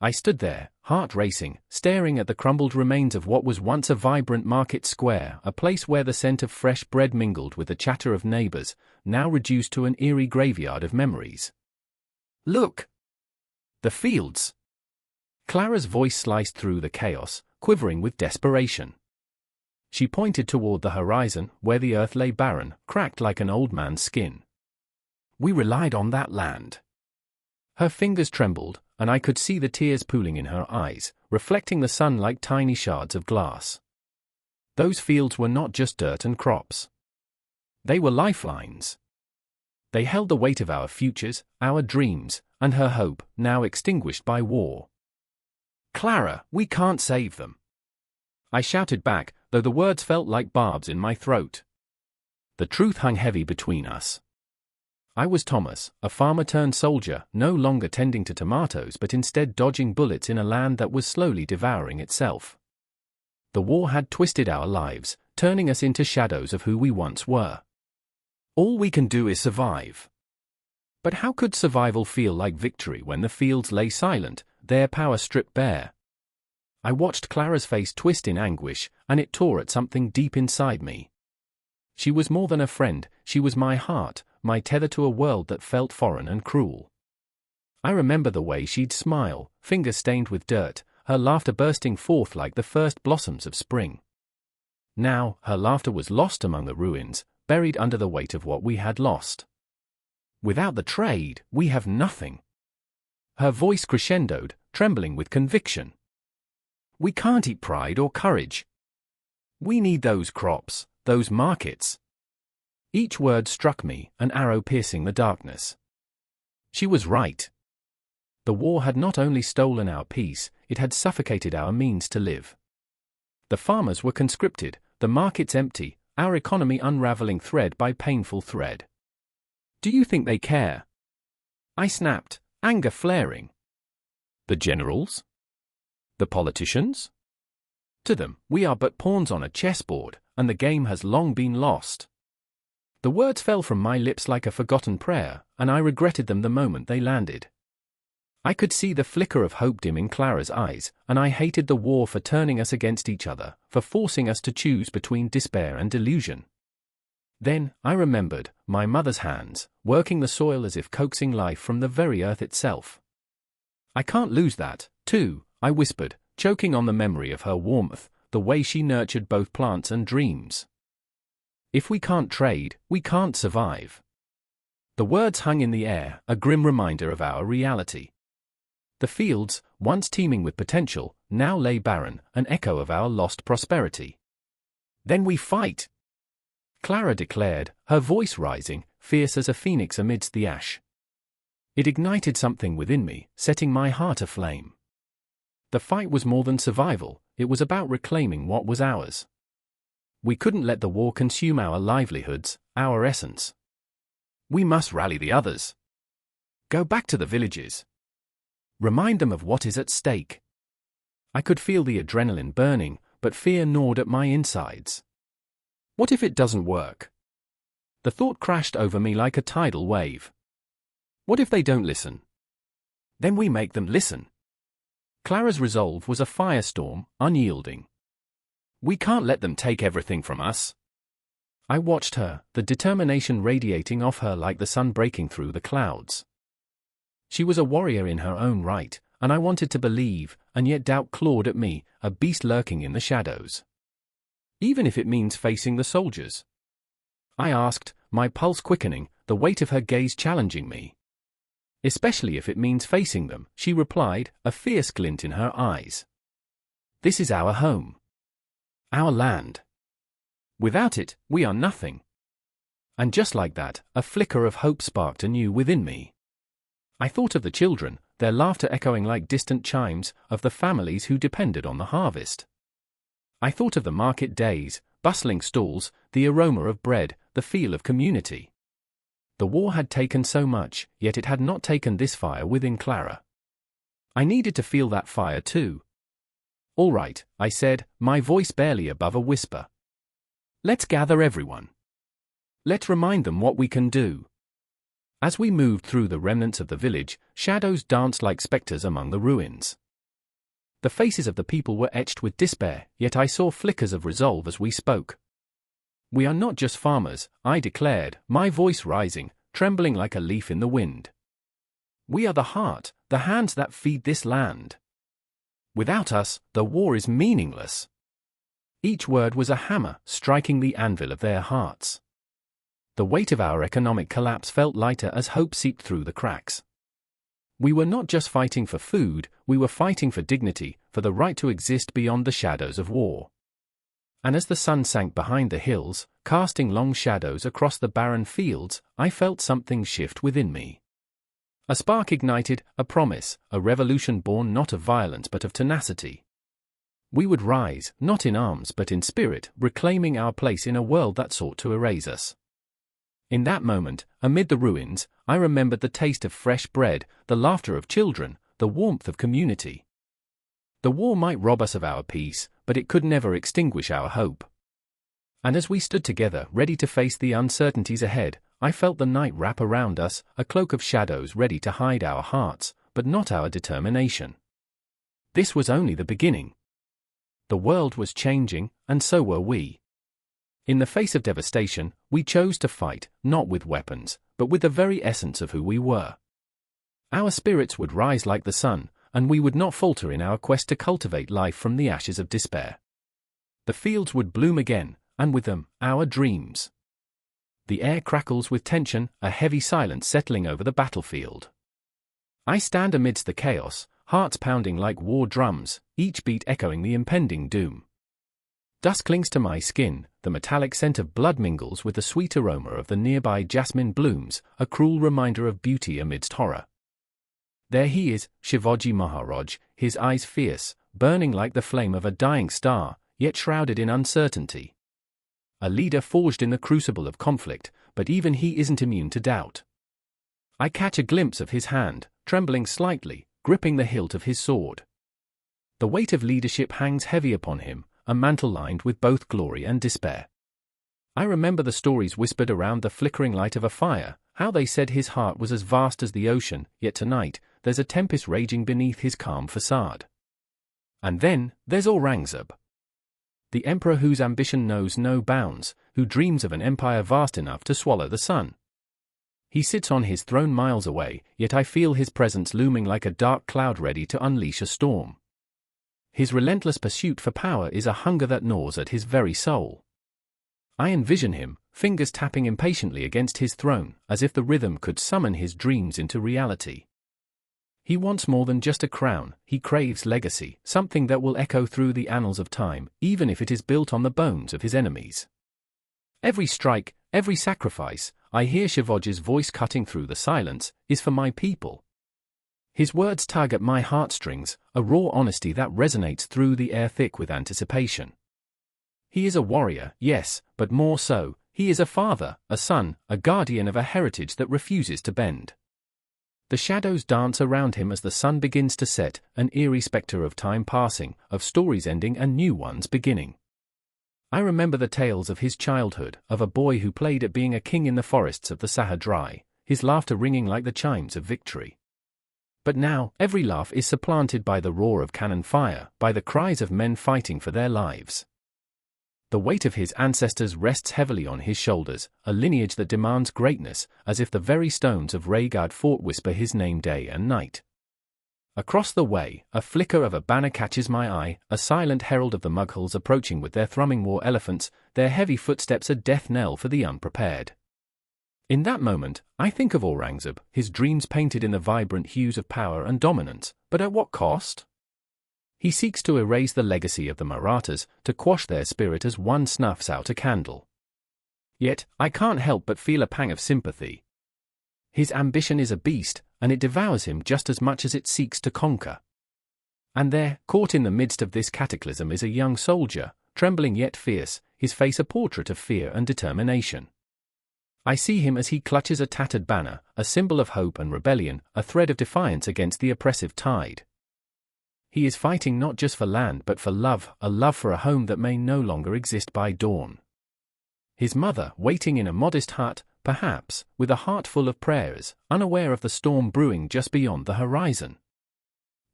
S1: I stood there, heart racing, staring at the crumbled remains of what was once a vibrant market square, a place where the scent of fresh bread mingled with the chatter of neighbors, now reduced to an eerie graveyard of memories. Look! The fields! Clara's voice sliced through the chaos, quivering with desperation. She pointed toward the horizon, where the earth lay barren, cracked like an old man's skin. We relied on that land. Her fingers trembled, and I could see the tears pooling in her eyes, reflecting the sun like tiny shards of glass. Those fields were not just dirt and crops. They were lifelines. They held the weight of our futures, our dreams, and her hope, now extinguished by war. Clara, we can't save them. I shouted back, though the words felt like barbs in my throat. The truth hung heavy between us. I was Thomas, a farmer-turned-soldier, no longer tending to tomatoes but instead dodging bullets in a land that was slowly devouring itself. The war had twisted our lives, turning us into shadows of who we once were. All we can do is survive. But how could survival feel like victory when the fields lay silent, their power stripped bare? I watched Clara's face twist in anguish, and it tore at something deep inside me. She was more than a friend, she was my heart, my tether to a world that felt foreign and cruel. I remember the way she'd smile, fingers stained with dirt, her laughter bursting forth like the first blossoms of spring. Now, her laughter was lost among the ruins, buried under the weight of what we had lost. Without the trade, we have nothing. Her voice crescendoed, trembling with conviction. We can't eat pride or courage. We need those crops, those markets. Each word struck me, an arrow piercing the darkness. She was right. The war had not only stolen our peace, it had suffocated our means to live. The farmers were conscripted, the markets empty, our economy unraveling thread by painful thread. Do you think they care? I snapped, anger flaring. The generals? The politicians? To them, we are but pawns on a chessboard, and the game has long been lost. The words fell from my lips like a forgotten prayer, and I regretted them the moment they landed. I could see the flicker of hope dim in Clara's eyes, and I hated the war for turning us against each other, for forcing us to choose between despair and delusion. Then, I remembered, my mother's hands, working the soil as if coaxing life from the very earth itself. I can't lose that, too, I whispered, choking on the memory of her warmth, the way she nurtured both plants and dreams. If we can't trade, we can't survive. The words hung in the air, a grim reminder of our reality. The fields, once teeming with potential, now lay barren, an echo of our lost prosperity. Then we fight! Clara declared, her voice rising, fierce as a phoenix amidst the ash. It ignited something within me, setting my heart aflame. The fight was more than survival, it was about reclaiming what was ours. We couldn't let the war consume our livelihoods, our essence. We must rally the others. Go back to the villages. Remind them of what is at stake. I could feel the adrenaline burning, but fear gnawed at my insides. What if it doesn't work? The thought crashed over me like a tidal wave. What if they don't listen? Then we make them listen. Clara's resolve was a firestorm, unyielding. We can't let them take everything from us. I watched her, the determination radiating off her like the sun breaking through the clouds. She was a warrior in her own right, and I wanted to believe, and yet doubt clawed at me, a beast lurking in the shadows. Even if it means facing the soldiers. I asked, my pulse quickening, the weight of her gaze challenging me. Especially if it means facing them, she replied, a fierce glint in her eyes. This is our home. Our land. Without it, we are nothing. And just like that, a flicker of hope sparked anew within me. I thought of the children, their laughter echoing like distant chimes, of the families who depended on the harvest. I thought of the market days, bustling stalls, the aroma of bread, the feel of community. The war had taken so much, yet it had not taken this fire within Clara. I needed to feel that fire too. All right, I said, my voice barely above a whisper. Let's gather everyone. Let's remind them what we can do. As we moved through the remnants of the village, shadows danced like spectres among the ruins. The faces of the people were etched with despair, yet I saw flickers of resolve as we spoke. We are not just farmers, I declared, my voice rising, trembling like a leaf in the wind. We are the heart, the hands that feed this land. Without us, the war is meaningless. Each word was a hammer, striking the anvil of their hearts. The weight of our economic collapse felt lighter as hope seeped through the cracks. We were not just fighting for food, we were fighting for dignity, for the right to exist beyond the shadows of war. And as the sun sank behind the hills, casting long shadows across the barren fields, I felt something shift within me. A spark ignited, a promise, a revolution born not of violence but of tenacity. We would rise, not in arms but in spirit, reclaiming our place in a world that sought to erase us. In that moment, amid the ruins, I remembered the taste of fresh bread, the laughter of children, the warmth of community. The war might rob us of our peace, but it could never extinguish our hope. And as we stood together, ready to face the uncertainties ahead, I felt the night wrap around us, a cloak of shadows ready to hide our hearts, but not our determination. This was only the beginning. The world was changing, and so were we. In the face of devastation, we chose to fight, not with weapons, but with the very essence of who we were. Our spirits would rise like the sun, and we would not falter in our quest to cultivate life from the ashes of despair. The fields would bloom again, and with them, our dreams. The air crackles with tension, a heavy silence settling over the battlefield. I stand amidst the chaos, hearts pounding like war drums, each beat echoing the impending doom. Dust clings to my skin, the metallic scent of blood mingles with the sweet aroma of the nearby jasmine blooms, a cruel reminder of beauty amidst horror. There he is, Shivaji Maharaj, his eyes fierce, burning like the flame of a dying star, yet shrouded in uncertainty. A leader forged in the crucible of conflict, but even he isn't immune to doubt. I catch a glimpse of his hand, trembling slightly, gripping the hilt of his sword. The weight of leadership hangs heavy upon him, a mantle lined with both glory and despair. I remember the stories whispered around the flickering light of a fire, how they said his heart was as vast as the ocean, yet tonight, there's a tempest raging beneath his calm facade. And then, there's Aurangzeb. The emperor whose ambition knows no bounds, who dreams of an empire vast enough to swallow the sun. He sits on his throne miles away, yet I feel his presence looming like a dark cloud ready to unleash a storm. His relentless pursuit for power is a hunger that gnaws at his very soul. I envision him, fingers tapping impatiently against his throne, as if the rhythm could summon his dreams into reality. He wants more than just a crown, he craves legacy, something that will echo through the annals of time, even if it is built on the bones of his enemies. Every strike, every sacrifice, I hear Shivaji's voice cutting through the silence, is for my people. His words tug at my heartstrings, a raw honesty that resonates through the air thick with anticipation. He is a warrior, yes, but more so, he is a father, a son, a guardian of a heritage that refuses to bend. The shadows dance around him as the sun begins to set, an eerie spectre of time passing, of stories ending and new ones beginning. I remember the tales of his childhood, of a boy who played at being a king in the forests of the Sahadri, his laughter ringing like the chimes of victory. But now, every laugh is supplanted by the roar of cannon fire, by the cries of men fighting for their lives. The weight of his ancestors rests heavily on his shoulders, a lineage that demands greatness, as if the very stones of Raigad Fort whisper his name day and night. Across the way, a flicker of a banner catches my eye, a silent herald of the Mughals approaching with their thrumming war elephants, their heavy footsteps a death knell for the unprepared. In that moment, I think of Aurangzeb, his dreams painted in the vibrant hues of power and dominance, but at what cost? He seeks to erase the legacy of the Marathas, to quash their spirit as one snuffs out a candle. Yet, I can't help but feel a pang of sympathy. His ambition is a beast, and it devours him just as much as it seeks to conquer. And there, caught in the midst of this cataclysm is a young soldier, trembling yet fierce, his face a portrait of fear and determination. I see him as he clutches a tattered banner, a symbol of hope and rebellion, a thread of defiance against the oppressive tide. He is fighting not just for land but for love, a love for a home that may no longer exist by dawn. His mother, waiting in a modest hut, perhaps, with a heart full of prayers, unaware of the storm brewing just beyond the horizon.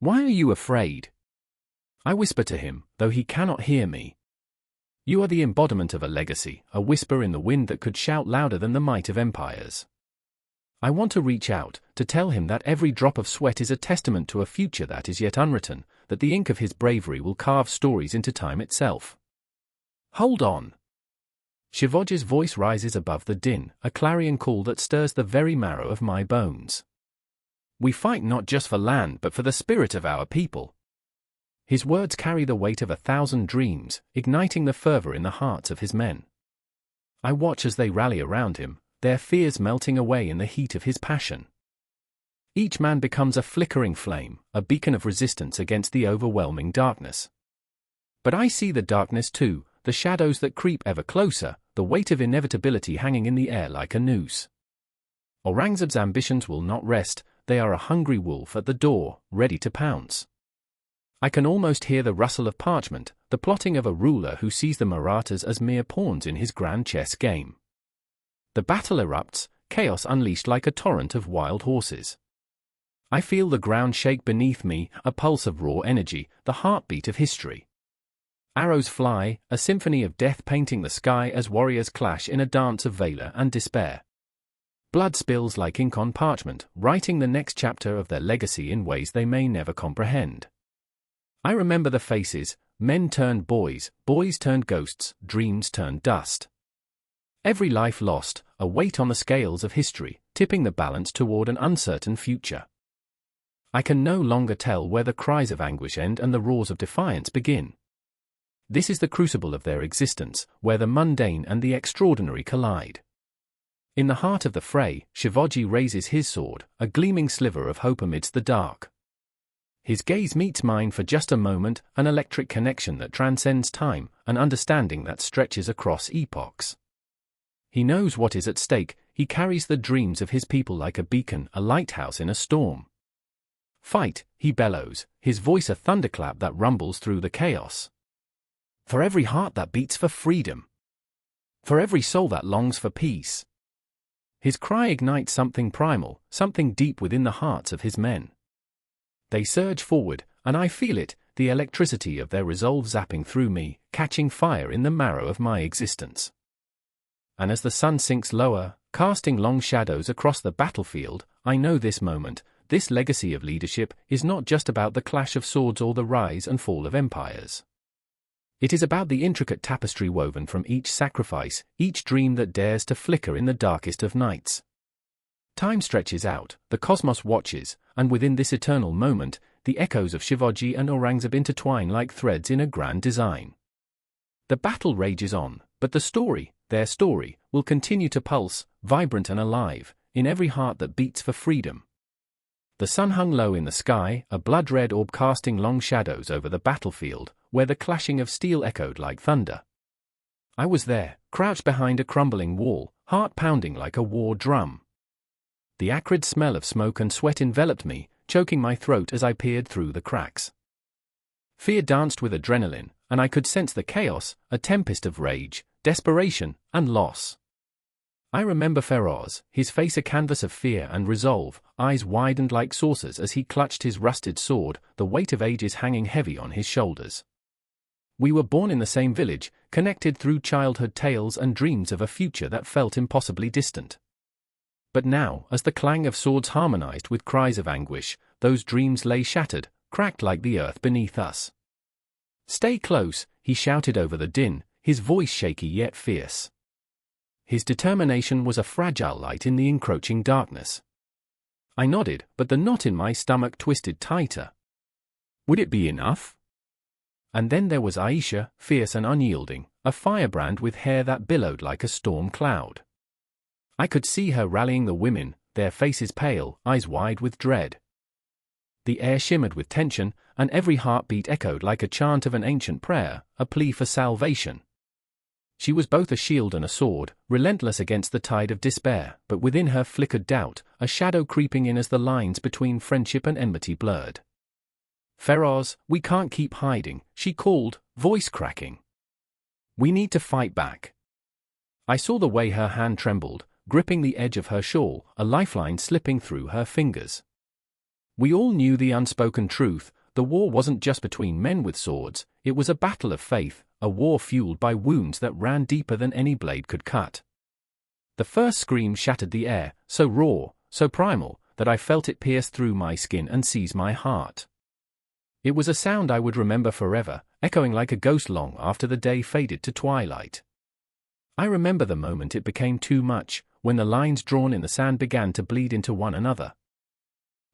S1: "Why are you afraid?" I whisper to him, though he cannot hear me. You are the embodiment of a legacy, a whisper in the wind that could shout louder than the might of empires. I want to reach out, to tell him that every drop of sweat is a testament to a future that is yet unwritten, that the ink of his bravery will carve stories into time itself. Hold on. Shivaji's voice rises above the din, a clarion call that stirs the very marrow of my bones. We fight not just for land but for the spirit of our people. His words carry the weight of 1,000 dreams, igniting the fervor in the hearts of his men. I watch as they rally around him, their fears melting away in the heat of his passion. Each man becomes a flickering flame, a beacon of resistance against the overwhelming darkness. But I see the darkness too, the shadows that creep ever closer, the weight of inevitability hanging in the air like a noose. Aurangzeb's ambitions will not rest, they are a hungry wolf at the door, ready to pounce. I can almost hear the rustle of parchment, the plotting of a ruler who sees the Marathas as mere pawns in his grand chess game. The battle erupts, chaos unleashed like a torrent of wild horses. I feel the ground shake beneath me, a pulse of raw energy, the heartbeat of history. Arrows fly, a symphony of death painting the sky as warriors clash in a dance of valor and despair. Blood spills like ink on parchment, writing the next chapter of their legacy in ways they may never comprehend. I remember the faces, men turned boys, boys turned ghosts, dreams turned dust. Every life lost, a weight on the scales of history, tipping the balance toward an uncertain future. I can no longer tell where the cries of anguish end and the roars of defiance begin. This is the crucible of their existence, where the mundane and the extraordinary collide. In the heart of the fray, Shivaji raises his sword, a gleaming sliver of hope amidst the dark. His gaze meets mine for just a moment, an electric connection that transcends time, an understanding that stretches across epochs. He knows what is at stake. He carries the dreams of his people like a beacon, a lighthouse in a storm. Fight, he bellows, his voice a thunderclap that rumbles through the chaos. For every heart that beats for freedom. For every soul that longs for peace. His cry ignites something primal, something deep within the hearts of his men. They surge forward, and I feel it, the electricity of their resolve zapping through me, catching fire in the marrow of my existence. And as the sun sinks lower, casting long shadows across the battlefield, I know this moment, this legacy of leadership, is not just about the clash of swords or the rise and fall of empires. It is about the intricate tapestry woven from each sacrifice, each dream that dares to flicker in the darkest of nights. Time stretches out, the cosmos watches, and within this eternal moment, the echoes of Shivaji and Aurangzeb intertwine like threads in a grand design. The battle rages on, but the story, their story, will continue to pulse, vibrant and alive, in every heart that beats for freedom. The sun hung low in the sky, a blood-red orb casting long shadows over the battlefield, where the clashing of steel echoed like thunder. I was there, crouched behind a crumbling wall, heart pounding like a war drum. The acrid smell of smoke and sweat enveloped me, choking my throat as I peered through the cracks. Fear danced with adrenaline, and I could sense the chaos, a tempest of rage, desperation, and loss. I remember Feroz, his face a canvas of fear and resolve, eyes widened like saucers as he clutched his rusted sword, the weight of ages hanging heavy on his shoulders. We were born in the same village, connected through childhood tales and dreams of a future that felt impossibly distant. But now, as the clang of swords harmonized with cries of anguish, those dreams lay shattered, cracked like the earth beneath us. "Stay close," he shouted over the din, his voice shaky yet fierce. His determination was a fragile light in the encroaching darkness. I nodded, but the knot in my stomach twisted tighter. Would it be enough? And then there was Aisha, fierce and unyielding, a firebrand with hair that billowed like a storm cloud. I could see her rallying the women, their faces pale, eyes wide with dread. The air shimmered with tension, and every heartbeat echoed like a chant of an ancient prayer, a plea for salvation. She was both a shield and a sword, relentless against the tide of despair, but within her flickered doubt, a shadow creeping in as the lines between friendship and enmity blurred. "Feroz, we can't keep hiding," she called, voice cracking. "We need to fight back." I saw the way her hand trembled, gripping the edge of her shawl, a lifeline slipping through her fingers. We all knew the unspoken truth. The war wasn't just between men with swords, it was a battle of faith, a war fueled by wounds that ran deeper than any blade could cut. The first scream shattered the air, so raw, so primal, that I felt it pierce through my skin and seize my heart. It was a sound I would remember forever, echoing like a ghost long after the day faded to twilight. I remember the moment it became too much, when the lines drawn in the sand began to bleed into one another.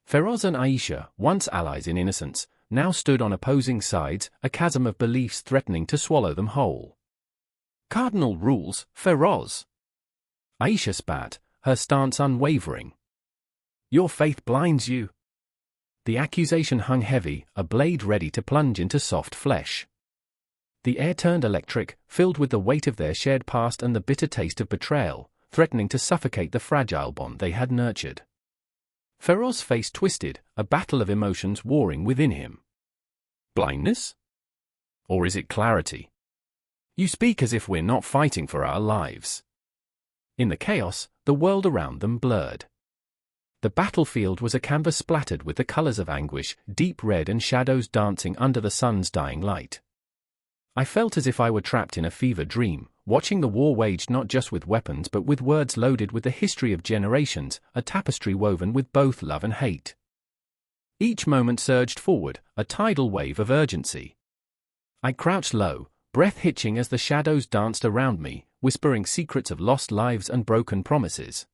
S1: Feroz and Aisha, once allies in innocence, now stood on opposing sides, a chasm of beliefs threatening to swallow them whole. "Cardinal rules, Feroz," Aisha spat, her stance unwavering. "Your faith blinds you." The accusation hung heavy, a blade ready to plunge into soft flesh. The air turned electric, filled with the weight of their shared past and the bitter taste of betrayal, threatening to suffocate the fragile bond they had nurtured. Feroz's face twisted, a battle of emotions warring within him. "Blindness? Or is it clarity? You speak as if we're not fighting for our lives." In the chaos, the world around them blurred. The battlefield was a canvas splattered with the colors of anguish, deep red and shadows dancing under the sun's dying light. I felt as if I were trapped in a fever dream, watching the war waged not just with weapons but with words loaded with the history of generations, a tapestry woven with both love and hate. Each moment surged forward, a tidal wave of urgency. I crouched low, breath hitching as the shadows danced around me, whispering secrets of lost lives and broken promises.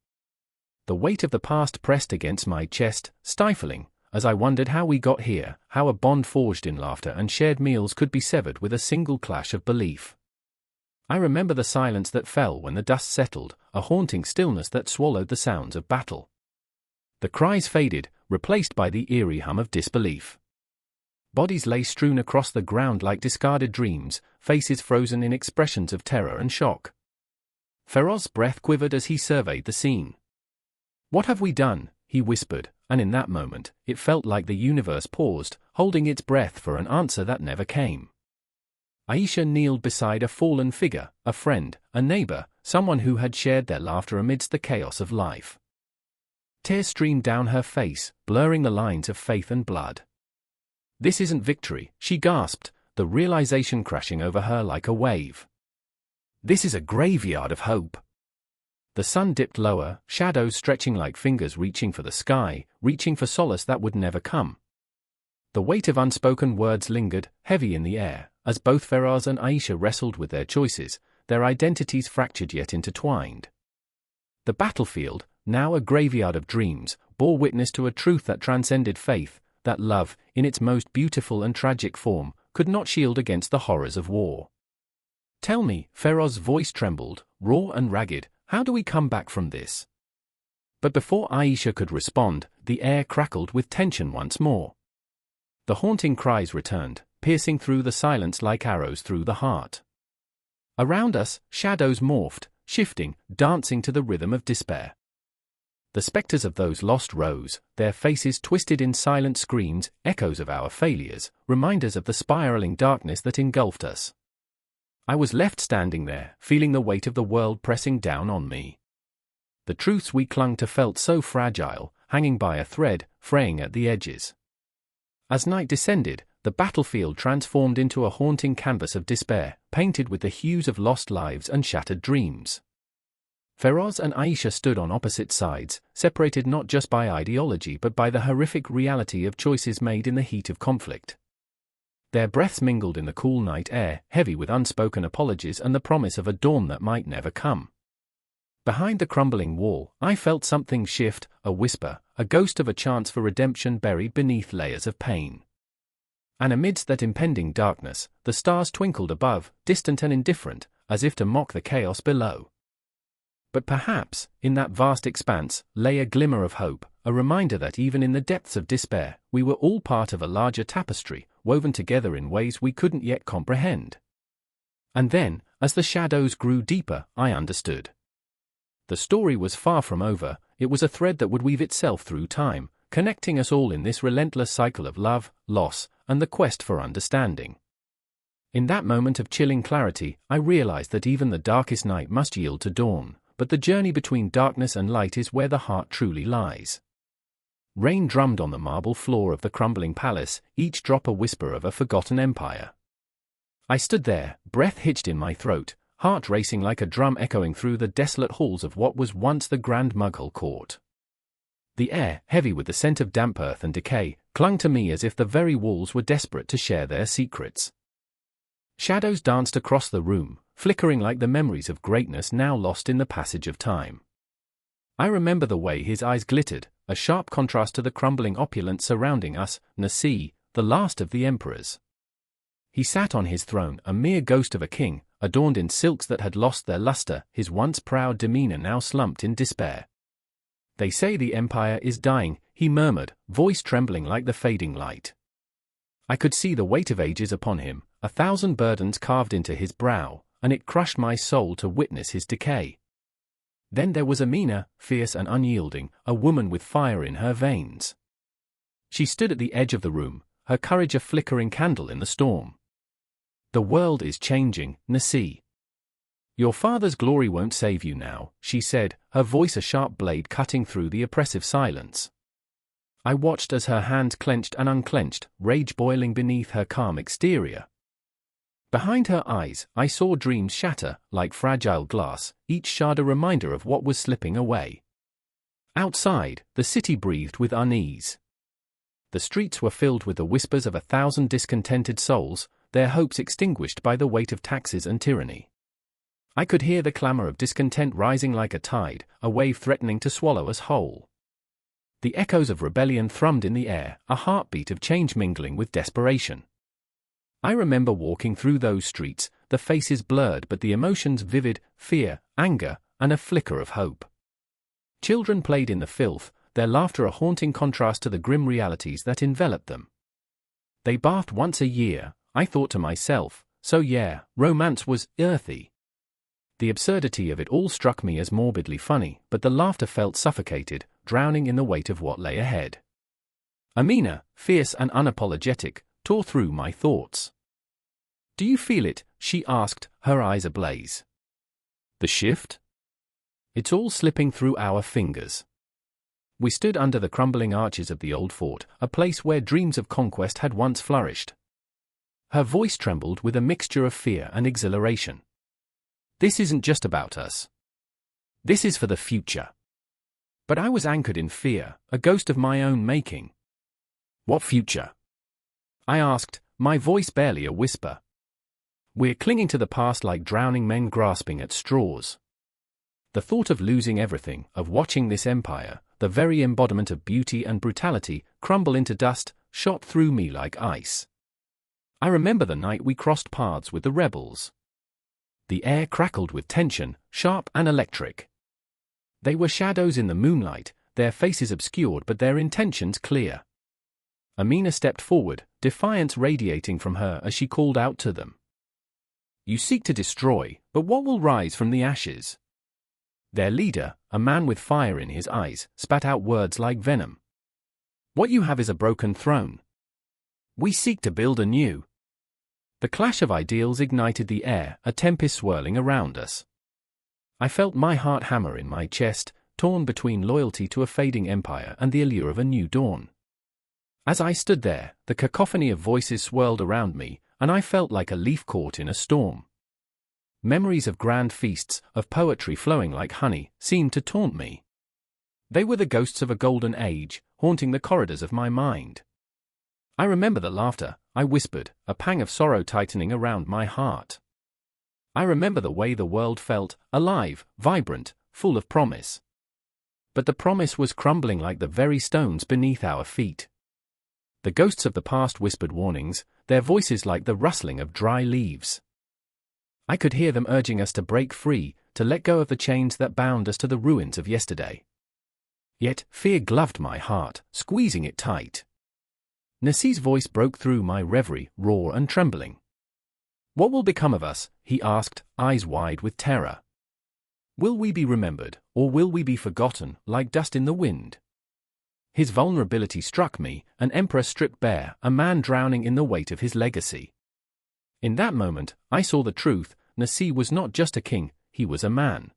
S1: The weight of the past pressed against my chest, stifling, as I wondered how we got here, how a bond forged in laughter and shared meals could be severed with a single clash of belief. I remember the silence that fell when the dust settled, a haunting stillness that swallowed the sounds of battle. The cries faded, replaced by the eerie hum of disbelief. Bodies lay strewn across the ground like discarded dreams, faces frozen in expressions of terror and shock. Feroz's breath quivered as he surveyed the scene. "What have we done?" he whispered, and in that moment, it felt like the universe paused, holding its breath for an answer that never came. Aisha kneeled beside a fallen figure, a friend, a neighbor, someone who had shared their laughter amidst the chaos of life. Tears streamed down her face, blurring the lines of faith and blood. "This isn't victory," she gasped, the realization crashing over her like a wave. "This is a graveyard of hope." The sun dipped lower, shadows stretching like fingers reaching for the sky, reaching for solace that would never come. The weight of unspoken words lingered, heavy in the air, as both Feroz and Aisha wrestled with their choices, their identities fractured yet intertwined. The battlefield, now a graveyard of dreams, bore witness to a truth that transcended faith, that love, in its most beautiful and tragic form, could not shield against the horrors of war. "Tell me," Feroz's voice trembled, raw and ragged, "how do we come back from this?" But before Aisha could respond, the air crackled with tension once more. The haunting cries returned, piercing through the silence like arrows through the heart. Around us, shadows morphed, shifting, dancing to the rhythm of despair. The specters of those lost rose, their faces twisted in silent screams, echoes of our failures, reminders of the spiraling darkness that engulfed us. I was left standing there, feeling the weight of the world pressing down on me. The truths we clung to felt so fragile, hanging by a thread, fraying at the edges. As night descended, the battlefield transformed into a haunting canvas of despair, painted with the hues of lost lives and shattered dreams. Feroz and Aisha stood on opposite sides, separated not just by ideology but by the horrific reality of choices made in the heat of conflict. Their breaths mingled in the cool night air, heavy with unspoken apologies and the promise of a dawn that might never come. Behind the crumbling wall, I felt something shift, a whisper, a ghost of a chance for redemption buried beneath layers of pain. And amidst that impending darkness, the stars twinkled above, distant and indifferent, as if to mock the chaos below. But perhaps, in that vast expanse, lay a glimmer of hope, a reminder that even in the depths of despair, we were all part of a larger tapestry, woven together in ways we couldn't yet comprehend. And then, as the shadows grew deeper, I understood. The story was far from over, it was a thread that would weave itself through time, connecting us all in this relentless cycle of love, loss, and the quest for understanding. In that moment of chilling clarity, I realized that even the darkest night must yield to dawn, but the journey between darkness and light is where the heart truly lies. Rain drummed on the marble floor of the crumbling palace, each drop a whisper of a forgotten empire. I stood there, breath hitched in my throat, heart racing like a drum echoing through the desolate halls of what was once the grand Mughal court. The air, heavy with the scent of damp earth and decay, clung to me as if the very walls were desperate to share their secrets. Shadows danced across the room, flickering like the memories of greatness now lost in the passage of time. I remember the way his eyes glittered, a sharp contrast to the crumbling opulence surrounding us, Nasi, the last of the emperors. He sat on his throne, a mere ghost of a king, adorned in silks that had lost their luster, his once proud demeanor now slumped in despair. "They say the empire is dying," he murmured, voice trembling like the fading light. I could see the weight of ages upon him, 1,000 burdens carved into his brow, and it crushed my soul to witness his decay. Then there was Amina, fierce and unyielding, a woman with fire in her veins. She stood at the edge of the room, her courage a flickering candle in the storm. "The world is changing, Nasi. Your father's glory won't save you now," she said, her voice a sharp blade cutting through the oppressive silence. I watched as her hands clenched and unclenched, rage boiling beneath her calm exterior. Behind her eyes, I saw dreams shatter, like fragile glass, each shard a reminder of what was slipping away. Outside, the city breathed with unease. The streets were filled with the whispers of 1,000 discontented souls, their hopes extinguished by the weight of taxes and tyranny. I could hear the clamor of discontent rising like a tide, a wave threatening to swallow us whole. The echoes of rebellion thrummed in the air, a heartbeat of change mingling with desperation. I remember walking through those streets, the faces blurred but the emotions vivid, fear, anger, and a flicker of hope. Children played in the filth, their laughter a haunting contrast to the grim realities that enveloped them. They bathed once a year, I thought to myself, so yeah, romance was earthy. The absurdity of it all struck me as morbidly funny, but the laughter felt suffocated, drowning in the weight of what lay ahead. Amina, fierce and unapologetic, tore through my thoughts. "Do you feel it?" she asked, her eyes ablaze. "The shift? It's all slipping through our fingers." We stood under the crumbling arches of the old fort, a place where dreams of conquest had once flourished. Her voice trembled with a mixture of fear and exhilaration. "This isn't just about us. This is for the future." But I was anchored in fear, a ghost of my own making. "What future?" I asked, my voice barely a whisper. "We're clinging to the past like drowning men grasping at straws. The thought of losing everything, of watching this empire, the very embodiment of beauty and brutality, crumble into dust, shot through me like ice. I remember the night we crossed paths with the rebels. The air crackled with tension, sharp and electric. They were shadows in the moonlight, their faces obscured but their intentions clear. Amina stepped forward, defiance radiating from her as she called out to them. "You seek to destroy, but what will rise from the ashes?" Their leader, a man with fire in his eyes, spat out words like venom. "What you have is a broken throne. We seek to build a new." The clash of ideals ignited the air, a tempest swirling around us. I felt my heart hammer in my chest, torn between loyalty to a fading empire and the allure of a new dawn. As I stood there, the cacophony of voices swirled around me, and I felt like a leaf caught in a storm. Memories of grand feasts, of poetry flowing like honey, seemed to taunt me. They were the ghosts of a golden age, haunting the corridors of my mind. I remember the laughter, I whispered, a pang of sorrow tightening around my heart. I remember the way the world felt, alive, vibrant, full of promise. But the promise was crumbling like the very stones beneath our feet. The ghosts of the past whispered warnings, their voices like the rustling of dry leaves. I could hear them urging us to break free, to let go of the chains that bound us to the ruins of yesterday. Yet, fear gloved my heart, squeezing it tight. Nasi's voice broke through my reverie, raw and trembling. "What will become of us?" he asked, eyes wide with terror. "Will we be remembered, or will we be forgotten, like dust in the wind?" His vulnerability struck me, an emperor stripped bare, a man drowning in the weight of his legacy. In that moment, I saw the truth. Nasi was not just a king, he was a man.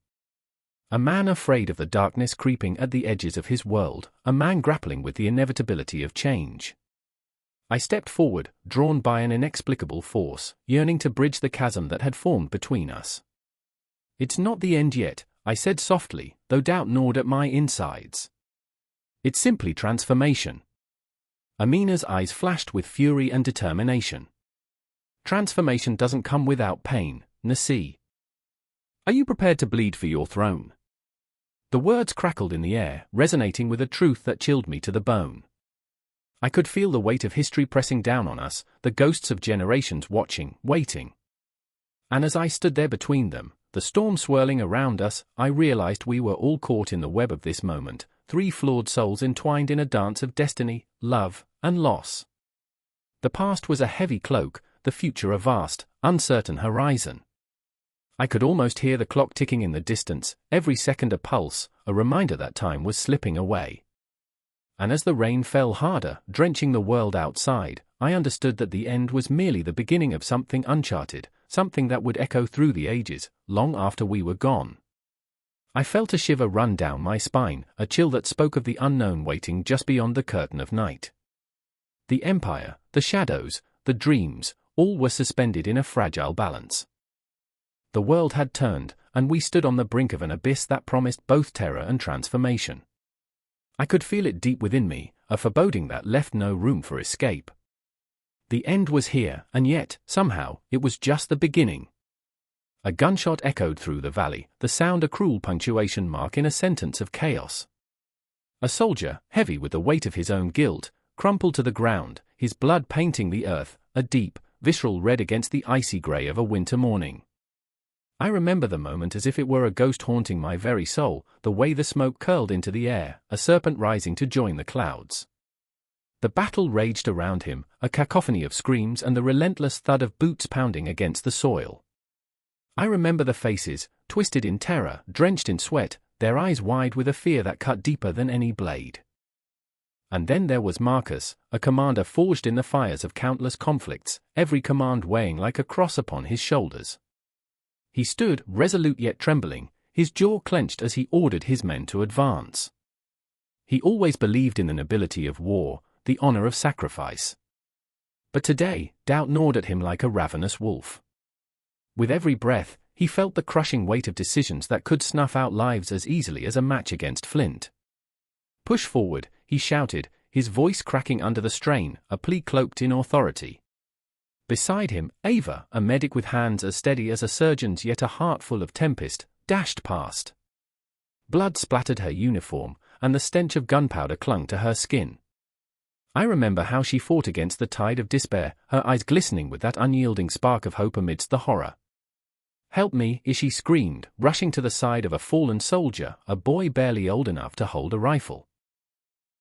S1: A man afraid of the darkness creeping at the edges of his world, a man grappling with the inevitability of change. I stepped forward, drawn by an inexplicable force, yearning to bridge the chasm that had formed between us. "It's not the end yet," I said softly, though doubt gnawed at my insides. "It's simply transformation." Amina's eyes flashed with fury and determination. "Transformation doesn't come without pain, Nasi. Are you prepared to bleed for your throne?" The words crackled in the air, resonating with a truth that chilled me to the bone. I could feel the weight of history pressing down on us, the ghosts of generations watching, waiting. And as I stood there between them, the storm swirling around us, I realized we were all caught in the web of this moment, three flawed souls entwined in a dance of destiny, love, and loss. The past was a heavy cloak, the future a vast, uncertain horizon. I could almost hear the clock ticking in the distance, every second a pulse, a reminder that time was slipping away. And as the rain fell harder, drenching the world outside, I understood that the end was merely the beginning of something uncharted, something that would echo through the ages, long after we were gone. I felt a shiver run down my spine, a chill that spoke of the unknown waiting just beyond the curtain of night. The empire, the shadows, the dreams, all were suspended in a fragile balance. The world had turned, and we stood on the brink of an abyss that promised both terror and transformation. I could feel it deep within me, a foreboding that left no room for escape. The end was here, and yet, somehow, it was just the beginning. A gunshot echoed through the valley, the sound a cruel punctuation mark in a sentence of chaos. A soldier, heavy with the weight of his own guilt, crumpled to the ground, his blood painting the earth, a deep, visceral red against the icy grey of a winter morning. I remember the moment as if it were a ghost haunting my very soul, the way the smoke curled into the air, a serpent rising to join the clouds. The battle raged around him, a cacophony of screams and the relentless thud of boots pounding against the soil. I remember the faces, twisted in terror, drenched in sweat, their eyes wide with a fear that cut deeper than any blade. And then there was Marcus, a commander forged in the fires of countless conflicts, every command weighing like a cross upon his shoulders. He stood, resolute yet trembling, his jaw clenched as he ordered his men to advance. He always believed in the nobility of war, the honor of sacrifice. But today, doubt gnawed at him like a ravenous wolf. With every breath, he felt the crushing weight of decisions that could snuff out lives as easily as a match against flint. "Push forward," he shouted, his voice cracking under the strain, a plea cloaked in authority. Beside him, Ava, a medic with hands as steady as a surgeon's yet a heart full of tempest, dashed past. Blood splattered her uniform, and the stench of gunpowder clung to her skin. I remember how she fought against the tide of despair, her eyes glistening with that unyielding spark of hope amidst the horror. "Help me," she screamed, rushing to the side of a fallen soldier, a boy barely old enough to hold a rifle.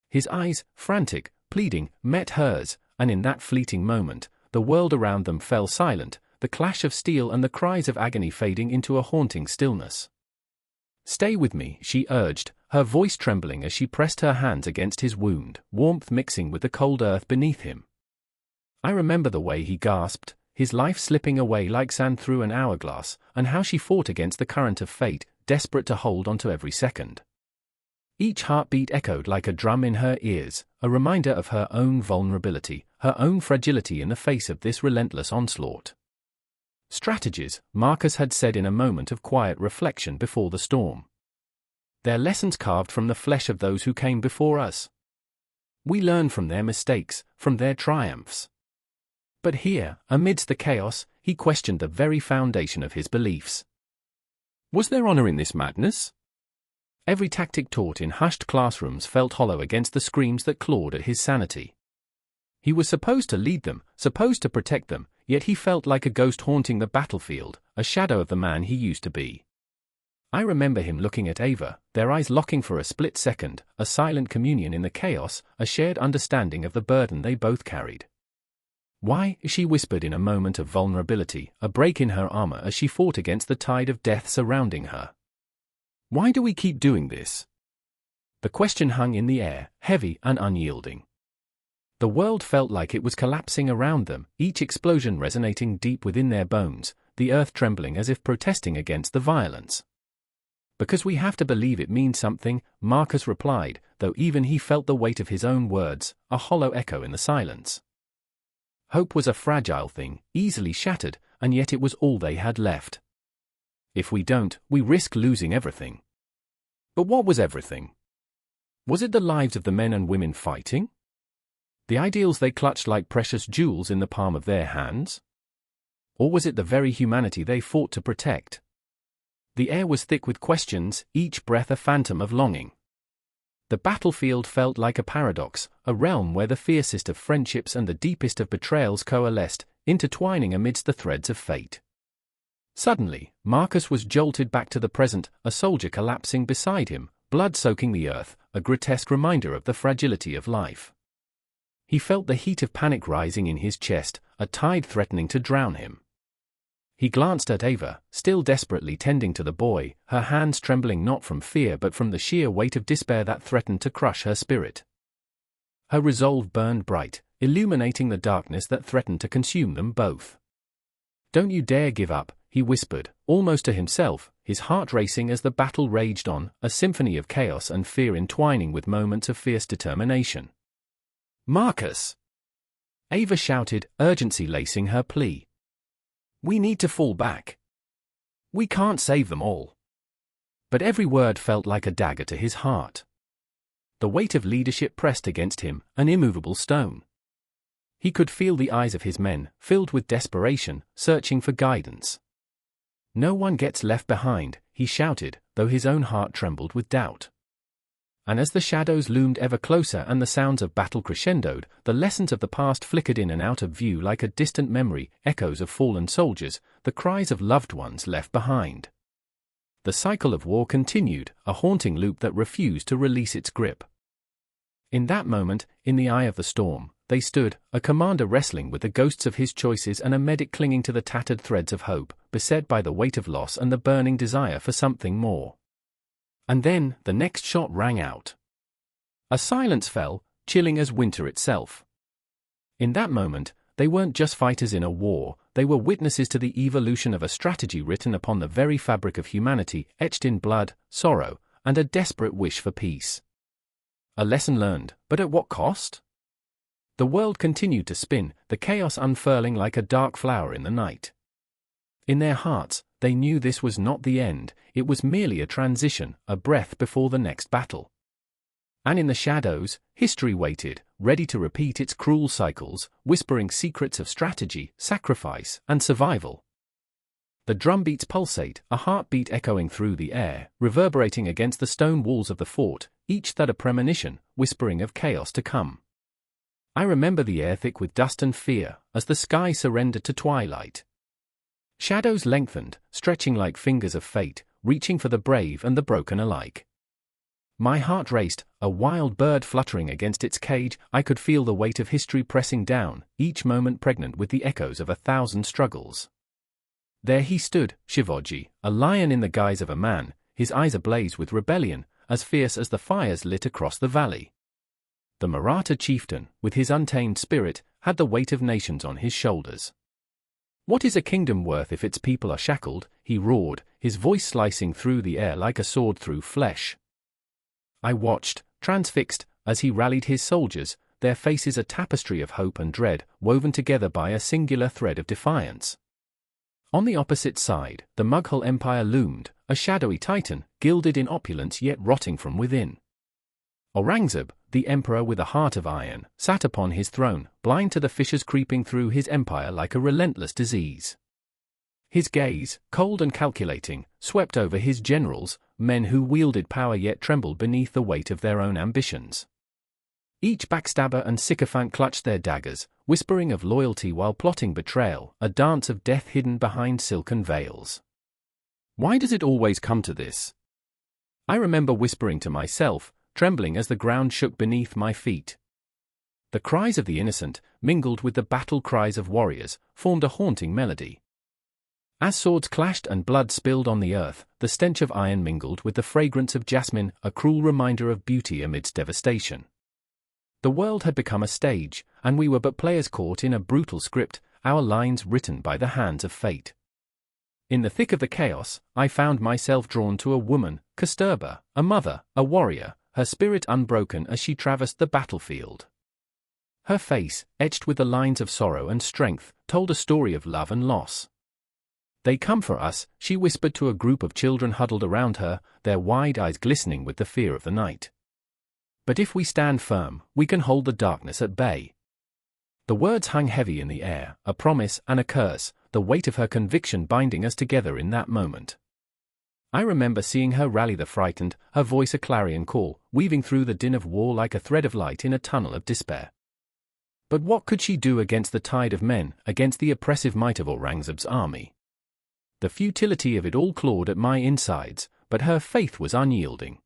S1: His eyes, frantic, pleading, met hers, and in that fleeting moment, the world around them fell silent, the clash of steel and the cries of agony fading into a haunting stillness. "Stay with me," she urged, her voice trembling as she pressed her hands against his wound, warmth mixing with the cold earth beneath him. I remember the way he gasped, his life slipping away like sand through an hourglass, and how she fought against the current of fate, desperate to hold onto every second. Each heartbeat echoed like a drum in her ears, a reminder of her own vulnerability, her own fragility in the face of this relentless onslaught. "Strategies," Marcus had said in a moment of quiet reflection before the storm. "They're lessons carved from the flesh of those who came before us. We learn from their mistakes, from their triumphs." But here, amidst the chaos, he questioned the very foundation of his beliefs. Was there honor in this madness? Every tactic taught in hushed classrooms felt hollow against the screams that clawed at his sanity. He was supposed to lead them, supposed to protect them, yet he felt like a ghost haunting the battlefield, a shadow of the man he used to be. I remember him looking at Ava, their eyes locking for a split second, a silent communion in the chaos, a shared understanding of the burden they both carried. "Why?" she whispered in a moment of vulnerability, a break in her armor as she fought against the tide of death surrounding her. "Why do we keep doing this?" The question hung in the air, heavy and unyielding. The world felt like it was collapsing around them, each explosion resonating deep within their bones, the earth trembling as if protesting against the violence. "Because we have to believe it means something," Marcus replied, though even he felt the weight of his own words, a hollow echo in the silence. Hope was a fragile thing, easily shattered, and yet it was all they had left. If we don't, we risk losing everything. But what was everything? Was it the lives of the men and women fighting? The ideals they clutched like precious jewels in the palm of their hands? Or was it the very humanity they fought to protect? The air was thick with questions, each breath a phantom of longing. The battlefield felt like a paradox, a realm where the fiercest of friendships and the deepest of betrayals coalesced, intertwining amidst the threads of fate. Suddenly, Marcus was jolted back to the present, a soldier collapsing beside him, blood soaking the earth, a grotesque reminder of the fragility of life. He felt the heat of panic rising in his chest, a tide threatening to drown him. He glanced at Ava, still desperately tending to the boy, her hands trembling not from fear but from the sheer weight of despair that threatened to crush her spirit. Her resolve burned bright, illuminating the darkness that threatened to consume them both. "Don't you dare give up," he whispered, almost to himself, his heart racing as the battle raged on, a symphony of chaos and fear entwining with moments of fierce determination. "Marcus!" Ava shouted, urgency lacing her plea. "We need to fall back. We can't save them all." But every word felt like a dagger to his heart. The weight of leadership pressed against him, an immovable stone. He could feel the eyes of his men, filled with desperation, searching for guidance. "No one gets left behind," he shouted, though his own heart trembled with doubt. And as the shadows loomed ever closer and the sounds of battle crescendoed, the lessons of the past flickered in and out of view like a distant memory, echoes of fallen soldiers, the cries of loved ones left behind. The cycle of war continued, a haunting loop that refused to release its grip. In that moment, in the eye of the storm, they stood, a commander wrestling with the ghosts of his choices and a medic clinging to the tattered threads of hope, beset by the weight of loss and the burning desire for something more. And then, the next shot rang out. A silence fell, chilling as winter itself. In that moment, they weren't just fighters in a war, they were witnesses to the evolution of a strategy written upon the very fabric of humanity, etched in blood, sorrow, and a desperate wish for peace. A lesson learned, but at what cost? The world continued to spin, the chaos unfurling like a dark flower in the night. In their hearts, they knew this was not the end, it was merely a transition, a breath before the next battle. And in the shadows, history waited, ready to repeat its cruel cycles, whispering secrets of strategy, sacrifice, and survival. The drumbeats pulsate, a heartbeat echoing through the air, reverberating against the stone walls of the fort, each that a premonition, whispering of chaos to come. I remember the air thick with dust and fear, as the sky surrendered to twilight. Shadows lengthened, stretching like fingers of fate, reaching for the brave and the broken alike. My heart raced, a wild bird fluttering against its cage. I could feel the weight of history pressing down, each moment pregnant with the echoes of 1,000 struggles. There he stood, Shivaji, a lion in the guise of a man, his eyes ablaze with rebellion, as fierce as the fires lit across the valley. The Maratha chieftain, with his untamed spirit, had the weight of nations on his shoulders. "What is a kingdom worth if its people are shackled?" he roared, his voice slicing through the air like a sword through flesh. I watched, transfixed, as he rallied his soldiers, their faces a tapestry of hope and dread, woven together by a singular thread of defiance. On the opposite side, the Mughal Empire loomed, a shadowy titan, gilded in opulence yet rotting from within. Aurangzeb, the emperor with a heart of iron, sat upon his throne, blind to the fissures creeping through his empire like a relentless disease. His gaze, cold and calculating, swept over his generals, men who wielded power yet trembled beneath the weight of their own ambitions. Each backstabber and sycophant clutched their daggers, whispering of loyalty while plotting betrayal, a dance of death hidden behind silken veils. Why does it always come to this? I remember whispering to myself, trembling as the ground shook beneath my feet. The cries of the innocent, mingled with the battle cries of warriors, formed a haunting melody. As swords clashed and blood spilled on the earth, the stench of iron mingled with the fragrance of jasmine, a cruel reminder of beauty amidst devastation. The world had become a stage, and we were but players caught in a brutal script, our lines written by the hands of fate. In the thick of the chaos, I found myself drawn to a woman, Kasturba, a mother, a warrior, her spirit unbroken as she traversed the battlefield. Her face, etched with the lines of sorrow and strength, told a story of love and loss. "They come for us," she whispered to a group of children huddled around her, their wide eyes glistening with the fear of the night. "But if we stand firm, we can hold the darkness at bay." The words hung heavy in the air, a promise and a curse, the weight of her conviction binding us together in that moment. I remember seeing her rally the frightened, her voice a clarion call, weaving through the din of war like a thread of light in a tunnel of despair. But what could she do against the tide of men, against the oppressive might of Aurangzeb's army? The futility of it all clawed at my insides, but her faith was unyielding.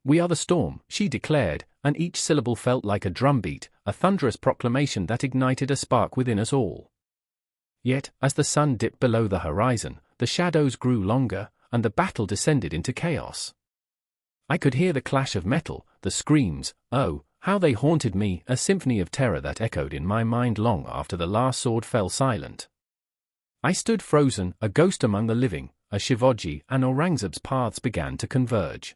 S1: "We are the storm," she declared, and each syllable felt like a drumbeat, a thunderous proclamation that ignited a spark within us all. Yet, as the sun dipped below the horizon, the shadows grew longer, and the battle descended into chaos. I could hear the clash of metal, the screams, oh, how they haunted me, a symphony of terror that echoed in my mind long after the last sword fell silent. I stood frozen, a ghost among the living, as Shivaji and Aurangzeb's paths began to converge.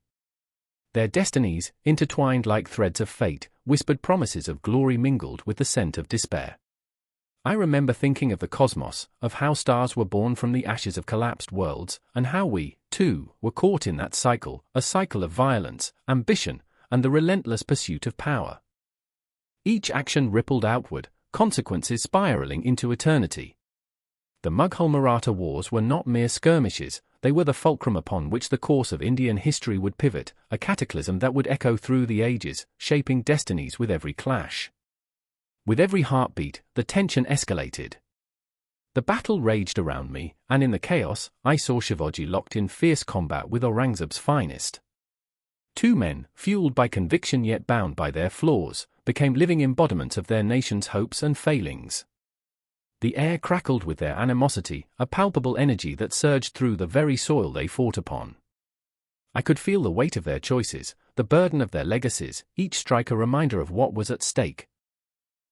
S1: Their destinies, intertwined like threads of fate, whispered promises of glory mingled with the scent of despair. I remember thinking of the cosmos, of how stars were born from the ashes of collapsed worlds, and how we, too, were caught in that cycle, a cycle of violence, ambition, and the relentless pursuit of power. Each action rippled outward, consequences spiraling into eternity. The Mughal Maratha Wars were not mere skirmishes, they were the fulcrum upon which the course of Indian history would pivot, a cataclysm that would echo through the ages, shaping destinies with every clash. With every heartbeat, the tension escalated. The battle raged around me, and in the chaos, I saw Shivaji locked in fierce combat with Aurangzeb's finest. Two men, fueled by conviction yet bound by their flaws, became living embodiments of their nation's hopes and failings. The air crackled with their animosity, a palpable energy that surged through the very soil they fought upon. I could feel the weight of their choices, the burden of their legacies, each strike a reminder of what was at stake.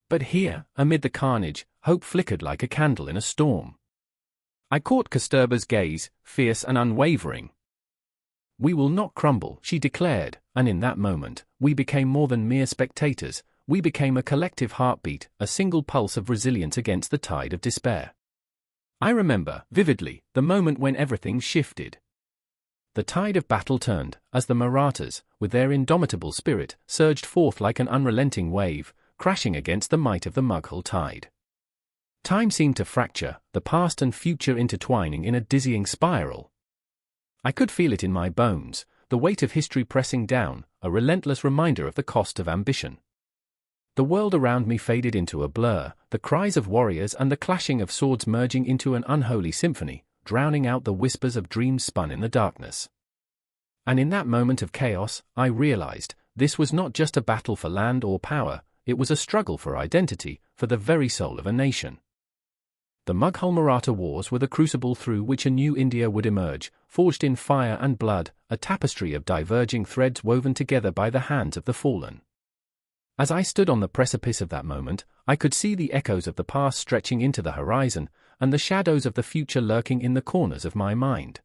S1: But here, amid the carnage, hope flickered like a candle in a storm. I caught Kasturba's gaze, fierce and unwavering. "We will not crumble," she declared, and in that moment, we became more than mere spectators. We became a collective heartbeat, a single pulse of resilience against the tide of despair. I remember, vividly, the moment when everything shifted. The tide of battle turned, as the Marathas, with their indomitable spirit, surged forth like an unrelenting wave, crashing against the might of the Mughal tide. Time seemed to fracture, the past and future intertwining in a dizzying spiral. I could feel it in my bones, the weight of history pressing down, a relentless reminder of the cost of ambition. The world around me faded into a blur, the cries of warriors and the clashing of swords merging into an unholy symphony, drowning out the whispers of dreams spun in the darkness. And in that moment of chaos, I realized, this was not just a battle for land or power, it was a struggle for identity, for the very soul of a nation. The Mughal Maratha Wars were the crucible through which a new India would emerge, forged in fire and blood, a tapestry of diverging threads woven together by the hands of the fallen. As I stood on the precipice of that moment, I could see the echoes of the past stretching into the horizon, and the shadows of the future lurking in the corners of my mind.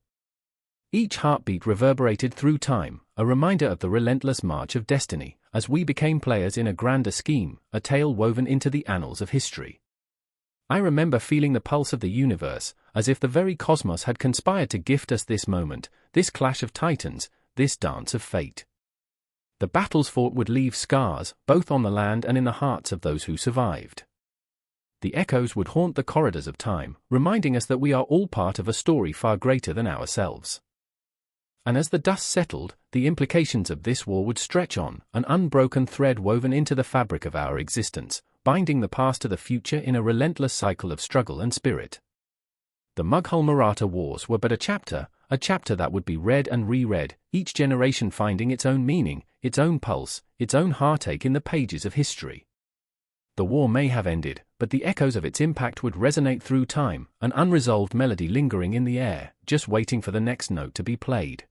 S1: Each heartbeat reverberated through time, a reminder of the relentless march of destiny, as we became players in a grander scheme, a tale woven into the annals of history. I remember feeling the pulse of the universe, as if the very cosmos had conspired to gift us this moment, this clash of titans, this dance of fate. The battles fought would leave scars, both on the land and in the hearts of those who survived. The echoes would haunt the corridors of time, reminding us that we are all part of a story far greater than ourselves. And as the dust settled, the implications of this war would stretch on, an unbroken thread woven into the fabric of our existence, binding the past to the future in a relentless cycle of struggle and spirit. The Mughal Maratha Wars were but a chapter that would be read and reread, each generation finding its own meaning, its own pulse, its own heartache in the pages of history. The war may have ended, but the echoes of its impact would resonate through time, an unresolved melody lingering in the air, just waiting for the next note to be played.